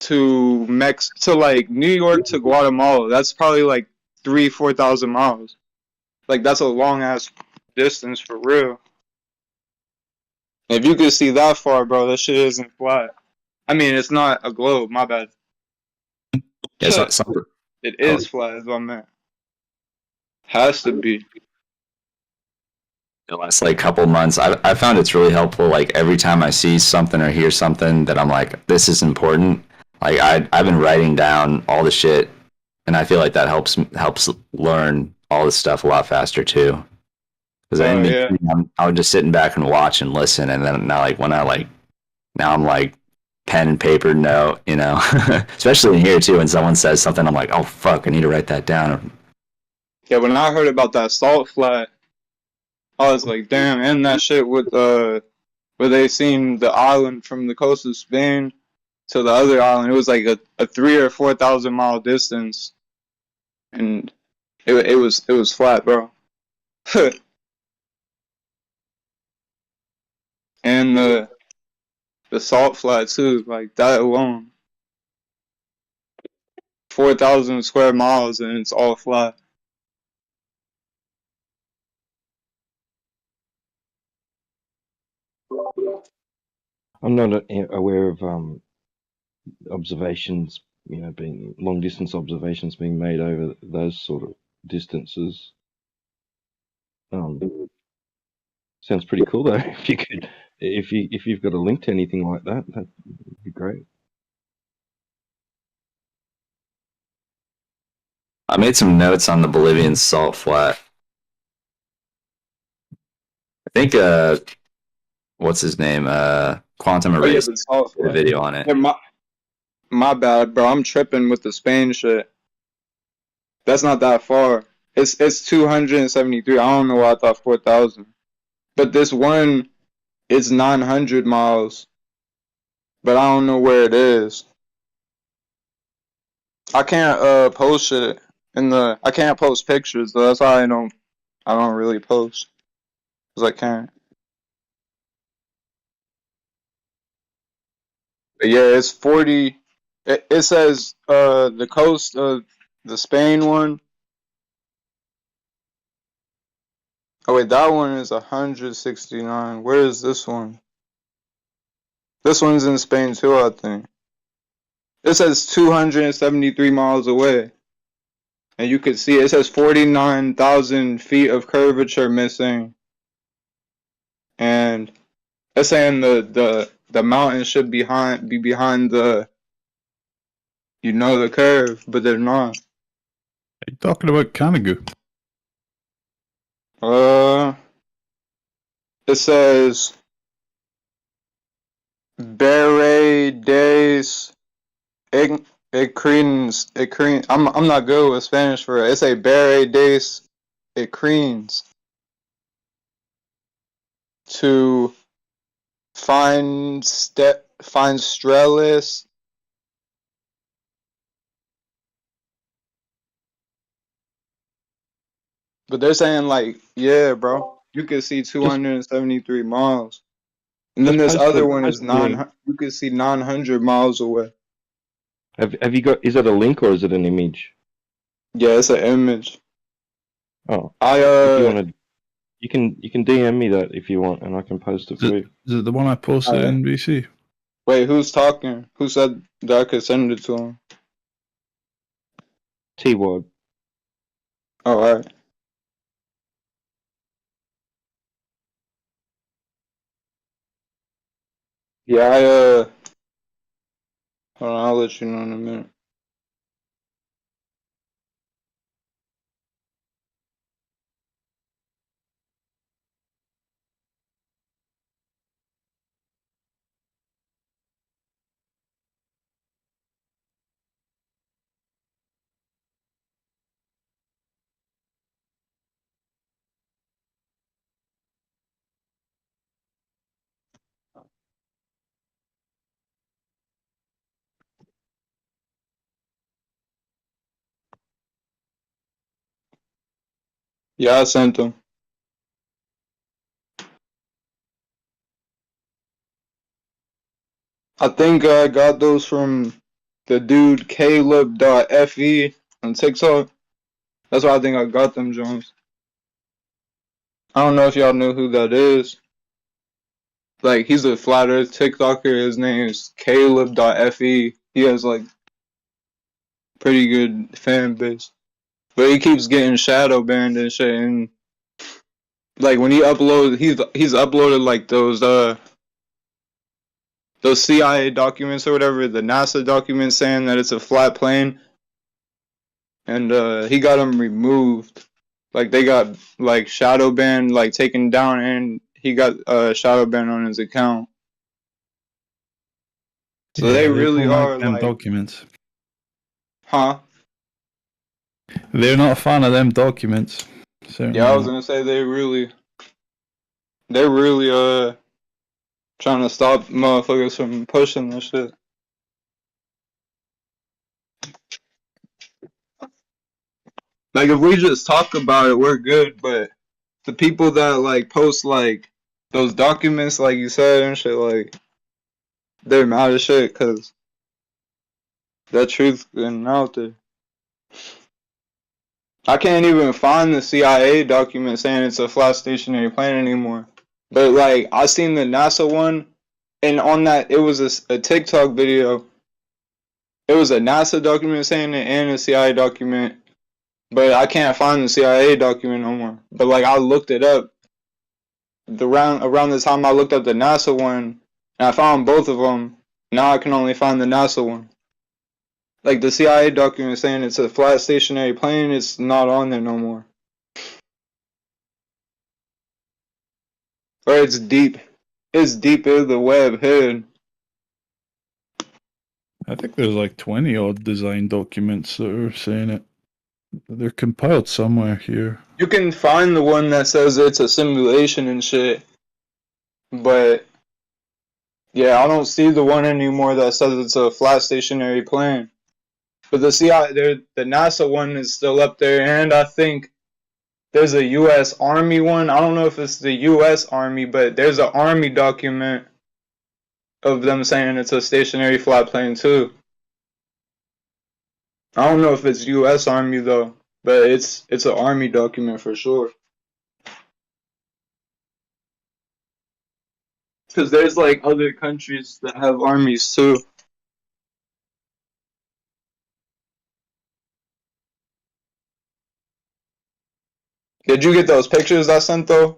to like New York to Guatemala. That's probably like 4,000 miles. Like, that's a long ass distance for real. If you could see that far, bro, that shit isn't flat. I mean, it's not a globe. My bad. yeah. It is flat, is what I meant. Has to be. The last like couple months, I found it's really helpful. Like every time I see something or hear something that I'm like, this is important. Like I've been writing down all the shit, and I feel like that helps learn all this stuff a lot faster too. Because I was just sitting back and watch and listen, and then now I'm like pen and paper note, you know. Especially in here too, when someone says something, I'm like, oh fuck, I need to write that down. Yeah, when I heard about that salt flat, I was like, damn, and that shit with where they seen the island from the coast of Spain to the other island, it was like a 3,000 or 4,000 mile distance, and it was flat, bro. And the salt flat too, like that alone, 4,000 square miles, and it's all flat. I'm not aware of observations, being long distance observations being made over those sort of distances. Sounds pretty cool though. If you've got a link to anything like that, that'd be great. I made some notes on the Bolivian salt flat. I think what's his name? Quantum Erase did a video on it. Yeah, my bad, bro. I'm tripping with the Spain shit. That's not that far. It's 273. I don't know why I thought 4,000. But this one is 900 miles. But I don't know where it is. I can't post it I can't post pictures though. That's why I don't really post. 'Cause I can't. But yeah, it's 40. It says the coast of the Spain one. Oh wait, that one is 169. Where is this one? This one's in Spain too, I think. It says 273 miles away. And you can see it says 49,000 feet of curvature missing. And it's saying the mountain should be behind the the curve, but they're not. Are you talking about Canada? It says Bere des I'm not good with Spanish for it. It's a Bere Days. It creans to find Strelis. But they're saying like, yeah, bro, you could see 273 miles. And then this other one is you could see 900 miles away. Have you got? Is that a link or is it an image? Yeah, it's an image. Oh, if you want to, you can DM me that if you want, and I can post it for you. Is it the one I posted in BC? Wait, who's talking? Who said that I could send it to him? T-Wad. Oh, alright. Yeah, hold on, I'll let you know in a minute. Yeah, I sent them. I think I got those from the dude Caleb.fe on TikTok. That's why I think I got them, Jones. I don't know if y'all know who that is. Like, he's a flat earth TikToker. His name is Caleb.fe. He has, like, pretty good fan base. But he keeps getting shadow banned and shit. And, like, when he uploads, he's uploaded, like, those CIA documents or whatever, the NASA documents saying that it's a flat plane. And, he got them removed. Like, they got, like, shadow banned, like, taken down, and he got, shadow banned on his account. So yeah, they really are them like documents. Huh? They're not a fan of them documents. Certainly Yeah, I was not. gonna say they're really trying to stop motherfuckers from pushing this shit. Like if we just talk about it, we're good, but the people that like post like those documents like you said and shit, like they're mad as shit because that truth isn't out there. I can't even find the CIA document saying it's a flat stationary plane anymore. But like I seen the NASA one, and on that it was a TikTok video. It was a NASA document saying it and a CIA document, but I can't find the CIA document no more. But like I looked it up around the time I looked up the NASA one, and I found both of them. Now I can only find the NASA one. Like the CIA document saying it's a flat stationary plane, it's not on there no more. Or it's deep in the web hidden. I think there's like 20 odd design documents that are saying it. They're compiled somewhere here. You can find the one that says it's a simulation and shit, but yeah, I don't see the one anymore that says it's a flat stationary plane. But the NASA one is still up there, and I think there's a U.S. Army one. I don't know if it's the U.S. Army, but there's an Army document of them saying it's a stationary flat plane too. I don't know if it's U.S. Army though, but it's an Army document for sure. Because there's like other countries that have armies too. Did you get those pictures I sent though?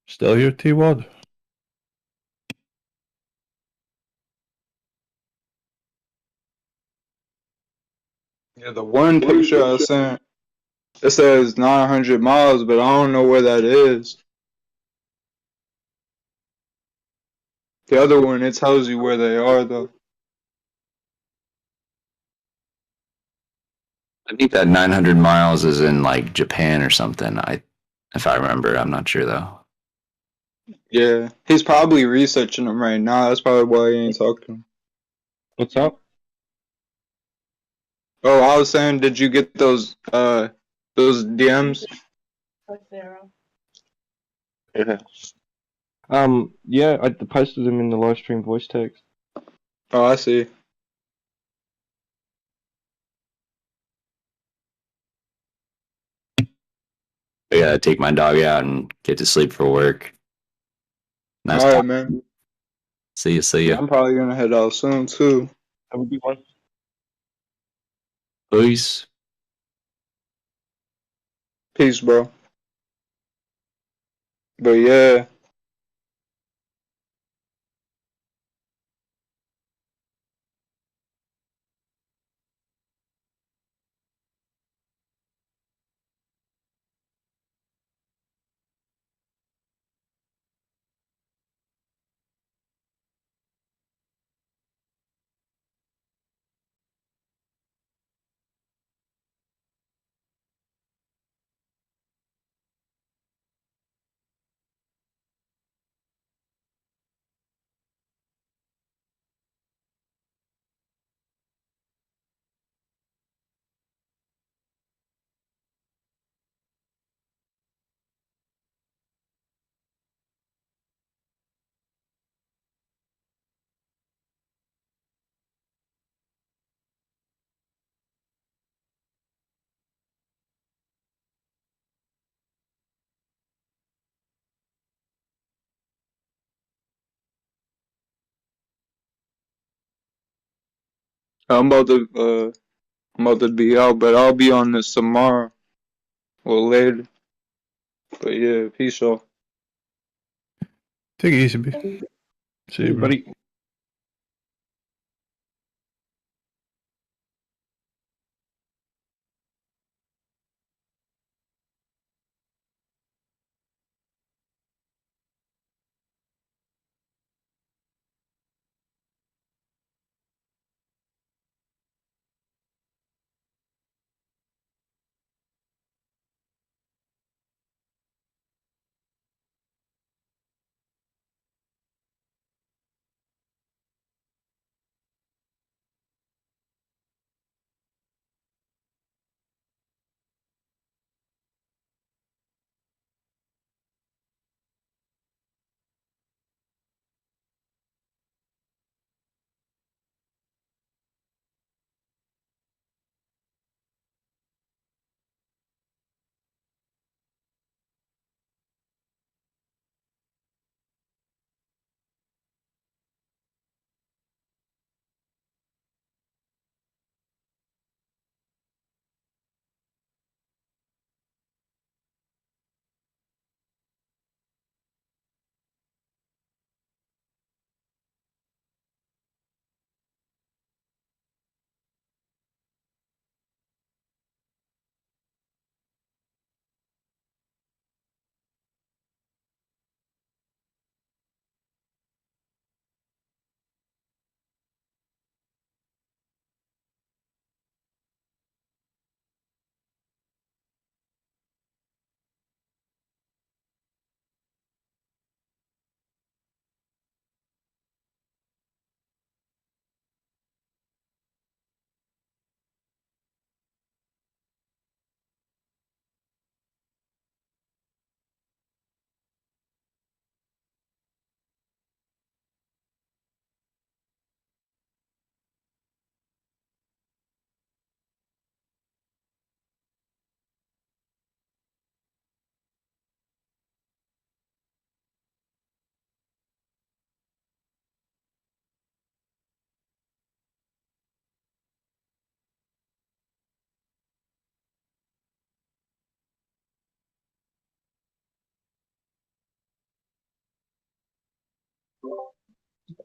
Still here, T-Wad? Yeah, the one picture I sent It says 900 miles, but I don't know where that is. The other one, it tells you where they are, though. I think that 900 miles is in like Japan or something. If I remember, I'm not sure though. Yeah, he's probably researching them right now. That's probably why he ain't talking to him. What's up? Oh, I was saying, did you get those DMs? Yeah. Yeah, I posted them in the live stream voice text. Oh, I see. I gotta take my dog out and get to sleep for work. Nice All right, talk. man. See ya. I'm probably gonna head out soon too. Have a good one. Peace. Peace, bro. But yeah. I'm about to be out, but I'll be on this tomorrow or later. But yeah, peace out. Take it easy, B. See you, bro. Buddy.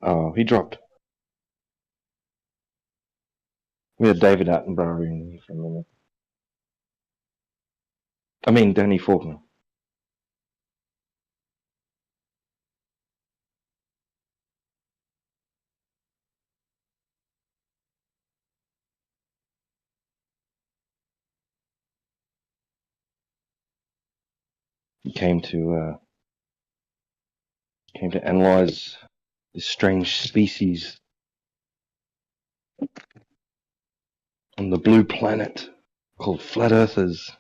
Oh, he dropped. We had David Attenborough in here for a minute. I mean, Danny Faulkner. He came to analyze this strange species on the blue planet called Flat Earthers.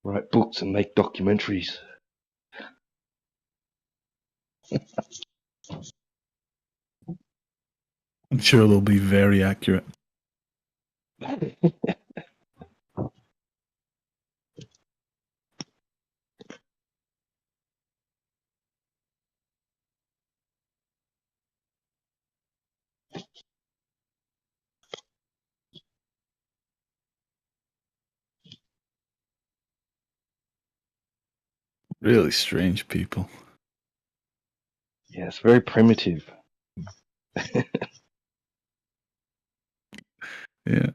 Write books and make documentaries. I'm sure they'll be very accurate. Really strange people. Yes, very primitive. Yeah.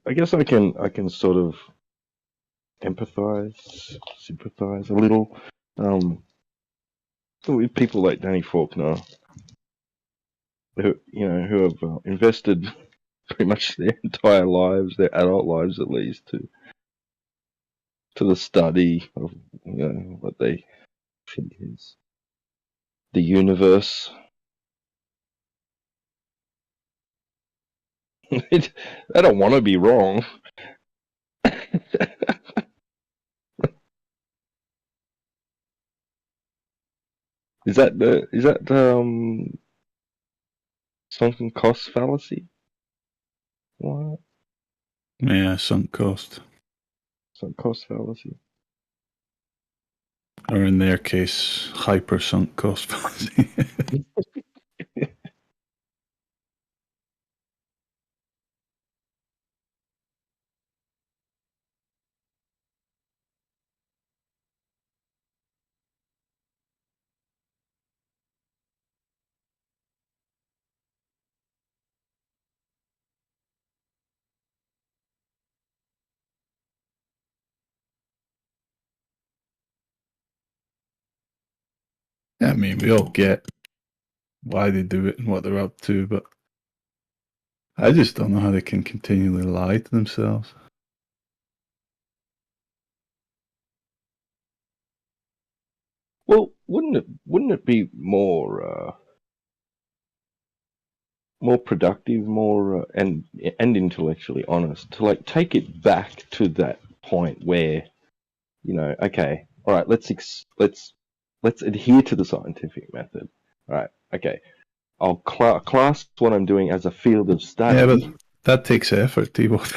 I guess I can sort of empathize, sympathize a little with people like Danny Faulkner, who have invested pretty much their entire lives, their adult lives at least, to the study of what they think is the universe. I don't want to be wrong. Is that the sunken cost fallacy? What? Yeah, sunk cost. Sunk cost fallacy. Or in their case, hyper sunk cost fallacy. I mean, we all get why they do it and what they're up to, but I just don't know how they can continually lie to themselves. Well, wouldn't it be more productive, more and intellectually honest to like take it back to that point where okay, all right, let's adhere to the scientific method. All right, okay, I'll class what I'm doing as a field of study. Yeah, but that takes effort, T-Bot.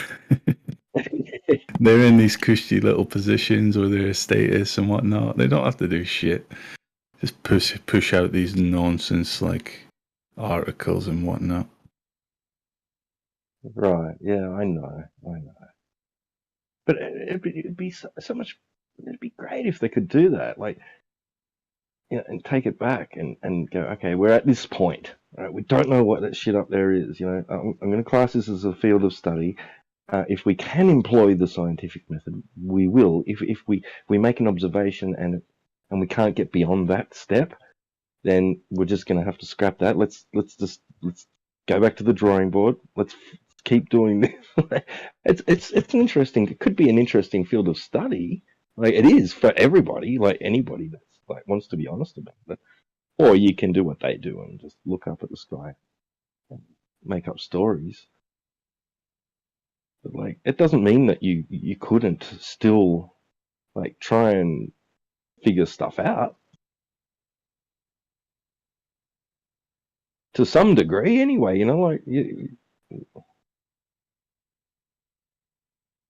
They're in these cushy little positions with their status and whatnot. They don't have to do shit. Just push out these nonsense like articles and whatnot. Right, yeah, I know. But it'd be so much. It'd be great if they could do that, like, you know, and take it back and go, okay, we're at this point. Right? We don't know what that shit up there is. You know, I'm going to class this as a field of study. If we can employ the scientific method, we will. If we make an observation and we can't get beyond that step, then we're just going to have to scrap that. Let's go back to the drawing board. Let's keep doing this. It's an interesting. It could be an interesting field of study. Like it is for everybody. Like anybody that's like wants to be honest about it. Or you can do what they do and just look up at the sky and make up stories. But like, it doesn't mean that you couldn't still like try and figure stuff out to some degree, anyway. You know, like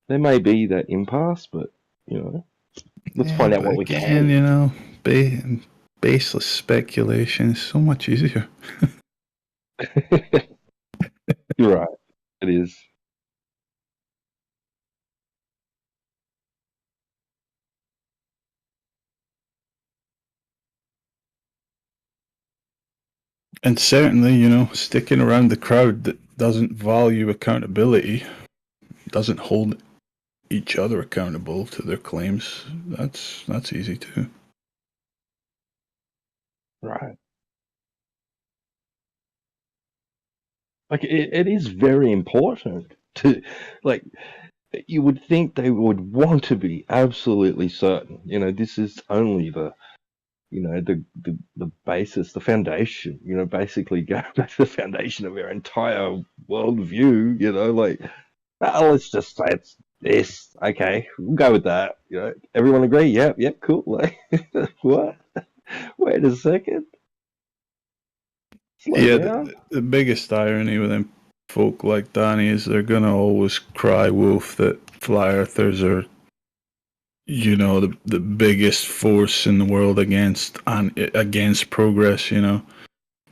there may be that impasse, but you know, let's find out what we can. You know, baseless speculation is so much easier. You're right. It is. And certainly, you know, sticking around the crowd that doesn't value accountability, doesn't hold each other accountable to their claims, that's easy too. Right. Like it is very important to, like, you would think they would want to be absolutely certain. You know, this is only the, you know, the basis, the foundation. You know, basically go back to the foundation of our entire worldview. You know, like, let's just say it's this. Okay, we'll go with that. You know, everyone agree? Yep, cool. Like, what? Wait a second. The biggest irony with them folk like Danny is they're gonna always cry wolf that flat earthers are, you know, the biggest force in the world against progress, you know.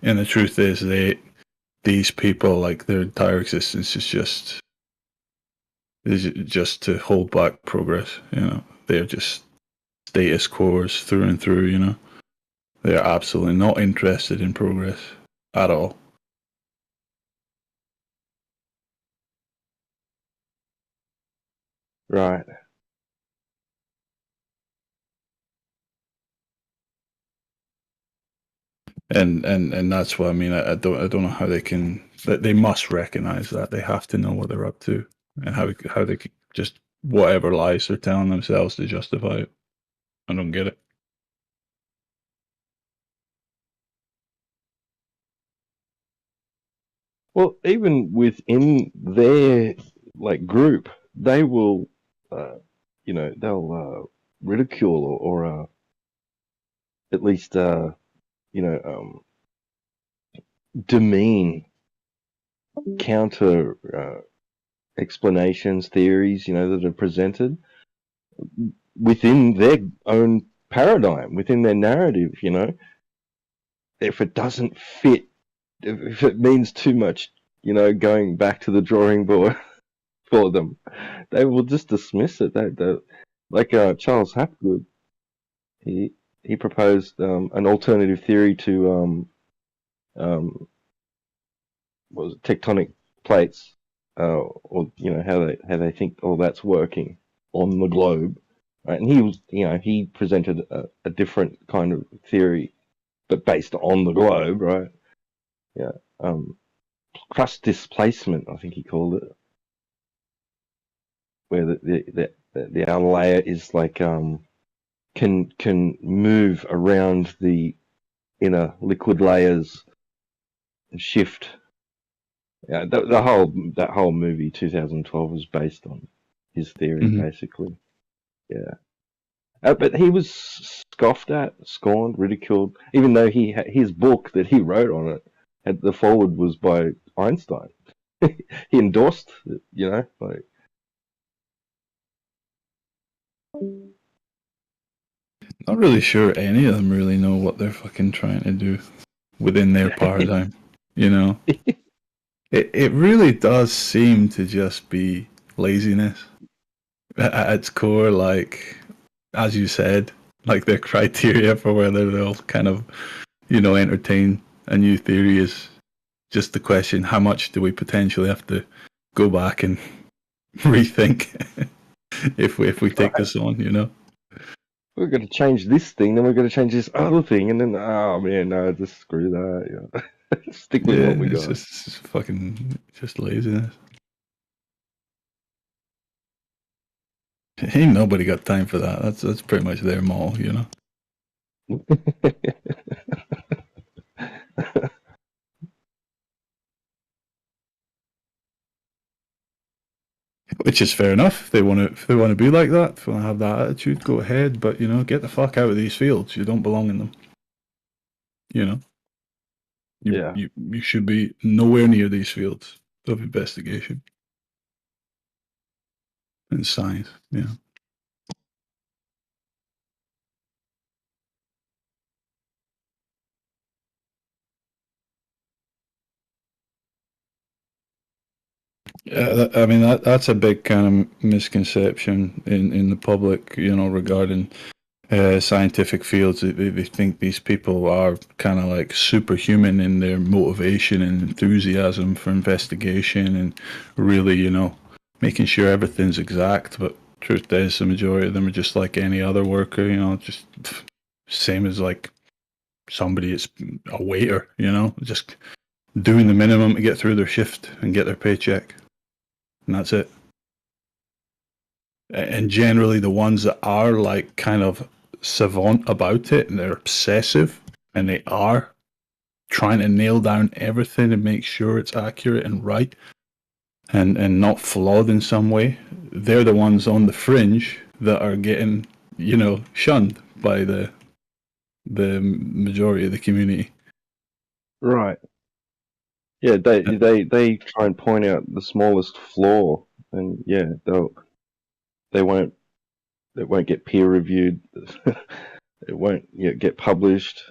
And the truth is these people, like, their entire existence is just to hold back progress, you know. They're just status quoers through and through, you know. They're absolutely not interested in progress at all. Right. And that's what I mean. I don't know how they can. They must recognize that they have to know what they're up to, and how they can just whatever lies they're telling themselves to justify it. I don't get it. Well, even within their like group, they will, you know, they'll ridicule or at least, you know, demean counter explanations, theories, you know, that are presented within their own paradigm, within their narrative. You know, if it doesn't fit, if it means too much, you know, going back to the drawing board for them, they will just dismiss it. They like Charles Hapgood, he proposed an alternative theory to what was it, tectonic plates, or you know how they think all that's working on the globe, right? And he was, you know, he presented a different kind of theory, but based on the globe, right? Yeah. Crust displacement, I think he called it, where the outer layer is like can move around the inner liquid layers and shift. Yeah, that whole movie 2012 was based on his theory, basically. Yeah. But he was scoffed at, scorned, ridiculed, even though his book that he wrote on it, the foreword was by Einstein. He endorsed it, you know, like. Not really sure any of them really know what they're fucking trying to do within their paradigm, you know. It really does seem to just be laziness. at its core, like, as you said, like their criteria for whether they'll kind of, entertain a new theory is just the question: how much do we potentially have to go back and rethink if we take this on? We're going to change this thing, then we're going to change this other thing, and then oh man, no, just screw that. Stick with what we got. It's just fucking just laziness. Ain't nobody got time for that. That's pretty much their mall, Which is fair enough. If they want to be like that, if they want to have that attitude, go ahead. But get the fuck out of these fields. You don't belong in them. You should be nowhere near these fields of investigation and science. Yeah. Yeah, I mean that's a big kind of misconception in the public, regarding scientific fields. They think these people are kind of like superhuman in their motivation and enthusiasm for investigation and really, making sure everything's exact. But truth is, the majority of them are just like any other worker, just same as like somebody that's a waiter, just doing the minimum to get through their shift and get their paycheck. And that's it. And generally the ones that are like kind of savant about it and they're obsessive and they are trying to nail down everything and make sure it's accurate and right and not flawed in some way, they're the ones on the fringe that are getting, shunned by the majority of the community. Right. Yeah, they try and point out the smallest flaw, and yeah, they won't get peer reviewed. It won't get published.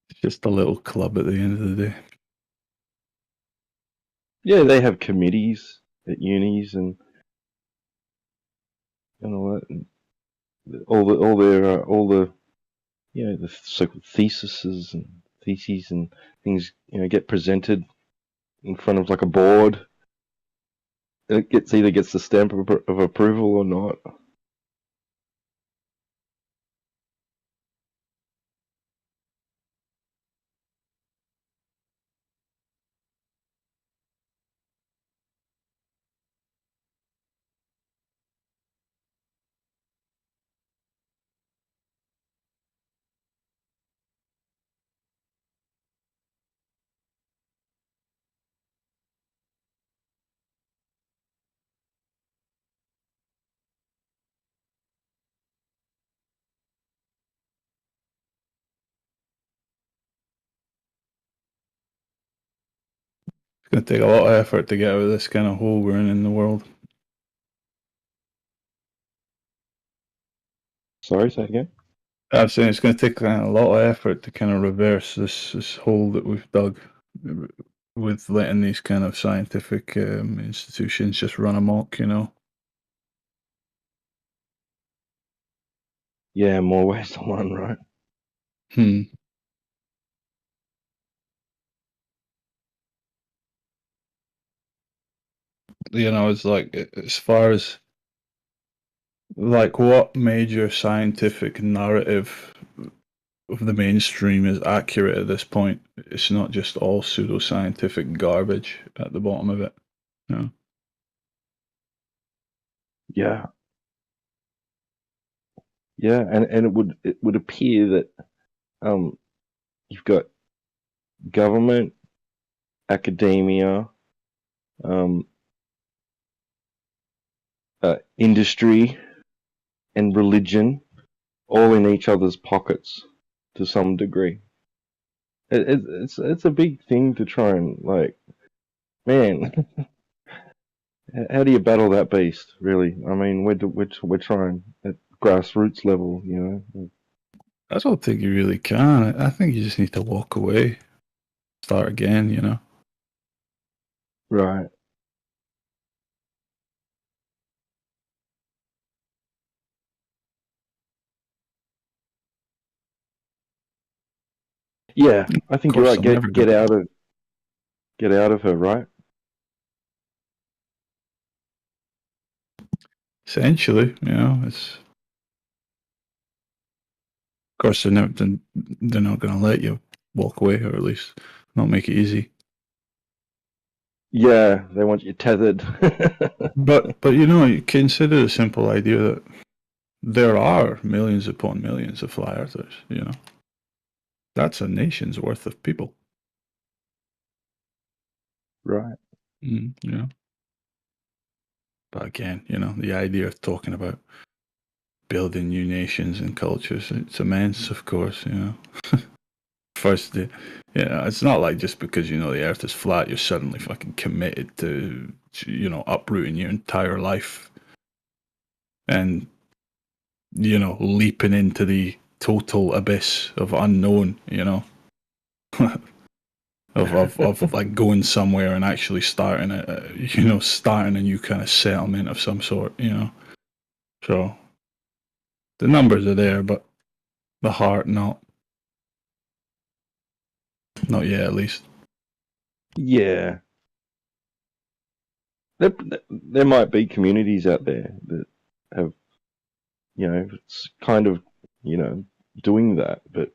It's just a little club at the end of the day. Yeah, they have committees at unis and all that, and all the the so-called theses and things get presented in front of like a board. And it either gets the stamp of approval or not. It's going to take a lot of effort to get out of this kind of hole we're in the world. Sorry, say again? I'm saying it's going to take a lot of effort to kind of reverse this hole that we've dug with letting these kind of scientific institutions just run amok, Yeah, more ways than one, right? It's like, as far as like what major scientific narrative of the mainstream is accurate at this point. It's not just all pseudoscientific garbage at the bottom of it. Yeah. Yeah, and it would appear that you've got government, academia, industry, and religion all in each other's pockets to some degree. It's a big thing to try and man. How do you battle that beast? Really, I mean, we're trying at grassroots level, I don't think you really can. I think you just need to walk away, start again. Right. Yeah, I think you're course, right. they'll never do it. Get out of her, right? Essentially, it's. Of course, they're not going to let you walk away, or at least not make it easy. Yeah, they want you tethered. But you consider the simple idea that there are millions upon millions of fly earthers. That's a nation's worth of people. Right. But again, the idea of talking about building new nations and cultures, it's immense, of course. First, it's not like just because the Earth is flat, you're suddenly fucking committed to uprooting your entire life and leaping into the total abyss of unknown. of like going somewhere and actually starting starting a new kind of settlement of some sort. So the numbers are there, but the heart not yet, at least. Yeah. There might be communities out there that have, it's kind of, doing that, but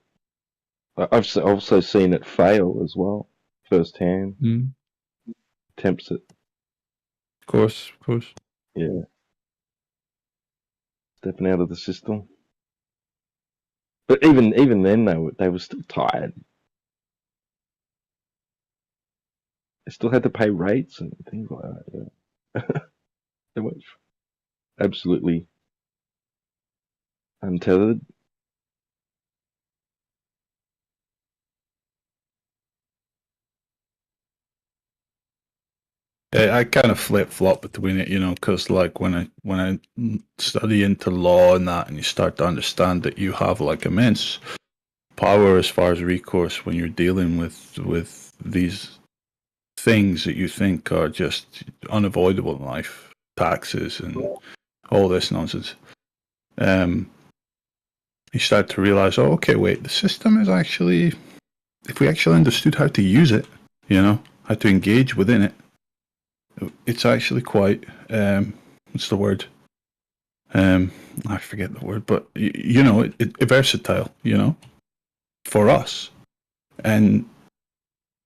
I've also seen it fail as well, firsthand. Attempts at. Of course. Yeah. Stepping out of the system. But even then, they were still tired. They still had to pay rates and things like that. Yeah. They weren't absolutely untethered. I kind of flip flop between it, because like when I study into law and that, and you start to understand that you have like immense power as far as recourse when you're dealing with these things that you think are just unavoidable in life, taxes and all this nonsense. You start to realize, oh, okay, wait, the system is actually, if we actually understood how to use it, how to engage within it, it's actually quite, what's the word? I forget the word, but it's versatile, for us. And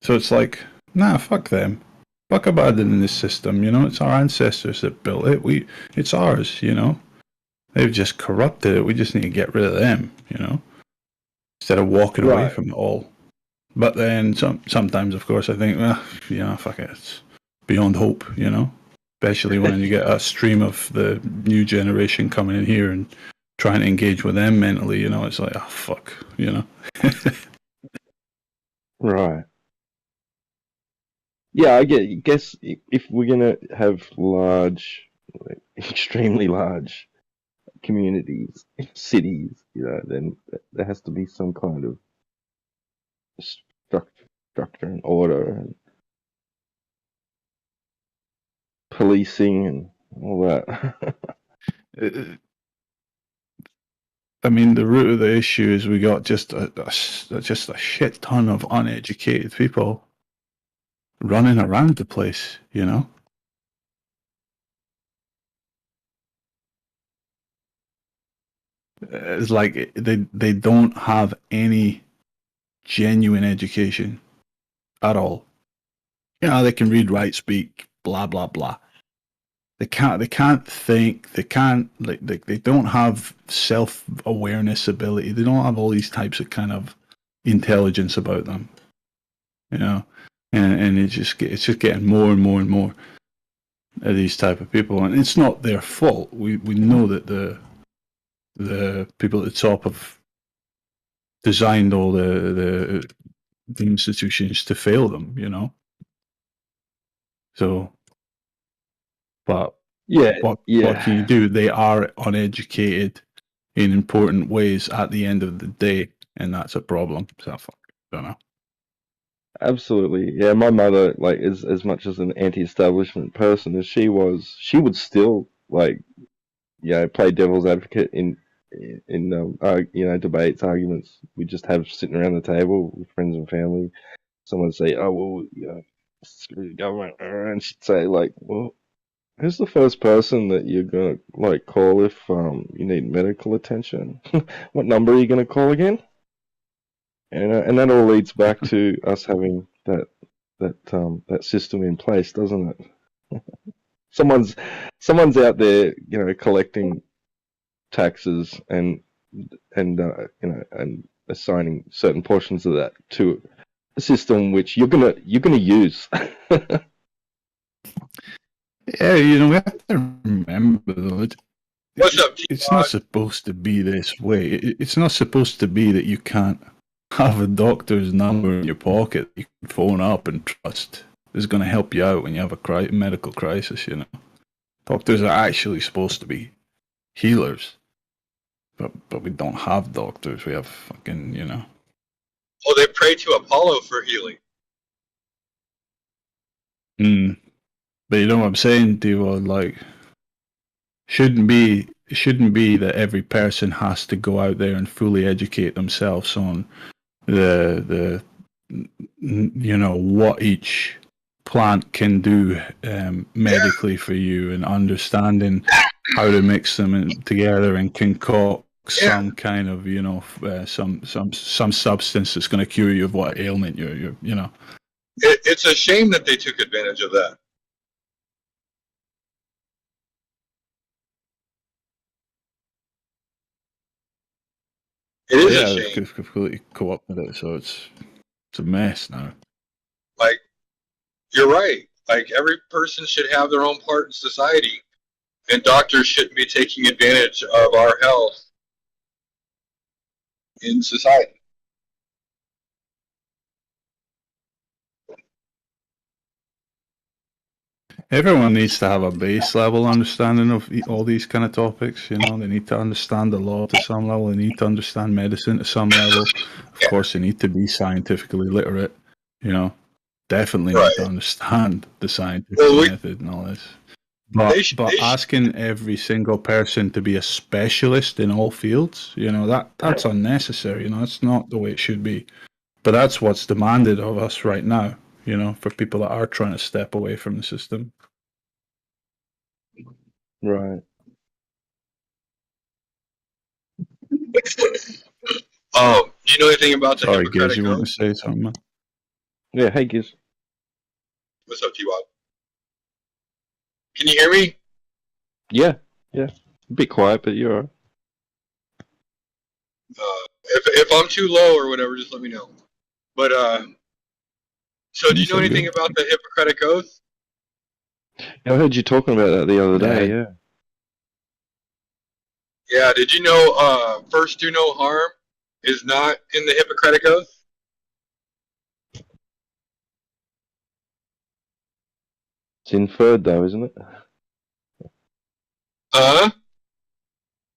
so it's like, nah, fuck them. Fuck abandoning this system, it's our ancestors that built it. It's ours, They've just corrupted it. We just need to get rid of them, instead of walking away from it all. But then sometimes, of course, I think, fuck it, it's beyond hope, Especially when you get a stream of the new generation coming in here and trying to engage with them mentally, it's like, oh, fuck, Right. Yeah, I guess if we're gonna have large, extremely large communities, cities, then there has to be some kind of structure and order and policing and all that. I mean, the root of the issue is we got just a shit ton of uneducated people running around the place, It's like they don't have any genuine education at all. They can read, write, speak, blah blah blah. They can't think. They can't they don't have self-awareness ability. They don't have all these types of kind of intelligence about them. And it's just getting more and more and more of these type of people, and it's not their fault. We know that the people at the top have designed all the institutions to fail them, So, but what can you do? They are uneducated in important ways at the end of the day, and that's a problem. So, I don't know. Absolutely. Yeah, my mother, like, is as much as an anti-establishment person as she was, she would still, like, play devil's advocate in debates, arguments. We just have sitting around the table with friends and family. Someone would say, "Oh well, screw the government," and she'd say, like, "Well, who's the first person that you're gonna like call if you need medical attention? What number are you gonna call again?" And that all leads back to us having that system in place, doesn't it? Someone's out there, collecting taxes and assigning certain portions of that to a system which you're gonna use. Yeah, we have to remember though. It's not supposed to be this way. It's not supposed to be that you can't have a doctor's number in your pocket you can phone up and trust is going to help you out when you have a medical crisis. Doctors are actually supposed to be healers, but we don't have doctors. We have fucking. Oh, they pray to Apollo for healing. But you know what I'm saying, Divo? Like, shouldn't be that every person has to go out there and fully educate themselves on the what each plant can do medically for you, and understanding how to mix them together and concoct some kind of some substance that's going to cure you of what ailment you're. It's a shame that they took advantage of that. It is a shame. It's completely co-opted it, so it's a mess now. Like, you're right. Like, every person should have their own part in society, and doctors shouldn't be taking advantage of our health in society. Everyone needs to have a base level understanding of all these kind of topics. They need to understand the law to some level. They need to understand medicine to some level. Of course, they need to be scientifically literate. Definitely need to understand the scientific method and all this. But asking every single person to be a specialist in all fields, that's unnecessary. It's not the way it should be. But that's what's demanded of us right now. For people that are trying to step away from the system. Right. Do you know anything about the Sorry, Hippocratic Giz, you want to Oath? say something? Yeah, hey, Giz. What's up, T-Wop? Can you hear me? Yeah. A bit quiet, but you're alright. If I'm too low or whatever, just let me know. But so do you know anything about the Hippocratic Oath? Yeah, I heard you talking about that the other day. Yeah. Yeah. Did you know first do no harm is not in the Hippocratic Oath? It's inferred though, isn't it?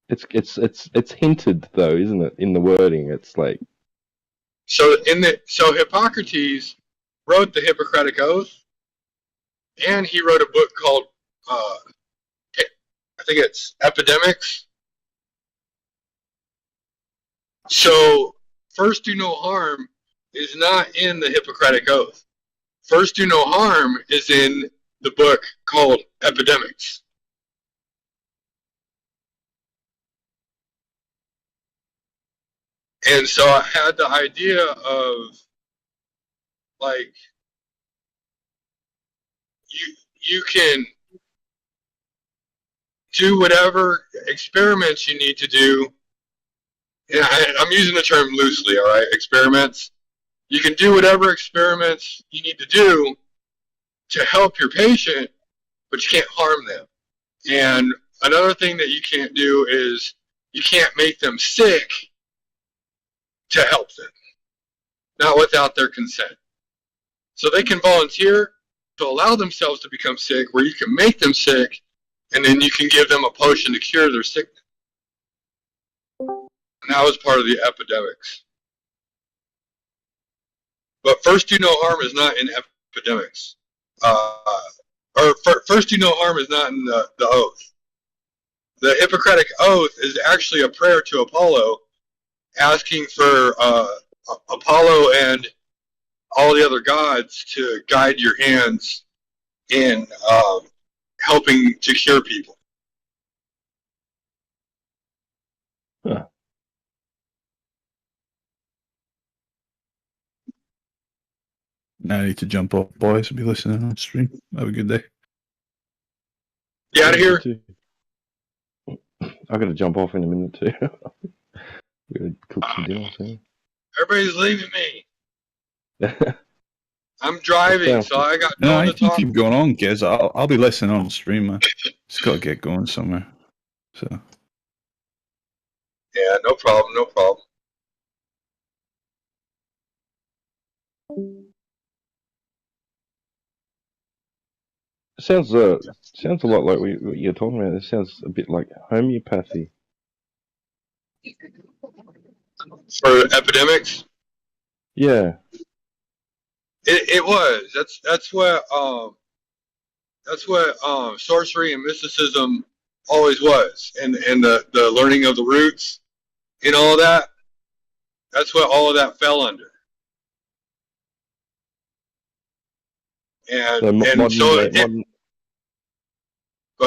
It's hinted though, isn't it? In the wording, it's like. So Hippocrates wrote the Hippocratic Oath, and he wrote a book called I think it's Epidemics. So first do no harm is not in the Hippocratic Oath. First do no harm is in the book called Epidemics. And so I had the idea of, like, you can do whatever experiments you need to do. And I'm using the term loosely, all right? Experiments. You can do whatever experiments you need to do to help your patient, but you can't harm them. And another thing that you can't do is you can't make them sick to help them, not without their consent. So they can volunteer to allow themselves to become sick, where you can make them sick, and then you can give them a potion to cure their sickness. And that was part of the epidemics. But first do no harm is not in epidemics. First do no harm is not in the oath. The Hippocratic Oath is actually a prayer to Apollo, asking for Apollo and all the other gods to guide your hands in helping to cure people. Huh. Now I need to jump off, boys. I'll be listening on stream. Have a good day. Get out of here. I got to jump off in a minute too. We gotta cook some dinner soon. Everybody's leaving me. I'm driving, so I got no no one you to can talk. keep going on, kids. I'll be listening on stream, man. Just got to get going somewhere. So. Yeah, no problem, no problem. Sounds a lot like what you're talking about. It sounds a bit like homeopathy. For epidemics? Yeah. It was. That's what sorcery and mysticism always was, and the learning of the roots and all of that. That's what all of that fell under. And go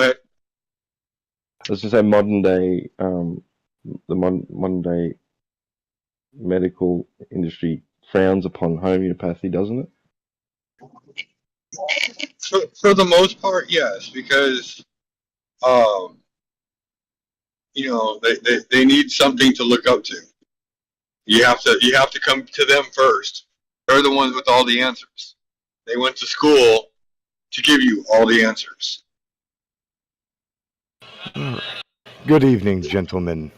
ahead. I was to say modern day, the modern day medical industry frowns upon homeopathy, doesn't it? For the most part, yes, because they need something to look up to. You have to come to them first. They're the ones with all the answers. They went to school to give you all the answers. Good evening, gentlemen.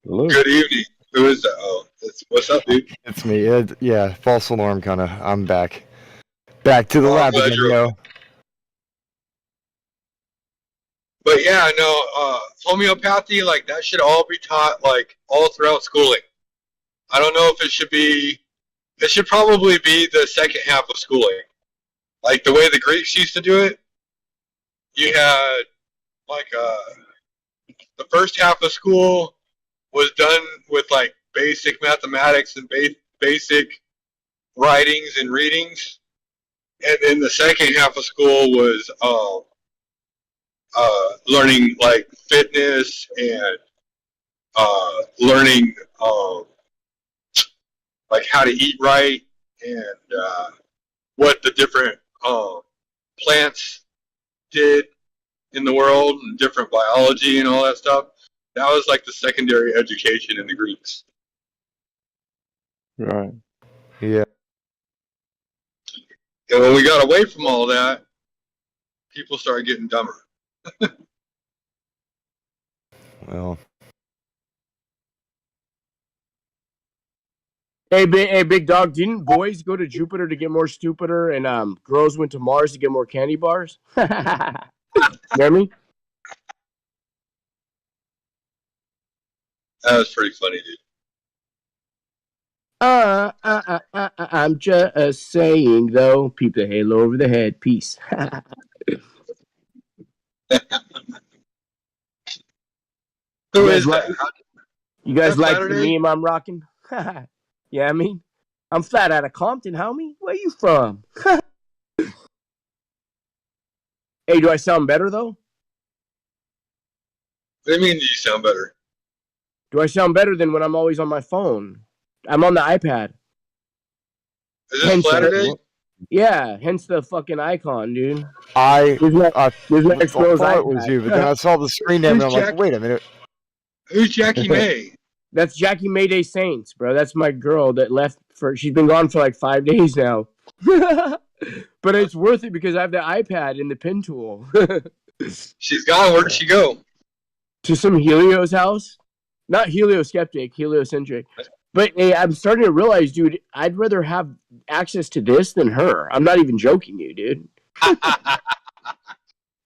Hello. Good evening. Who is that? Oh, what's up, dude? It's me. Yeah, false alarm kind of. I'm back. Back to the lab again, yo. But yeah, no, homeopathy, like, that should all be taught, like, all throughout schooling. I don't know if it should probably be the second half of schooling. Like, the way the Greeks used to do it, you had, like, the first half of school was done with, like, basic mathematics and basic writings and readings. And then the second half of school was learning, like, fitness and learning like how to eat right and what the different plants did in the world and different biology and all that stuff. That was like the secondary education in the Greeks. Right. Yeah. And when we got away from all that, people started getting dumber. Well. Hey, big dog, didn't boys go to Jupiter to get more stupider and girls went to Mars to get more candy bars? You hear me? That was pretty funny, dude. I'm just saying, though. Peep the halo over the head. Peace. Who is that? You guys That's like Saturday? the meme I'm rocking? Yeah, I mean, I'm flat out of Compton, homie. Where you from? Hey, do I sound better, though? What do you mean, do you sound better? Do I sound better than when I'm always on my phone? I'm on the iPad. Is this Saturday? Yeah, hence the fucking icon, dude. I thought it was you, but then I saw the screen name and I'm like, wait a minute. Who's Jackie May? That's Jackie Mayday Saints, bro. That's my girl that left she's been gone for like 5 days now. But it's worth it because I have the iPad and the pen tool. She's gone. Where did she go? To some Helios house. Not helioskeptic, heliocentric. But hey, I'm starting to realize, dude, I'd rather have access to this than her. I'm not even joking you, dude. I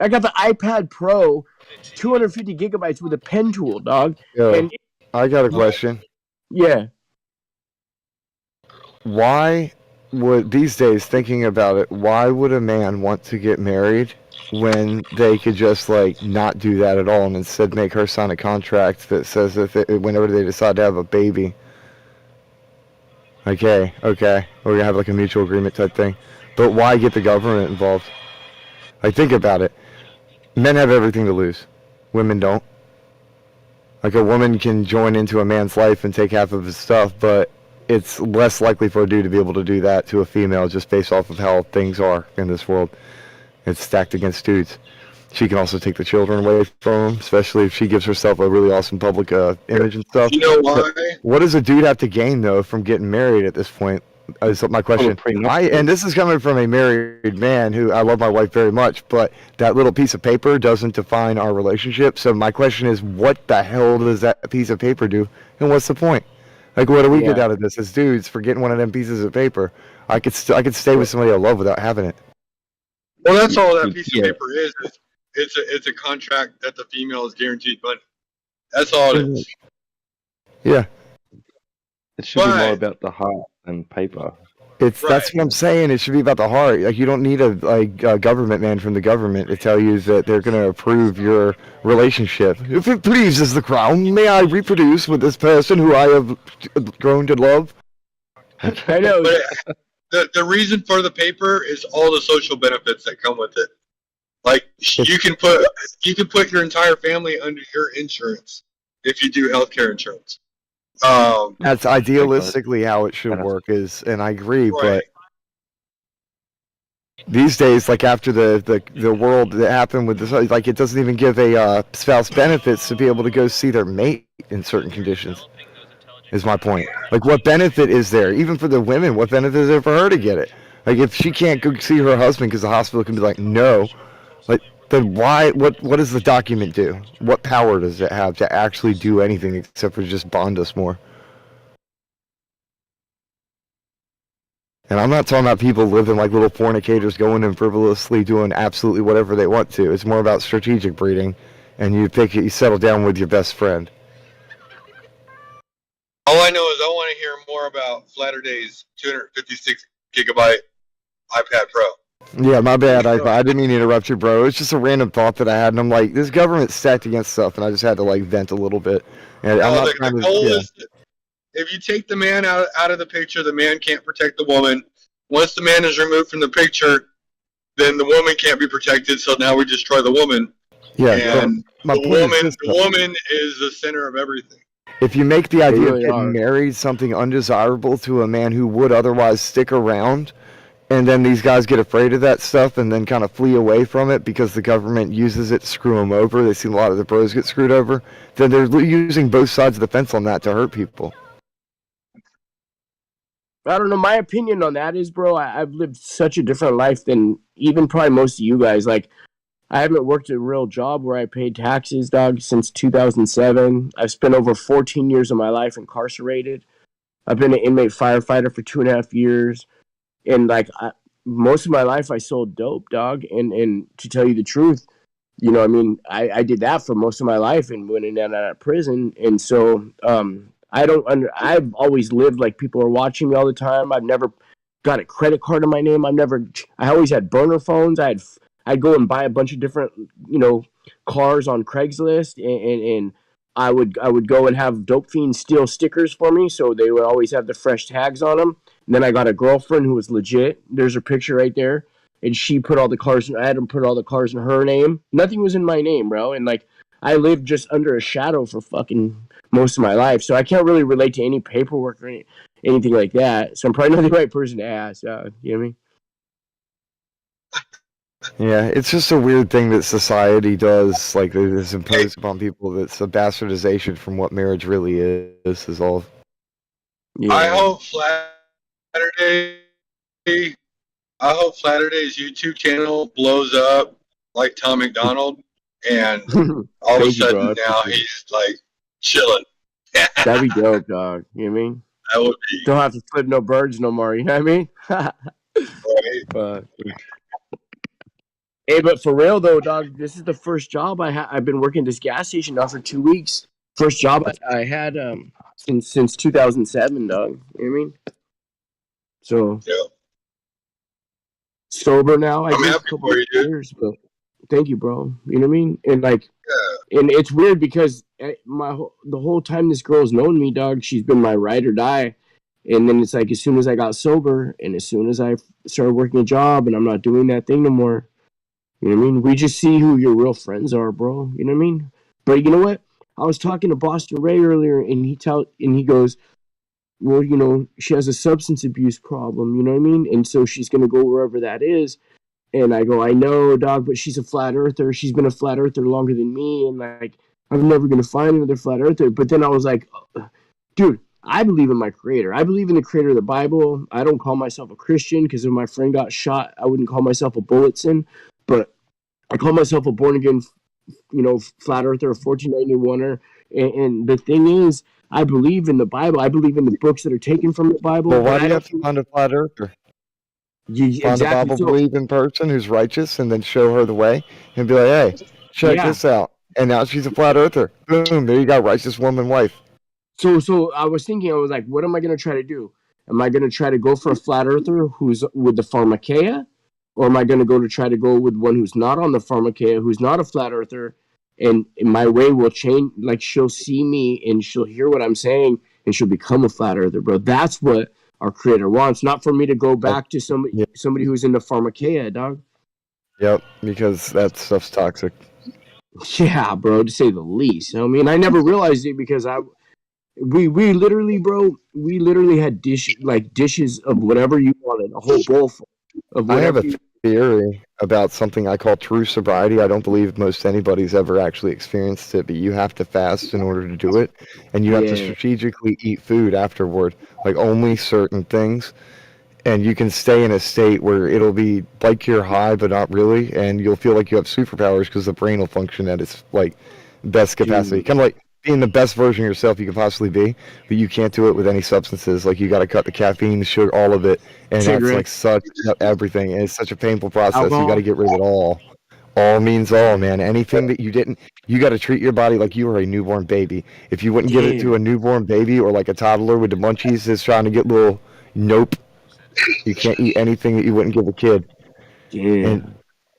got the iPad Pro, 250 gigabytes with a pen tool, dog. Yo, And I got a question. Yeah. why would these days, thinking about it, why would a man want to get married when they could just like not do that at all and instead make her sign a contract that says that whenever they decide to have a baby, okay, we're gonna have like a mutual agreement type thing. But why get the government involved? Like, think about it. Men have everything to lose. Women don't. Like, a woman can join into a man's life and take half of his stuff, but it's less likely for a dude to be able to do that to a female just based off of how things are in this world. It's stacked against dudes. She can also take the children away from him, especially if she gives herself a really awesome public image and stuff. You know why? But what does a dude have to gain, though, from getting married at this point? Is my question. And this is coming from a married man who I love my wife very much, but that little piece of paper doesn't define our relationship. So my question is, what the hell does that piece of paper do, and what's the point? Like, what do we get out of this as dudes for getting one of them pieces of paper? I could stay with somebody I love without having it. Well, that's all that piece of paper is. It's a contract that the female is guaranteed money. That's all it is. Yeah. It should be more about the heart and paper. That's what I'm saying. It should be about the heart. Like, you don't need a government man from the government to tell you that they're going to approve your relationship. If it pleases the crown, may I reproduce with this person who I have grown to love? I know. But the reason for the paper is all the social benefits that come with it. Like, you can put your entire family under your insurance if you do healthcare insurance. That's idealistically how it should work, and I agree, but these days, like after the world that happened with this, like, it doesn't even give a spouse benefits to be able to go see their mate in certain conditions. Is my point. Like, what benefit is there, even for the women? What benefit is there for her to get it? Like, if she can't go see her husband because the hospital can be like, no, like, then why? What does the document do? What power does it have to actually do anything except for just bond us more? And I'm not talking about people living like little fornicators, going and frivolously doing absolutely whatever they want to. It's more about strategic breeding, and you settle down with your best friend. All I know is I want to hear more about Flatterday's 256 gigabyte iPad Pro. Yeah, my bad. I didn't mean to interrupt you, bro. It's just a random thought that I had, and I'm like, this government's stacked against stuff, and I just had to like vent a little bit. And I'm not trying to. If you take the man out of the picture, the man can't protect the woman. Once the man is removed from the picture, then the woman can't be protected. So now we destroy the woman. Yeah, and the woman is the center of everything. If you make the idea of getting married something undesirable to a man who would otherwise stick around, and then these guys get afraid of that stuff and then kind of flee away from it because the government uses it to screw them over. They see a lot of the pros get screwed over. Then they're using both sides of the fence on that to hurt people. I don't know. My opinion on that is, bro, I've lived such a different life than even probably most of you guys. Like, I haven't worked a real job where I paid taxes, dog, since 2007. I've spent over 14 years of my life incarcerated. I've been an inmate firefighter for 2.5 years. And, like, most of my life I sold dope, dog. And to tell you the truth, you know, I mean, I did that for most of my life and went in and out of prison. And so, I've always lived like people are watching me all the time. I've never got a credit card in my name. I always had burner phones. I'd go and buy a bunch of different, you know, cars on Craigslist, and I would go and have dope fiends steal stickers for me, so they would always have the fresh tags on them. And then I got a girlfriend who was legit. There's her picture right there, and she put all the cars. I had them put all the cars in her name. Nothing was in my name, bro. And like, I lived just under a shadow for fucking most of my life, so I can't really relate to any paperwork or anything like that. So I'm probably not the right person to ask. You know what I mean? Yeah, it's just a weird thing that society does, like, it's imposed upon people. That's a bastardization from what marriage really is all. Yeah. I hope Flatterday's YouTube channel blows up like Tom McDonald, and all of a sudden now he's like chilling. That'd be dope, dog. You know what I mean? That would be. Don't have to flip no birds no more. You know what I mean? Right. But hey, but for real though, dog, this is the first job I've been working this gas station now for 2 weeks. First job I had since 2007, dog. You know what I mean? So Yeah. sober now. I I'm drink happy a couple for of you, dude. years, but thank you, bro. You know what I mean? And like, Yeah. and it's weird because the whole time this girl's known me, dog, she's been my ride or die. And then it's like as soon as I got sober, and as soon as I started working a job, and I'm not doing that thing no more. You know what I mean? We just see who your real friends are, bro. You know what I mean? But you know what? I was talking to Boston Ray earlier, and he goes, well, you know, she has a substance abuse problem. You know what I mean? And so she's gonna go wherever that is. And I go, I know, dog, but she's a flat earther. She's been a flat earther longer than me, and like, I'm never gonna find another flat earther. But then I was like, dude, I believe in my creator. I believe in the creator of the Bible. I don't call myself a Christian because if my friend got shot, I wouldn't call myself a Bulletson, but I call myself a born again, you know, flat earther, a 1491er. And the thing is, I believe in the Bible. I believe in the books that are taken from the Bible. Well, but why do I you don't have to find a flat earther? Find a exactly. Bible So believing person who's righteous and then show her the way and be like, hey, check yeah. this out. And now she's a flat earther. Boom, there you go, righteous woman wife. So I was thinking, I was like, what am I going to try to do? Am I going to try to go for a flat earther who's with the pharmakeia? Or am I going to try to go with one who's not on the pharmakeia, who's not a flat earther? And my way will change. Like, she'll see me and she'll hear what I'm saying and she'll become a flat earther, bro. That's what our creator wants. Not for me to go back to somebody who's in the pharmakeia, dog. Yep, because that stuff's toxic. Yeah, bro, to say the least. I mean, I never realized it because we literally, bro, we literally had dishes of whatever you wanted, a whole bowl full of I have whatever. a theory about something I call true sobriety. I don't believe most anybody's ever actually experienced it, but you have to fast in order to do it, and you have to strategically eat food afterward, like only certain things, and you can stay in a state where it'll be like you're high, but not really, and you'll feel like you have superpowers because the brain will function at its like best capacity, kind of like being the best version of yourself you could possibly be, but you can't do it with any substances. Like you got to cut the caffeine, the sugar, all of it, and that's like such everything. And it's such a painful process. Alcohol? You got to get rid of it all. All means all, man. Anything that you didn't, you got to treat your body like you were a newborn baby. If you wouldn't give it to a newborn baby or like a toddler with the munchies that's trying to get little, nope. You can't eat anything that you wouldn't give a kid.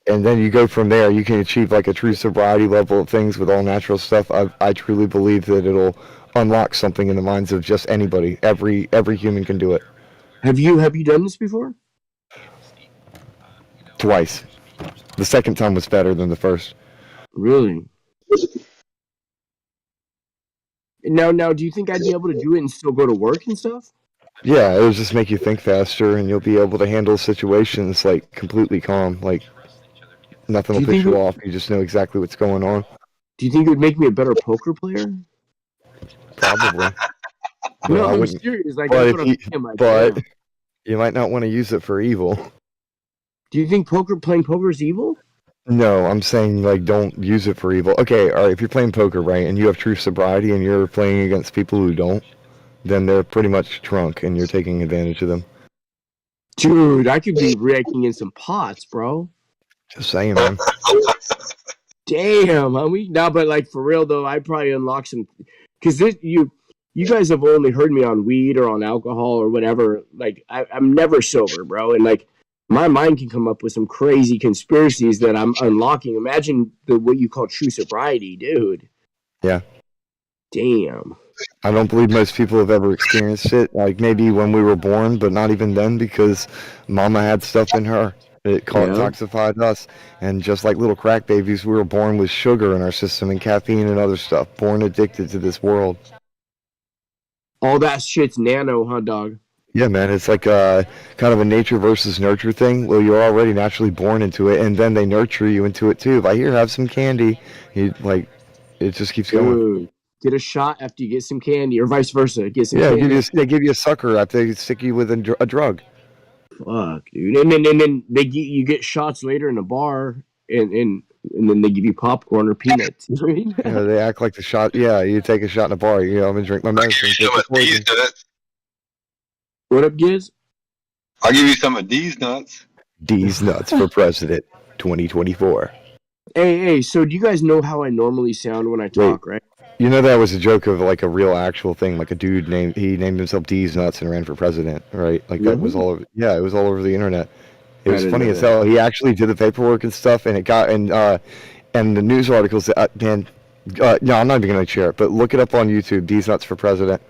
And then you go from there. You can achieve like a true sobriety level of things with all natural stuff. I truly believe that it'll unlock something in the minds of just anybody. Every human can do it. Have you done this before? Twice. The second time was better than the first. Really? Now, do you think I'd be able to do it and still go to work and stuff? Yeah, it'll just make you think faster, and you'll be able to handle situations like completely calm. Like nothing will piss you off. You just know exactly what's going on. Do you think it would make me a better poker player? Probably. No, I'm serious. Like, that's what I'm thinking. Like, you might not want to use it for evil. Do you think playing poker is evil? No, I'm saying like don't use it for evil. Okay, all right. If you're playing poker, right, and you have true sobriety, and you're playing against people who don't, then they're pretty much drunk, and you're taking advantage of them. Dude, I could be raking in some pots, bro. Just saying, man. Damn, homie. No, but like for real though, I'd probably unlock some. Because you guys have only heard me on weed or on alcohol or whatever. Like I'm never sober, bro, and like my mind can come up with some crazy conspiracies that I'm unlocking. Imagine what you call true sobriety, dude. Yeah. Damn. I don't believe most people have ever experienced it. Like maybe when we were born, but not even then, because Mama had stuff in her. It toxified us, and just like little crack babies, we were born with sugar in our system and caffeine and other stuff. Born addicted to this world. All that shit's nano, huh, dog? Yeah, man, it's like kind of a nature versus nurture thing. Well, you're already naturally born into it, and then they nurture you into it too. If I hear have some candy, it just keeps going. Get a shot after you get some candy, or vice versa. Get some candy. They give you a sucker after they stick you with a drug. Fuck, dude. And then you get shots later in a bar, and then they give you popcorn or peanuts. Yeah, they act like the shot. Yeah, you take a shot in a bar. I'm gonna drink my medicine. What up, Giz? I'll give you some of D's nuts. D's nuts for president, 2024. Hey, so do you guys know how I normally sound when I talk, right? You know that was a joke of like a real actual thing, like a dude named himself D's Nuts and ran for president, right? Like that was all over. Yeah, it was all over the internet. It was funny as hell. He actually did the paperwork and stuff, and it got and the news articles. No, I'm not even gonna share it, but look it up on YouTube. D's Nuts for president.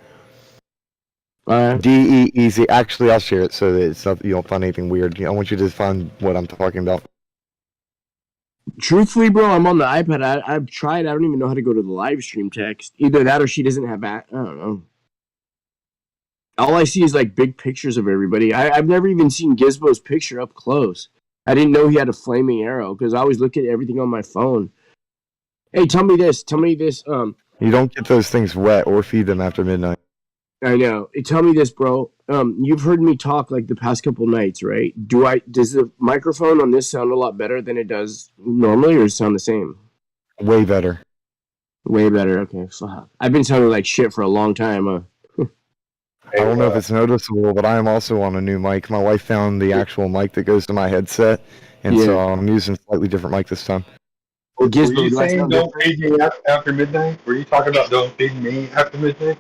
DEEZ. Actually, I'll share it so that it's not, you don't find anything weird. I want you to find what I'm talking about. Truthfully, bro, I'm on the iPad. I've tried. I don't even know how to go to the live stream text. Either that or she doesn't have I don't know. All I see is like big pictures of everybody. I've never even seen Gizmo's picture up close. I didn't know he had a flaming arrow because I always look at everything on my phone. Hey, tell me this. You don't get those things wet or feed them after midnight. I know. Hey, tell me this, bro. You've heard me talk like the past couple nights, right? Does the microphone on this sound a lot better than it does normally, or does it sound the same? Way better. Way better. Okay, so I've been sounding like shit for a long time. I don't know if it's noticeable, but I am also on a new mic. My wife found the actual mic that goes to my headset, and so I'm using a slightly different mic this time. Were you saying don't feed me after midnight? Were you talking about don't feed me after midnight?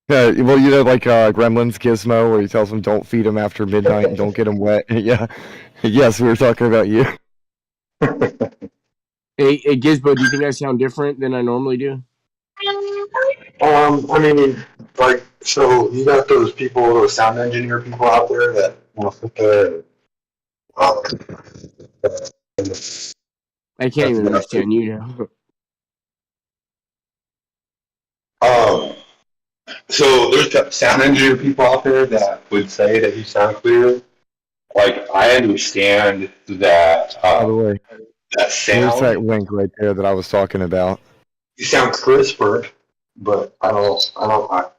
Yeah, well, you know, like Gremlins Gizmo, where he tells them don't feed them after midnight and don't get them wet. Yeah, yes, we were talking about you. Hey, Gizmo, do you think I sound different than I normally do? I mean, like, so you got those people, those sound engineer people out there that want to sit there. I can't even understand you now. So there's sound engineer people out there that would say that you sound clear. Like, I understand that. By the way, that sound. There's that link right there that I was talking about. You sound crisper, but I don't.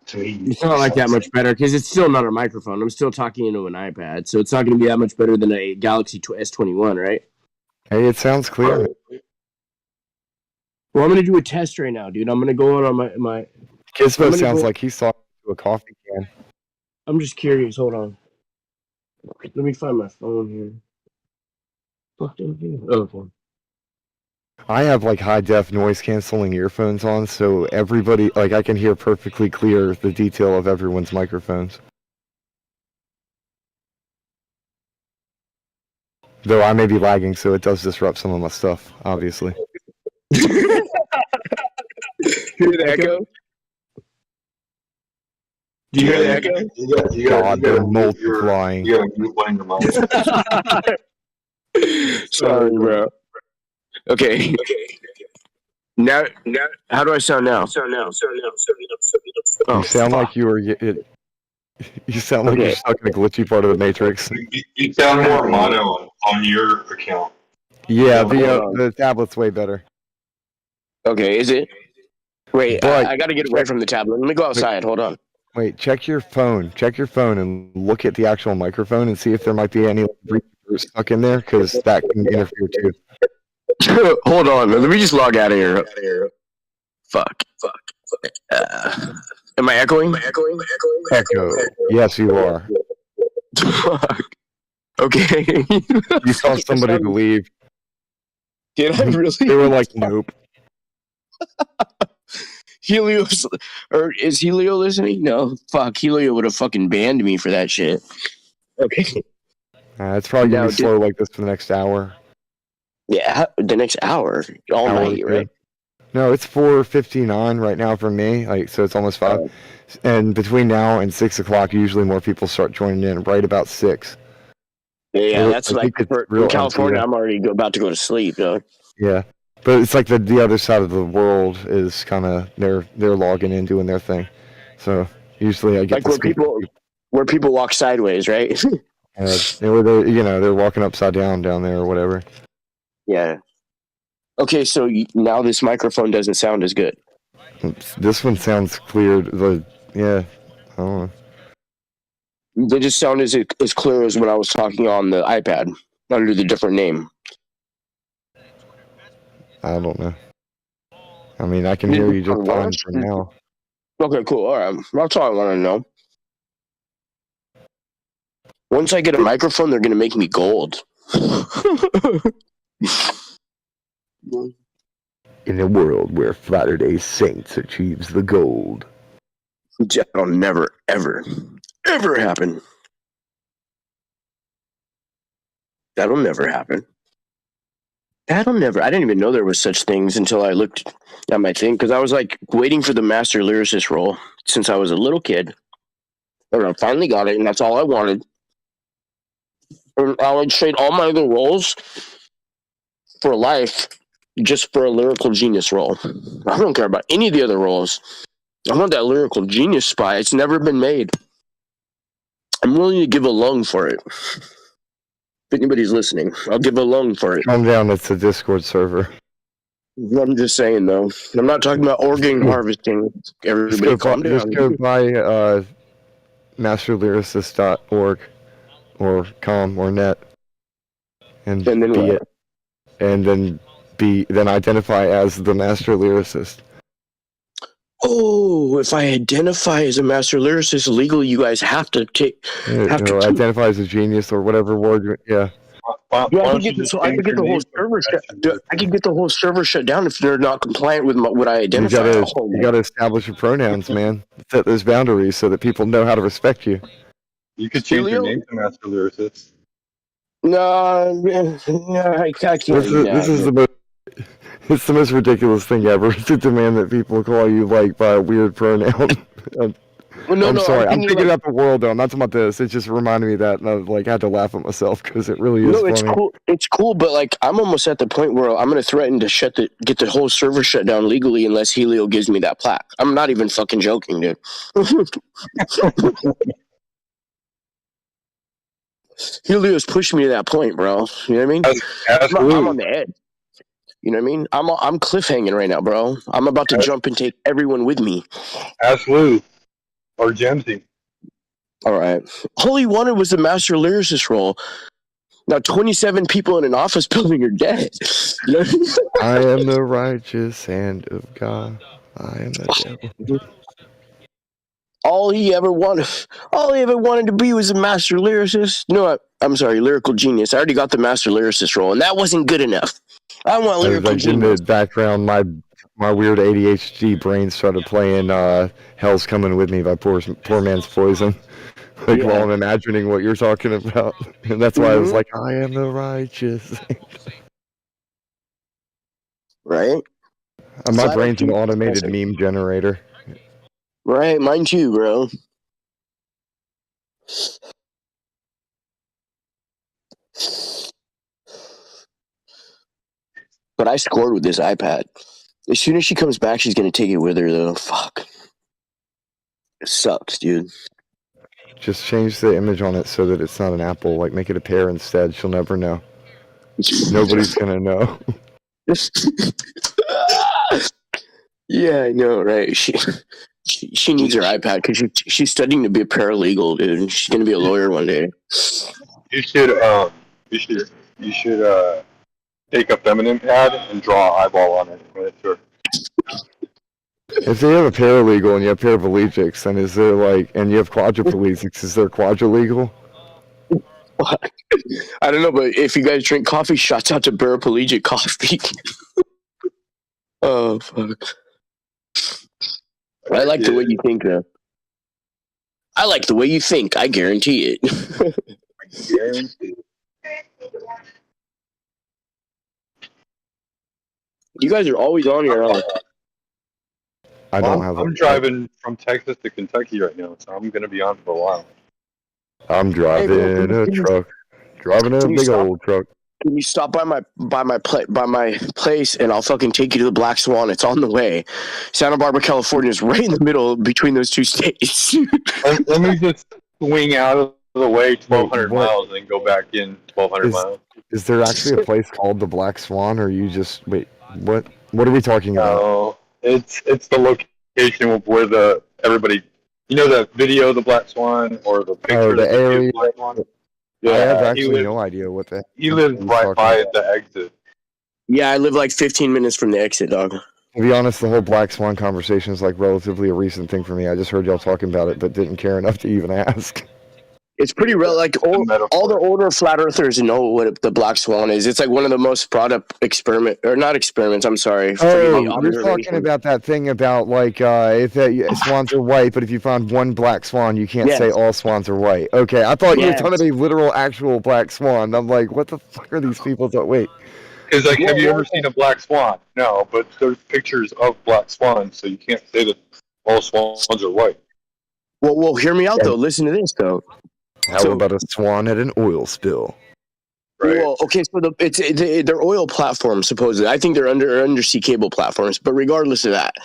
To me, It's not like that much better because it's still not a microphone. I'm still talking into an iPad, so it's not going to be that much better than a Galaxy S21, right? Hey, it sounds clear. Well, I'm going to do a test right now, dude. I'm going to go on my. Gizmo sounds like he's talking to a coffee can. I'm just curious. Hold on. Let me find my phone here. Okay. I have like high def noise canceling earphones on, so everybody, like, I can hear perfectly clear the detail of everyone's microphones. Though I may be lagging, so it does disrupt some of my stuff, obviously. Hear the echo? Do you hear the echo? God, they're multiplying. Sorry, bro. Okay. Now, how do I sound now? You sound like you were. You sound like you're stuck in a glitchy part of the Matrix. You sound more mono on your account. Yeah, the tablet's way better. Okay, is it? Wait, I got to get away from the tablet. Let me go outside. Hold on. Wait, check your phone. Check your phone and look at the actual microphone and see if there might be any breathers stuck in there, because that can interfere too. Hold on. Let me just log out of here. Fuck. Am I echoing? Echo. Yes, you are. Fuck. Okay. You saw somebody to leave. Did I really? They were like, nope. Helio's, or is Helio listening? No, fuck. Helio would have fucking banned me for that shit. Okay. It's probably gonna be slow like this for the next hour. Yeah, the next hour, all night, right? No, it's 4:59 right now for me. Like, so it's almost 5. And between now and 6 o'clock, usually more people start joining in. Right about 6. Yeah, that's like in California. I'm already about to go to sleep, though. Yeah. But it's like the other side of the world is kind of they're logging in doing their thing, so usually I get like where people walk sideways, right? They're walking upside down there or whatever. Yeah. Okay, so now this microphone doesn't sound as good. This one sounds clear. I don't know. They just sound as clear as when I was talking on the iPad under the different name. I don't know. I mean, I can hear you just fine for now. Okay, cool. All right. That's all I want to know. Once I get a microphone, they're going to make me gold. In a world where Latter-day Saints achieves the gold. That'll never, ever, ever happen. That'll never happen. That'll never. I didn't even know there was such things until I looked at my thing, because I was like waiting for the master lyricist role since I was a little kid. And I finally got it, and that's all I wanted. And I would trade all my other roles for life just for a lyrical genius role. I don't care about any of the other roles. I want that lyrical genius spot. It's never been made. I'm willing to give a lung for it. If anybody's listening, I'll give a lung for it. Calm down, it's a Discord server. I'm just saying, though. I'm not talking about organ harvesting. Everybody calm down. Just go buy masterlyricist.org or com or net and then be what? it. And then identify as the master lyricist. Oh, if I identify as a master lyricist legally, you guys have to take. Identify as a genius or whatever word. Yeah. I could get the whole server I could get the whole server shut down if they're not compliant with what I identify. You gotta establish your pronouns, man. Set those boundaries so that people know how to respect you. You could change your name to Master Lyricist. No, I can't. It's the most ridiculous thing ever to demand that people call you like by a weird pronoun. I'm sorry. I'm thinking about the world though. I'm not talking about this. It just reminded me of that, and I had to laugh at myself because it really is funny. It's cool. It's cool, but like I'm almost at the point where I'm going to threaten to get the whole server shut down legally unless Helio gives me that plaque. I'm not even fucking joking, dude. Helio's pushed me to that point, bro. You know what I mean? I'm on the edge. You know what I mean? I'm cliffhanging right now, bro. I'm about to jump and take everyone with me. Ask Lou or Gemsy. All right. All he wanted was the master lyricist role. Now 27 people in an office building are dead. You know? I am the righteous hand of God. I am the devil. All he ever wanted to be was a master lyricist. No, I'm sorry, lyrical genius. I already got the master lyricist role, and that wasn't good enough. I want lyrical genius. In the background, my weird ADHD brain started playing "Hell's Coming with Me" by Poor Man's Poison. While I'm imagining what you're talking about, and that's why I was like, "I am the righteous." Right. My brain's an automated meme generator. Right, mine too, bro. But I scored with this iPad. As soon as she comes back, she's gonna take it with her, though. Fuck. It sucks, dude. Just change the image on it so that it's not an apple. Like, make it a pear instead. She'll never know. Nobody's gonna know. Yeah, I know, right? She needs her iPad because she's studying to be a paralegal, dude. She's gonna be a lawyer one day. You should take a feminine pad and draw an eyeball on it. Sure. If they have a paralegal and you have paraplegics, then is there and you have quadriplegics, is there quadrilegal? I don't know, but if you guys drink coffee, shots out to paraplegic coffee. Oh, fuck. I like the way you think, though. I like the way you think. I guarantee it. You guys are always on your own. I'm driving from Texas to Kentucky right now, so I'm going to be on for a while. I'm driving a truck. Driving a big old truck. Can you stop by my place and I'll fucking take you to the Black Swan? It's on the way. Santa Barbara, California is right in the middle between those two states. Let me just swing out of the way 1,200 miles and then go back in 1,200 miles. Is there actually a place called the Black Swan, or you just wait? What are we talking about? No, it's the location where everybody, the video of the Black Swan or the picture of the area. Black Swan. Yeah, I have actually no idea what that. He lives right by the exit. Yeah, I live like 15 minutes from the exit, dog. To be honest, the whole Black Swan conversation is relatively a recent thing for me. I just heard y'all talking about it, but didn't care enough to even ask. It's pretty real. Like all the older flat earthers know what the black swan is. It's like one of the most brought up not experiments. I'm sorry. Oh, you're talking about that thing about like if swans are white, but if you found one black swan, you can't say all swans are white. Okay, I thought you were talking about a literal actual black swan. I'm like, what the fuck are these people? Wait. Because like, have you ever seen a black swan? No, but there's pictures of black swans, so you can't say that all swans are white. Well, hear me out though. Listen to this though. How about a swan at an oil spill? Right. Well, okay, so they're oil platforms supposedly. I think they're undersea cable platforms. But regardless of that,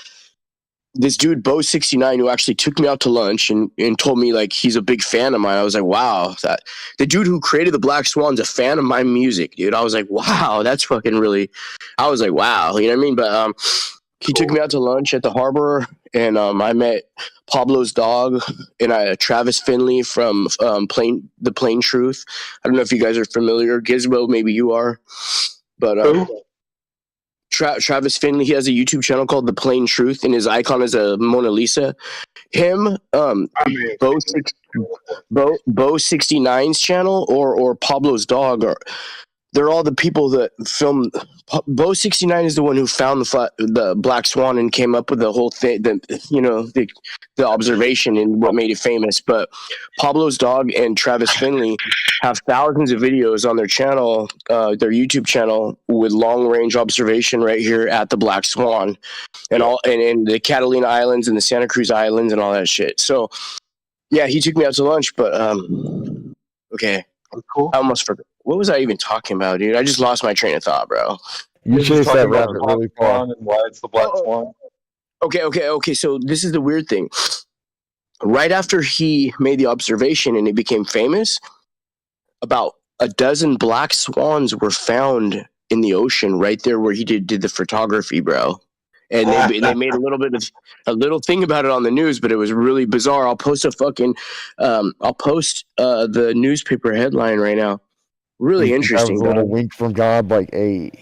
this dude Bo69 who actually took me out to lunch and told me like he's a big fan of mine. I was like, wow, that the dude who created the Black Swan's a fan of my music, dude. I was like, wow, that's fucking really. I was like, wow, you know what I mean? But he took me out to lunch at the harbor, and I met Pablo's dog and Travis Finley from the Plain Truth. I don't know if you guys are familiar. Gizmo, maybe you are, but Travis Finley, he has a YouTube channel called The Plain Truth, and his icon is a Mona Lisa. Him, Bo69's channel or Pablo's dog they're all the people that filmed. Bo69 is the one who found the Black Swan and came up with the whole thing, the observation and what made it famous. But Pablo's dog and Travis Finley have thousands of videos on their channel, their YouTube channel, with long range observation right here at the Black Swan and in the Catalina Islands and the Santa Cruz Islands and all that shit. So yeah, he took me out to lunch, but okay. Cool. I almost forgot. What was I even talking about, dude? I just lost my train of thought, bro. You chased that rabbit really far. And why it's the black swan. Okay. So this is the weird thing. Right after he made the observation and it became famous, about a dozen black swans were found in the ocean right there where he did the photography, bro. And they made a little thing about it on the news, but it was really bizarre. I'll post the newspaper headline right now. Really interesting. That was a little wink from God, like, hey.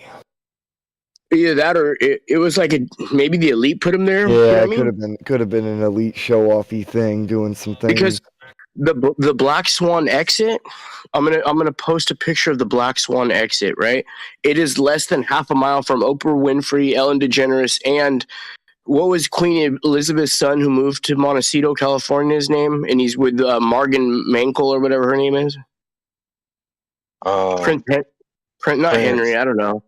Either that or it was like maybe the elite put him there. Yeah, you know could have been an elite show-offy thing, doing some things. Because the Black Swan exit, I'm gonna post a picture of the Black Swan exit. Right, it is less than half a mile from Oprah Winfrey, Ellen DeGeneres, and what was Queen Elizabeth's son who moved to Montecito, California's name, and he's with Margan Mankel or whatever her name is. Prince, not Henry. I don't know.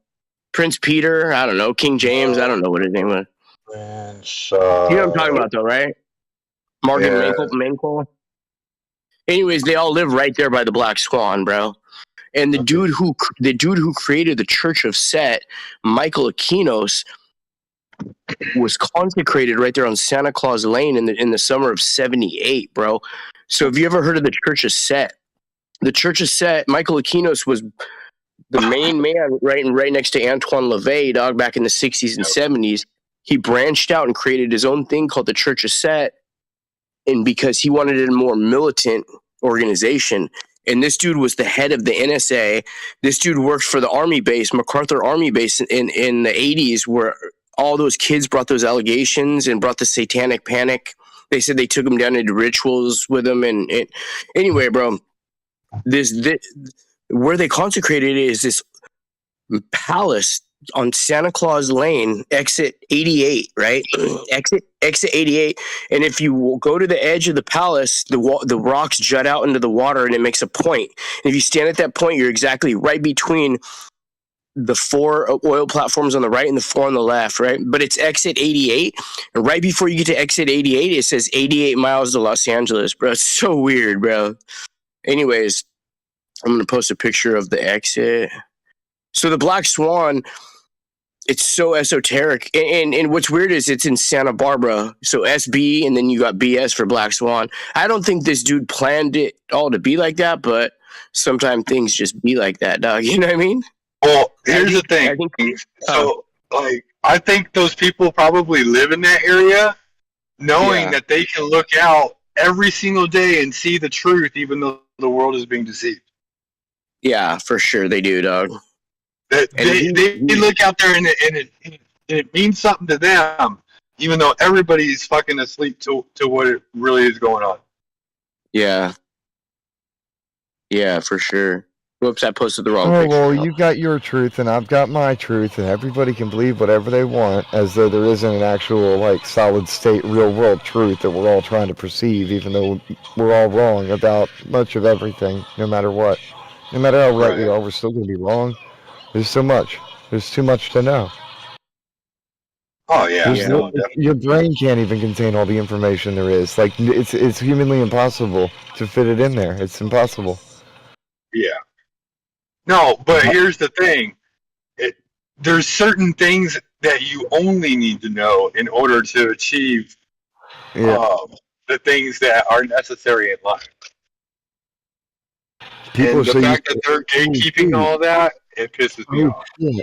Prince Peter. I don't know. King James. I don't know what his name was. Prince. You know what I'm talking about, though, right? Margan Mankel. Anyways, they all live right there by the Black Swan, bro. And the dude who created the Church of Set, Michael Aquinos, was consecrated right there on Santa Claus Lane in the summer of '78, bro. So have you ever heard of the Church of Set? The Church of Set, Michael Aquinos was the main man right next to Antoine LaVey, dog, back in the 60s and 70s. He branched out and created his own thing called the Church of Set, and because he wanted a more militant organization. And this dude was the head of the NSA. This dude worked for the Army base, MacArthur Army base in the 80s, where all those kids brought those allegations and brought the satanic panic. They said they took him down into rituals with them. And anyway, bro, this where they consecrated it is this palace on Santa Claus Lane, exit 88, right? exit 88. And if you go to the edge of the palace, the rocks jut out into the water and it makes a point. And if you stand at that point, you're exactly right between the 4 oil platforms on the right and the 4 on the left, right? But it's exit 88. And right before you get to exit 88, it says 88 miles to Los Angeles, bro. It's so weird, bro. Anyways, I'm going to post a picture of the exit. So the Black Swan, it's so esoteric. And what's weird is it's in Santa Barbara. So SB, and then you got BS for Black Swan. I don't think this dude planned it all to be like that, but sometimes things just be like that, dog. You know what I mean? Well, here's the thing. I think those people probably live in that area knowing that they can look out every single day and see the truth, even though the world is being deceived. Yeah, for sure they do, dog. They look out there and it means something to them, even though everybody's fucking asleep to what it really is going on. Yeah. Yeah, for sure. Whoops, I posted the wrong Oh, picture. well, you've got your truth, and I've got my truth, and everybody can believe whatever they want, as though there isn't an actual, like, solid state, real world truth that we're all trying to perceive, even though we're all wrong about much of everything, no matter what. No matter how right we are, we're still going to be wrong. There's so much. There's too much to know. Oh yeah, Your brain can't even contain all the information there is. Like, it's humanly impossible to fit it in there. It's impossible. Yeah. No, but here's the thing. There's certain things that you only need to know in order to achieve the things that are necessary in life. People and the fact that they're gatekeeping all that, it pisses me off. Yeah.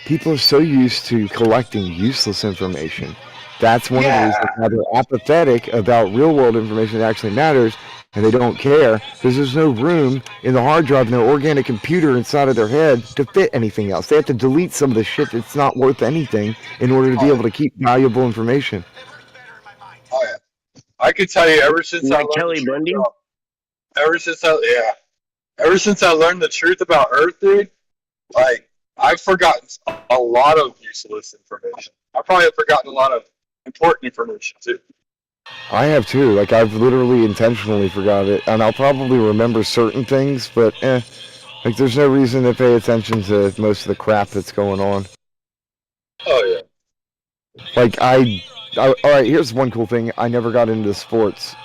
People are so used to collecting useless information. That's one of the reasons why they're apathetic about real world information that actually matters, and they don't care because there's no room in the hard drive in their organic computer inside of their head to fit anything else. They have to delete some of the shit that's not worth anything in order to be able to keep valuable information. Oh yeah, I could tell you ever since I learned Kelly Bundy. Ever since I learned the truth about Earth, dude, like I've forgotten a lot of useless information. I probably have forgotten a lot of important information too. I have too. Like I've literally intentionally forgot it, and I'll probably remember certain things, but like there's no reason to pay attention to most of the crap that's going on. Oh yeah. Like all right. Here's one cool thing. I never got into sports.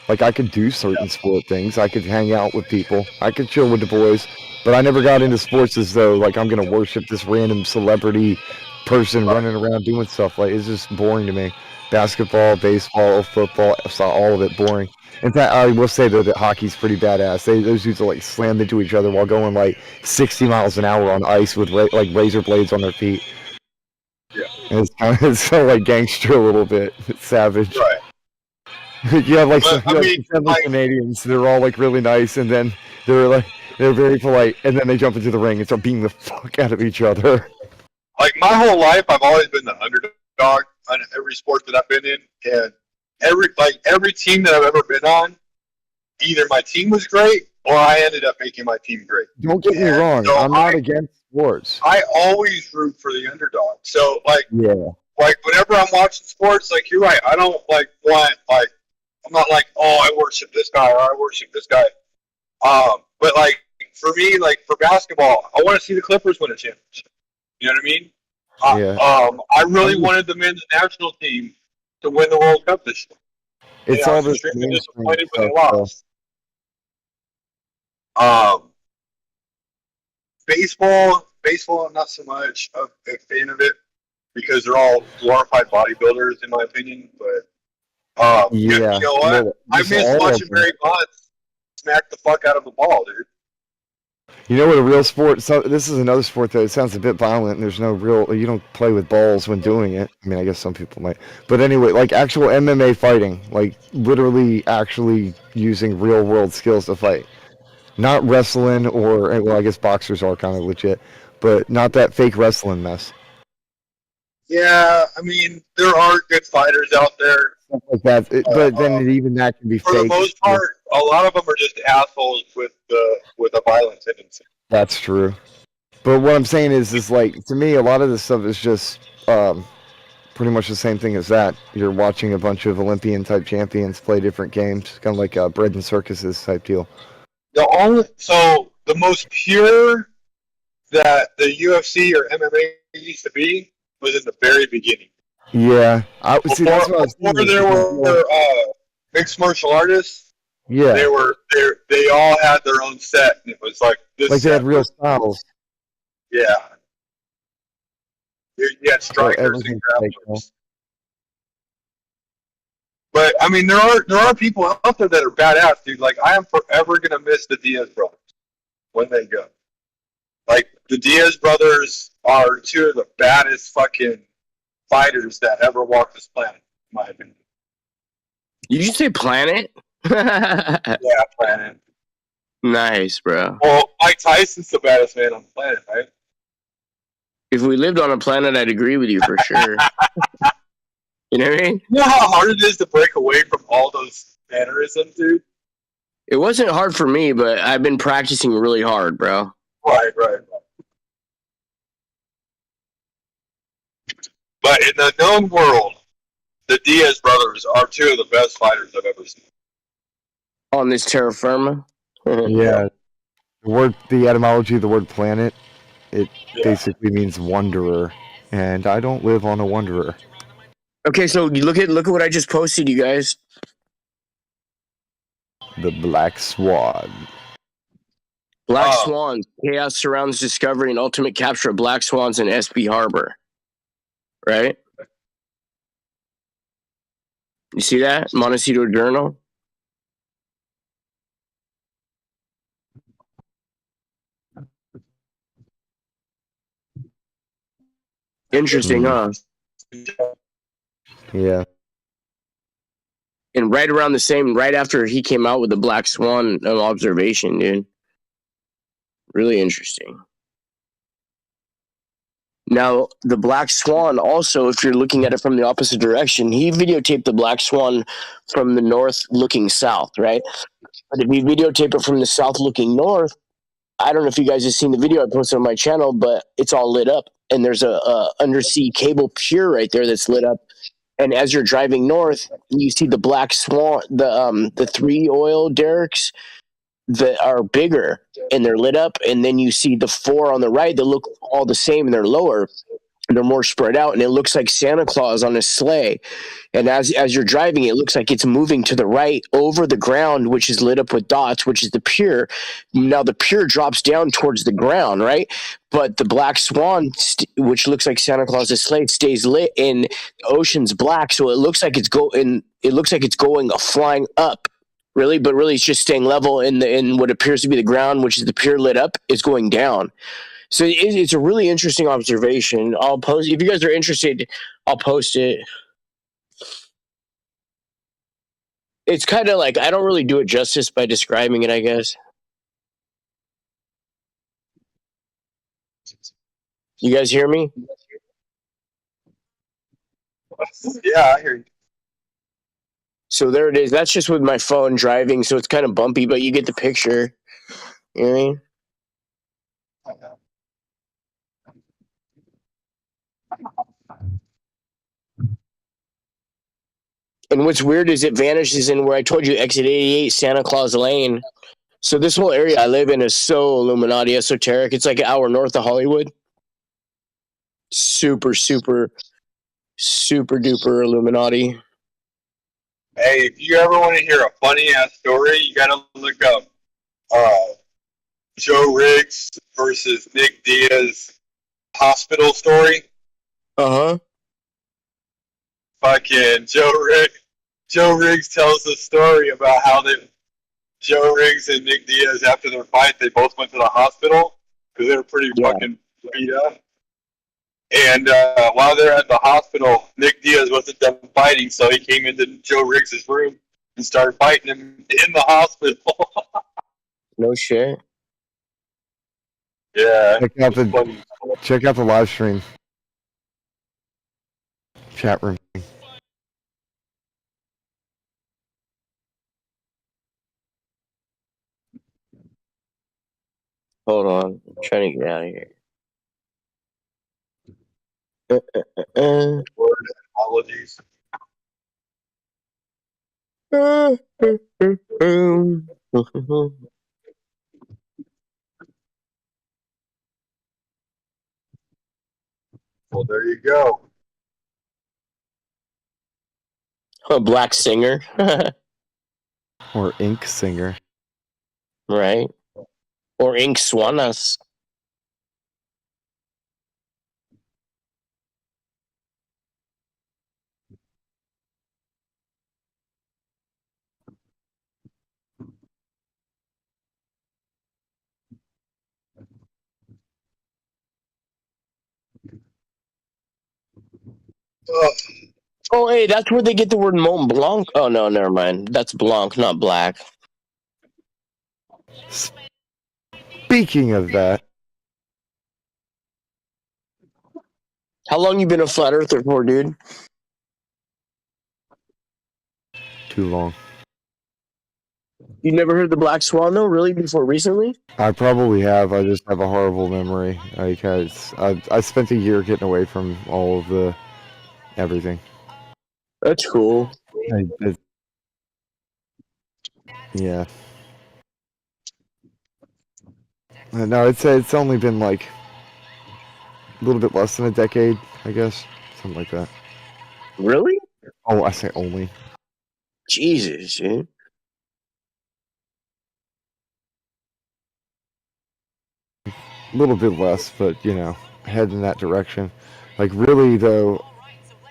Like I could do certain sport things. I could hang out with people. I could chill with the boys, but I never got into sports as though like I'm gonna worship this random celebrity person running around doing stuff. Like it's just boring to me. Basketball, baseball, football, all of it boring. In fact, I will say though that hockey's pretty badass. Those dudes will like slam into each other while going like 60 miles an hour on ice with like razor blades on their feet. Yeah. And it's kind of like gangster a little bit. It's savage. Right. You have like some Canadians. They're all like really nice, and then they're very polite, and then they jump into the ring and start beating the fuck out of each other. Like my whole life, I've always been the underdog on every sport that I've been in, and every team that I've ever been on, either my team was great or I ended up making my team great. Don't get me wrong, so I'm not against sports. I always root for the underdog. So like whenever I'm watching sports, like you're right, I don't like want like I'm not like, oh, I worship this guy or I worship this guy. But like for me, like for basketball, I want to see the Clippers win a championship. You know what I mean? I really wanted the men's national team to win the World Cup this year. It's all this extremely disappointed when they stuff, lost. Baseball, I'm not so much a fan of it because they're all glorified bodybuilders, in my opinion. But you know what? I miss watching Barry Bonds smack the fuck out of the ball, dude. You know what a real sport? So this is another sport that it sounds a bit violent. And there's no real. You don't play with balls when doing it. I mean, I guess some people might. But anyway, like actual MMA fighting, like literally actually using real world skills to fight, not wrestling or well, I guess boxers are kind of legit, but not that fake wrestling mess. Yeah, I mean there are good fighters out there. Like that, but then even that can be for fake. For the most part, a lot of them are just assholes with a violent tendency. That's true. But what I'm saying is like to me, a lot of this stuff is just pretty much the same thing as that. You're watching a bunch of Olympian type champions play different games, kind of like bread and circuses type deal. The most pure that the UFC or MMA used to be was in the very beginning. Yeah, see, that's what I was before there were mixed martial artists. Yeah, they all had their own set, and it was like this. Like they had real styles. Yeah, you had strikers and grapplers. But I mean, there are people out there that are badass, dude. Like I am forever gonna miss the Diaz brothers when they go. Like the Diaz brothers are two of the baddest fucking fighters that ever walked this planet, in my opinion. Did you say planet? Yeah, planet. Nice, bro. Well, Mike Tyson's the baddest man on the planet, right? If we lived on a planet, I'd agree with you for sure. You know what I mean? You know how hard it is to break away from all those mannerisms, dude? It wasn't hard for me, but I've been practicing really hard, bro. Right. But in the known world, the Diaz brothers are two of the best fighters I've ever seen. On this terra firma? Yeah. The etymology of the word planet, it basically means wanderer, and I don't live on a wanderer. Okay, so you look at what I just posted, you guys. The Black Swan. Black Swans. Chaos surrounds discovery and ultimate capture of black swans in SB Harbor. Right? You see that? Montecito Journal. Interesting, huh? Yeah. And right around the same, right after he came out with the Black Swan observation, dude. Really interesting. Now, the Black Swan also, if you're looking at it from the opposite direction, he videotaped the Black Swan from the north looking south, right? But if you videotape it from the south looking north, I don't know if you guys have seen the video I posted on my channel, but it's all lit up. And there's a undersea cable pier right there that's lit up. And as you're driving north, you see the Black Swan, the 3 oil derricks that are bigger and they're lit up. And then you see the 4 on the right that look all the same and they're lower and they're more spread out. And it looks like Santa Claus on a sleigh. And as you're driving, it looks like it's moving to the right over the ground, which is lit up with dots, which is the pier. Now the pier drops down towards the ground, right? But the Black Swan, which looks like Santa Claus's sleigh, stays lit and the ocean's black. So it looks like it's going flying up. Really, but really, it's just staying level in what appears to be the ground, which is the pier lit up, is going down. So it's a really interesting observation. I'll post if you guys are interested. I'll post it. It's kind of like I don't really do it justice by describing it, I guess. You guys hear me? Yeah, I hear you. So there it is. That's just with my phone driving, so it's kind of bumpy, but you get the picture. You know what I mean? And what's weird is it vanishes in where I told you, exit 88, Santa Claus Lane. So this whole area I live in is so Illuminati esoteric. It's like an hour north of Hollywood. Super, super, super duper Illuminati. Hey, if you ever want to hear a funny ass story, you gotta look up Joe Riggs versus Nick Diaz hospital story. Fucking Joe Riggs tells the story about how Joe Riggs and Nick Diaz, after their fight, they both went to the hospital because they were pretty fucking beat up. And while they're at the hospital, Nick Diaz wasn't done fighting, so he came into Joe Riggs' room and started fighting him in the hospital. No shit. Yeah. Check out the live stream. Chat room. Hold on. I'm trying to get out of here. Apologies. Well, there you go. A black singer. Or ink singer. Right. Or ink swanas. Oh, hey, that's where they get the word Mont Blanc. Oh, no, never mind. That's Blanc, not black. Speaking of that. How long you been a flat earther for, dude? Too long. You never heard the Black Swan though, really, before recently? I probably have. I just have a horrible memory. Like I spent a year getting away from all of the everything. That's cool. Yeah. No, it's only been like a little bit less than a decade, I guess, something like that. Really? Oh, I say only. Jesus, dude. A little bit less, but head in that direction. Like really though,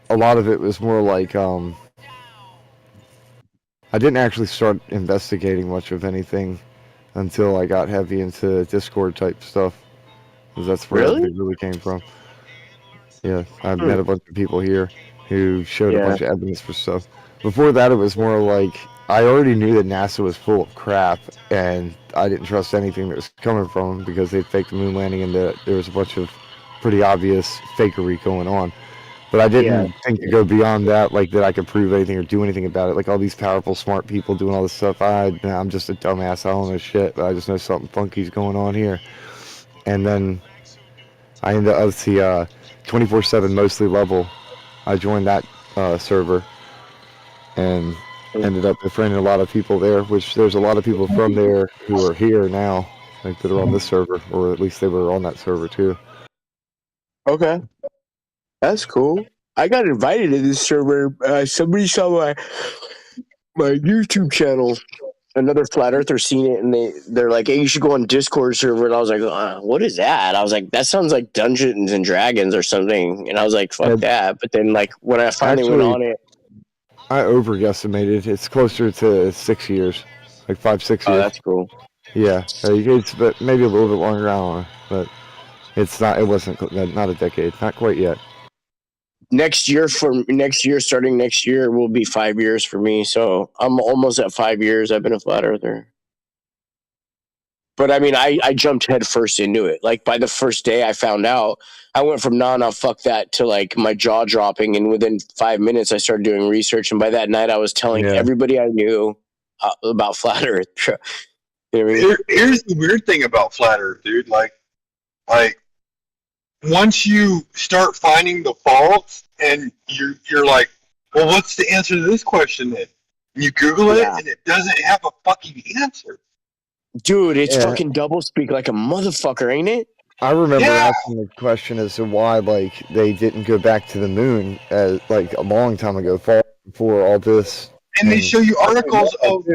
a lot of it was more like I didn't actually start investigating much of anything until I got heavy into Discord type stuff, because that's where everything really came from. Yeah, I met a bunch of people here who showed a bunch of evidence for stuff. Before that, it was more like I already knew that NASA was full of crap, and I didn't trust anything that was coming from them because they faked the moon landing, and that there was a bunch of pretty obvious fakery going on. But I didn't think to go beyond that, like that I could prove anything or do anything about it. Like all these powerful, smart people doing all this stuff. I'm just a dumbass. I don't know shit, but I just know something funky's going on here. And then I ended up the 24/7 mostly level. I joined that server and ended up befriending a lot of people there, which there's a lot of people from there who are here now, like that are on this server, or at least they were on that server too. Okay. That's cool. I got invited to this server. Somebody saw my YouTube channel. Another flat earther seen it, and they're like, "Hey, you should go on Discord server." And I was like, "What is that?" I was like, "That sounds like Dungeons and Dragons or something." And I was like, "Fuck that!" But then, like, when I finally went on it, I overestimated. It's closer to 6 years, like 5-6 years. Oh, that's cool. Yeah, it's but maybe a little bit longer. I don't know, but it's not. It wasn't not a decade. Not quite yet. starting next year will be 5 years for me. So I'm almost at 5 years. I've been a flat earther. But I mean, I jumped head first into it. Like by the first day I found out, I went from nah, fuck that to like my jaw dropping. And within 5 minutes, I started doing research. And by that night, I was telling everybody I knew about flat Earth. You know what I mean? Here's the weird thing about flat Earth, dude. Like once you start finding the faults, and you're like, well, what's the answer to this question then? And you Google it, and it doesn't have a fucking answer. Dude, it's fucking doublespeak like a motherfucker, ain't it? I remember asking the question as to why, like, they didn't go back to the moon like a long time ago, far before all this. And they show you articles of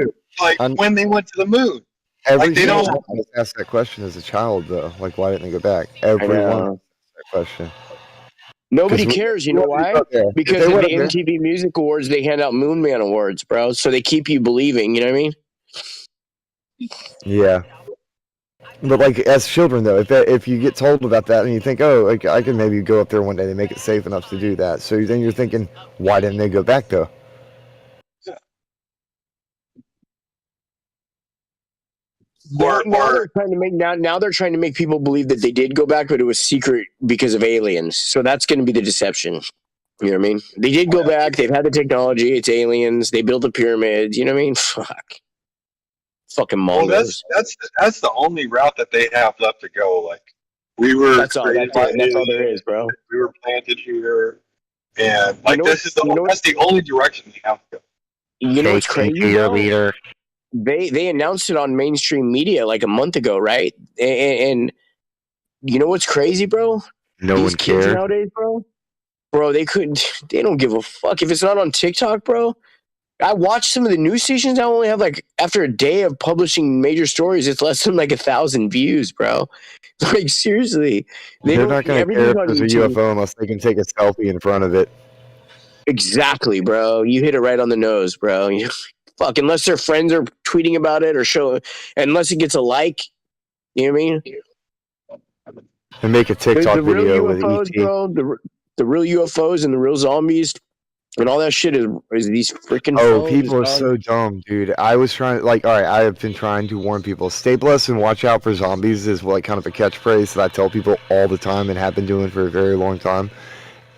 like when they went to the moon. Every single one asked that question as a child, though. Like, why didn't they go back? Everyone asked that question. Nobody cares, you know why? Because at the MTV Music Awards, they hand out Moon Man Awards, bro. So they keep you believing, you know what I mean? Yeah. But, like, as children, though, if you get told about that and you think, oh, like, I can maybe go up there one day, they make it safe enough to do that. So then you're thinking, why didn't they go back, though? Now they're trying to they're trying to make people believe that they did go back, but it was secret because of aliens. So that's going to be the deception. You know what I mean? They did go back. They've had the technology. It's aliens. They built the pyramids. You know what I mean? Fucking Mongols. Well, that's the only route that they have left to go. Like we were. That's all there is, bro. We were planted here, and like that's the only direction they have to go. You know what's crazy? They announced it on mainstream media like a month ago, right? And you know what's crazy, bro? No one cares nowadays, bro. Bro, they don't give a fuck if it's not on TikTok, bro. I watched some of the news stations now only have like after a day of publishing major stories, it's less than like 1,000 views, bro. Like seriously, they're not going to care if there's a UFO unless they can take a selfie in front of it. Exactly, bro. You hit it right on the nose, bro. Fuck, unless their friends are tweeting about it or unless it gets a like, you know what I mean? And make a TikTok video with UFOs, ET. bro, the real UFOs and the real zombies and all that shit is these freaking phones, people are so dumb, dude. I was trying to, like, all right, I have been trying to warn people. Stay blessed and watch out for zombies is like kind of a catchphrase that I tell people all the time and have been doing for a very long time.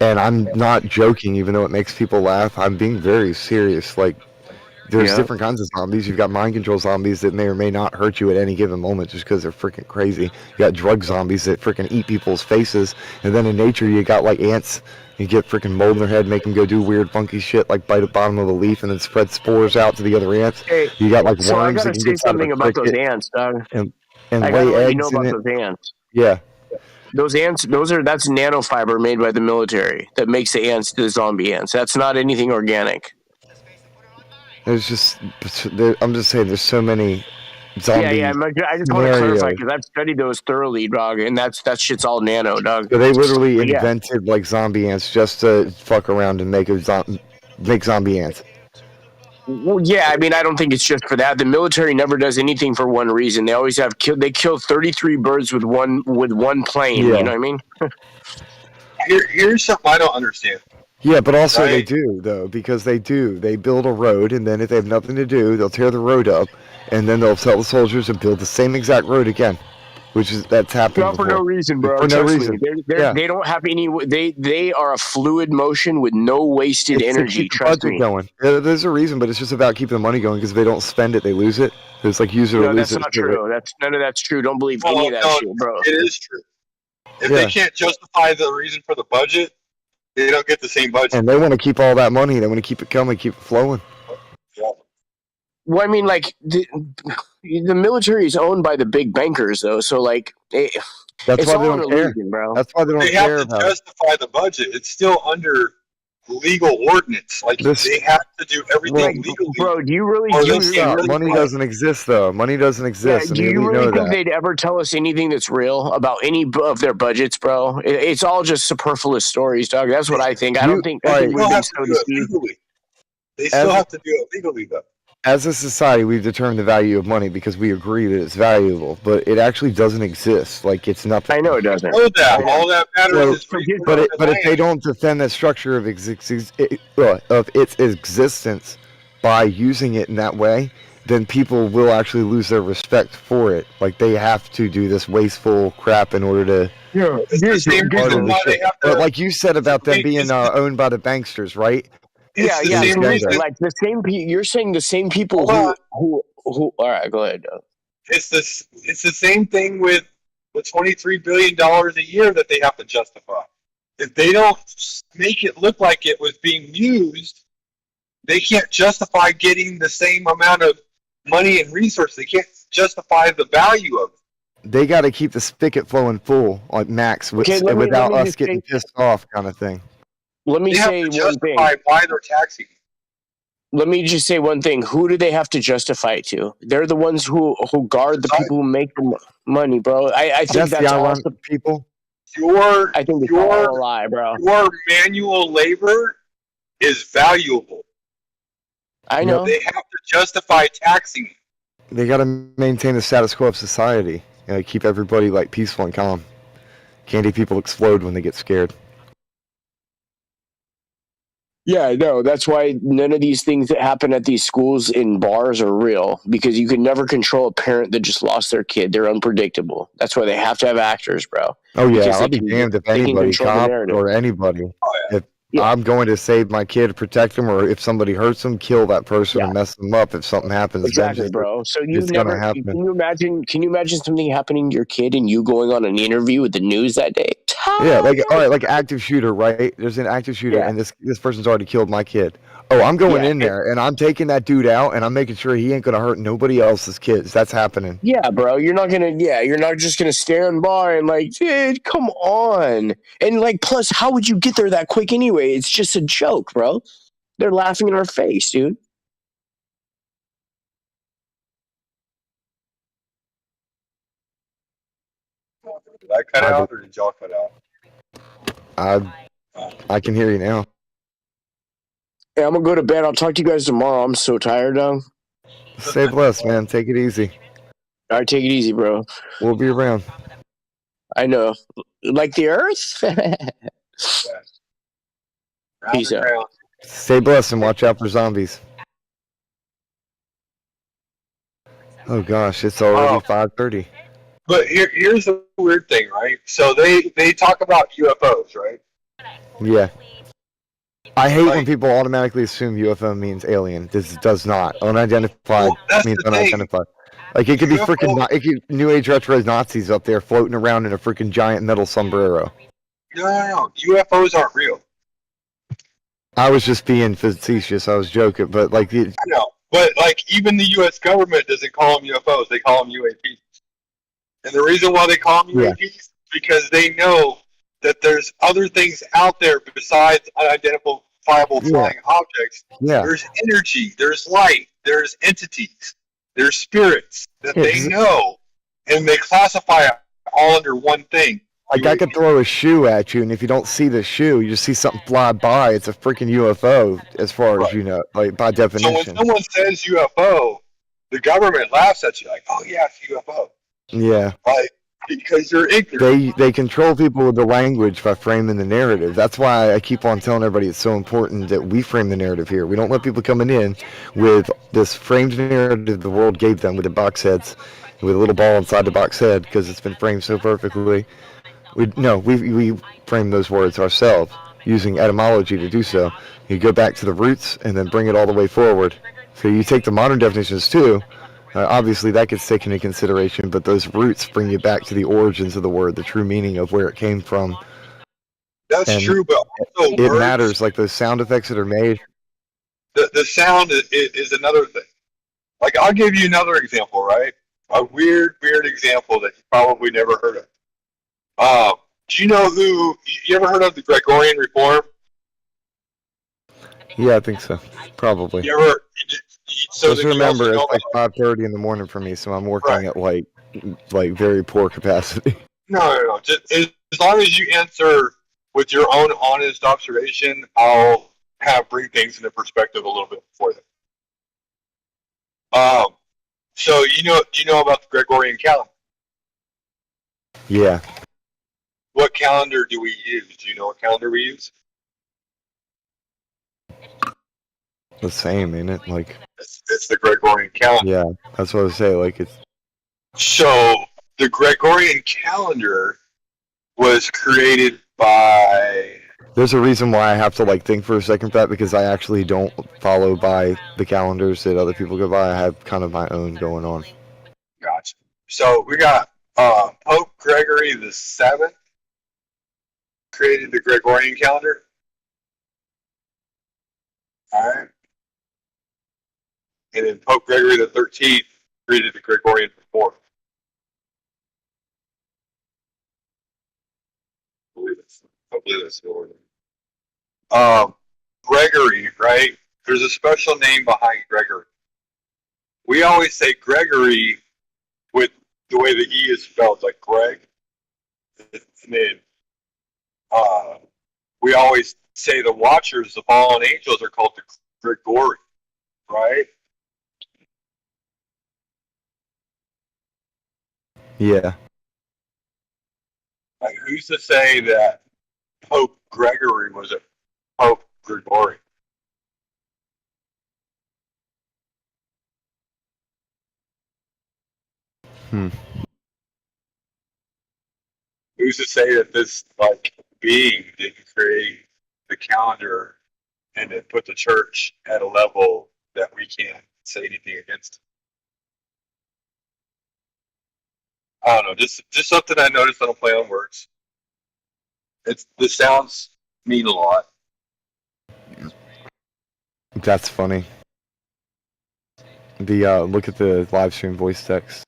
And I'm not joking, even though it makes people laugh. I'm being very serious. Like, There's different kinds of zombies. You've got mind control zombies that may or may not hurt you at any given moment just because they're freaking crazy. You got drug zombies that freaking eat people's faces. And then in nature, you got like ants. You get freaking mold in their head, make them go do weird, funky shit like bite the bottom of a leaf and then spread spores out to the other ants. Hey, you got like so I worms gotta that can say get out of something a about those cricket ants, dog. and I gotta lay let you know eggs in about it. those ants. Yeah. Those ants, that's nanofiber made by the military that makes the ants the zombie ants. That's not anything organic. There's just, I'm just saying, there's so many zombie Yeah. I just want to clarify because I've studied those thoroughly, dog, and that shit's all nano, dog. So they literally But yeah. invented like zombie ants just to fuck around and make zombie ants. Well, yeah, I mean, I don't think it's just for that. The military never does anything for one reason. They always have they kill 33 birds with one plane. Yeah. You know what I mean? Here's something I don't understand. Yeah, but also Right. they do though, because they build a road, and then if they have nothing to do, they'll tear the road up, and then they'll tell the soldiers to build the same exact road again, that's happened Not for before. no reason, bro. For no Trust reason. me. Yeah. They don't have any. They are a fluid motion with no wasted It's to energy. keep the Trust budget me. going. Yeah, there's a reason, but it's just about keeping the money going, because if they don't spend it, they lose it. It's like use it or No, lose that's it. not true. None of that's true. Don't believe any of that shit, bro. It is true. If they can't justify the reason for the budget, they don't get the same budget. And they want to keep all that money. They want to keep it coming, keep it flowing. Well, I mean, like the military is owned by the big bankers, though. So, like, That's it's why all they an don't care. illusion, bro. That's why they don't They care have to about it. justify the budget. It's still under legal ordinance. Like they have to do everything legally. Bro, do you really? Money doesn't exist, though. Money doesn't Yeah, exist. do and you we really know think that. they'd ever tell us anything that's real about any of their budgets, bro? It's all just superfluous stories, dog. That's what I think. I think we've been so deceived. They still have to do it legally, though. As a society, we've determined the value of money because we agree that it's valuable, but it actually doesn't exist. Like, it's nothing. I know it doesn't. All that matters is but if they don't defend the structure of its existence by using it in that way, then people will actually lose their respect for it. Like, they have to do this wasteful crap in order to. Yeah, but like you said about them being owned by the banksters, right? Yeah. Like the same. You're saying the same people who. All right, go ahead. It's the same thing with the $23 billion a year that they have to justify. If they don't make it look like it was being used, they can't justify getting the same amount of money and resources. They can't justify the value of it. They got to keep the spigot flowing full, like max, without us getting pissed off, kind of thing. Let me say one thing. Why they're taxing. Let me just say one thing. Who do they have to justify it to? They're the ones who guard the people who make the money, bro. I think that's all the people. I think it's all a lie, bro. Your manual labor is valuable. I know. They have to justify taxing. They got to maintain the status quo of society. Keep everybody like peaceful and calm. Candy people explode when they get scared. Yeah, no, that's why none of these things that happen at these schools in bars are real, because you can never control a parent that just lost their kid. They're unpredictable. That's why they have to have actors, bro. Oh, yeah, Because I'll be damned if anybody, cop or anybody, if I'm going to save my kid, protect him, or if somebody hurts him, kill that person or mess them up if something happens. Exactly, bro. So you it's never gonna happen. can you imagine something happening to your kid and you going on an interview with the news that day? Yeah, like all right, like active shooter, right? There's an active shooter, and this person's already killed my kid. Oh, I'm going in there and I'm taking that dude out and I'm making sure he ain't gonna hurt nobody else's kids. That's happening. Yeah, bro. You're not just gonna stand by and like, dude, come on. And like, plus, how would you get there that quick anyway? It's just a joke, bro. They're laughing in our face, dude. Did I cut out or did y'all cut out? I can hear you now. Hey, I'm gonna go to bed. I'll talk to you guys tomorrow. I'm so tired, dog. Stay blessed, man. Take it easy. All right, take it easy, bro. We'll be around. I know. Like the Earth? Peace out. Stay blessed and watch out for zombies. Oh gosh, it's already 5:30. But here's the weird thing, right? So they talk about UFOs, right? Yeah. I hate when people automatically assume UFO means alien. This does not. Unidentified means unidentified. Like it could be freaking. It could New Age retro Nazis up there floating around in a freaking giant metal sombrero. No. UFOs aren't real. I was just being facetious. I was joking, but like I know, but like even the U.S. government doesn't call them UFOs; they call them UAPs. And the reason why they call them UAPs is because they know that there's other things out there besides unidentifiable flying objects. Yeah. There's energy, there's light, there's entities, there's spirits that they know, and they classify it all under one thing. Like I could throw a shoe at you, and if you don't see the shoe, you just see something fly by. It's a freaking UFO, as far as you know, like by definition. So when someone says UFO, the government laughs at you like, "Oh yeah, it's UFO." Yeah. Like because you're ignorant. They control people with the language by framing the narrative. That's why I keep on telling everybody it's so important that we frame the narrative here. We don't let people coming in with this framed narrative the world gave them with the box heads, with a little ball inside the box head because it's been framed so perfectly. We frame those words ourselves using etymology to do so. You go back to the roots and then bring it all the way forward. So you take the modern definitions too. Obviously, that gets taken into consideration, but those roots bring you back to the origins of the word, the true meaning of where it came from. That's true, but also it matters. Like those sound effects that are made. The sound is another thing. Like I'll give you another example, right? A weird example that you probably never heard of. Do you know who? You ever heard of the Gregorian Reform? Yeah, I think so. Probably. You ever? So just remember, it's like 5:30 in the morning for me, so I'm working at like very poor capacity. No. Just, as long as you answer with your own honest observation, I'll bring things into perspective a little bit for you. So you know about the Gregorian calendar? Yeah. What calendar do we use? Do you know what calendar we use? The same, ain't it? Like it's the Gregorian calendar. Yeah, that's what I say. Like it's. So the Gregorian calendar was created by. There's a reason why I have to like think for a second for that, because I actually don't follow by the calendars that other people go by. I have kind of my own going on. Gotcha. So we got Pope Gregory the VII created the Gregorian calendar. All right. And then Pope Gregory the XIII created the Gregorian Reform. Hopefully that's the order. Gregory, right? There's a special name behind Gregory. We always say Gregory with the way the E is spelled, like Greg. And then we always say the Watchers, the fallen angels, are called the Gregori, right? Yeah. Like, who's to say that Pope Gregory was a Pope Gregory? Who's to say that this being didn't create the calendar and then put the church at a level that we can't say anything against? I don't know, just something I noticed on a play on words. The sounds mean a lot. That's funny. The look at the live stream voice text.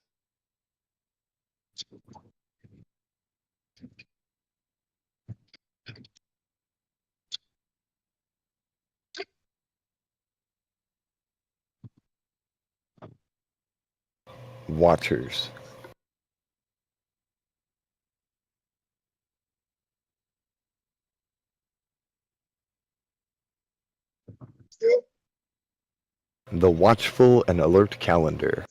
Watchers. Yep. The watchful and alert calendar.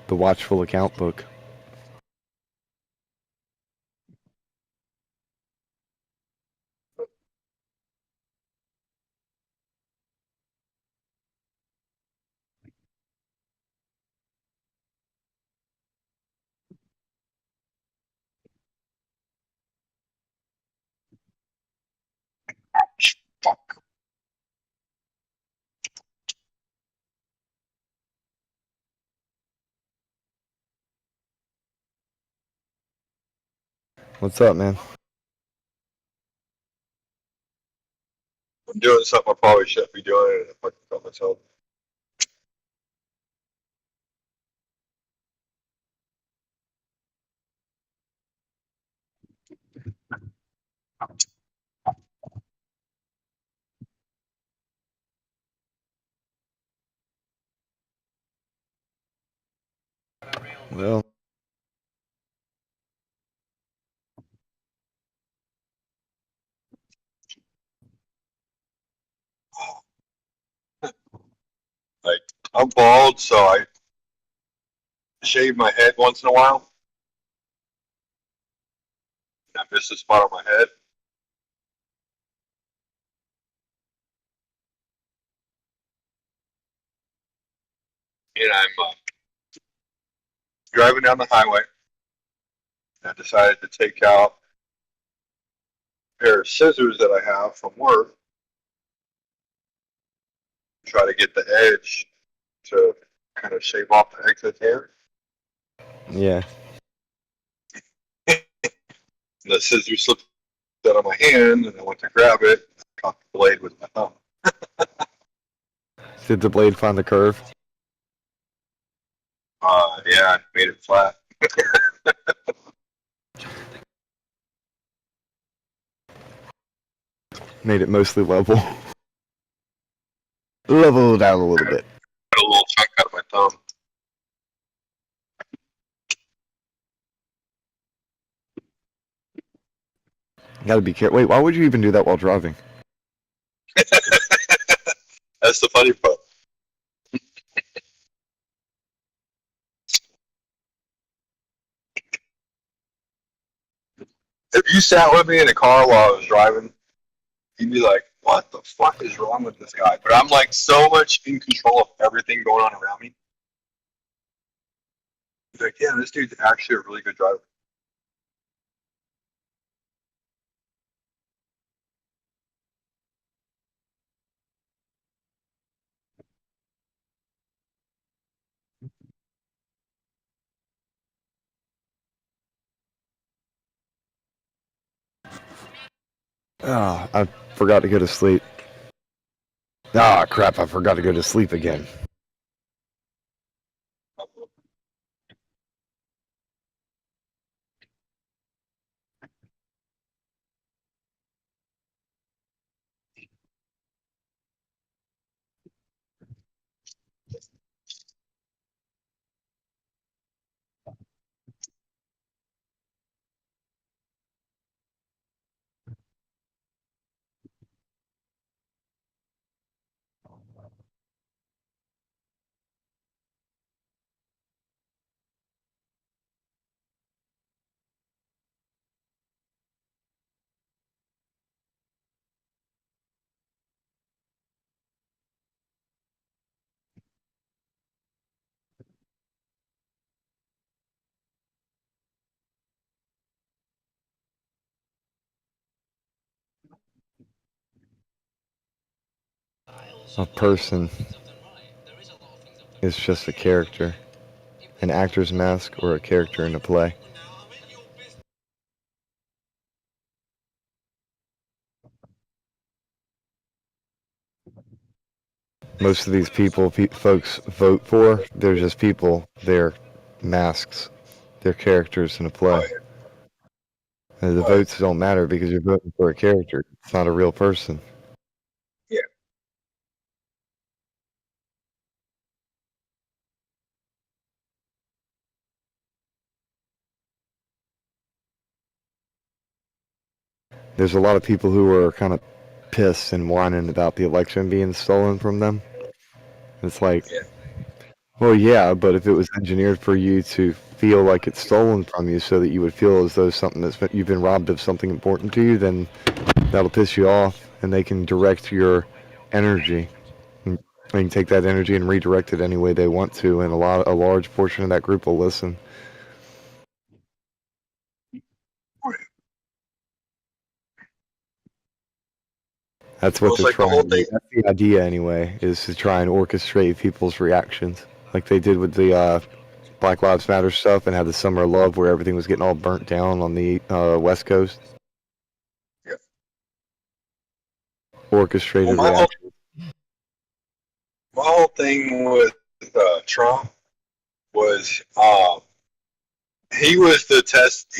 The watchful account book. What's up, man? I'm doing something I probably shouldn't be doing, and I fucking tell myself. Well, Like, I'm bald, so I shave my head once in a while. I miss a spot on my head. And I'm driving down the highway. I decided to take out a pair of scissors that I have from work, try to get the edge to kind of shave off the excess hair. yeah. The scissors slipped out of my hand, and I went to grab it. I caught the blade with my thumb. Did the blade find the curve? Yeah, I made it flat. Made it mostly level. Leveled out a little bit. Got a little chunk out of my thumb. Gotta be careful. Wait, why would you even do that while driving? That's the funny part. If you sat with me in a car while I was driving, you'd be like, what the fuck is wrong with this guy? But I'm like so much in control of everything going on around me. You're like, yeah, this dude's actually a really good driver. Ah, I forgot to go to sleep. Ah, crap, I forgot to go to sleep again. A person is just a character, an actor's mask or a character in a play. Most of these people folks vote for, they're just people. They're masks. They're characters in a play. And the votes don't matter because you're voting for a character. It's not a real person. Yeah. There's a lot of people who are kind of pissed and whining about the election being stolen from them. It's like, well, yeah, but if it was engineered for you to feel like it's stolen from you so that you would feel as though you've been robbed of something important to you, then that'll piss you off, and they can direct your energy. And they can take that energy and redirect it any way they want to, and a large portion of that group will listen. That's what Well, it's they're like the trying whole to thing. do. That's the idea, anyway, is to try and orchestrate people's reactions, like they did with the Black Lives Matter stuff and had the Summer of Love, where everything was getting all burnt down on the West Coast. Yeah. Orchestrated Well, reaction. my whole thing with Trump was he was the test.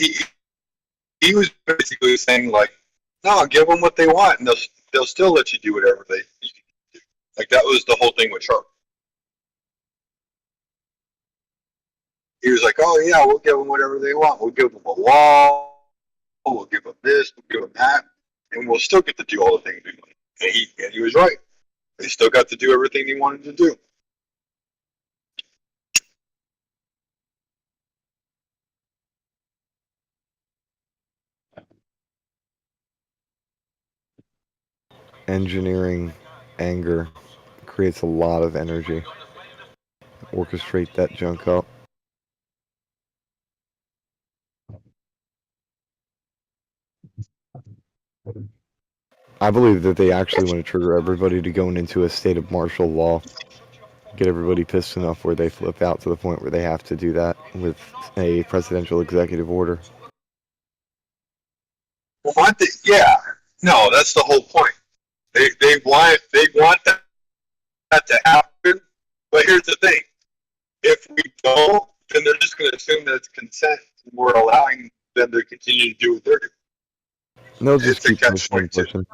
He was basically saying like, no, give them what they want, and they'll still let you do whatever they do. Like that was the whole thing with Trump. He was like, oh yeah, we'll give them whatever they want. We'll give them a wall. We'll give them this. We'll give them that, and we'll still get to do all the things we want. And he was right. They still got to do everything they wanted to do. Engineering anger creates a lot of energy. Orchestrate that junk up. I believe that they actually want to trigger everybody to going into a state of martial law. Get everybody pissed enough where they flip out to the point where they have to do that with a presidential executive order. Well, yeah, no, that's the whole point. They want that to happen. But here's the thing: if we don't, then they're just going to assume that it's consent, and we're allowing them to continue to do what they're doing. And they'll just It's a keep catch-22. pushing.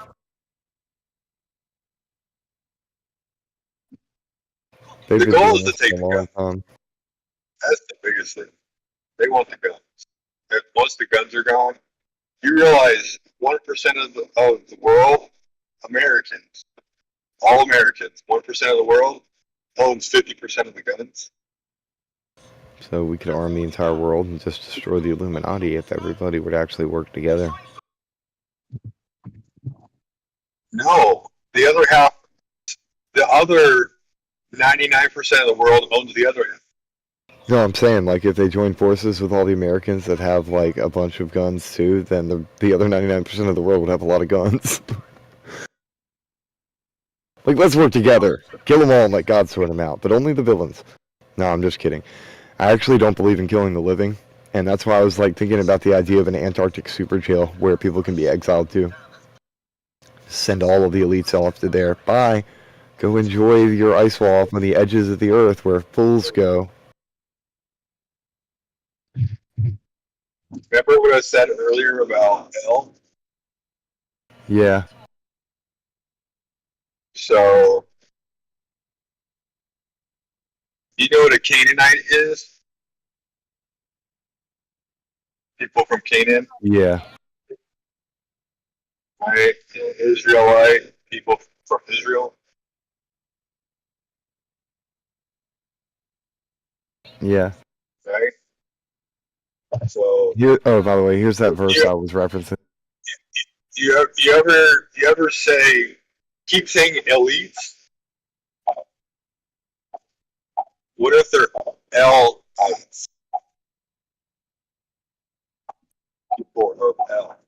They've The been goal doing is to this take for a the long guns. time. That's the biggest thing. They want the guns. And once the guns are gone, you realize 1% of the world, Americans, all Americans, 1% of the world owns 50% of the guns. So we could arm the entire world and just destroy the Illuminati if everybody would actually work together. No, the other 99% of the world owns the other half. No, I'm saying, like, if they join forces with all the Americans that have, like, a bunch of guns, too, then the other 99% of the world would have a lot of guns. Like, let's work together. Kill them all and let God sort them out, but only the villains. No, I'm just kidding. I actually don't believe in killing the living, and that's why I was, like, thinking about the idea of an Antarctic super jail where people can be exiled to. Send all of the elites off to there. Bye. Go enjoy your ice wall up on the edges of the earth where fools go. Remember what I said earlier about hell? Yeah. So, you know what a Canaanite is? People from Canaan, Yeah. right? Israelite, people from Israel. Yeah. Right? So Here, oh, by the way, here's that verse I was referencing. you ever say keep saying elites? What if they're L-ites? People of L.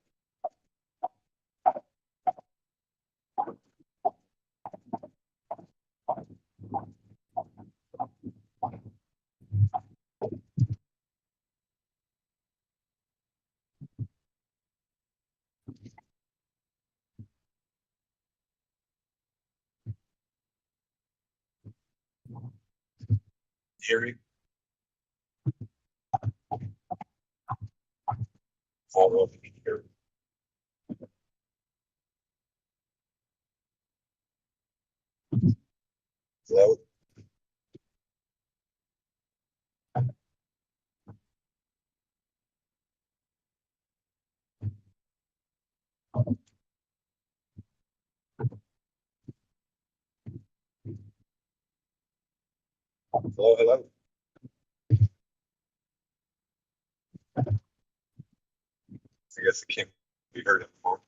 Hear me? Follow up here. Hello? Hello, hello. I guess it can't be heard anymore.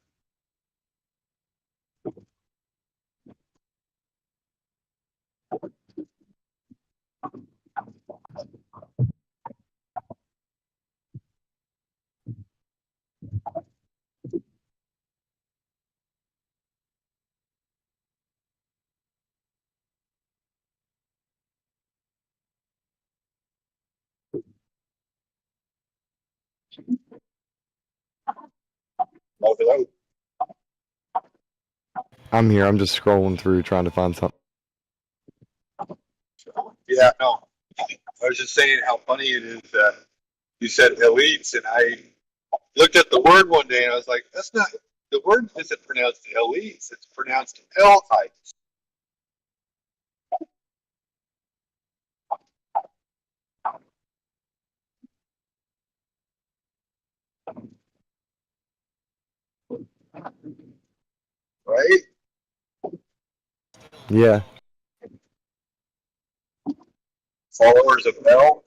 I'm here. I'm just scrolling through trying to find something. Yeah, no. I was just saying how funny it is that you said elites, and I looked at the word one day and I was like, that's not, the word isn't pronounced elites, it's pronounced L-types. Right? Yeah. Followers of L.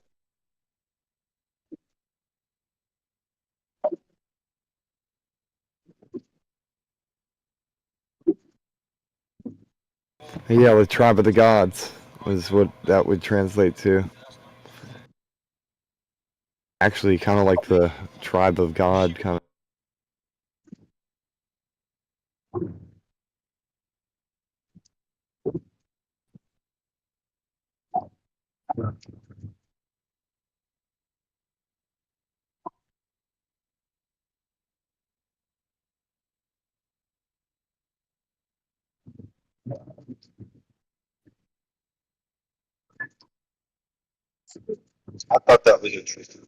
Yeah, with Tribe of the Gods was what that would translate to. Actually, kind of like the Tribe of God, kind of. I thought that was interesting.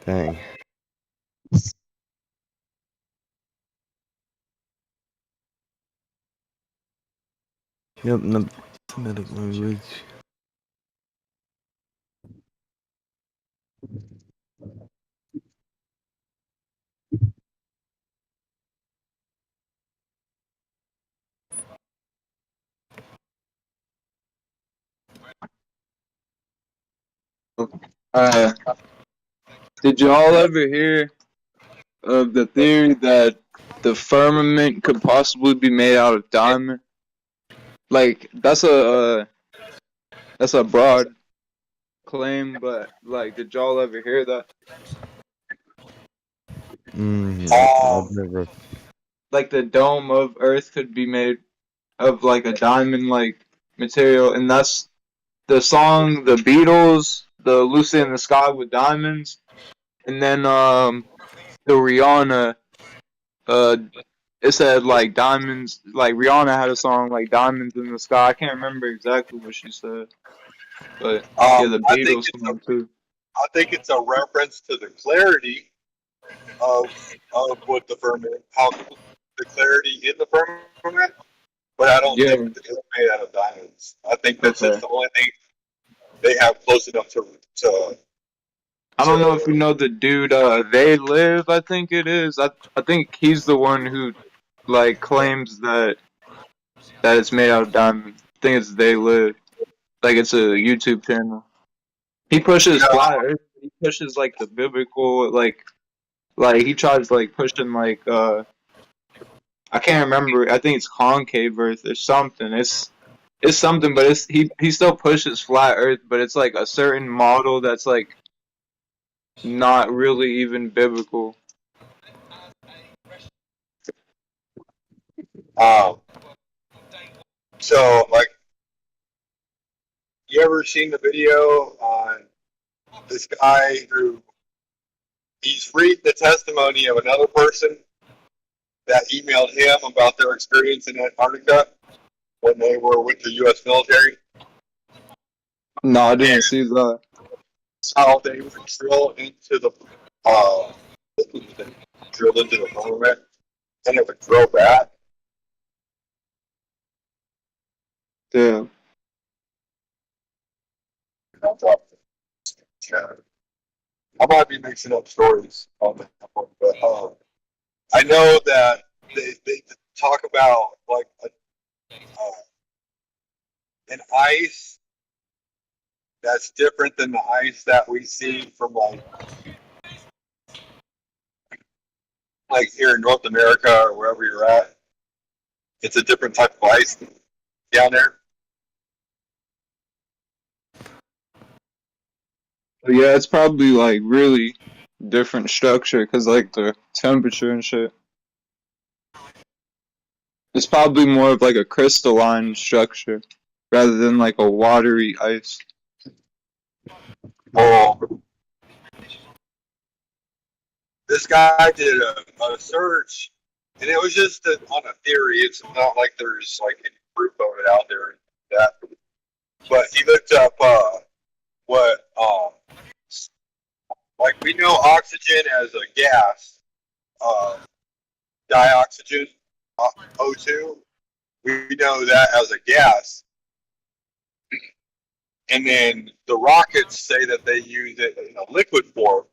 Dang. Yep, no, Semitic language. Did y'all ever hear of the theory that the firmament could possibly be made out of diamond? Like that's a broad claim, but like, did y'all ever hear that? I've never. Like the dome of Earth could be made of like a diamond-like material, and that's the song the Beatles, the "Lucy in the Sky with Diamonds," and then the Rihanna, it said like diamonds. Like Rihanna had a song like "Diamonds in the Sky." I can't remember exactly what she said, but yeah, the Beatles song too. I think it's a reference to the clarity of what the firmament, how the clarity in the firmament, but I don't think it's made out of diamonds. I think that's just the only thing they have close enough to. I don't know if you know the dude. They Live. I think it is. I think he's the one who like claims that it's made out of diamonds. I think it's They Live. Like it's a YouTube channel. He pushes flat Earth. He pushes like the biblical like he tries like pushing like I can't remember. I think it's concave Earth or something. It's something, but he still pushes flat Earth, but it's like a certain model that's like not really even biblical. So like, you ever seen the video on this guy who he's reading the testimony of another person that emailed him about their experience in Antarctica when they were with the U.S. military? No, I didn't see that. How they would drill into the firmament, and it would grow back. Yeah. I might be mixing up stories on that one, but I know that they talk about like an ice that's different than the ice that we see from like here in North America or wherever you're at. It's a different type of ice down there. But yeah, it's probably like really different structure because like the temperature and shit. It's probably more of like a crystalline structure rather than like a watery ice. Well, this guy did a search, and it was just on a theory. It's not like there's like any proof of it out there. That, but he looked up what like we know oxygen as a gas, dioxygen, O2. We know that as a gas, and then the rockets say that they use it in a liquid form.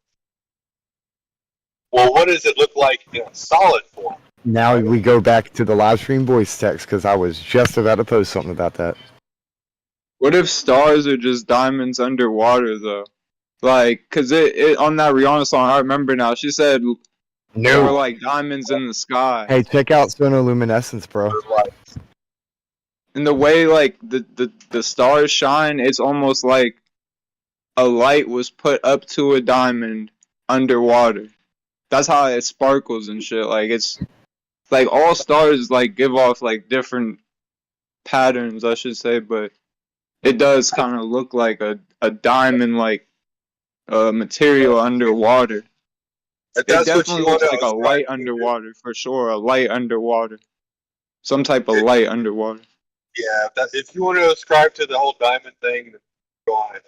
Well, what does it look like in a solid form? Now we go back to the live stream voice text because I was just about to post something about that. What if stars are just diamonds underwater though? Like, cause it on that Rihanna song, I remember now. She said there were like diamonds in the sky. Hey, check out sonoluminescence, bro. And the way like the stars shine, it's almost like a light was put up to a diamond underwater. That's how it sparkles and shit. Like it's like all stars like give off like different patterns, I should say, but it does kind of look like a diamond like material underwater. It definitely looks like a light underwater for sure. A light underwater, some type of light underwater. Yeah, if you want to ascribe to the whole diamond thing, go on.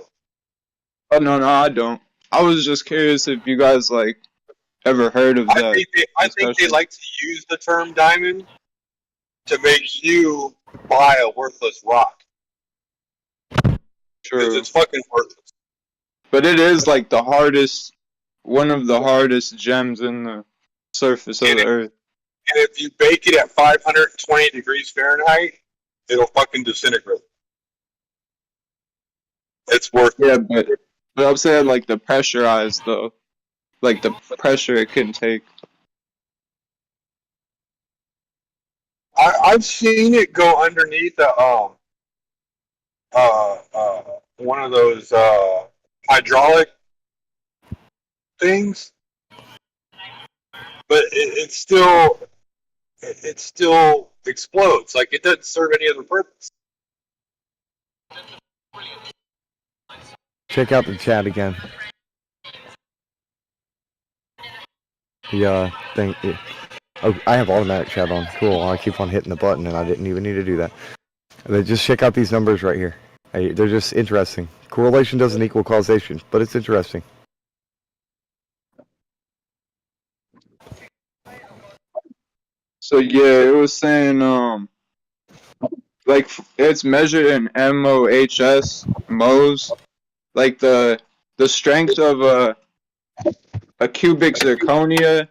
Oh no, I don't. I was just curious if you guys like ever heard of that. I think they like to use the term diamond to make you buy a worthless rock. True. It's fucking worthless. But it is like the hardest, one of the hardest gems in the surface of the earth. And if you bake it at 520 degrees Fahrenheit, it'll fucking disintegrate. It's worth it. Yeah, but I'm saying like the pressurized though. Like the pressure it can take. I've seen it go underneath one of those hydraulic things, but it still explodes. Like it doesn't serve any other purpose. Check out the chat again. The thing. Oh, I have automatic chat on. Cool. I keep on hitting the button, and I didn't even need to do that. And then just check out these numbers right here. They're just interesting. Correlation doesn't equal causation, but it's interesting. So yeah, it was saying like it's measured in MOHS, like the strength of a cubic zirconia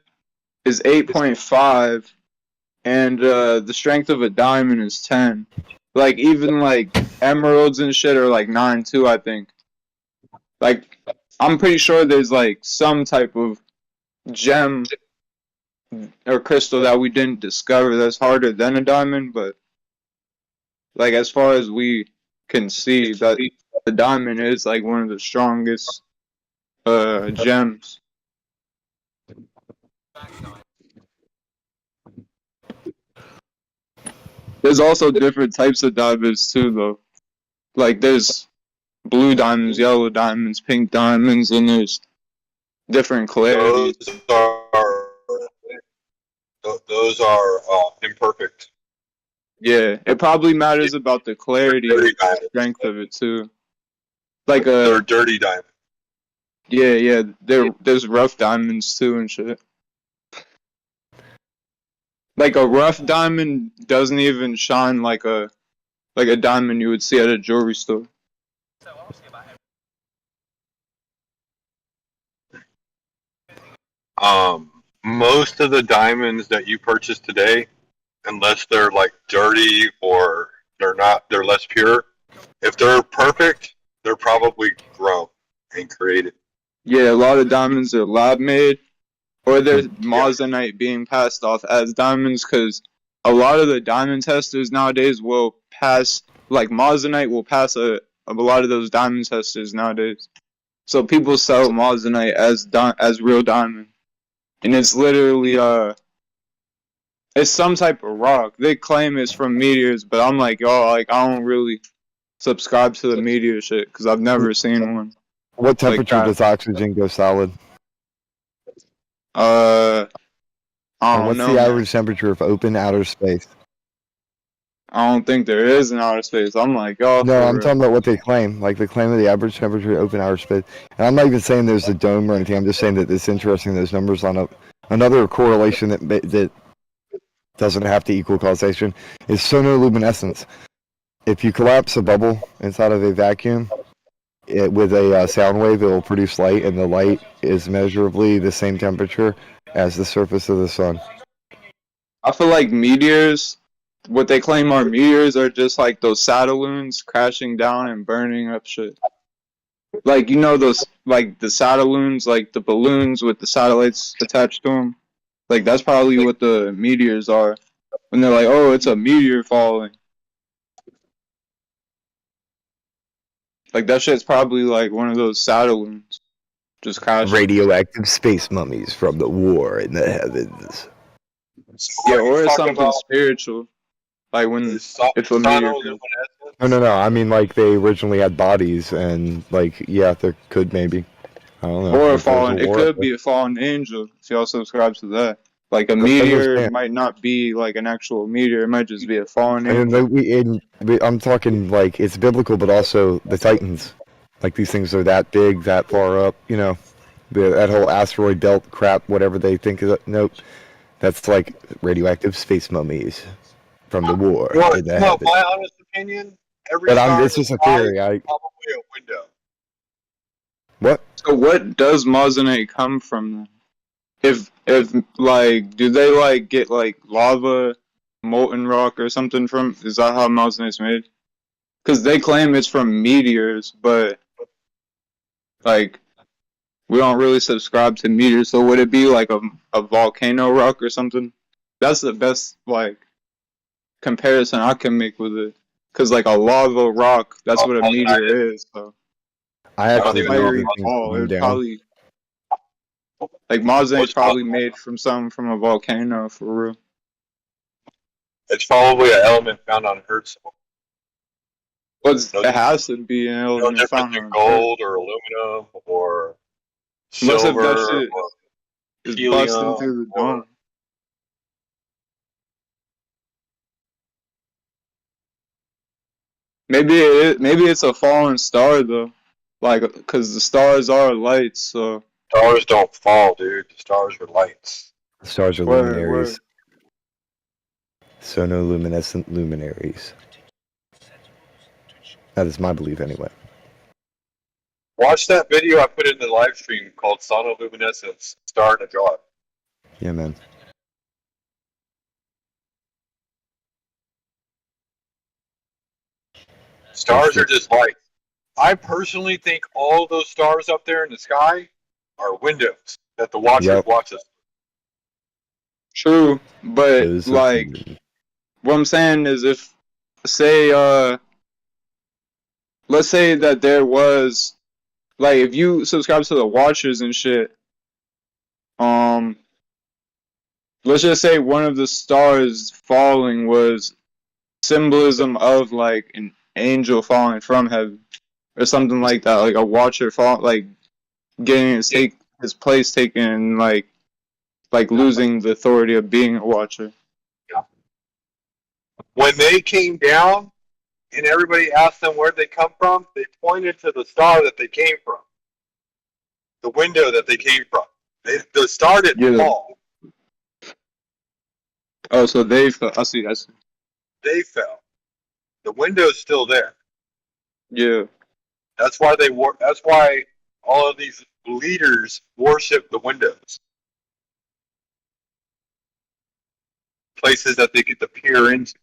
is 8.5, and the strength of a diamond is 10. Like even like emeralds and shit are like 9 too, I think. Like I'm pretty sure there's like some type of gem or crystal that we didn't discover that's harder than a diamond, but like as far as we can see, that the diamond is like one of the strongest gems. There's also different types of diamonds too, though. Like there's blue diamonds, yellow diamonds, pink diamonds, and there's different clarities. Those are imperfect. Yeah, it probably matters about the clarity and the strength of it too. Like they're dirty diamonds. Yeah. There's rough diamonds too and shit. Like a rough diamond doesn't even shine like a diamond you would see at a jewelry store. most of the diamonds that you purchase today, unless they're like dirty or they're less pure, if they're perfect, they're probably grown and created. Yeah, a lot of diamonds are lab made, or there's Moissanite being passed off as diamonds, because a lot of the diamond testers nowadays will pass, like Moissanite will pass a lot of those diamond testers nowadays. So people sell Moissanite as real diamond, and it's literally it's some type of rock. They claim it's from meteors, but I'm like, yo, like I don't really subscribe to the meteor shit because I've never seen one. What temperature does oxygen go solid? I don't what's know, the man. average temperature of open outer space? I don't think there is an outer space. I'm like, oh, No, I'm talking about what they claim. Like they claim that the average temperature of open outer space. And I'm not even saying there's a dome or anything. I'm just saying that it's interesting those numbers line up. Another correlation that doesn't have to equal causation is sonoluminescence. If you collapse a bubble inside of a vacuum with a sound wave, it will produce light, and the light is measurably the same temperature as the surface of the sun. I feel like meteors, what they claim are meteors, are just like those satelloons crashing down and burning up shit. Like, you know those, like the satelloons, like the balloons with the satellites attached to them? Like, that's probably what the meteors are. When they're like, oh, it's a meteor falling. Like, that shit's probably like one of those satelloons. Just crashing. Radioactive space mummies from the war in the heavens. Yeah, or it's something spiritual. Like when it's a meteor. No. I mean, like they originally had bodies, and like, yeah, there could maybe. I don't know. Or a fallen. It could be a fallen angel. If y'all subscribe to that. Like a meteor might not be like an actual meteor. It might just be a fallen angel. I'm talking like it's biblical, but also the Titans. Like these things are that big, that far up. You know, that whole asteroid belt crap, whatever they think of it. Nope. That's like radioactive space mummies from the war. Well, in the no, heavens. my honest opinion, every But star it's just a theory. is probably a window. What? So what does Moissanite come from? If like, do they like get like lava, molten rock, or something from? Is that how Moissanite's made? Because they claim it's from meteors, but like we don't really subscribe to meteors. So would it be like a volcano rock or something? That's the best like comparison I can make with it. Because like a lava rock, that's what a meteor is. So I actually fiery ball. It would probably like Moissanite's probably made from something from a volcano for real. It's probably an element found on Earth. It has to be an element no different found than on gold or aluminum or Unless if silver that shit or is helium busting through the dome. Maybe it's a fallen star though, like because the stars are lights. So stars don't fall, dude. The stars are lights. The stars are luminaries. Sonoluminescent luminaries. That is my belief, anyway. Watch that video I put in the live stream called Sonoluminescence, Star in a Jar. Yeah, man. Stars are just lights. I personally think all those stars up there in the sky are windows that the Watchers watch us. True, but like what I'm saying is if say let's say that there was like if you subscribe to the Watchers and shit, let's just say one of the stars falling was symbolism of like an angel falling from heaven or something like that, like a Watcher fall, like getting his place taken, like losing the authority of being a Watcher. Yeah. When they came down and everybody asked them where they come from, they pointed to the star that they came from, the window that they came from. The star didn't fall. Oh, so they fell. I see. They fell. The window's still there. Yeah. That's why That's why all of these leaders worship the windows. places that they get to peer into.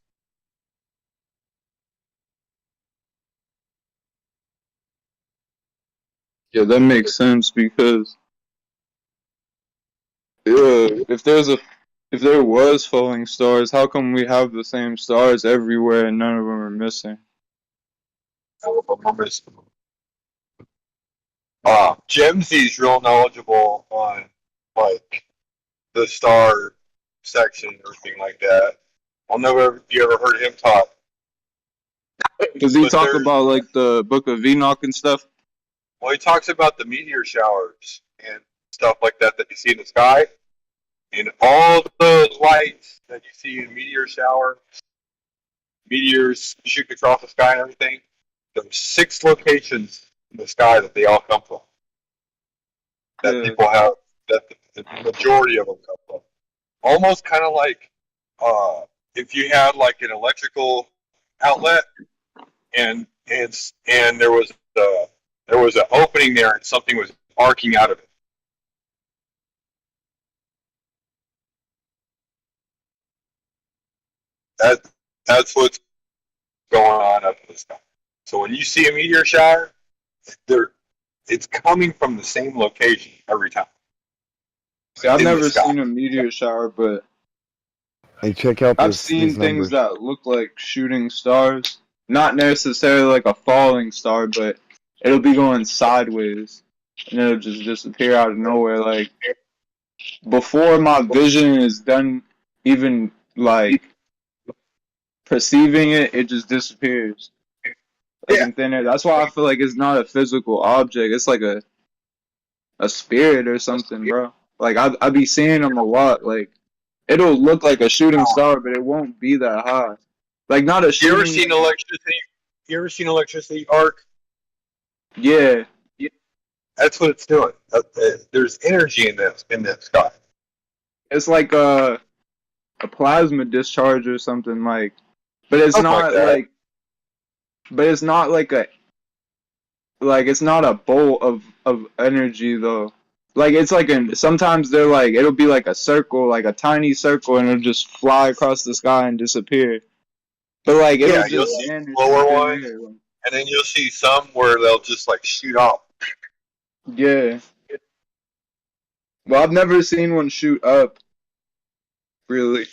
Yeah, that makes sense because if there was falling stars, how come we have the same stars everywhere and none of them are missing? Gemsy's real knowledgeable on like the star section and everything like that. I don't know if you ever heard him talk. Does he talk about like the Book of Enoch and stuff? Well, he talks about the meteor showers and stuff like that that you see in the sky, and all the lights that you see in meteor shower, meteors shooting across the sky and everything. There's 6 locations in the sky that they all come from. That people have, that the majority of them come from. Almost kind of like if you had like an electrical outlet and there was an opening there and something was arcing out of it. That's what's going on up in the sky. So when you see a meteor shower, it's coming from the same location every time. See, I've never seen a meteor shower, but hey, check out I've seen things that look like shooting stars. Not necessarily like a falling star, but it'll be going sideways and it'll just disappear out of nowhere. Like before my vision is done even like perceiving it, it just disappears. Like in thin air. That's why I feel like it's not a physical object. It's like a spirit or something, bro. Like I be seeing them a lot. Like it'll look like a shooting star, but it won't be that high. Like not a shooting. You ever seen electricity? You ever seen electricity arc? Yeah. That's what it's doing. There's energy in that sky. It's like a plasma discharge or something like, but it's not like, but it's not like it's not a bolt of energy though. Like it's like sometimes they're like it'll be like a circle, like a tiny circle, and it'll just fly across the sky and disappear. But like it'll you'll just see lower ones, and then you'll see some where they'll just like shoot off. Yeah. Well, I've never seen one shoot up. Really?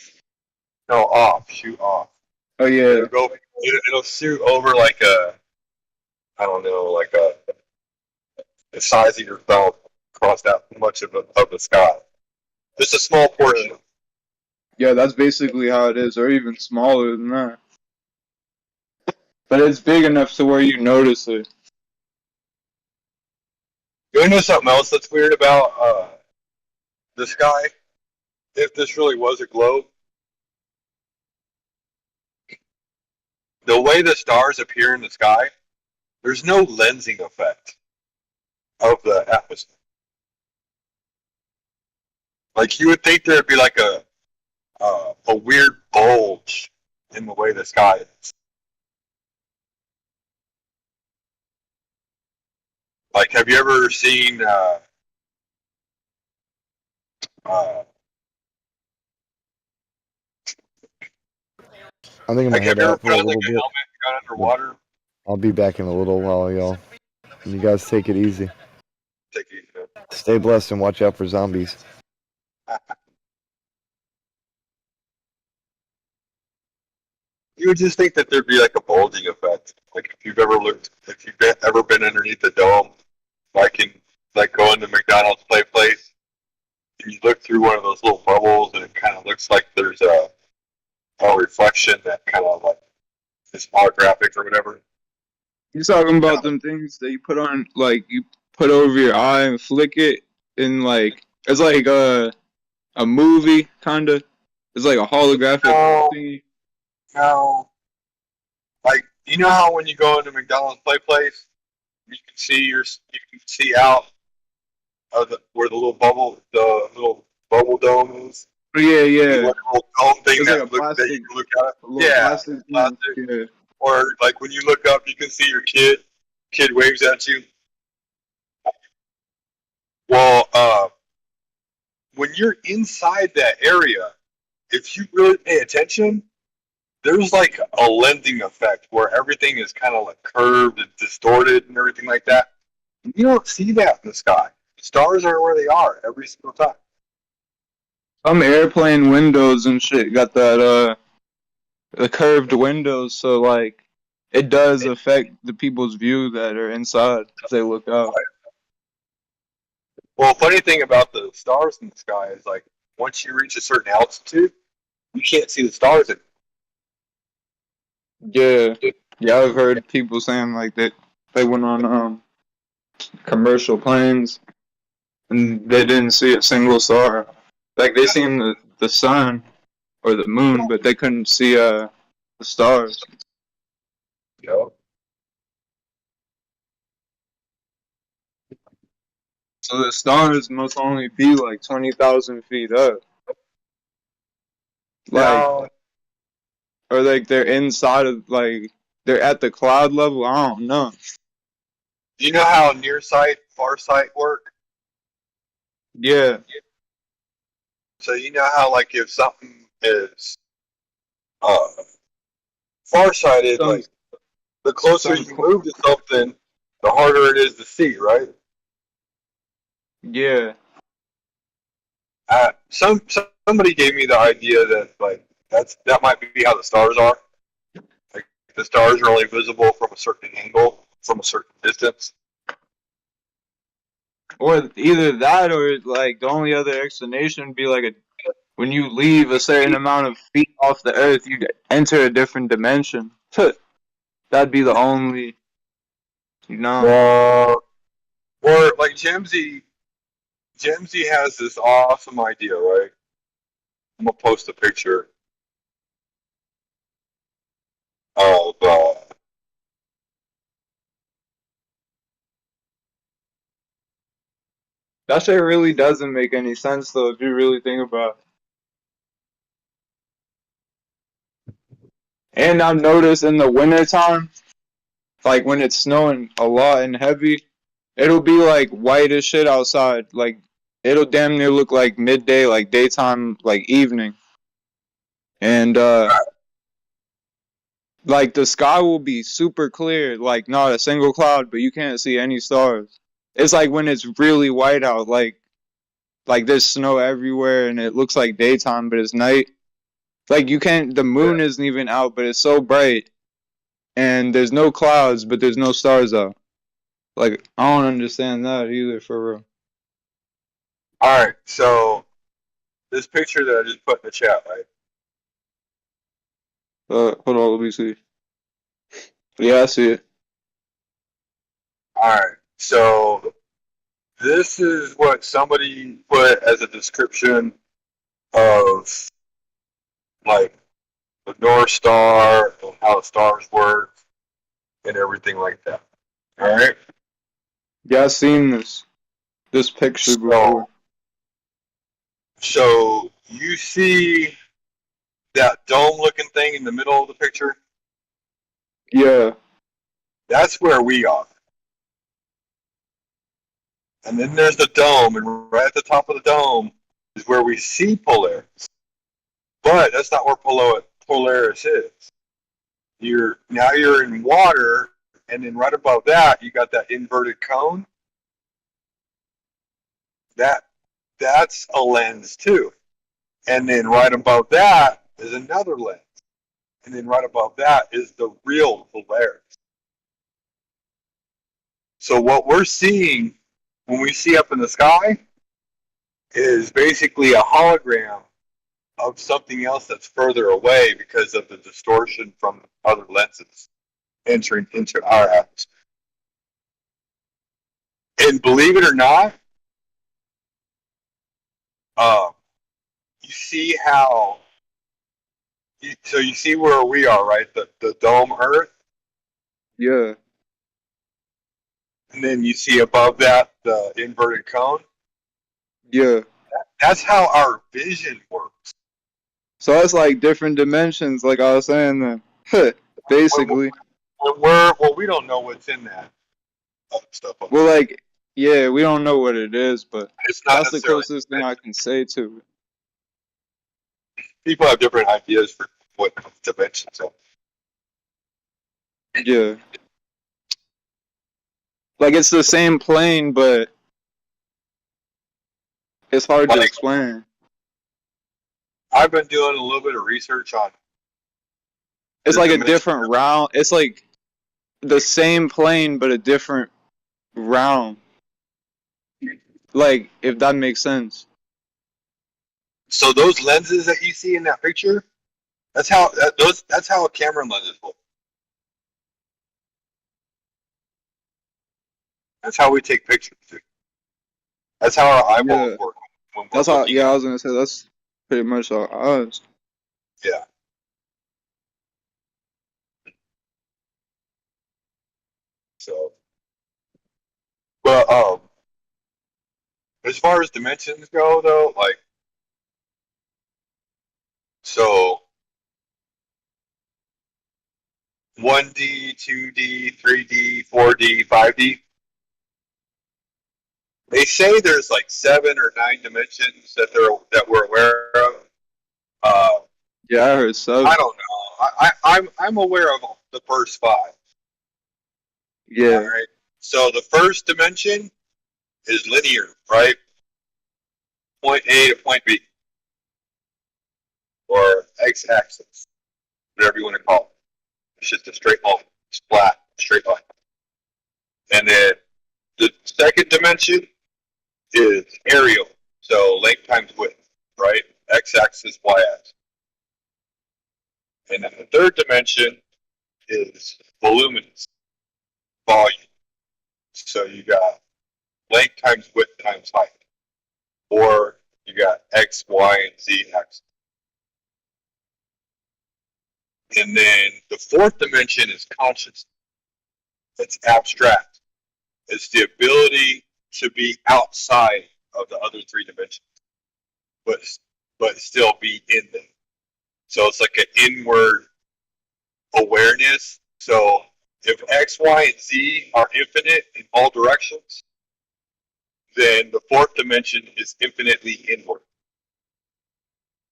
No, shoot off. Oh yeah. It'll shoot over like a, I don't know, like the size of your thumb across that much of the sky. Just a small portion. Yeah, that's basically how it is, or even smaller than that. But it's big enough to where you notice it. You know something else that's weird about the sky? If this really was a globe, the way the stars appear in the sky, there's no lensing effect of the atmosphere. Like you would think there'd be like a weird bulge in the way the sky is. Like, have you ever seen I think I'm gonna head out for a little bit. Got underwater? I'll be back in a little while, y'all. You guys take it easy. Take it easy. Stay blessed and watch out for zombies. You would just think that there'd be like a bulging effect. Like if you've ever been underneath the dome, like going to McDonald's place, and you look through one of those little bubbles, and it kind of looks like there's a reflection that kind of like is holographic or whatever. You're talking about them things that you put on, like you put over your eye and flick it, and like it's like a movie kind of. It's like a holographic thing. No. Like you know how when you go into McDonald's place, you can see out of where the little bubble dome is. Yeah, yeah. Like a little dome thing that you can look at. Plastic. Yeah. Or like when you look up, you can see your kid. Kid waves at you. Well, when you're inside that area, if you really pay attention, there's like a lensing effect where everything is kind of like curved and distorted and everything like that. You don't see that in the sky. The stars are where they are every single time. Some airplane windows and shit got that the curved windows, so like it does affect the people's view that are inside as they look out. Well, funny thing about the stars in the sky is like once you reach a certain altitude, you can't see the stars anymore. Yeah, I've heard people saying like that they went on commercial planes and they didn't see a single star. Like they seen the sun or the moon, but they couldn't see the stars. Yep. So the stars must only be like 20,000 feet up. Like, or like they're inside of like they're at the cloud level. I don't know. Do you know how near sight, far sight work? Yeah. So you know how like if something is farsighted, like the closer you move to something, the harder it is to see, right? Yeah. Somebody gave me the idea that like that might be how the stars are. Like the stars are only visible from a certain angle, from a certain distance. Or either that, or like the only other explanation would be like when you leave a certain amount of feet off the Earth, you enter a different dimension. That'd be the only, you know. Or like Jimsy has this awesome idea, right? I'm gonna post a picture of that shit really doesn't make any sense though if you really think about it. And I've noticed in the wintertime, like when it's snowing a lot and heavy, it'll be like white as shit outside. Like it'll damn near look like midday, like daytime, like evening. And like the sky will be super clear, like not a single cloud, but you can't see any stars. It's like when it's really white out, like there's snow everywhere and it looks like daytime, but it's night. Like you can't, the moon isn't even out, but it's so bright, and there's no clouds, but there's no stars out. Like I don't understand that either, for real. all right, so this picture that I just put in the chat, right? Hold on, let me see. Yeah, I see it. All right, so this is what somebody put as a description of like the North Star and how the stars work and everything like that. All right. Yeah, I've seen this picture before. So you see that dome-looking thing in the middle of the picture? Yeah. That's where we are. And then there's the dome, and right at the top of the dome is where we see Polaris. But that's not where Polaris is. You're in water, and then right above that you got that inverted cone. That's a lens too. And then right above that is another lens. And then right above that is the real Polaris. So what we're seeing when we see up in the sky is basically a hologram of something else that's further away because of the distortion from other lenses entering into our atmosphere. And believe it or not, you see how, so you see where we are, right? The dome Earth? Yeah. And then you see above that the inverted cone? Yeah. That's how our vision works. So it's like different dimensions, like I was saying then. Basically. Well, we don't know what's in that stuff. Well, like, yeah, we don't know what it is, but it's not that's the closest thing I can say to it. people have different ideas for what dimensions are. Yeah. Like it's the same plane, but it's hard to explain. I've been doing a little bit of research on. It's like a different round. It's like the same plane, but a different round. Like, if that makes sense. So those lenses that you see in that picture, that's how a camera lens look. That's how we take pictures. Dude. That's how our eyeballs work. That's how. Yeah, I was gonna say that's pretty much our eyes. Yeah. So, but as far as dimensions go, though, like, so 1D, 2D, 3D, 4D, 5D. They say there's like 7 or 9 dimensions that we're aware of. Yeah, I heard 7. I don't know. I'm aware of the first 5. Yeah. All right. So the first dimension is linear, right? Point A to point B, or x-axis, whatever you want to call it. It's just a straight line. It's flat, straight line. And then the second dimension is aerial, so length times width, right? X-axis, y-axis. And then the third dimension is voluminous, volume. So you got length times width times height. Or you got X, Y, and Z axis. And then the fourth dimension is consciousness. It's abstract. It's the ability to be outside of the other 3 dimensions, but still be in them. So it's like an inward awareness. So if X, Y, and Z are infinite in all directions, then the fourth dimension is infinitely inward.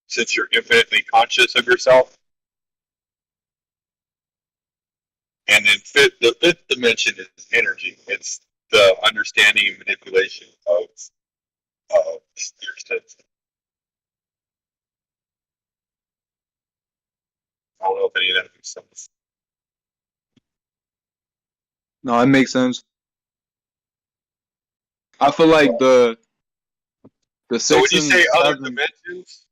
Since you're infinitely conscious of yourself. And then the fifth dimension is energy. It's the understanding and manipulation of your senses. I don't know if any of that makes sense. No, it makes sense. I feel like the So when 6 you and say other 7, dimensions,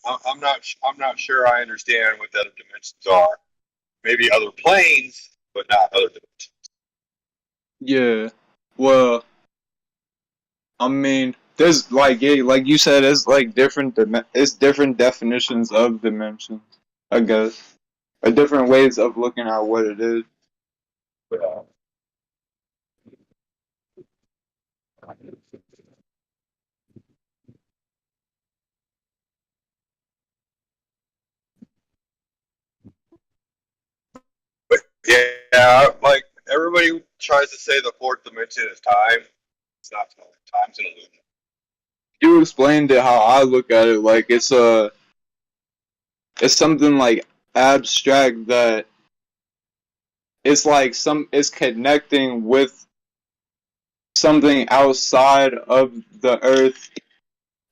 I'm not sure I understand what the other dimensions are. Maybe other planes, but not other dimensions. yeah. Well, I mean, there's like you said, it's like it's different definitions of dimensions, I guess, or different ways of looking at what it is. But yeah, like everybody tries to say the fourth dimension is time. It's not time. Time's an illusion. You explained it how I look at it. Like it's something like abstract that it's like it's connecting with something outside of the earth,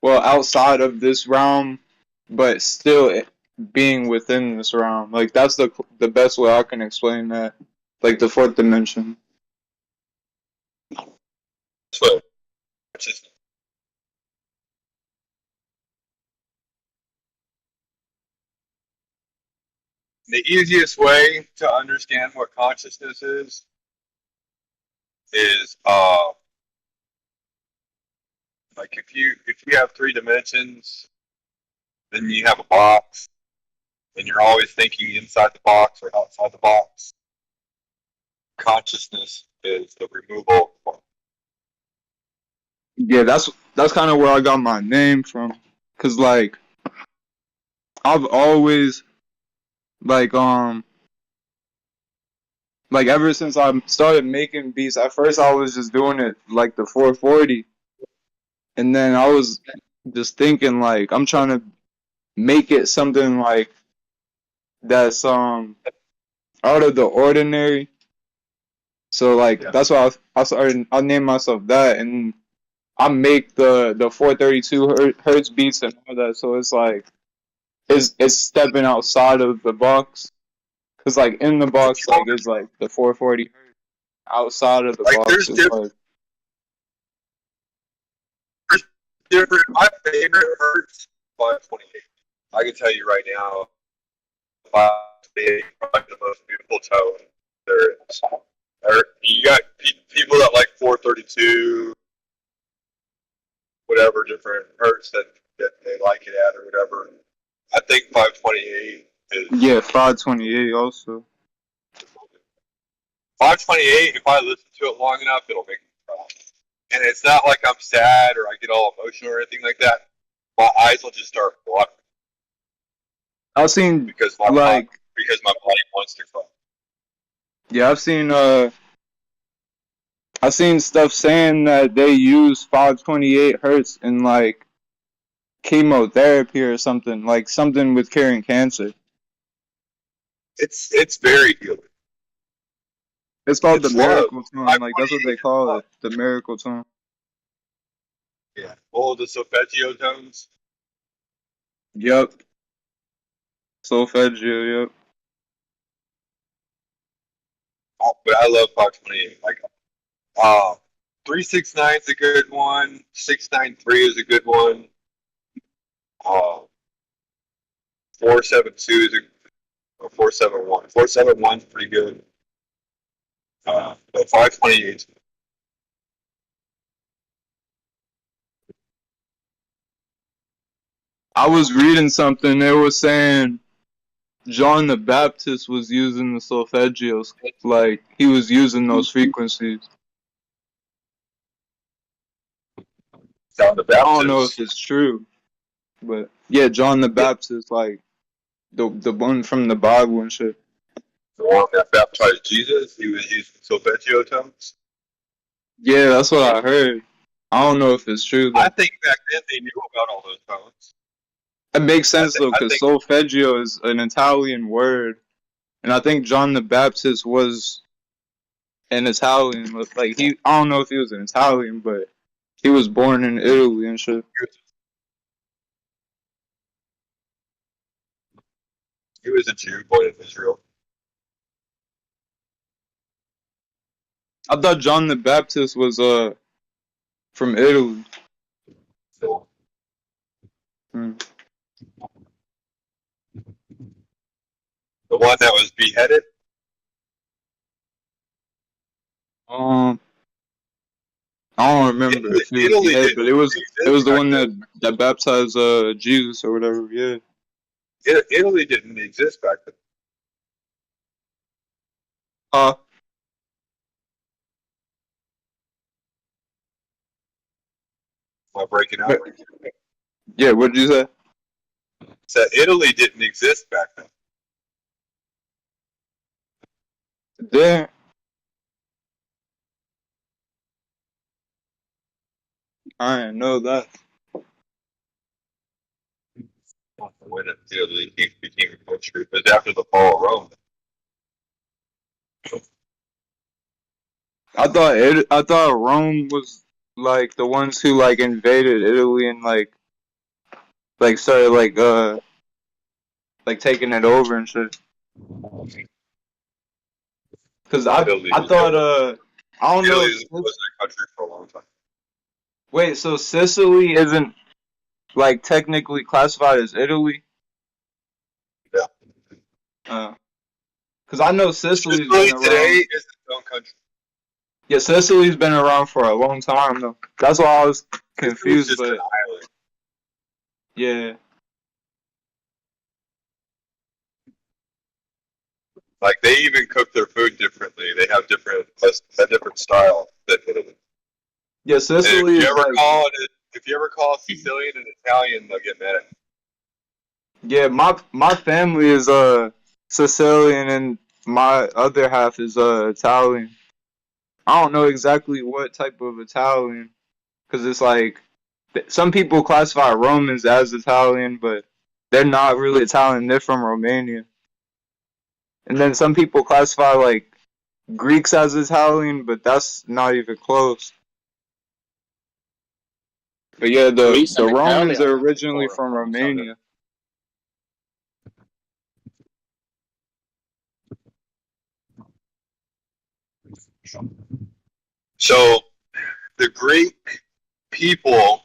well, outside of this realm, but still being within this realm. Like that's the best way I can explain that. Like the fourth dimension. So, the easiest way to understand what consciousness is like if you have 3 dimensions, then you have a box, and you're always thinking inside the box or outside the box. Consciousness is the removal. Yeah, that's kind of where I got my name from, cause like I've always like ever since I started making beats. At first I was just doing it like the 440, and then I was just thinking like I'm trying to make it something like that's out of the ordinary. So like that's why I'll name myself that, and I make the 432 hertz beats and all that. So it's like it's stepping outside of the box, cause like in the box like it's like the 440 hertz. Outside of the like box there's is different, my favorite hurts 528. I can tell you right now, 528 is probably the most beautiful tone there is. You got people that like 432, whatever different hertz that they like it at or whatever. I think 528 is. Yeah, 528 also. 528, if I listen to it long enough, it'll make me cry. And it's not like I'm sad or I get all emotional or anything like that. My eyes will just start watering. I've seen because my body wants to cry. Yeah, I've seen stuff saying that they use 528 hertz in like chemotherapy or something, like something with curing cancer. It's very healing. It's called the miracle tone, like that's what they call it, the miracle tone. Yeah, all the solfeggio tones. Yep. Solfeggio, yep. Oh, but I love 528. Like, 369 is a good one. 693 is a good one. 472 is or 471. 471 is pretty good. But 528. I was reading something. It was saying John the Baptist was using the solfeggios, like he was using those frequencies. John the Baptist. I don't know if it's true, but yeah, John the Baptist, like the one from the Bible and shit. The one that baptized Jesus, he was using solfeggio tones. Yeah, that's what I heard. I don't know if it's true though. I think back then they knew about all those tones. It makes sense though, because solfeggio is an Italian word, and I think John the Baptist was an Italian. Like I don't know if he was an Italian, but he was born in Italy and shit. He was a Jew born in Israel. I thought John the Baptist was from Italy. The one that was beheaded? I don't remember if he was beheaded, but it was the one that baptized Jesus or whatever. Yeah. Italy didn't exist back then. Huh? Am I breaking out? Yeah, what did you say? Said Italy didn't exist back then. Yeah. I didn't know that. When Italy became a country, it was after the fall of Rome. I thought Rome was like the ones who like invaded Italy and like started like taking it over and shit. Cause I thought I don't know. Italy was a country for a long time. Wait, so Sicily isn't like technically classified as Italy? Yeah. Cause I know Sicily's Sicily been around. Today is its own country. Yeah, Sicily's been around for a long time though. That's why I was confused. Just an island. Yeah. Like they even cook their food differently. They have a different style than Italy. Yeah, Sicily If is like. If you ever call Sicilian an Italian, they'll get mad at you. Yeah, my family is Sicilian and my other half is Italian. I don't know exactly what type of Italian, because it's like some people classify Romans as Italian, but they're not really Italian. They're from Romania. And then some people classify like Greeks as Italian, but that's not even close. But yeah, the Romans are originally from Romania. So the Greek people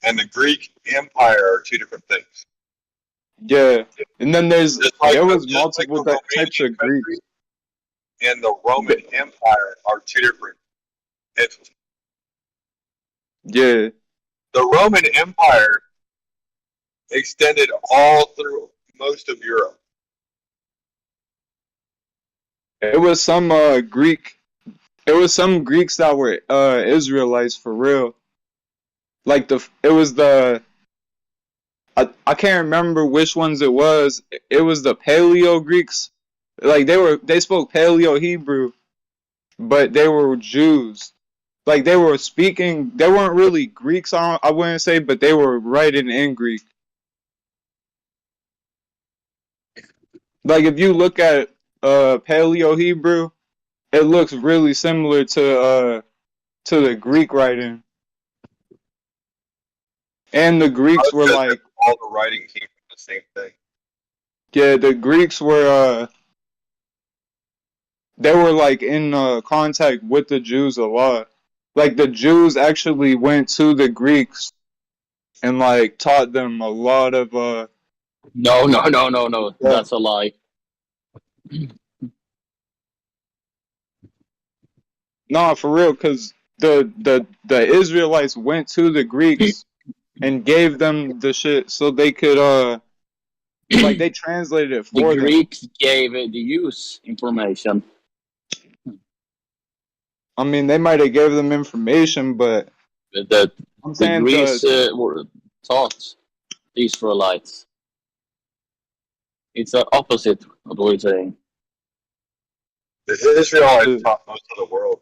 and the Greek Empire are two different things. Yeah, and then there was multiple the types of Greeks. And the Roman Empire are two different entities. Yeah. The Roman Empire extended all through most of Europe. It was some Greek. It was some Greeks that were Israelites for real. Like I can't remember which ones it was. It was the Paleo Greeks. Like they spoke Paleo Hebrew, but they were Jews. Like they were speaking. They weren't really Greeks. I wouldn't say, but they were writing in Greek. Like if you look at Paleo Hebrew, it looks really similar to the Greek writing. And the Greeks were like all the writing came from the same thing. Yeah, the Greeks were they were like in contact with the Jews a lot. Like the Jews actually went to the Greeks and like taught them a lot of No. That's a lie. No, for real, because the Israelites went to the Greeks and gave them the shit so they could like they translated it for The them. Greeks gave the Jews information. I mean, they might have gave them information, but The I'm saying Greeks were taught the Israelites. It's the opposite of what we're saying. The Israelites taught most of the world.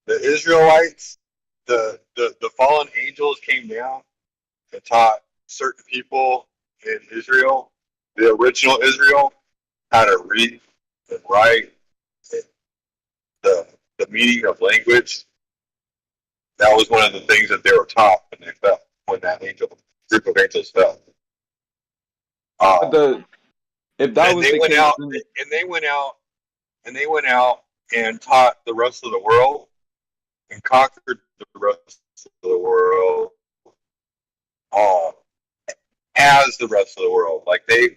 The Israelites, the fallen angels came down and taught certain people in Israel, the original Israel, how to read and write, and the meaning of language. That was one of the things that they were taught when they fell, when that group of angels fell. If that was the case, they went out and taught the rest of the world and conquered the rest of the world as the rest of the world. Like they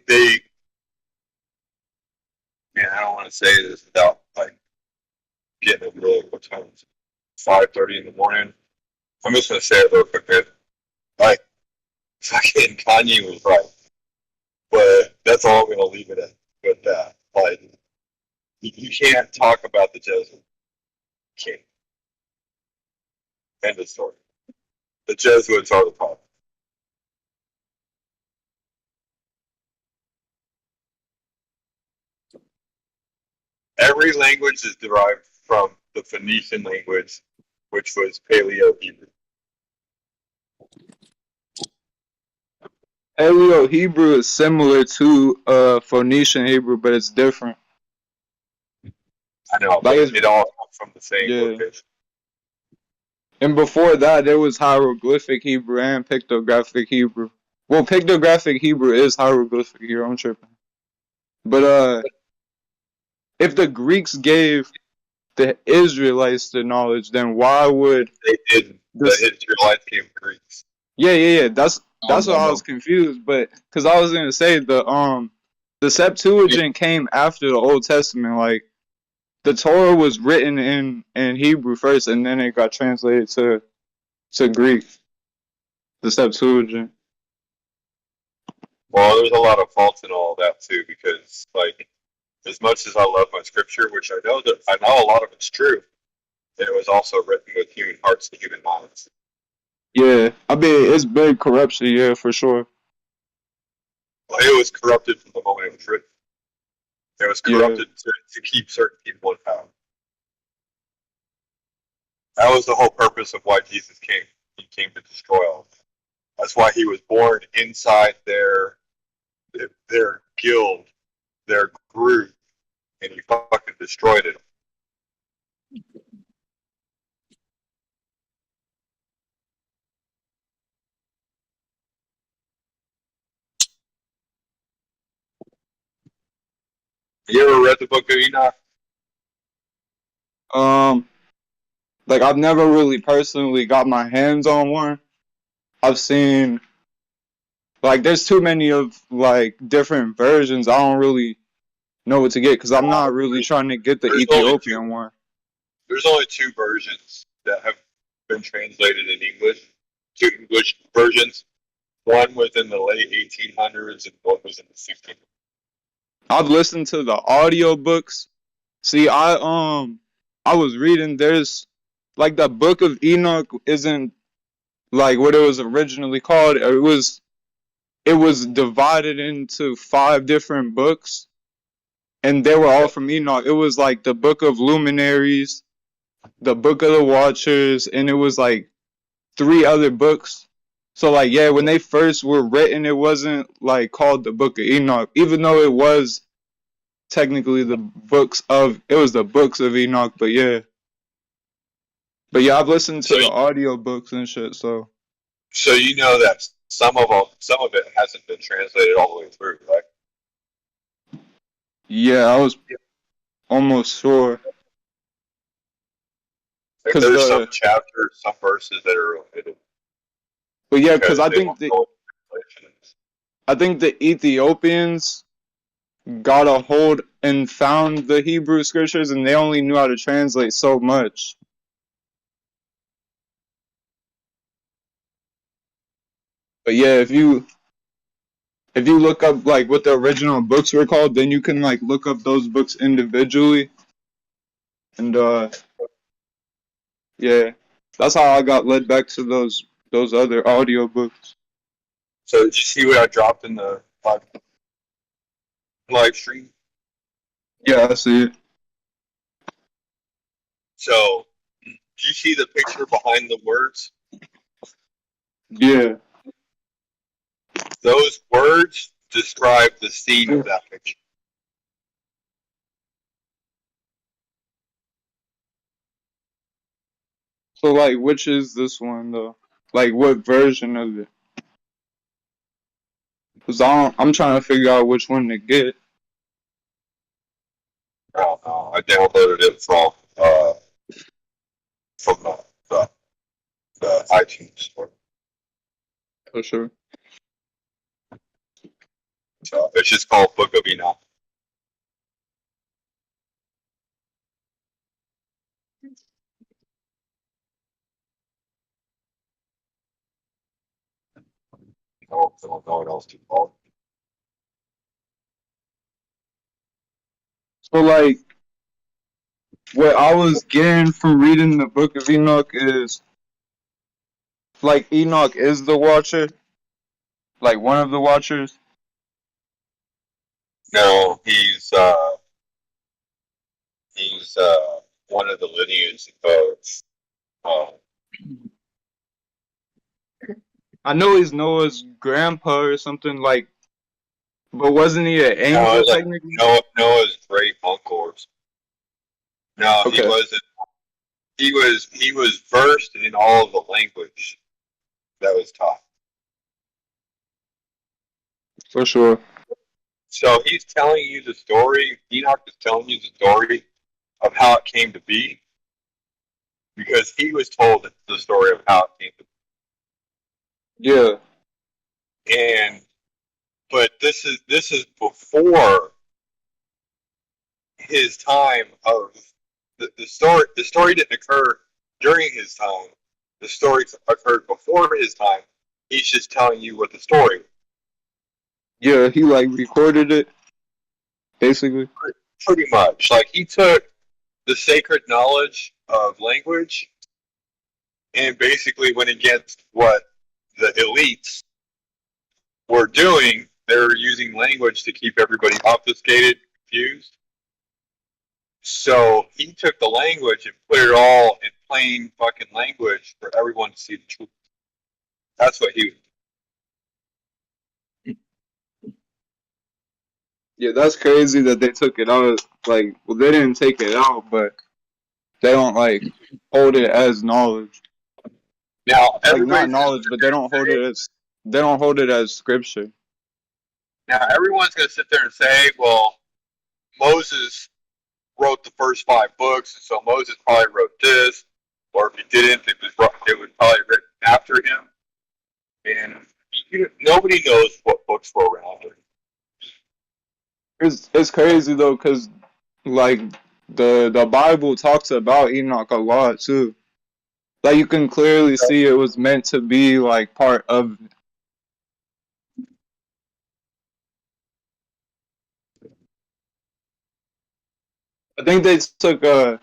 man, I don't want to say this without like getting it really what time is it? 5:30 in the morning. I'm just gonna say it real quick, man. Like fucking Kanye was right. But that's all I'm gonna leave it at with that. Like you can't talk about the Jesuits. You can't. End of story. The Jesuits are the problem. Every language is derived from the Phoenician language, which was Paleo Hebrew. Paleo Hebrew is similar to Phoenician Hebrew, but it's different. I know, like it all comes from the same location. And before that, there was hieroglyphic Hebrew and pictographic Hebrew. Well, pictographic Hebrew is hieroglyphic here. I'm tripping. But if the Greeks gave the Israelites the knowledge, then why would they did? The Israelites gave Greeks. Yeah. That's what I was confused, but because I was gonna say the Septuagint came after the Old Testament. Like the Torah was written in Hebrew first, and then it got translated to Greek. The Septuagint. Well, there's a lot of faults in all of that too, because like as much as I love my scripture, which I know a lot of it's true, it was also written with human hearts and human minds. Yeah, I mean it's big corruption, yeah, for sure. Well, it was corrupted from the moment it was written. It was corrupted to keep certain people in power. That was the whole purpose of why Jesus came. He came to destroy all of that. That's why he was born inside their their guild, their group, and he fucking destroyed it. You ever read the Book of Enoch? Like I've never really personally got my hands on one. I've seen like there's too many of like different versions. I don't really know what to get because I'm not really trying to get the Ethiopian one. There's only two versions that have been translated in English. Two English versions. One was in the late 1800s and one was in the 1600s. I've listened to the audiobooks. See, I was reading there's like the Book of Enoch isn't like what it was originally called. It was divided into 5 different books and they were all from Enoch. It was like the Book of Luminaries, the Book of the Watchers, and it was like 3 other books. So like yeah, when they first were written, it wasn't like called the Book of Enoch, even though it was technically the books of Enoch. But yeah, I've listened to the audiobooks and shit. So you know that some of it hasn't been translated all the way through, right? yeah, I was almost sure. Like there's some chapters, some verses that are omitted. But yeah, because I think the Ethiopians got a hold and found the Hebrew scriptures, and they only knew how to translate so much. But yeah, if you look up like what the original books were called, then you can like look up those books individually. And yeah, that's how I got led back to those other audiobooks. So did you see what I dropped in the live stream? Yeah, I see it. So do you see the picture behind the words? Yeah. Those words describe the scene of that picture. So like, which is this one though? Like, what version of it? Cause I'm trying to figure out which one to get. I don't know. I downloaded it from the iTunes store. For sure. So it's just called Book of Enoch. I don't know what else to call it. So like, what I was getting from reading the Book of Enoch is, like, Enoch is the Watcher, like one of the Watchers. No, he's one of the lineage of. I know he's Noah's grandpa or something like, but wasn't he an angel technically? Noah's great uncle. No, okay. He wasn't. He was versed in all of the language that was taught. For sure. So he's telling you the story. Enoch is telling you the story of how it came to be, because he was told the story of how it came to be. Yeah. But this is before his time of the story. The story didn't occur during his time. The story occurred before his time. He's just telling you what the story was. Yeah, he like recorded it, basically. Pretty much. Like he took the sacred knowledge of language and basically went against what the elites were doing. They were using language to keep everybody obfuscated, confused. So he took the language and put it all in plain fucking language for everyone to see the truth. That's what he was doing. Yeah, that's crazy that they took it out. Like, well, they didn't take it out, but they don't like hold it as knowledge. Now, Like not everybody's knowledge, but they don't hold it as scripture. now everyone's going to sit there and say, well, Moses wrote the first 5 books, so Moses probably wrote this, or if he didn't, it was probably written after him. And nobody knows what books were around. It's crazy though, cause like the Bible talks about Enoch a lot too. Like you can clearly see it was meant to be like part of it. I think they took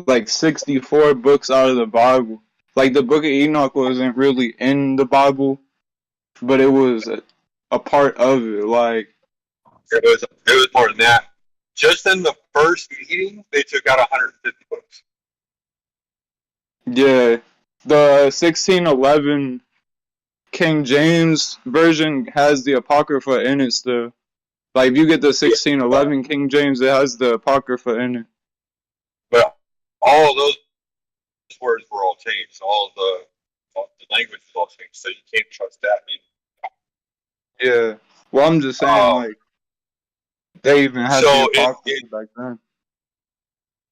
like 64 books out of the Bible. Like the book of Enoch wasn't really in the Bible, but it was a part of it. Like it was more than that. Just in the first meeting, they took out 150 books. Yeah, the 1611 King James version has the Apocrypha in it still. Like if you get the 1611 King James, it has the Apocrypha in it. But all of those words were all changed. All the language was all changed, so you can't trust that. Yeah. Well, I'm just saying, like, they even had the Apocrypha back then.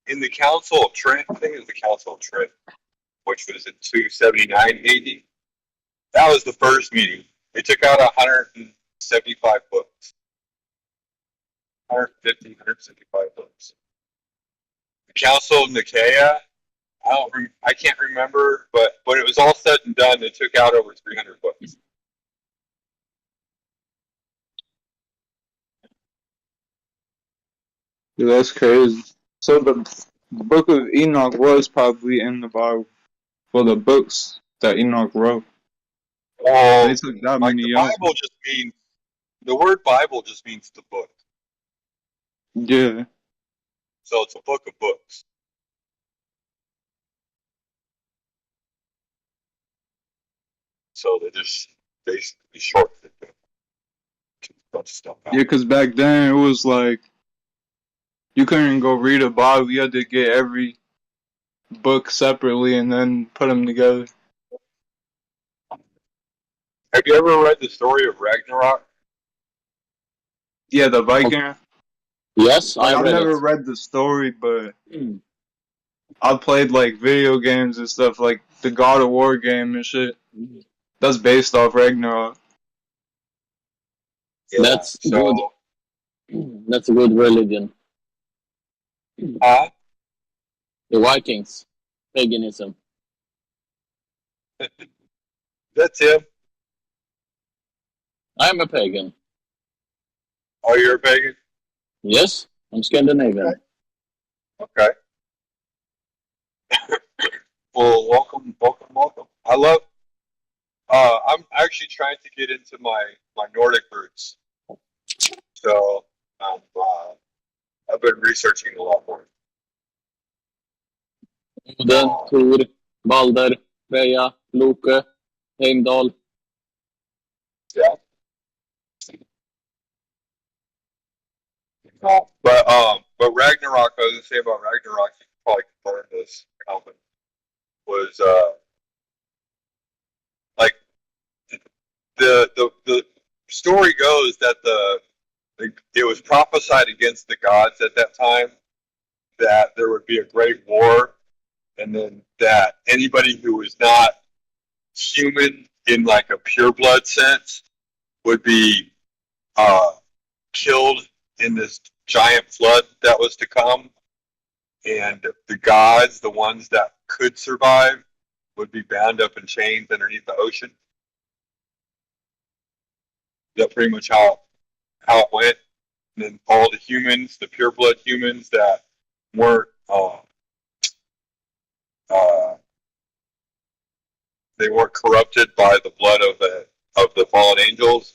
In the Council of Trent, I think it was the Council of Trent, which was in 279 AD. That was the first meeting. They took out 175 books. 150, 175 books. The Council of Nicaea, I can't remember, but when it was all said and done, they took out over 300 books. Yeah, that's crazy. So the book of Enoch was probably in the Bible. For the books that Enoch wrote. Well, they took that like many the out. Bible just means, the word Bible just means the book. Yeah. So it's a book of books. So they just basically shortened it. Bunch of stuff out. Yeah, because back then it was like you couldn't go read a Bible. You had to get every book separately and then put them together. Have you ever read the story of Ragnarok? Yeah, the Viking. Yes, Like, I I've read never it. read the story, but I've played like video games and stuff, like the God of War game and shit. That's based off Ragnarok. Yeah, That's good. That's a good religion. Huh? The Vikings, paganism. That's him. I'm a pagan. Oh, you're a pagan? Yes, I'm Scandinavian. Okay. Well, welcome. I love. I'm actually trying to get into my Nordic roots, so I've been researching a lot more. Oden, Thor, Balder, Freja, Loke, Heimdall. Yeah. But Ragnarok, I was gonna say about Ragnarok, you can probably confirm this, Calvin, was like the story goes that it was prophesied against the gods at that time that there would be a great war, and then that anybody who was not human in like a pure blood sense would be killed in this giant flood that was to come, and the gods, the ones that could survive, would be bound up in chains underneath the ocean. That's pretty much how it went. And then all the humans, the pure blood humans that weren't they weren't corrupted by the blood of the fallen angels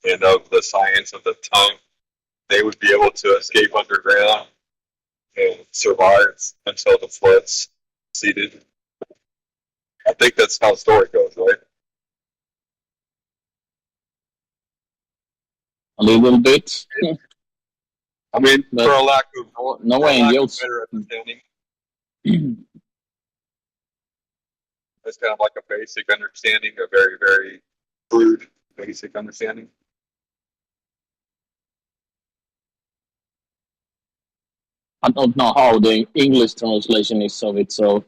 and of the science of the tongue, they would be able to escape underground and survive until the flood's seeded. I think that's how the story goes, right? A little bit. I mean, But for a lack of no for a lack of angels. better understanding, that's kind of like a basic understanding, a very, very crude basic understanding. I don't know how the English translation is of it, so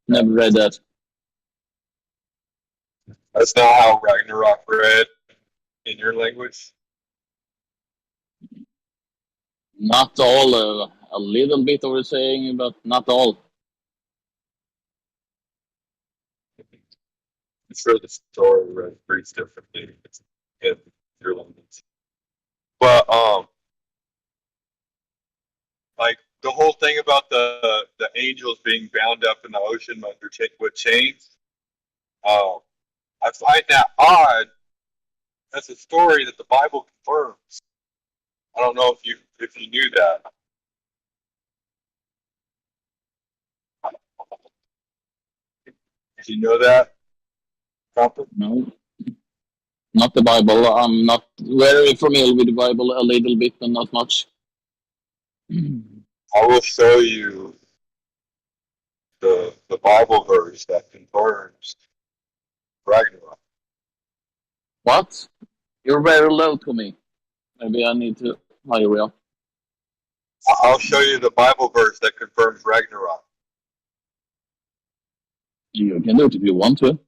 never read that. That's not how Ragnarok read in your language. Not all, a little bit of what saying, but not all. I'm sure the story reads differently in your language. But like the whole thing about the angels being bound up in the ocean with chains, I find that odd. That's a story that the Bible confirms. I don't know if you knew that. Did you know that? No, not the Bible. I'm not very familiar with the Bible. A little bit, but not much. I will show you the Bible verse that confirms Ragnarok. What? You're very low to me. Maybe I need to hire you up. I'll show you the Bible verse that confirms Ragnarok. You can do it if you want to.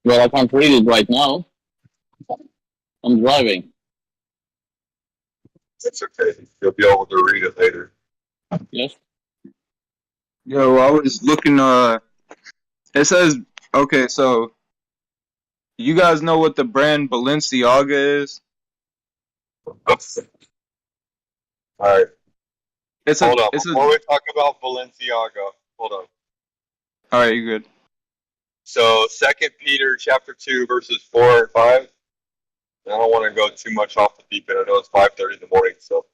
Well, I can't read it right now. I'm driving. It's okay. You'll be able to read it later. Yes. Yo, I was looking. It says okay. So, you guys know what the brand Balenciaga is? All right. Hold on. It's Before we talk about Balenciaga, hold on. All right, you're good. So, 2 Peter chapter 2, verses 4 and 5. I don't want to go too much off the deep end. I know it's 5:30 in the morning, so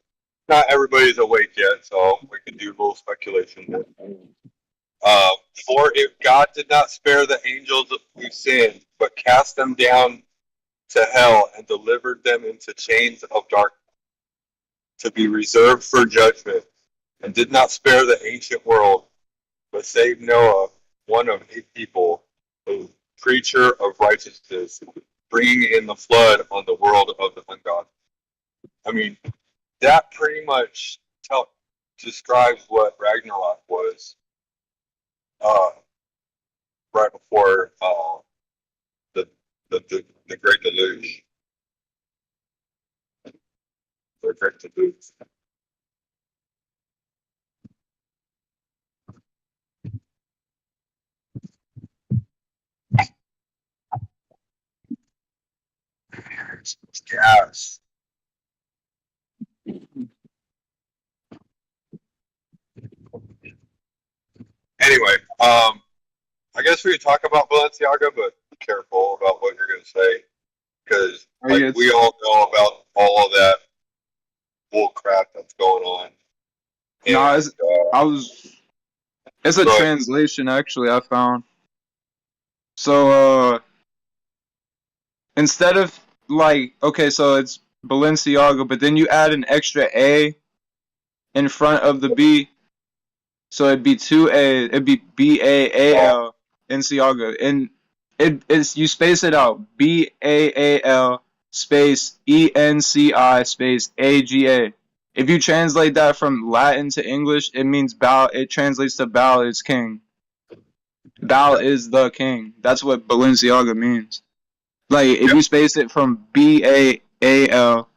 not everybody's awake yet, so we can do a little speculation. For if God did not spare the angels who sinned, but cast them down to hell and delivered them into chains of darkness to be reserved for judgment, and did not spare the ancient world, but saved Noah, one of 8 people, a preacher of righteousness, bringing in the flood on the world of the ungodly. I mean, that pretty much describes what Ragnarok was right before the Great Deluge. The Great Deluge. Gas. Anyway, I guess we could talk about Balenciaga, but be careful about what you're going to say, because we all know about all of that bull crap that's going on. And, no, it's a translation actually I found. So instead of okay, so it's Balenciaga, but then you add an extra A in front of the B, so it'd be 2A. It'd be BAAL Balenciaga, and it's you space it out BAAL space ENCI space AGA. If you translate that from Latin to English, it means Baal. It translates to Baal is king. Baal is the king. That's what Balenciaga means. Like, if you space it from BAAL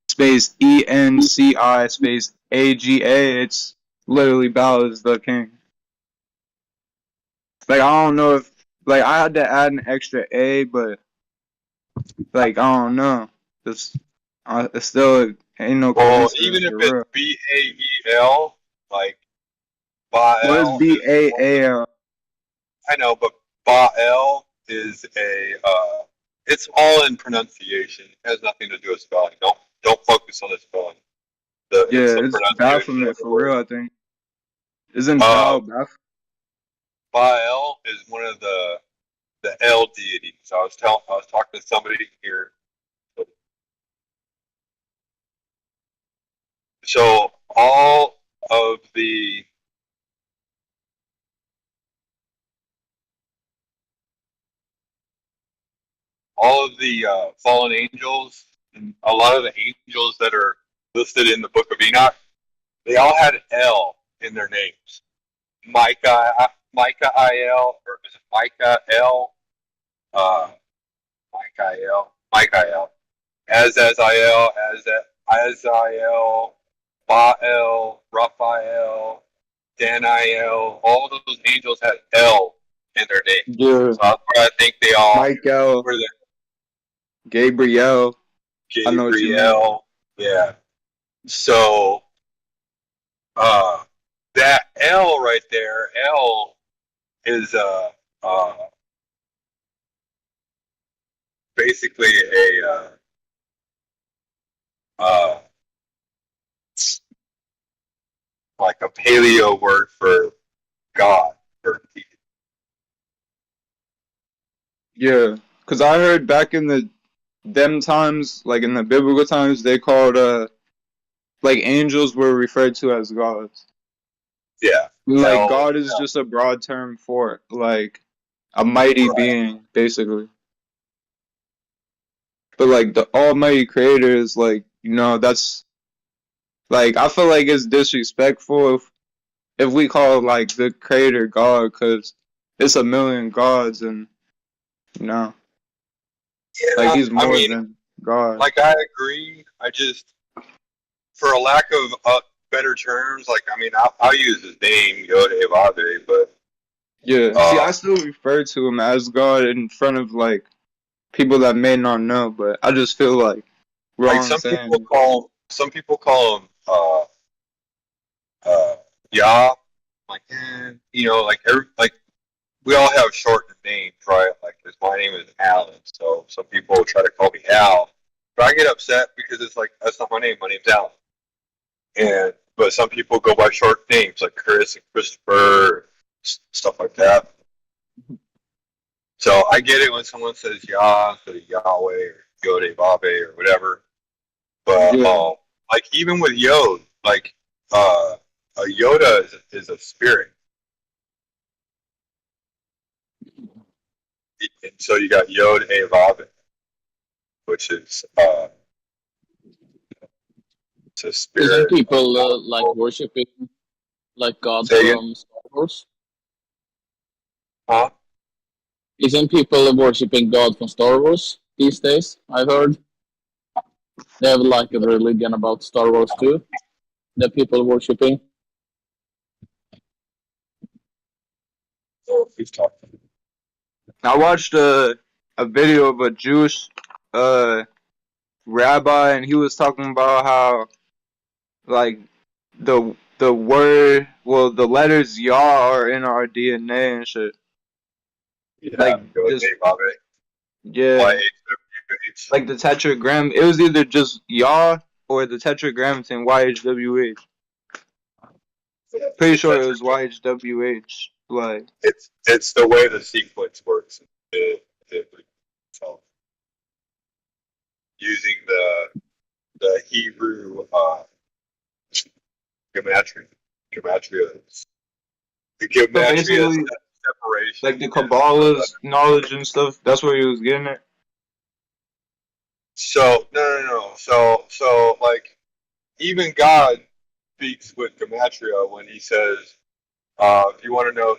space ENCI space AGA, it's literally Baal is the king. Like, I don't know if, like, I had to add an extra A, but, like, I don't know. It's still ain't no well, coincidence. even if it's BAEL, like Baal. What is BAAL? I know, but Baal is it's all in pronunciation. It has nothing to do with spelling. Don't focus on the spelling. It's Baphomet for real. I think isn't Baal Baphomet? Baal is one of the El deities. I was talking to somebody here. So of the fallen angels, and a lot of the angels that are listed in the Book of Enoch, they all had El in their names. Micah Il, or is it Micah El? Michael, Azazel, Baal, Raphael, Daniel. All those angels had El in their names. Yeah. So that's why I think they all Michael, were there. Gabriel. I know what you mean. Yeah. So that L right there, L is basically like a paleo word for God. Yeah, because I heard back in them times, like in the biblical times, they called like angels were referred to as gods. Yeah. Like God is just a broad term for like a mighty being, basically. But like the Almighty Creator is like, that's like I feel like it's disrespectful if we call like the Creator God, because it's a million gods, and like he's more than God. Like I agree. I just, for a lack of better terms, like I'll use his name Yod-Heh-Vav-Heh, but yeah. See, I still refer to him as God in front of like people that may not know, but I just feel like wrong like some saying. people call him Yah, like like we all have shortened names, right? Like my name is Alan, so some people try to call me Al, but I get upset because it's like that's not my name. My name's Alan, but some people go by short names like Chris and Christopher, stuff like that. So I get it when someone says Yah instead of Yahweh or Yod-Heh-Vav-Heh or whatever. But like even with Yod, like a Yoda is a spirit. And so you got Yod-Heh-Vav-Heh, which is it's a spirit. Isn't people like worshiping like gods from Star Wars? Huh? Isn't people worshiping God from Star Wars these days? I've heard they have like a religion about Star Wars too. That people worshiping. I watched a video of a Jewish rabbi, and he was talking about how like the word, well, the letters Yah are in our DNA and shit. Yeah, like just like the tetragram. It was either just Yah or the tetragrammaton YHWH. Pretty sure it was YHWH. Like it's the way the sequence works. So using the Hebrew gematria. The gematria is separation. Like the Kabbalah's knowledge and stuff. That's where he was getting it. So no. So like even God speaks with gematria when he says, if you want to know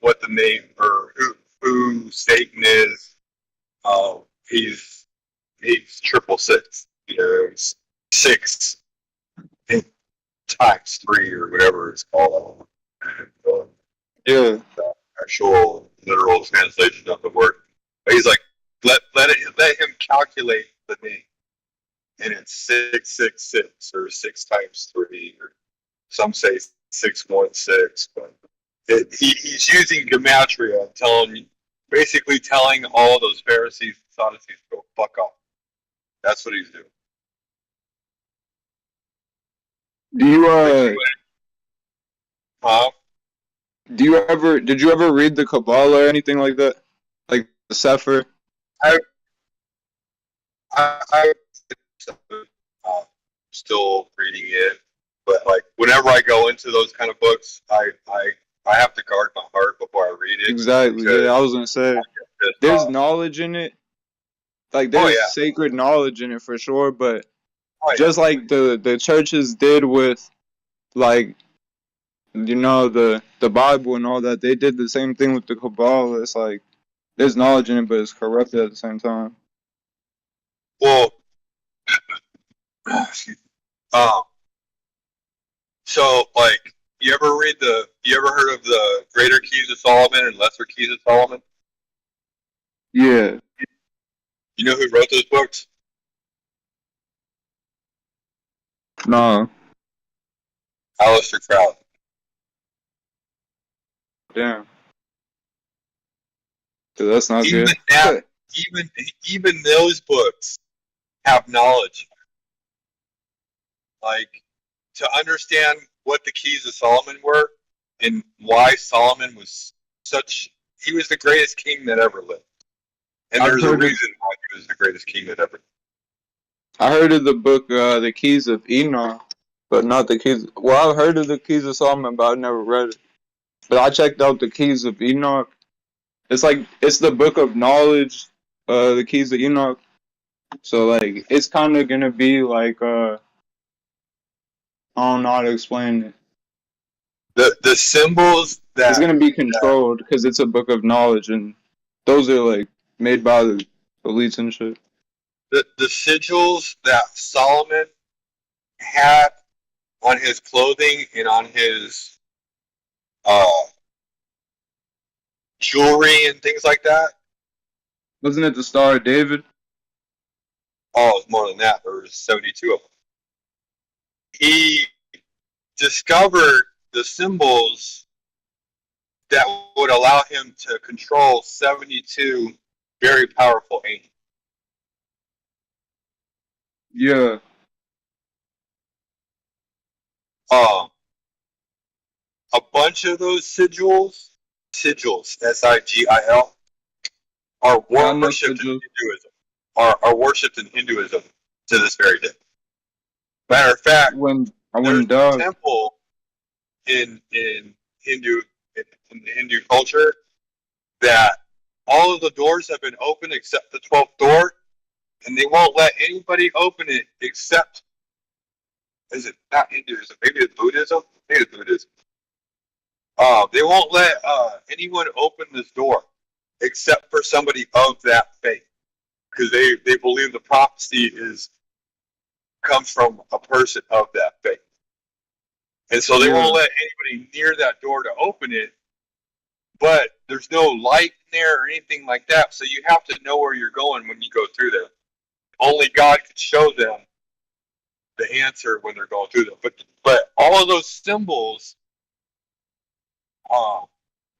what the name or who Satan is, he's 666. It's 6 times 3 or whatever it's called. Yeah. The actual literal translation of the word. But he's like, let him calculate the name, and it's 666 or 6 times 3, or some say 616. But he's using gematria, telling basically telling all those Pharisees and Sadducees to go fuck off. That's what he's doing. Do you did you ever read the Kabbalah or anything like that? Like the Sefer? I still reading it, but like whenever I go into those kind of books, I have to guard my heart before I read it. Exactly. Yeah, I was gonna say there's knowledge in it. Like there's sacred knowledge in it for sure, but just like the churches did with like the Bible and all that, they did the same thing with the Kabbalah. It's like there's knowledge in it, but it's corrupted at the same time. Well, so like you ever heard of the Greater Keys of Solomon and Lesser Keys of Solomon? Yeah. You know who wrote those books? No. Aleister Crowley. Damn. So that's not Even good. Now, even those books have knowledge. Like to understand what the Keys of Solomon were and why Solomon was he was the greatest king that ever lived. And there's a reason why he was the greatest king that ever lived. I heard of the book, The Keys of Enoch, but not the Keys. Well, I've heard of the Keys of Solomon, but I've never read it. But I checked out the Keys of Enoch. It's the book of knowledge, the Keys of Enoch. So like, it's kind of gonna be like, I don't know how to explain it. The symbols that it's gonna be controlled because it's a book of knowledge, and those are like made by the elites and shit. The sigils that Solomon had on his clothing and on his jewelry and things like that. Wasn't it the Star of David? Oh, it was more than that. There was 72 of them. He discovered the symbols that would allow him to control 72 very powerful angels. Yeah. A bunch of those sigils, S-I-G-I-L, are worshipped in Hinduism. Are worshipped in Hinduism to this very day. Matter of fact, there's a temple in Hindu culture that all of the doors have been opened except the 12th door, and they won't let anybody open it except. Is it not Hinduism? Maybe it's Buddhism. Maybe it's Buddhism. They won't let anyone open this door except for somebody of that faith, because they believe the prophecy comes from a person of that faith, and so they won't let anybody near that door to open it. But there's no light in there or anything like that, so you have to know where you're going when you go through there. Only God could show them the answer when they're going through them. But all of those symbols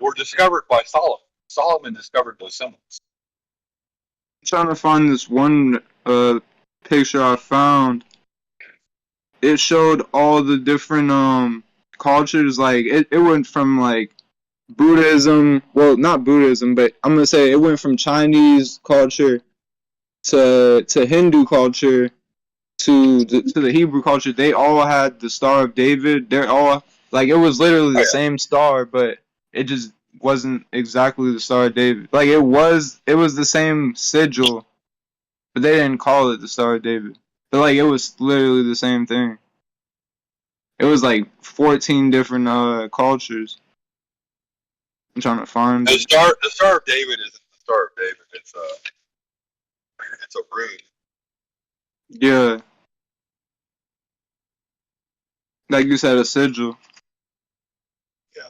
were discovered by Solomon. Solomon discovered those symbols. I'm trying to find this one picture I found. It showed all the different cultures. Like it went from like Buddhism, well, not Buddhism, but I'm gonna say it went from Chinese culture to Hindu culture to the Hebrew culture. They all had the Star of David. They're all like, it was literally the same star, but it just wasn't exactly the Star of David. Like it was the same sigil, but they didn't call it the Star of David. But like it was literally the same thing. It was like 14 different cultures. I'm trying to find the Star of David isn't the Star of David. It's a rune. Yeah. Like you said, a sigil. Yeah.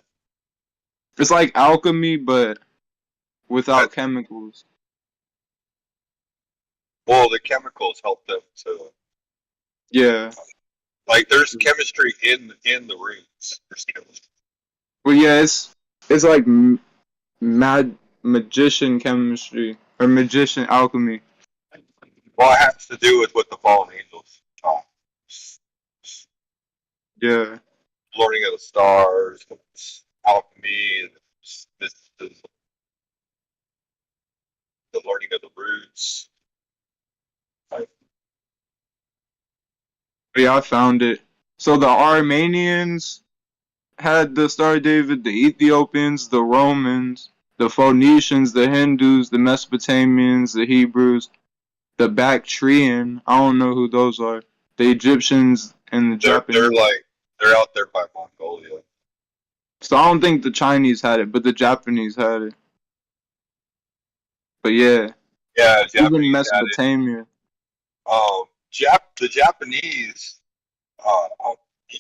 It's like alchemy, but without chemicals. Well, the chemicals help them to. Yeah. Like there's chemistry in the runes. There's chemistry. Well, yeah, it's like magician chemistry or magician alchemy. Well, it has to do with what the fallen angels taught. Yeah. Learning of the stars, alchemy, mysticism, the learning of the roots. Yeah, I found it. So the Armenians had the Star of David, the Ethiopians, the Romans, the Phoenicians, the Hindus, the Mesopotamians, the Hebrews, the Bactrian. I don't know who those are. The Egyptians and the Japanese. They're out there by Mongolia. So I don't think the Chinese had it, but the Japanese had it. But yeah. Yeah, even Mesopotamia. The Japanese.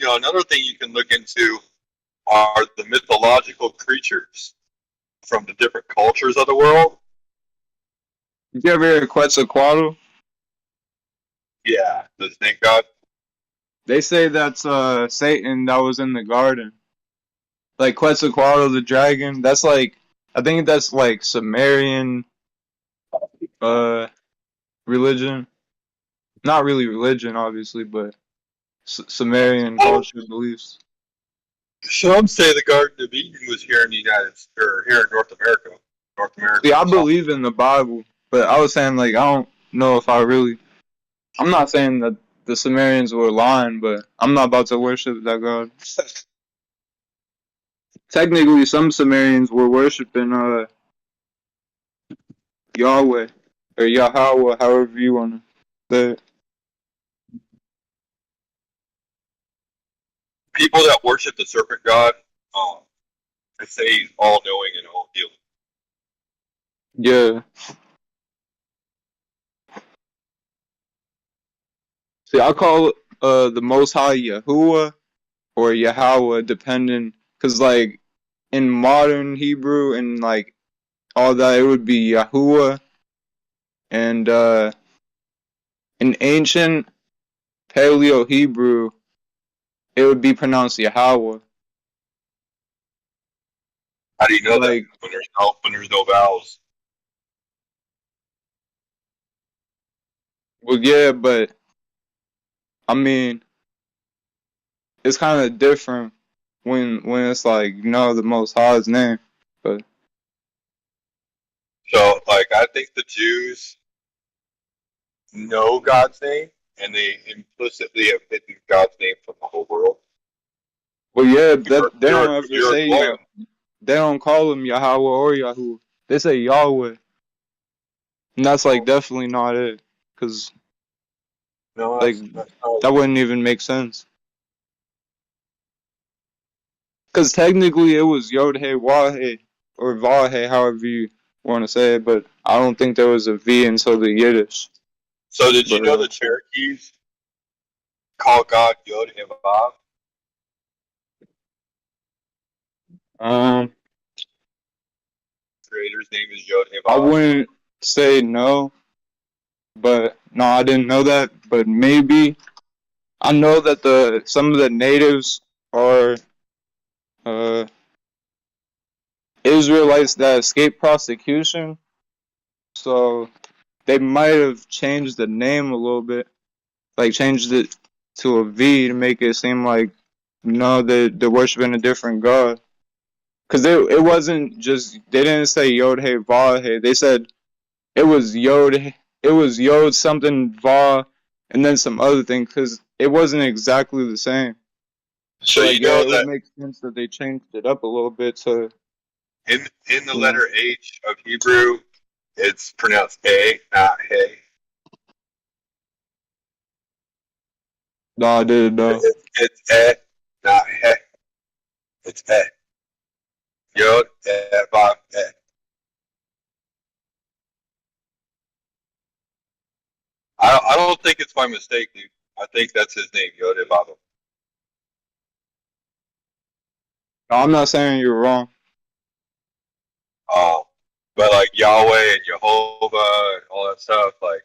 Another thing you can look into are the mythological creatures from the different cultures of the world. Did you ever hear of Quetzalcoatl? Yeah, the snake god. They say that's Satan that was in the garden. Like Quetzalcoatl the dragon. That's like, I think that's like Sumerian religion. Not really religion, obviously, but Sumerian culture beliefs. Some say the Garden of Eden was here in the here in North America. See, I believe in the Bible, but I was saying like I don't know if I really. I'm not saying that the Sumerians were lying, but I'm not about to worship that god. Technically, some Sumerians were worshiping Yahweh or Yahweh, however you want to say it. People that worship the serpent god, they say he's all knowing and all healing. Yeah. See, I call the Most High Yahuwah or Yahweh, depending, because like in modern Hebrew and like all that, it would be Yahuwah, and in ancient Paleo Hebrew, it would be pronounced Yahweh. How do you know that when there's no vowels? Well, yeah, but I mean, it's kind of different when it's like the Most High's name, but. So, like, I think the Jews know God's name, and they implicitly have hidden God's name from the whole world. Well, yeah, they don't ever say they don't call him Yahweh or Yahoo. They say Yahweh, and that's like definitely not it, because like that wouldn't even make sense. Because technically it was Yod He Wah-He or Vah-He, however you want to say it, but I don't think there was a V until the Yiddish. So did you know the Cherokees call God Yod He Vav? Creator's name is Yod He Vav. I wouldn't say no, but no, I didn't know that. But maybe I know that some of the natives are Israelites that escaped prosecution, so they might have changed the name a little bit, like changed it to a V to make it seem like they're worshiping a different god. Because it wasn't just, they didn't say Yod He Vah He, they said it was Yod something Vah and then some other thing, because it wasn't exactly the same. So like, you know it that would make sense that they changed it up a little bit to. in the letter H of Hebrew, it's pronounced A, not Hey. No, I didn't know. It's E, not He. It's E. Yod He Vav He. I don't think it's my mistake, dude. I think that's his name, Yod He Vav. No, I'm not saying you're wrong. But like Yahweh and Jehovah and all that stuff, like,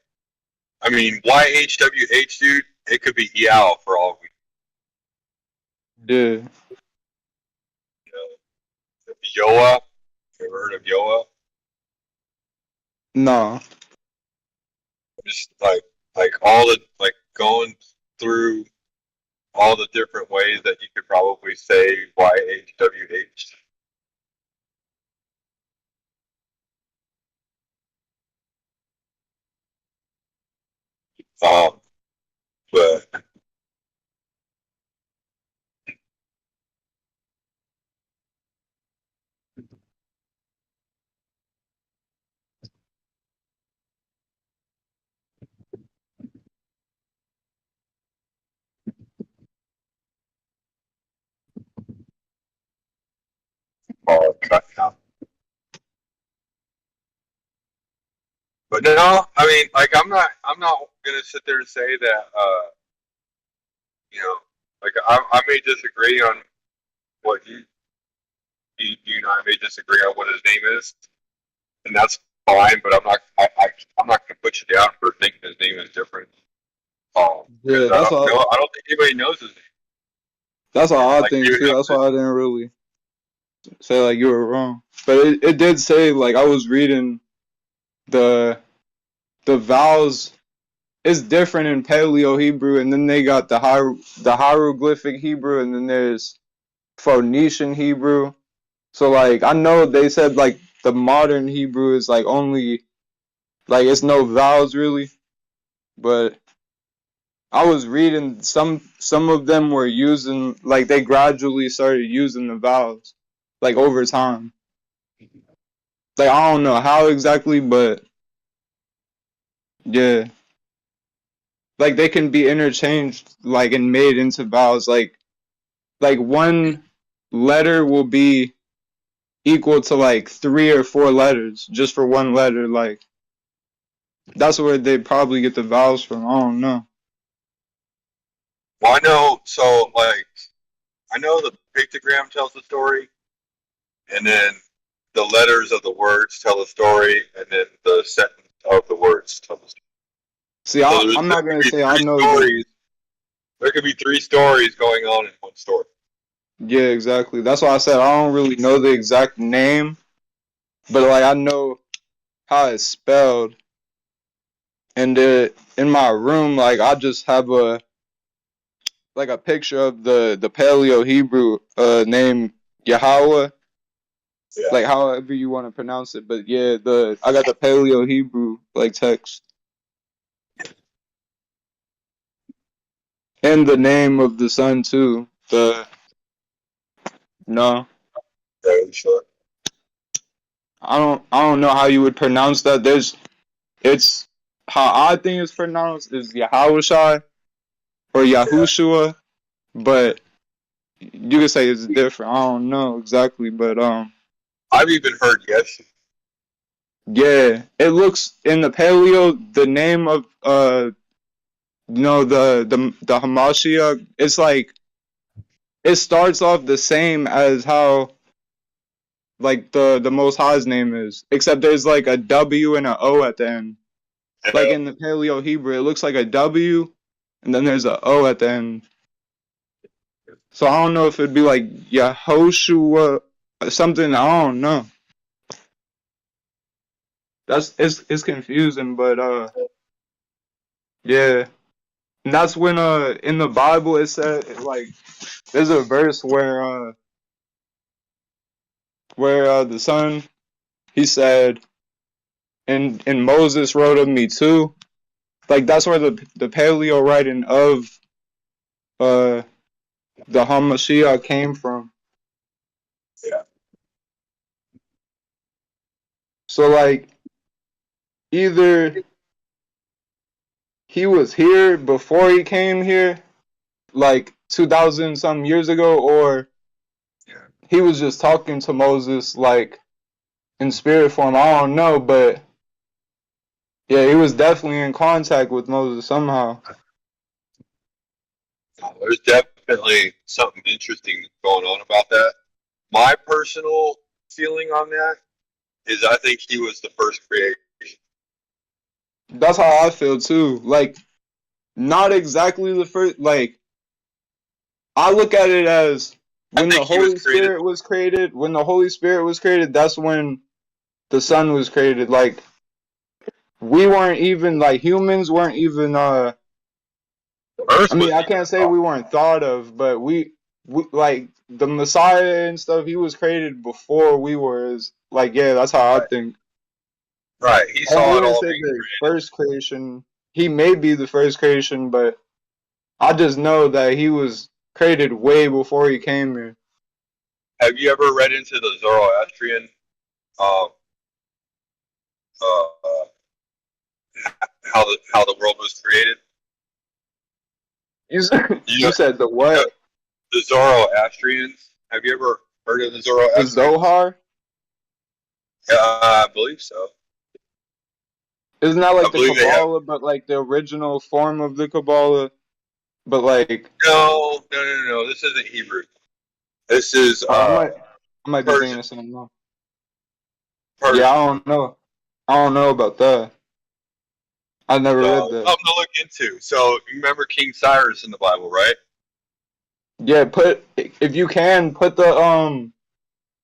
I mean, YHWH, dude, it could be Yao for all we. Yeah. Yoah, you ever heard of Yoah? No. Just like all the like going through all the different ways that you could probably say YHWH. But cut out. But no, I mean, like I'm not gonna sit there and say that, you know, like I may disagree on what you and I may disagree on what his name is, and that's fine. But I'm not gonna put you down for thinking his name is different. Yeah, I don't think anybody knows his name. That's all I Like, think too. That's why I didn't really say like you were wrong. But it did say, like, I was reading the vowels is different in Paleo Hebrew, and then they got the hieroglyphic Hebrew, and then there's Phoenician Hebrew. So like I know they said like the modern Hebrew is like only like it's no vowels really, but I was reading some of them were using like they gradually started using the vowels like over time. Like I don't know how exactly, but yeah. Like they can be interchanged like and made into vowels like one letter will be equal to like 3 or 4 letters just for one letter. Like that's where they probably get the vowels from. I don't know. Well, I know. So like I know the pictogram tells the story, and then the letters of the words tell the story, and then the sentence of the words tell the story. See, So I'm not gonna say I know stories. There could be 3 stories going on in one story. Yeah, exactly. That's why I said I don't really know the exact name, but like I know how it's spelled. And in my room, like I just have a picture of the Paleo Hebrew name Yahweh, like however you want to pronounce it. But yeah, I got the Paleo Hebrew like text and the name of the son too. No. Sure. I don't know how you would pronounce that. It's how I think it's pronounced is Yahushua or Yahushua, but you could say it's different. I don't know exactly, but I've even heard yes. Yeah, it looks in the Paleo the name of the Hamashiach. It's like it starts off the same as how like the Most High's name is, except there's like a W and a O at the end. Like in the Paleo Hebrew, it looks like a W, and then there's a O at the end. So I don't know if it'd be like Yehoshua or something. I don't know. It's confusing, but yeah. And that's when in the Bible it said like there's a verse where the son he said and Moses wrote of me too. Like that's where the Paleo writing of the Hamashiach came from. Yeah. So like either he was here before he came here, like 2,000 some years ago, or he was just talking to Moses like in spirit form. I don't know, but yeah, he was definitely in contact with Moses somehow. There's definitely something interesting going on about that. My personal feeling on that is I think he was the first creation. That's how I feel too. Like, not exactly the first. Like, I look at it as when the Holy Spirit was created. When the Holy Spirit was created, that's when the Son was created. Like, we weren't even like humans weren't even Earth I mean, was I can't say we weren't thought of, but we like the Messiah and stuff. He was created before we were. Is like, yeah, that's how I think. right. He I saw it wouldn't all say being the first creation. He may be the first creation, but I just know that he was created way before he came here. Have you ever read into the Zoroastrian um, how the world was created? You said the what? The Zoroastrians. Have you ever heard of the The Zoroastrians? Zohar? I believe so. Isn't that like I the believe they have. Kabbalah, but like the original form of the Kabbalah? But like, No. This isn't Hebrew. This is I might be thinking Persian. of something else. Persian. Yeah, I don't know. I don't know about that. I never read that. Something to look into. So you remember King Cyrus in the Bible, right? Yeah, if you can put the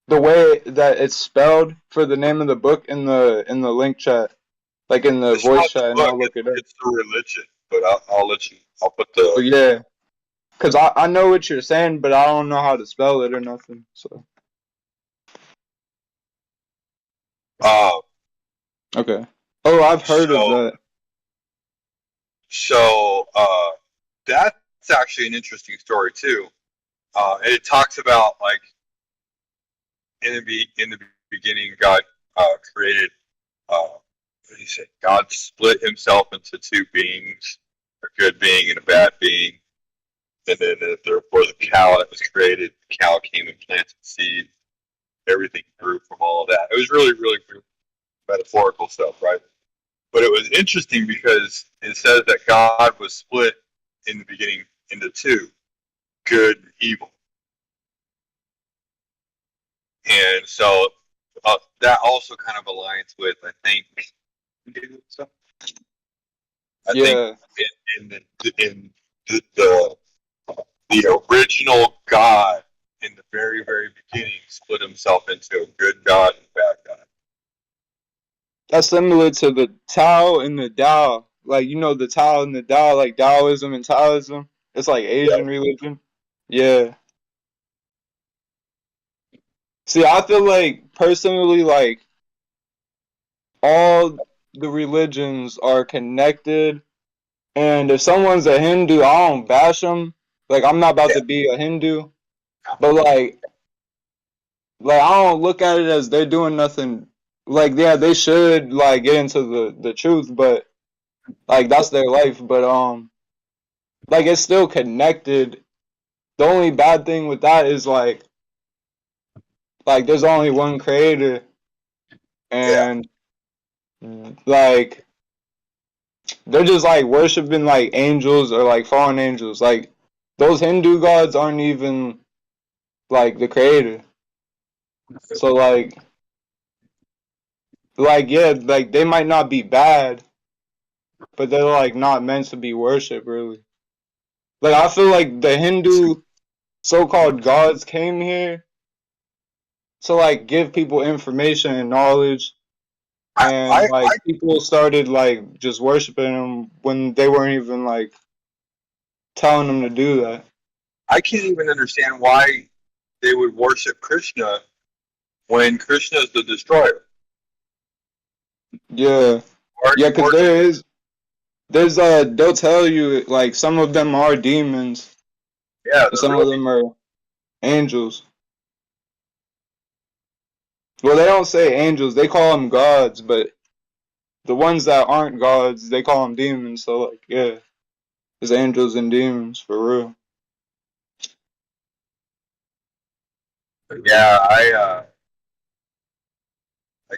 way that it's spelled for the name of the book in the link chat, like in the It's voice not the chat, and book. I'll look it up. It's the religion. But I'll let you. I'll put But the. yeah, because I know what you're saying, but I don't know how to spell it or nothing. So okay. Oh, I've heard of that. So that's actually an interesting story too. And it talks about like in the beginning, God created. What did he say? God split himself into two beings, a good being and a bad being. And then therefore the cow that was created, the cow came and planted seed. Everything grew from all of that. It was really, really metaphorical stuff, right? But it was interesting because it says that God was split in the beginning into two, good and evil. And so that also kind of aligns with, I think, in the original God in the very, very beginning split himself into a good God and a bad God. That's similar to the Tao and the Tao. Like, you know, the Tao and the Tao, like Taoism and Taoism. It's like Asian religion. Yeah. See, I feel like, personally, like, all the religions are connected. And if someone's a Hindu, I don't bash them. Like, I'm not about to be a Hindu. But, like, I don't look at it as they're doing nothing. Like, yeah, they should, like, get into the truth, but, like, that's their life. But, like, it's still connected. The only bad thing with that is, like there's only one creator. And, like, they're just, like, worshiping, like, angels or, like, fallen angels. Like, those Hindu gods aren't even, like, the creator. So, like, yeah, like, they might not be bad, but they're, like, not meant to be worshipped, really. Like, I feel like the Hindu so-called gods came here to, like, give people information and knowledge. And, like, people started, like, just worshiping them when they weren't even, like, telling them to do that. I can't even understand why they would worship Krishna when Krishna's the destroyer. Yeah. Yeah, because they'll tell you, like, some of them are demons. Yeah. Some of them are angels. Well, they don't say angels, they call them gods, but the ones that aren't gods, they call them demons, so, like, yeah. There's angels and demons, for real. Yeah, I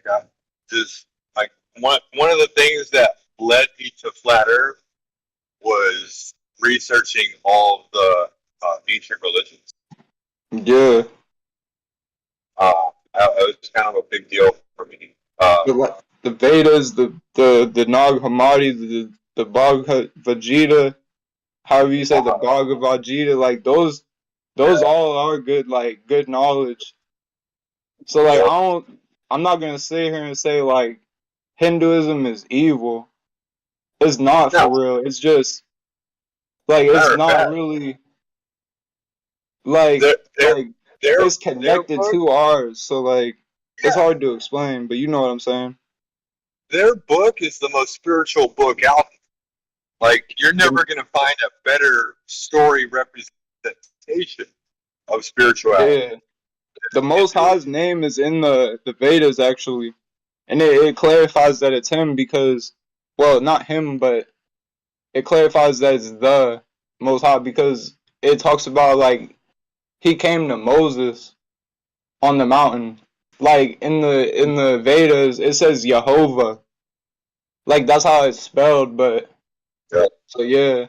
got just like one of the things that led me to Flat Earth was researching all of the ancient religions. Yeah. That was kind of a big deal for me. The Vedas, the Nag Hammadi, the Bhagavad Gita, however you say the Bhagavad Gita, like those all are good, like good knowledge. So like I'm not gonna sit here and say like Hinduism is evil. It's not for real. It's just like it's not really like it's connected to ours. So like it's hard to explain, but you know what I'm saying. Their book is the most spiritual book out there. Like, you're never going to find a better story representation of spirituality. Yeah. The Most High's name is in the Vedas, actually. And it clarifies that it's him because, well, not him, but it clarifies that it's the Most High because it talks about, like, he came to Moses on the mountain. Like, in the Vedas, it says Jehovah. Like, that's how it's spelled, but, so yeah.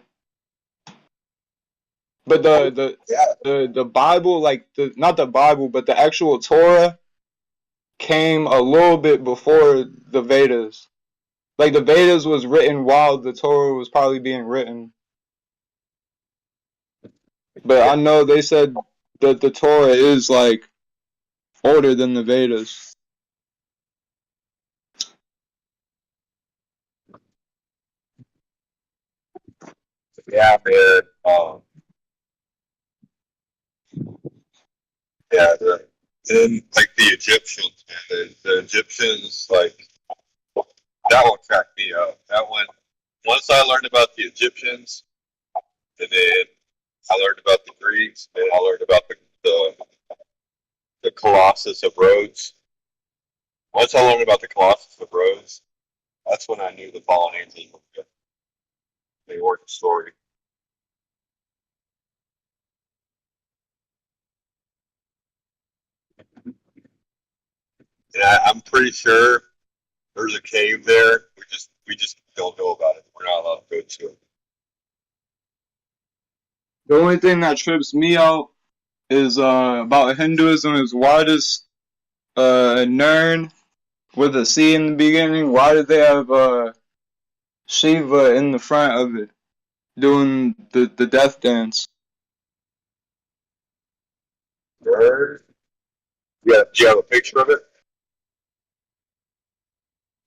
But the Bible, like not the Bible, but the actual Torah came a little bit before the Vedas. Like the Vedas was written while the Torah was probably being written. But I know they said that the Torah is like older than the Vedas. Yeah, man. Yeah, and like the Egyptians, man. The Egyptians, like, that one cracked me up. That one, once I learned about the Egyptians, and then I learned about the Greeks, and I learned about the Colossus of Rhodes. Once I learned about the Colossus of Rhodes, that's when I knew the fallen angels were good. They were the story. And I'm pretty sure there's a cave there. We just don't know about it. We're not allowed to go to it. The only thing that trips me out is about Hinduism is why does Nern with a C in the beginning, why did they have Shiva in the front of it doing the death dance? Yeah, do you have a picture of it?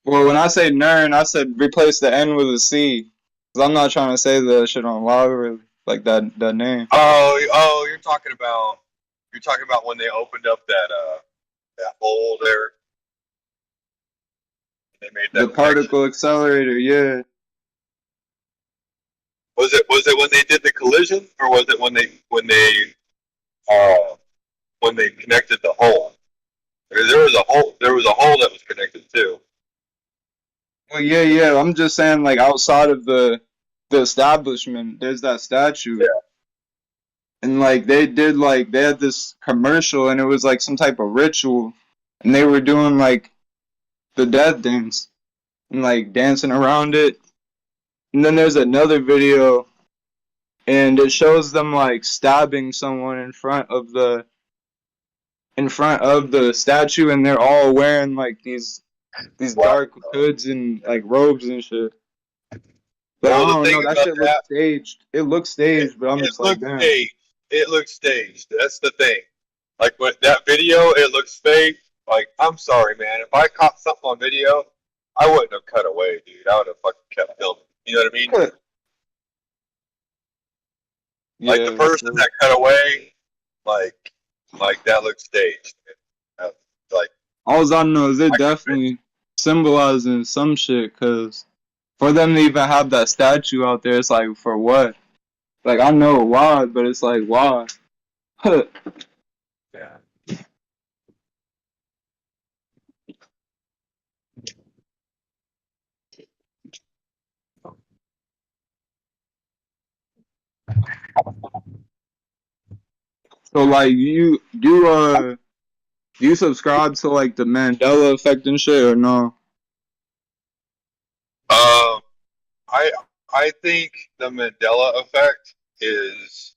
Well, when I say Nern, I said replace the N with a C. Cause I'm not trying to say that shit on live or like that name. Oh, you're talking about when they opened up that hole there. They made that the particle accelerator, yeah. Was it when they did the collision, or was it when they connected the hole? Because there was a hole that was connected too. Well, yeah. I'm just saying, like outside of the establishment, there's that statue. Yeah. And like they had this commercial, and it was like some type of ritual, and they were doing like the death dance and like dancing around it. And then there's another video, and it shows them like stabbing someone in front of the statue, and they're all wearing like these dark hoods and like robes and shit. But I don't know, that shit looks staged. It looks staged, but I'm just like, damn. It looks staged. That's the thing. Like with that video, it looks fake. Like, I'm sorry, man. If I caught something on video, I wouldn't have cut away, dude. I would have fucking kept filming. You know what I mean? Yeah, like the person that cut away, like that looks staged. Like, all I know is it definitely symbolizing some shit, cause for them to even have that statue out there, it's like, for what? Like, I know why, but it's like, why? Yeah. So like, do you subscribe to like the Mandela effect and shit or no? I think the Mandela effect is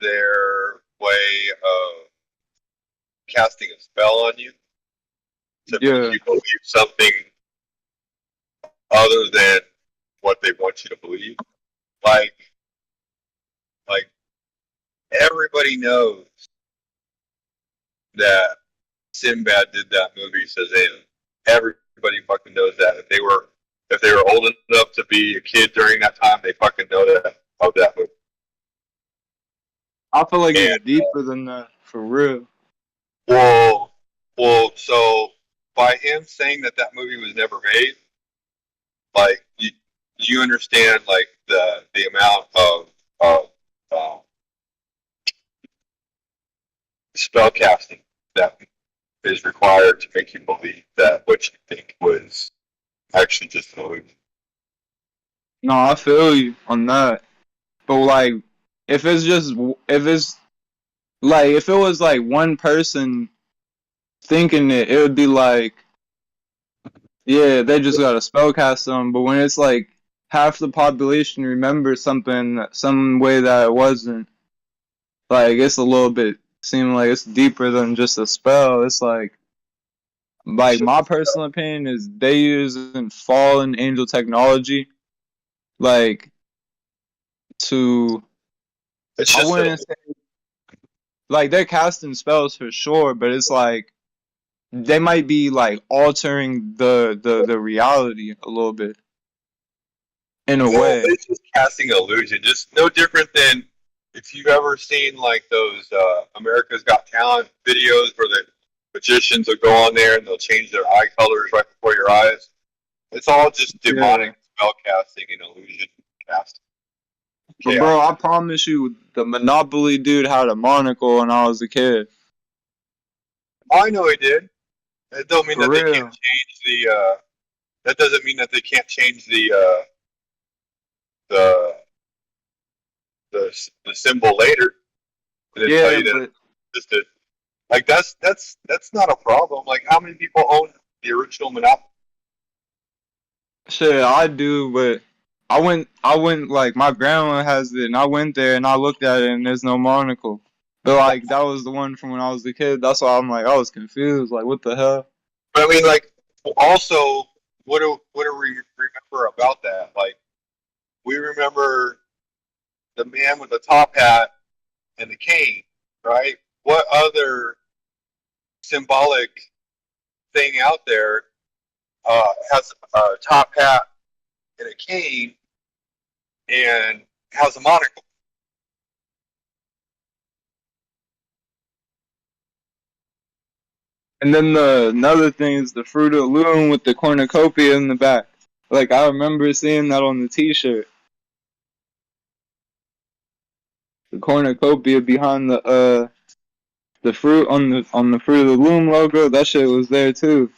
their way of casting a spell on you to make you believe something other than what they want you to believe. Like everybody knows that Sinbad did that movie Shazam. Everybody everybody fucking knows that. If they were old enough to be a kid during that time, they fucking know that of that movie. I feel like it's deeper than that, for real. Well, so by him saying that movie was never made, like you understand like the amount of spell casting that is required to make you believe that what you think was actually just an illusion. No, I feel you on that. But like, if it was like one person thinking it, it would be like, yeah, they just got a spell cast them. But when it's like half the population remembers something some way that it wasn't, like it's a little bit seem like it's deeper than just a spell. It's like my personal opinion is they using fallen angel technology, like to. I wouldn't say like they're casting spells for sure, but it's like they might be like altering the reality a little bit in a way. It's just casting illusion, just no different than if you've ever seen like those America's Got Talent videos where the magicians will go on there and they'll change their eye colors right before your eyes. It's all just demonic spell casting and illusion casting. But bro, I promise you, the Monopoly dude had a monocle when I was a kid. I know he did. That don't mean that they can't change the. That doesn't mean that they can't change the symbol later. Yeah, but just like that's not a problem. Like, how many people own the original Monopoly? Shit, I do, but I went like my grandma has it, and I went there and I looked at it, and there's no monocle. But like that was the one from when I was a kid. That's why I'm like I was confused. Like what the hell? But I mean, like, also, what do we remember about that? Like, we remember the man with the top hat and the cane, right? What other symbolic thing out there has a top hat and a cane and has a monocle? And then another thing is the Fruit of the Loom with the cornucopia in the back. Like I remember seeing that on the T-shirt. The cornucopia behind the fruit on the Fruit of the Loom logo. That shit was there too.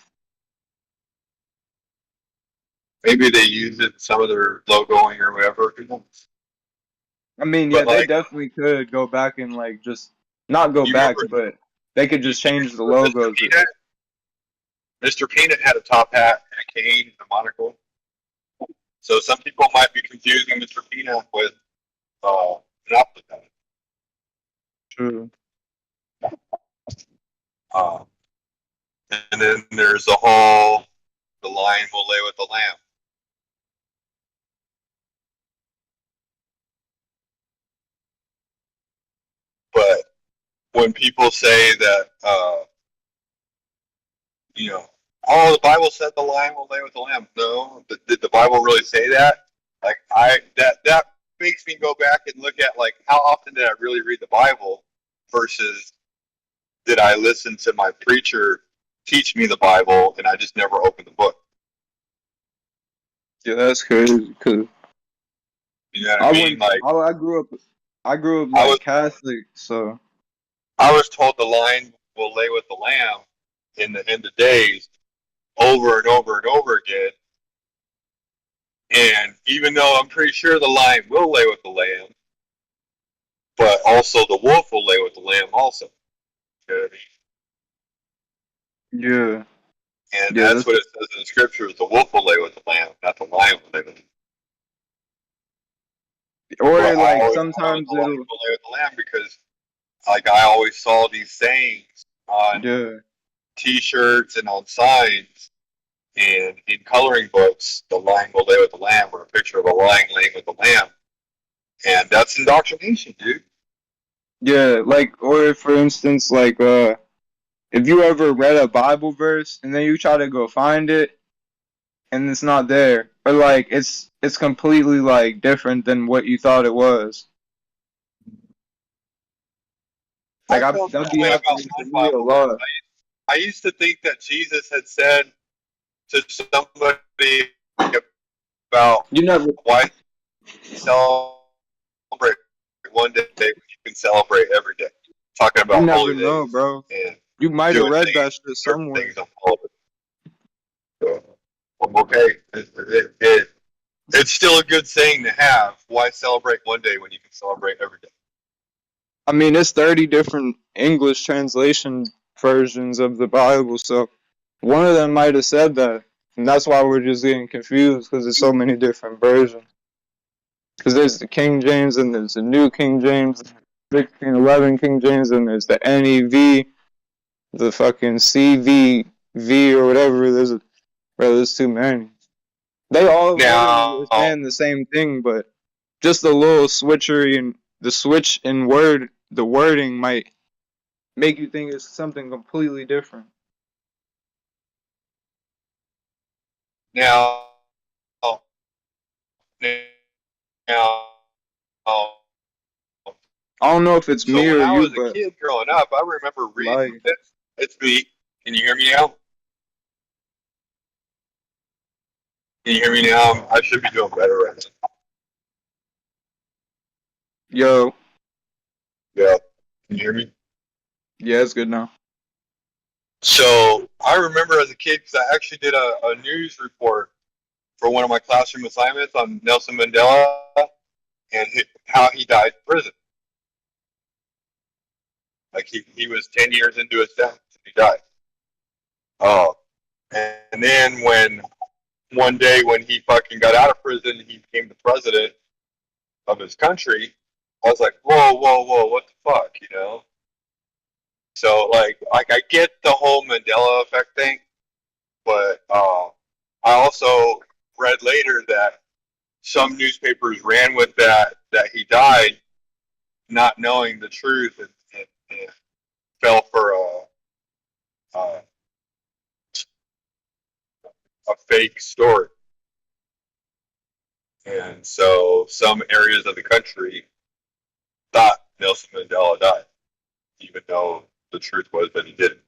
Maybe they used it in some of their logoing or whatever. I mean, yeah, they definitely could go back and like just not go back, but they could just change the logos. Mr. Peanut had a top hat and a cane and a monocle. So some people might be confusing Mr. Peanut with Monopoly. True. And then there's the whole the lion will lay with the lamb. But when people say that, oh, the Bible said the lion will lay with the lamb. No, did the Bible really say that? Like that makes me go back and look at like how often did I really read the Bible versus did I listen to my preacher teach me the Bible and I just never opened the book. Yeah, that's crazy. Cause you know what I mean? I grew up like Catholic, so I was told the lion will lay with the lamb in the end of days over and over and over again. And even though I'm pretty sure the lion will lay with the lamb, but also the wolf will lay with the lamb also. You know what I mean? Yeah. And that's what it says in the scriptures. The wolf will lay with the lamb, not the lion will lay with the lamb. Or like sometimes the lion will lay with the lamb because like I always saw these sayings on T-shirts and on signs and in coloring books. The lion will lay with the lamb, or a picture of a lion laying with the lamb, and that's indoctrination, dude. Yeah, like or for instance, like if you ever read a Bible verse and then you try to go find it and it's not there, or like it's completely like different than what you thought it was. Like that'd be happening to me a lot. I used to think that Jesus had said to somebody about why celebrate one day when you can celebrate every day. Talking about you never holidays know, bro. You might have read that shit somewhere. So, okay, it's still a good saying to have. Why celebrate one day when you can celebrate every day? I mean, it's 30 different English translation versions of the Bible, so one of them might have said that, and that's why we're just getting confused because there's so many different versions. Because there's the King James, and there's the New King James, 1611 King James, and there's the NEV, the fucking CVV or whatever. There's too many. They all were saying the same thing, but just a little switchery, and the switch in the wording might make you think it's something completely different. Now, I don't know if it's me or when I you, was but a kid growing up, I remember reading this. It's me. Can you hear me now? Can you hear me now? I should be doing better right now. Yo. Yeah. Can you hear me? Yeah, it's good now. So I remember as a kid, because I actually did a news report for one of my classroom assignments on Nelson Mandela and how he died in prison. Like he was 10 years into his sentence and he died. Oh, and then one day when he fucking got out of prison, he became the president of his country. I was like, whoa, what the fuck, you know? So like I get the whole Mandela effect thing, but I also read later that some newspapers ran with that he died, not knowing the truth, and fell for a fake story. And so some areas of the country thought Nelson Mandela died, even though the truth was that he didn't.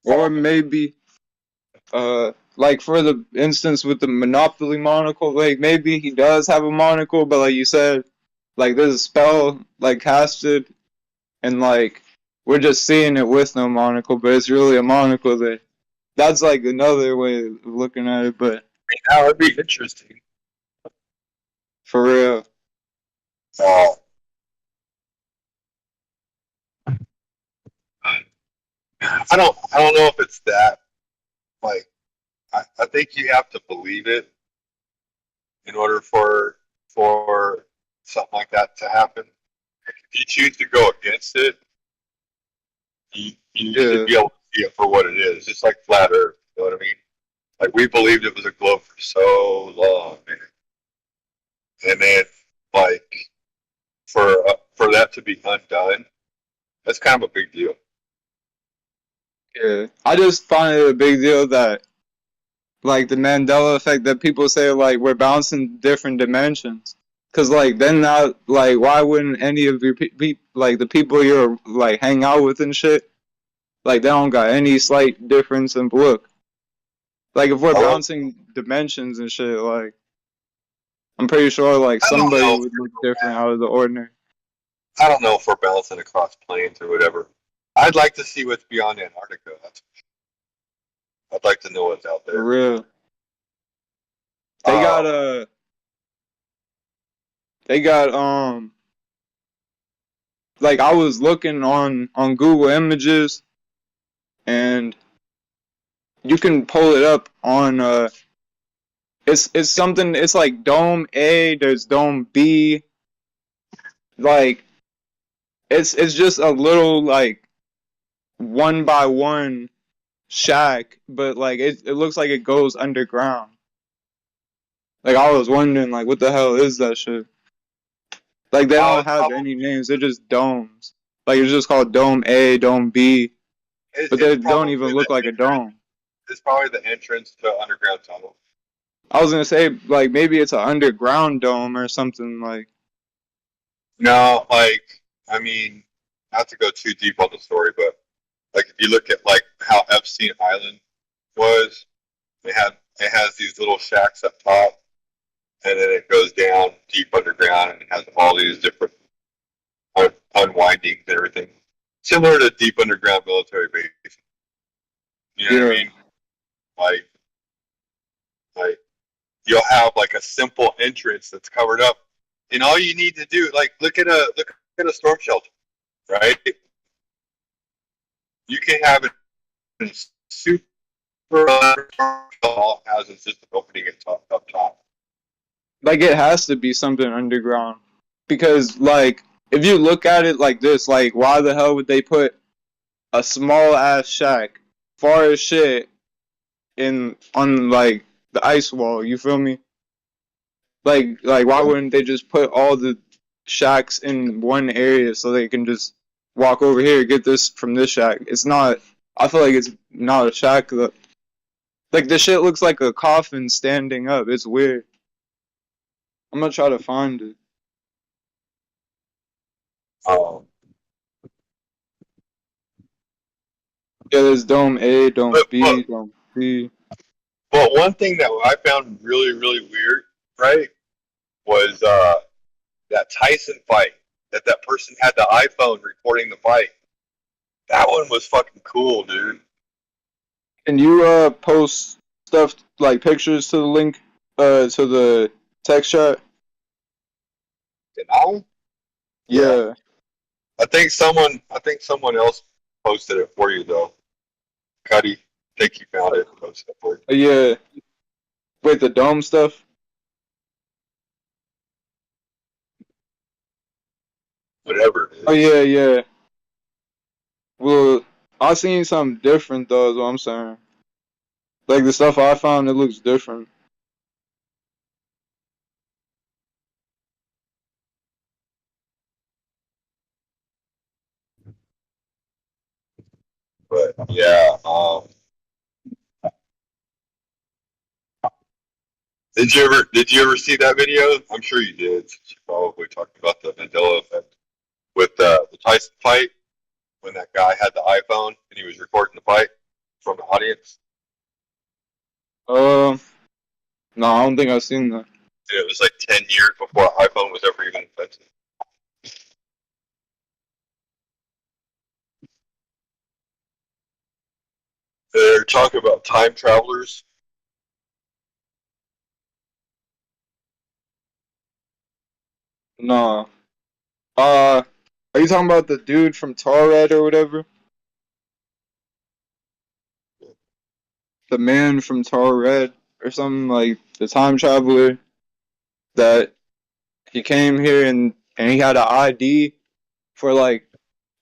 Or maybe, like for the instance with the Monopoly monocle, like maybe he does have a monocle, but like you said, like there's a spell like casted, and like we're just seeing it with no monocle, but it's really a monocle there. That's like another way of looking at it, but I mean, that would be interesting. For real. I don't know if it's that. Like, I think you have to believe it in order for something like that to happen. If you choose to go against it, you should be able to see it for what it is. Just like flat Earth, you know what I mean? Like we believed it was a globe for so long, man. And then like for that to be undone, that's kind of a big deal. Yeah, I just find it a big deal that, like, the Mandela effect, that people say, like, we're bouncing different dimensions. Cause, like, then not, like, why wouldn't any of your like, the people you're, like, hang out with and shit, like, they don't got any slight difference in look. Like, if we're bouncing dimensions and shit, like, I'm pretty sure, like, somebody would look different out of the ordinary. I don't know if we're bouncing across planes or whatever. I'd like to see what's beyond Antarctica. I'd like to know what's out there. For real. They got like I was looking on Google Images, and you can pull it up on it's something, it's like Dome A, there's Dome B. Like it's just a little like 1x1 shack, but like it looks like it goes underground. Like I was wondering, like, what the hell is that shit? Like they don't have any names; they're just domes. Like it's just called Dome A, Dome B, but they don't even look like a dome. it's probably the entrance to an underground tunnel. I was gonna say like maybe it's an underground dome or something like. No, like I mean, not to go too deep on the story, but like if you look at like how Epstein Island was, it has these little shacks up top, and then it goes down deep underground, and it has all these different unwindings and everything, similar to deep underground military base. You know what I mean? Like you'll have like a simple entrance that's covered up, and all you need to do, like look at a storm shelter, right? You can have it super all has a system opening it up top. Like it has to be something underground because like if you look at it like this, like why the hell would they put a small ass shack far as shit on like the ice wall? You feel me? Like why wouldn't they just put all the shacks in one area so they can just walk over here, get this from this shack? It's not. I feel like it's not a shack. Like this shit looks like a coffin standing up. It's weird. I'm gonna try to find it. Oh. Yeah, there's Dome A, Dome B, Dome C. But one thing that I found really, really weird, right, was that Tyson fight. That person had the iPhone recording the fight. That one was fucking cool, dude. Can you post stuff like pictures to the link to the text chat? Now? Yeah. I think someone else posted it for you though. Cuddy, I think you found it and posted it for you. Yeah. Wait, the dome stuff? Whatever it is. Oh yeah, yeah. Well, I seen something different though, is what I'm saying. Like the stuff I found, it looks different. But yeah, did you ever see that video? I'm sure you did. Since you probably talked about the Mandela effect with the Tyson fight when that guy had the iPhone and he was recording the fight from the audience. No, I don't think I've seen that. And it was like 10 years before iPhone was ever even invented. They're talking about time travelers. No. Are you talking about the dude from Torred or whatever? The man from Torred or something, like the time traveler that he came here and he had an ID for like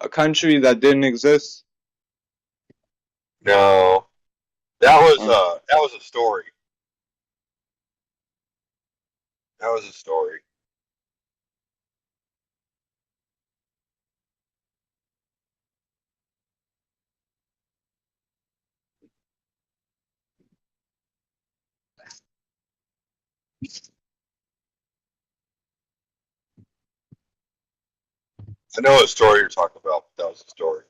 a country that didn't exist. No, that was a story. That was a story. I know what story you're talking about, but that was a story.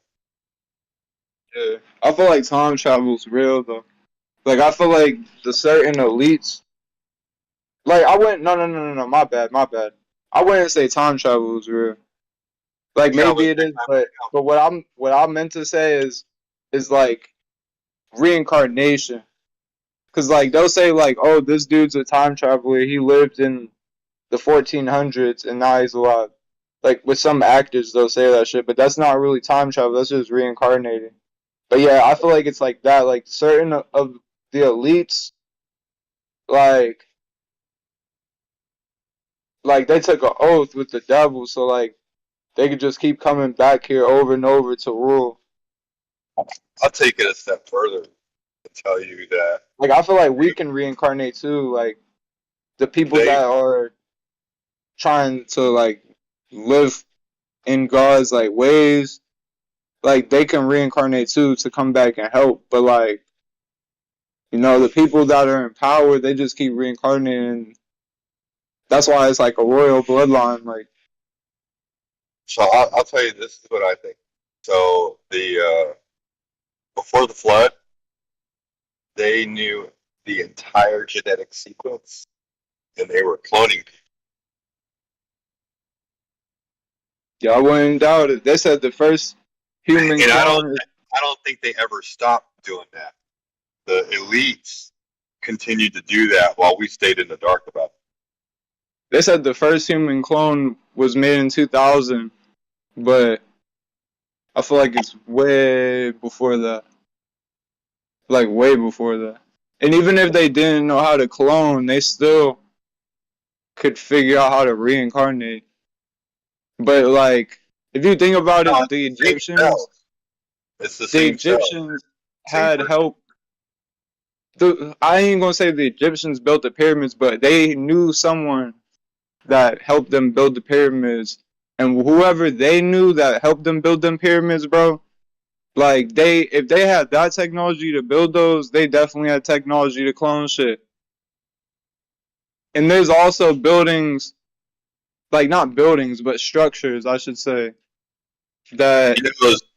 Yeah, I feel like time travel's real though. Like I feel like the certain elites. Like I wouldn't. No. My bad. I wouldn't say time travel is real. Like maybe it is, but what I meant to say is like reincarnation. Cause like they'll say like, oh, this dude's a time traveler. He lived in the 1400s and now he's alive. Like with some actors, they'll say that shit, but that's not really time travel. That's just reincarnating. But yeah, I feel like it's like that. Like certain of the elites, like they took an oath with the devil, so like they could just keep coming back here over and over to rule. I'll take it a step further and tell you that. Like I feel like we can reincarnate too. Like the people that are trying to like live in God's like ways, like they can reincarnate too to come back and help. But like You know, the people that are in power, they just keep reincarnating. That's why it's like a royal bloodline. Like, So I'll tell you, this is what I think. So the before the flood, they knew the entire genetic sequence, and they were cloning people. yeah, I wouldn't doubt it. They said the first human And I clone. don't think they ever stopped doing that. The elites continued to do that while we stayed in the dark about it. They said the first human clone was made in 2000, but I feel like it's way before that. Like, way before that. And even if they didn't know how to clone, they still could figure out how to reincarnate. But, like, if you think about it, the Egyptians. It's the The same Egyptians cell. had help. I ain't gonna say the Egyptians built the pyramids, but they knew someone that helped them build the pyramids. And whoever they knew that helped them build them pyramids, bro, like if they had that technology to build those, they definitely had technology to clone shit. And there's also buildings, like not buildings, but structures, I should say, that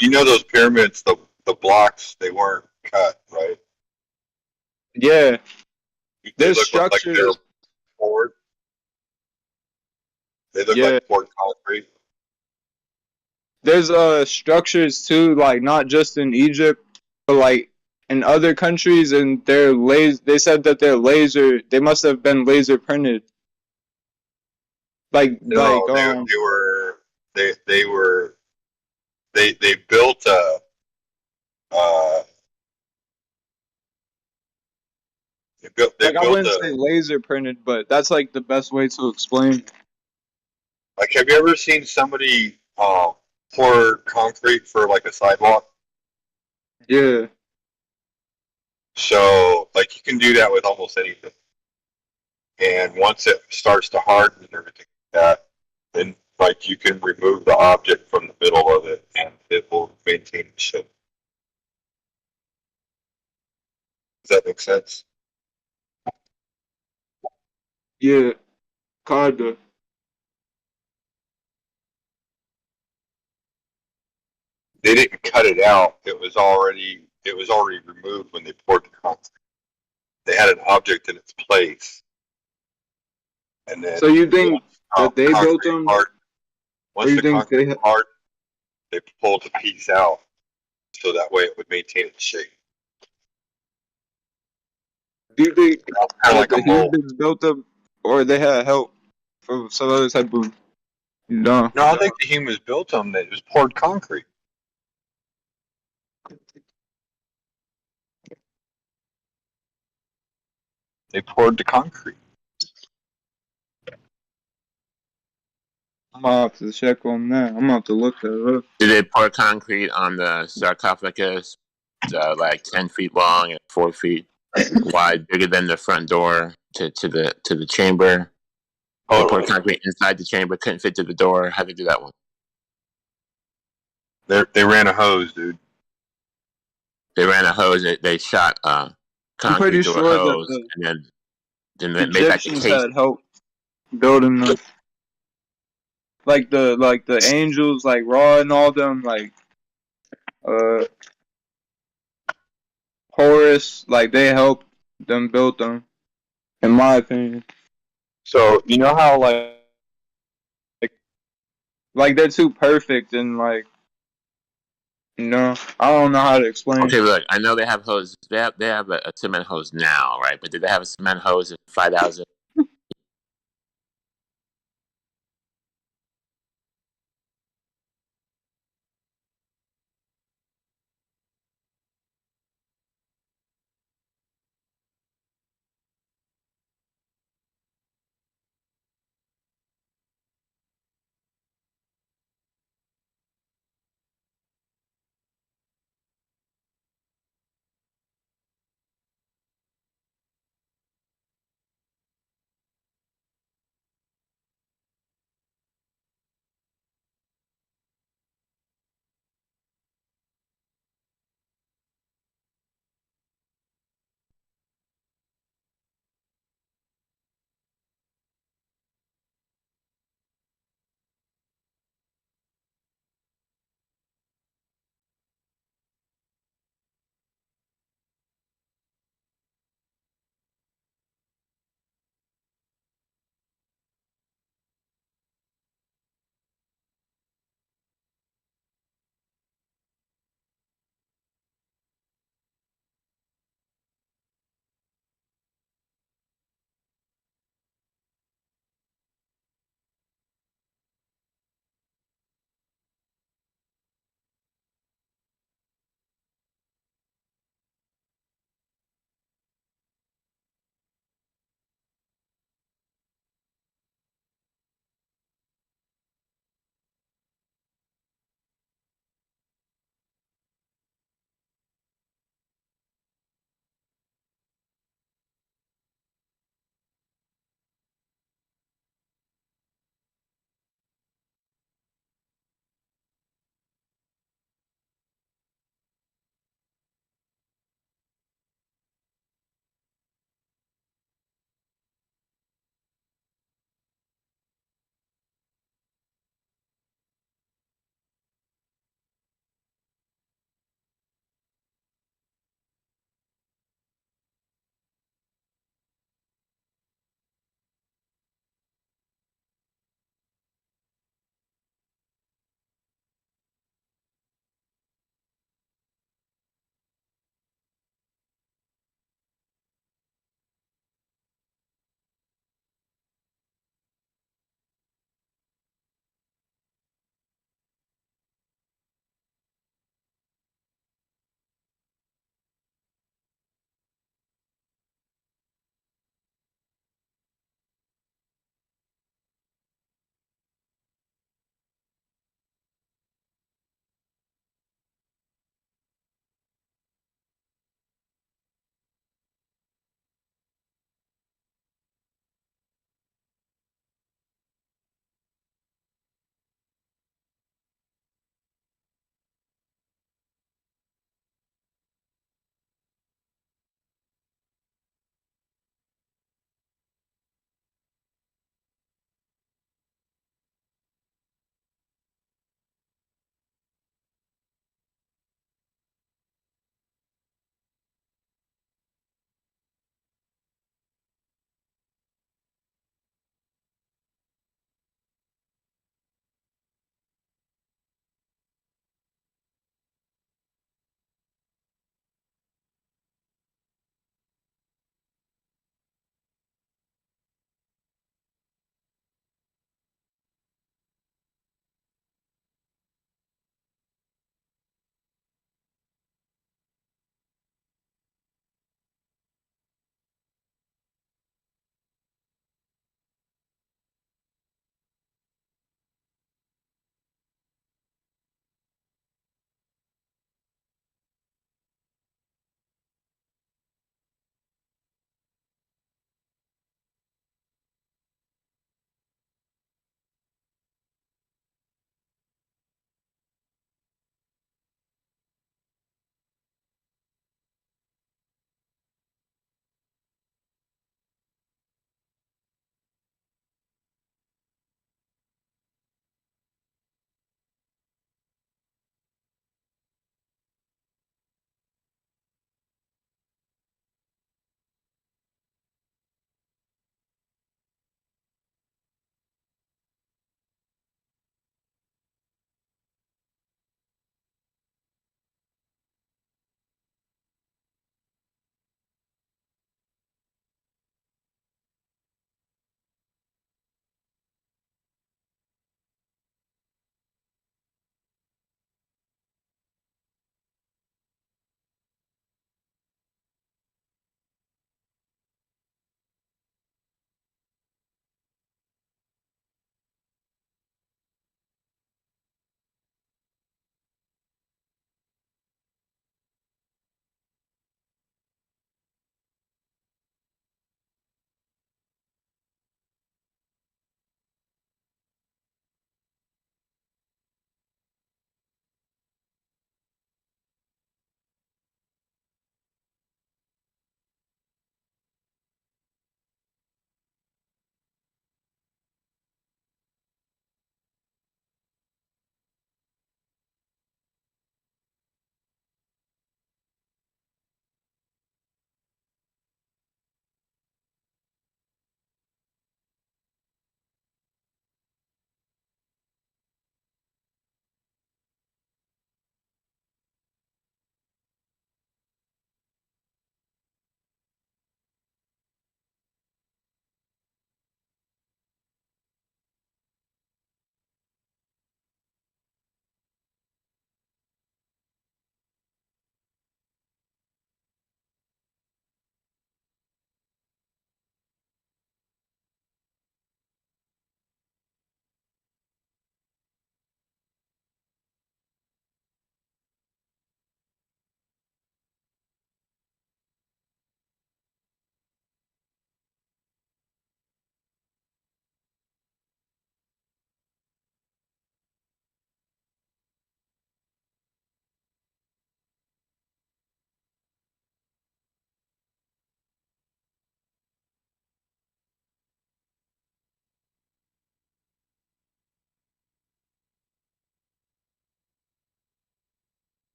you know those pyramids, the blocks, they weren't cut, right? yeah, They there's look structures. like they're poured. They look like poured concrete. There's structures too, like not just in Egypt, but like in other countries, and they said that they must have been laser printed. Like No, like they built a like I wouldn't say laser printed, but that's like the best way to explain. Like, have you ever seen somebody pour concrete for like a sidewalk? Yeah. So, like, you can do that with almost anything. And once it starts to harden and everything like that, then like you can remove the object from the middle of it, and it will maintain the shape. Does that make sense? Yeah, kinda. They didn't cut it out. It was already removed when they poured the concrete. They had an object in its place, and then So you think that they built them? Once the concrete hardened, they pulled the piece out so that way it would maintain its shape. Do you think Kind of like the a mold. humans built them, or they had help from some other type of? No. No, I think the humans built them. They just poured concrete. They poured the concrete. I'm gonna have to check on that. I'm gonna have to look that up. Did they pour concrete on the sarcophagus, like 10 feet long and 4 feet wide, bigger than the front door to the chamber? They poured concrete inside the chamber, couldn't fit to the door. How'd they do that one? They ran a hose, dude. They ran a hose. They shot concrete through a hose, and then they made like the Egyptians case. had help building them. Like the angels, like Ra and all them, like Horus, like they helped them build them, in my opinion. So you know how like they're too perfect and like, you know, I don't know how to explain. Okay, look, I know they have hoses. They have a cement hose now, right? But did they have a cement hose in 5,000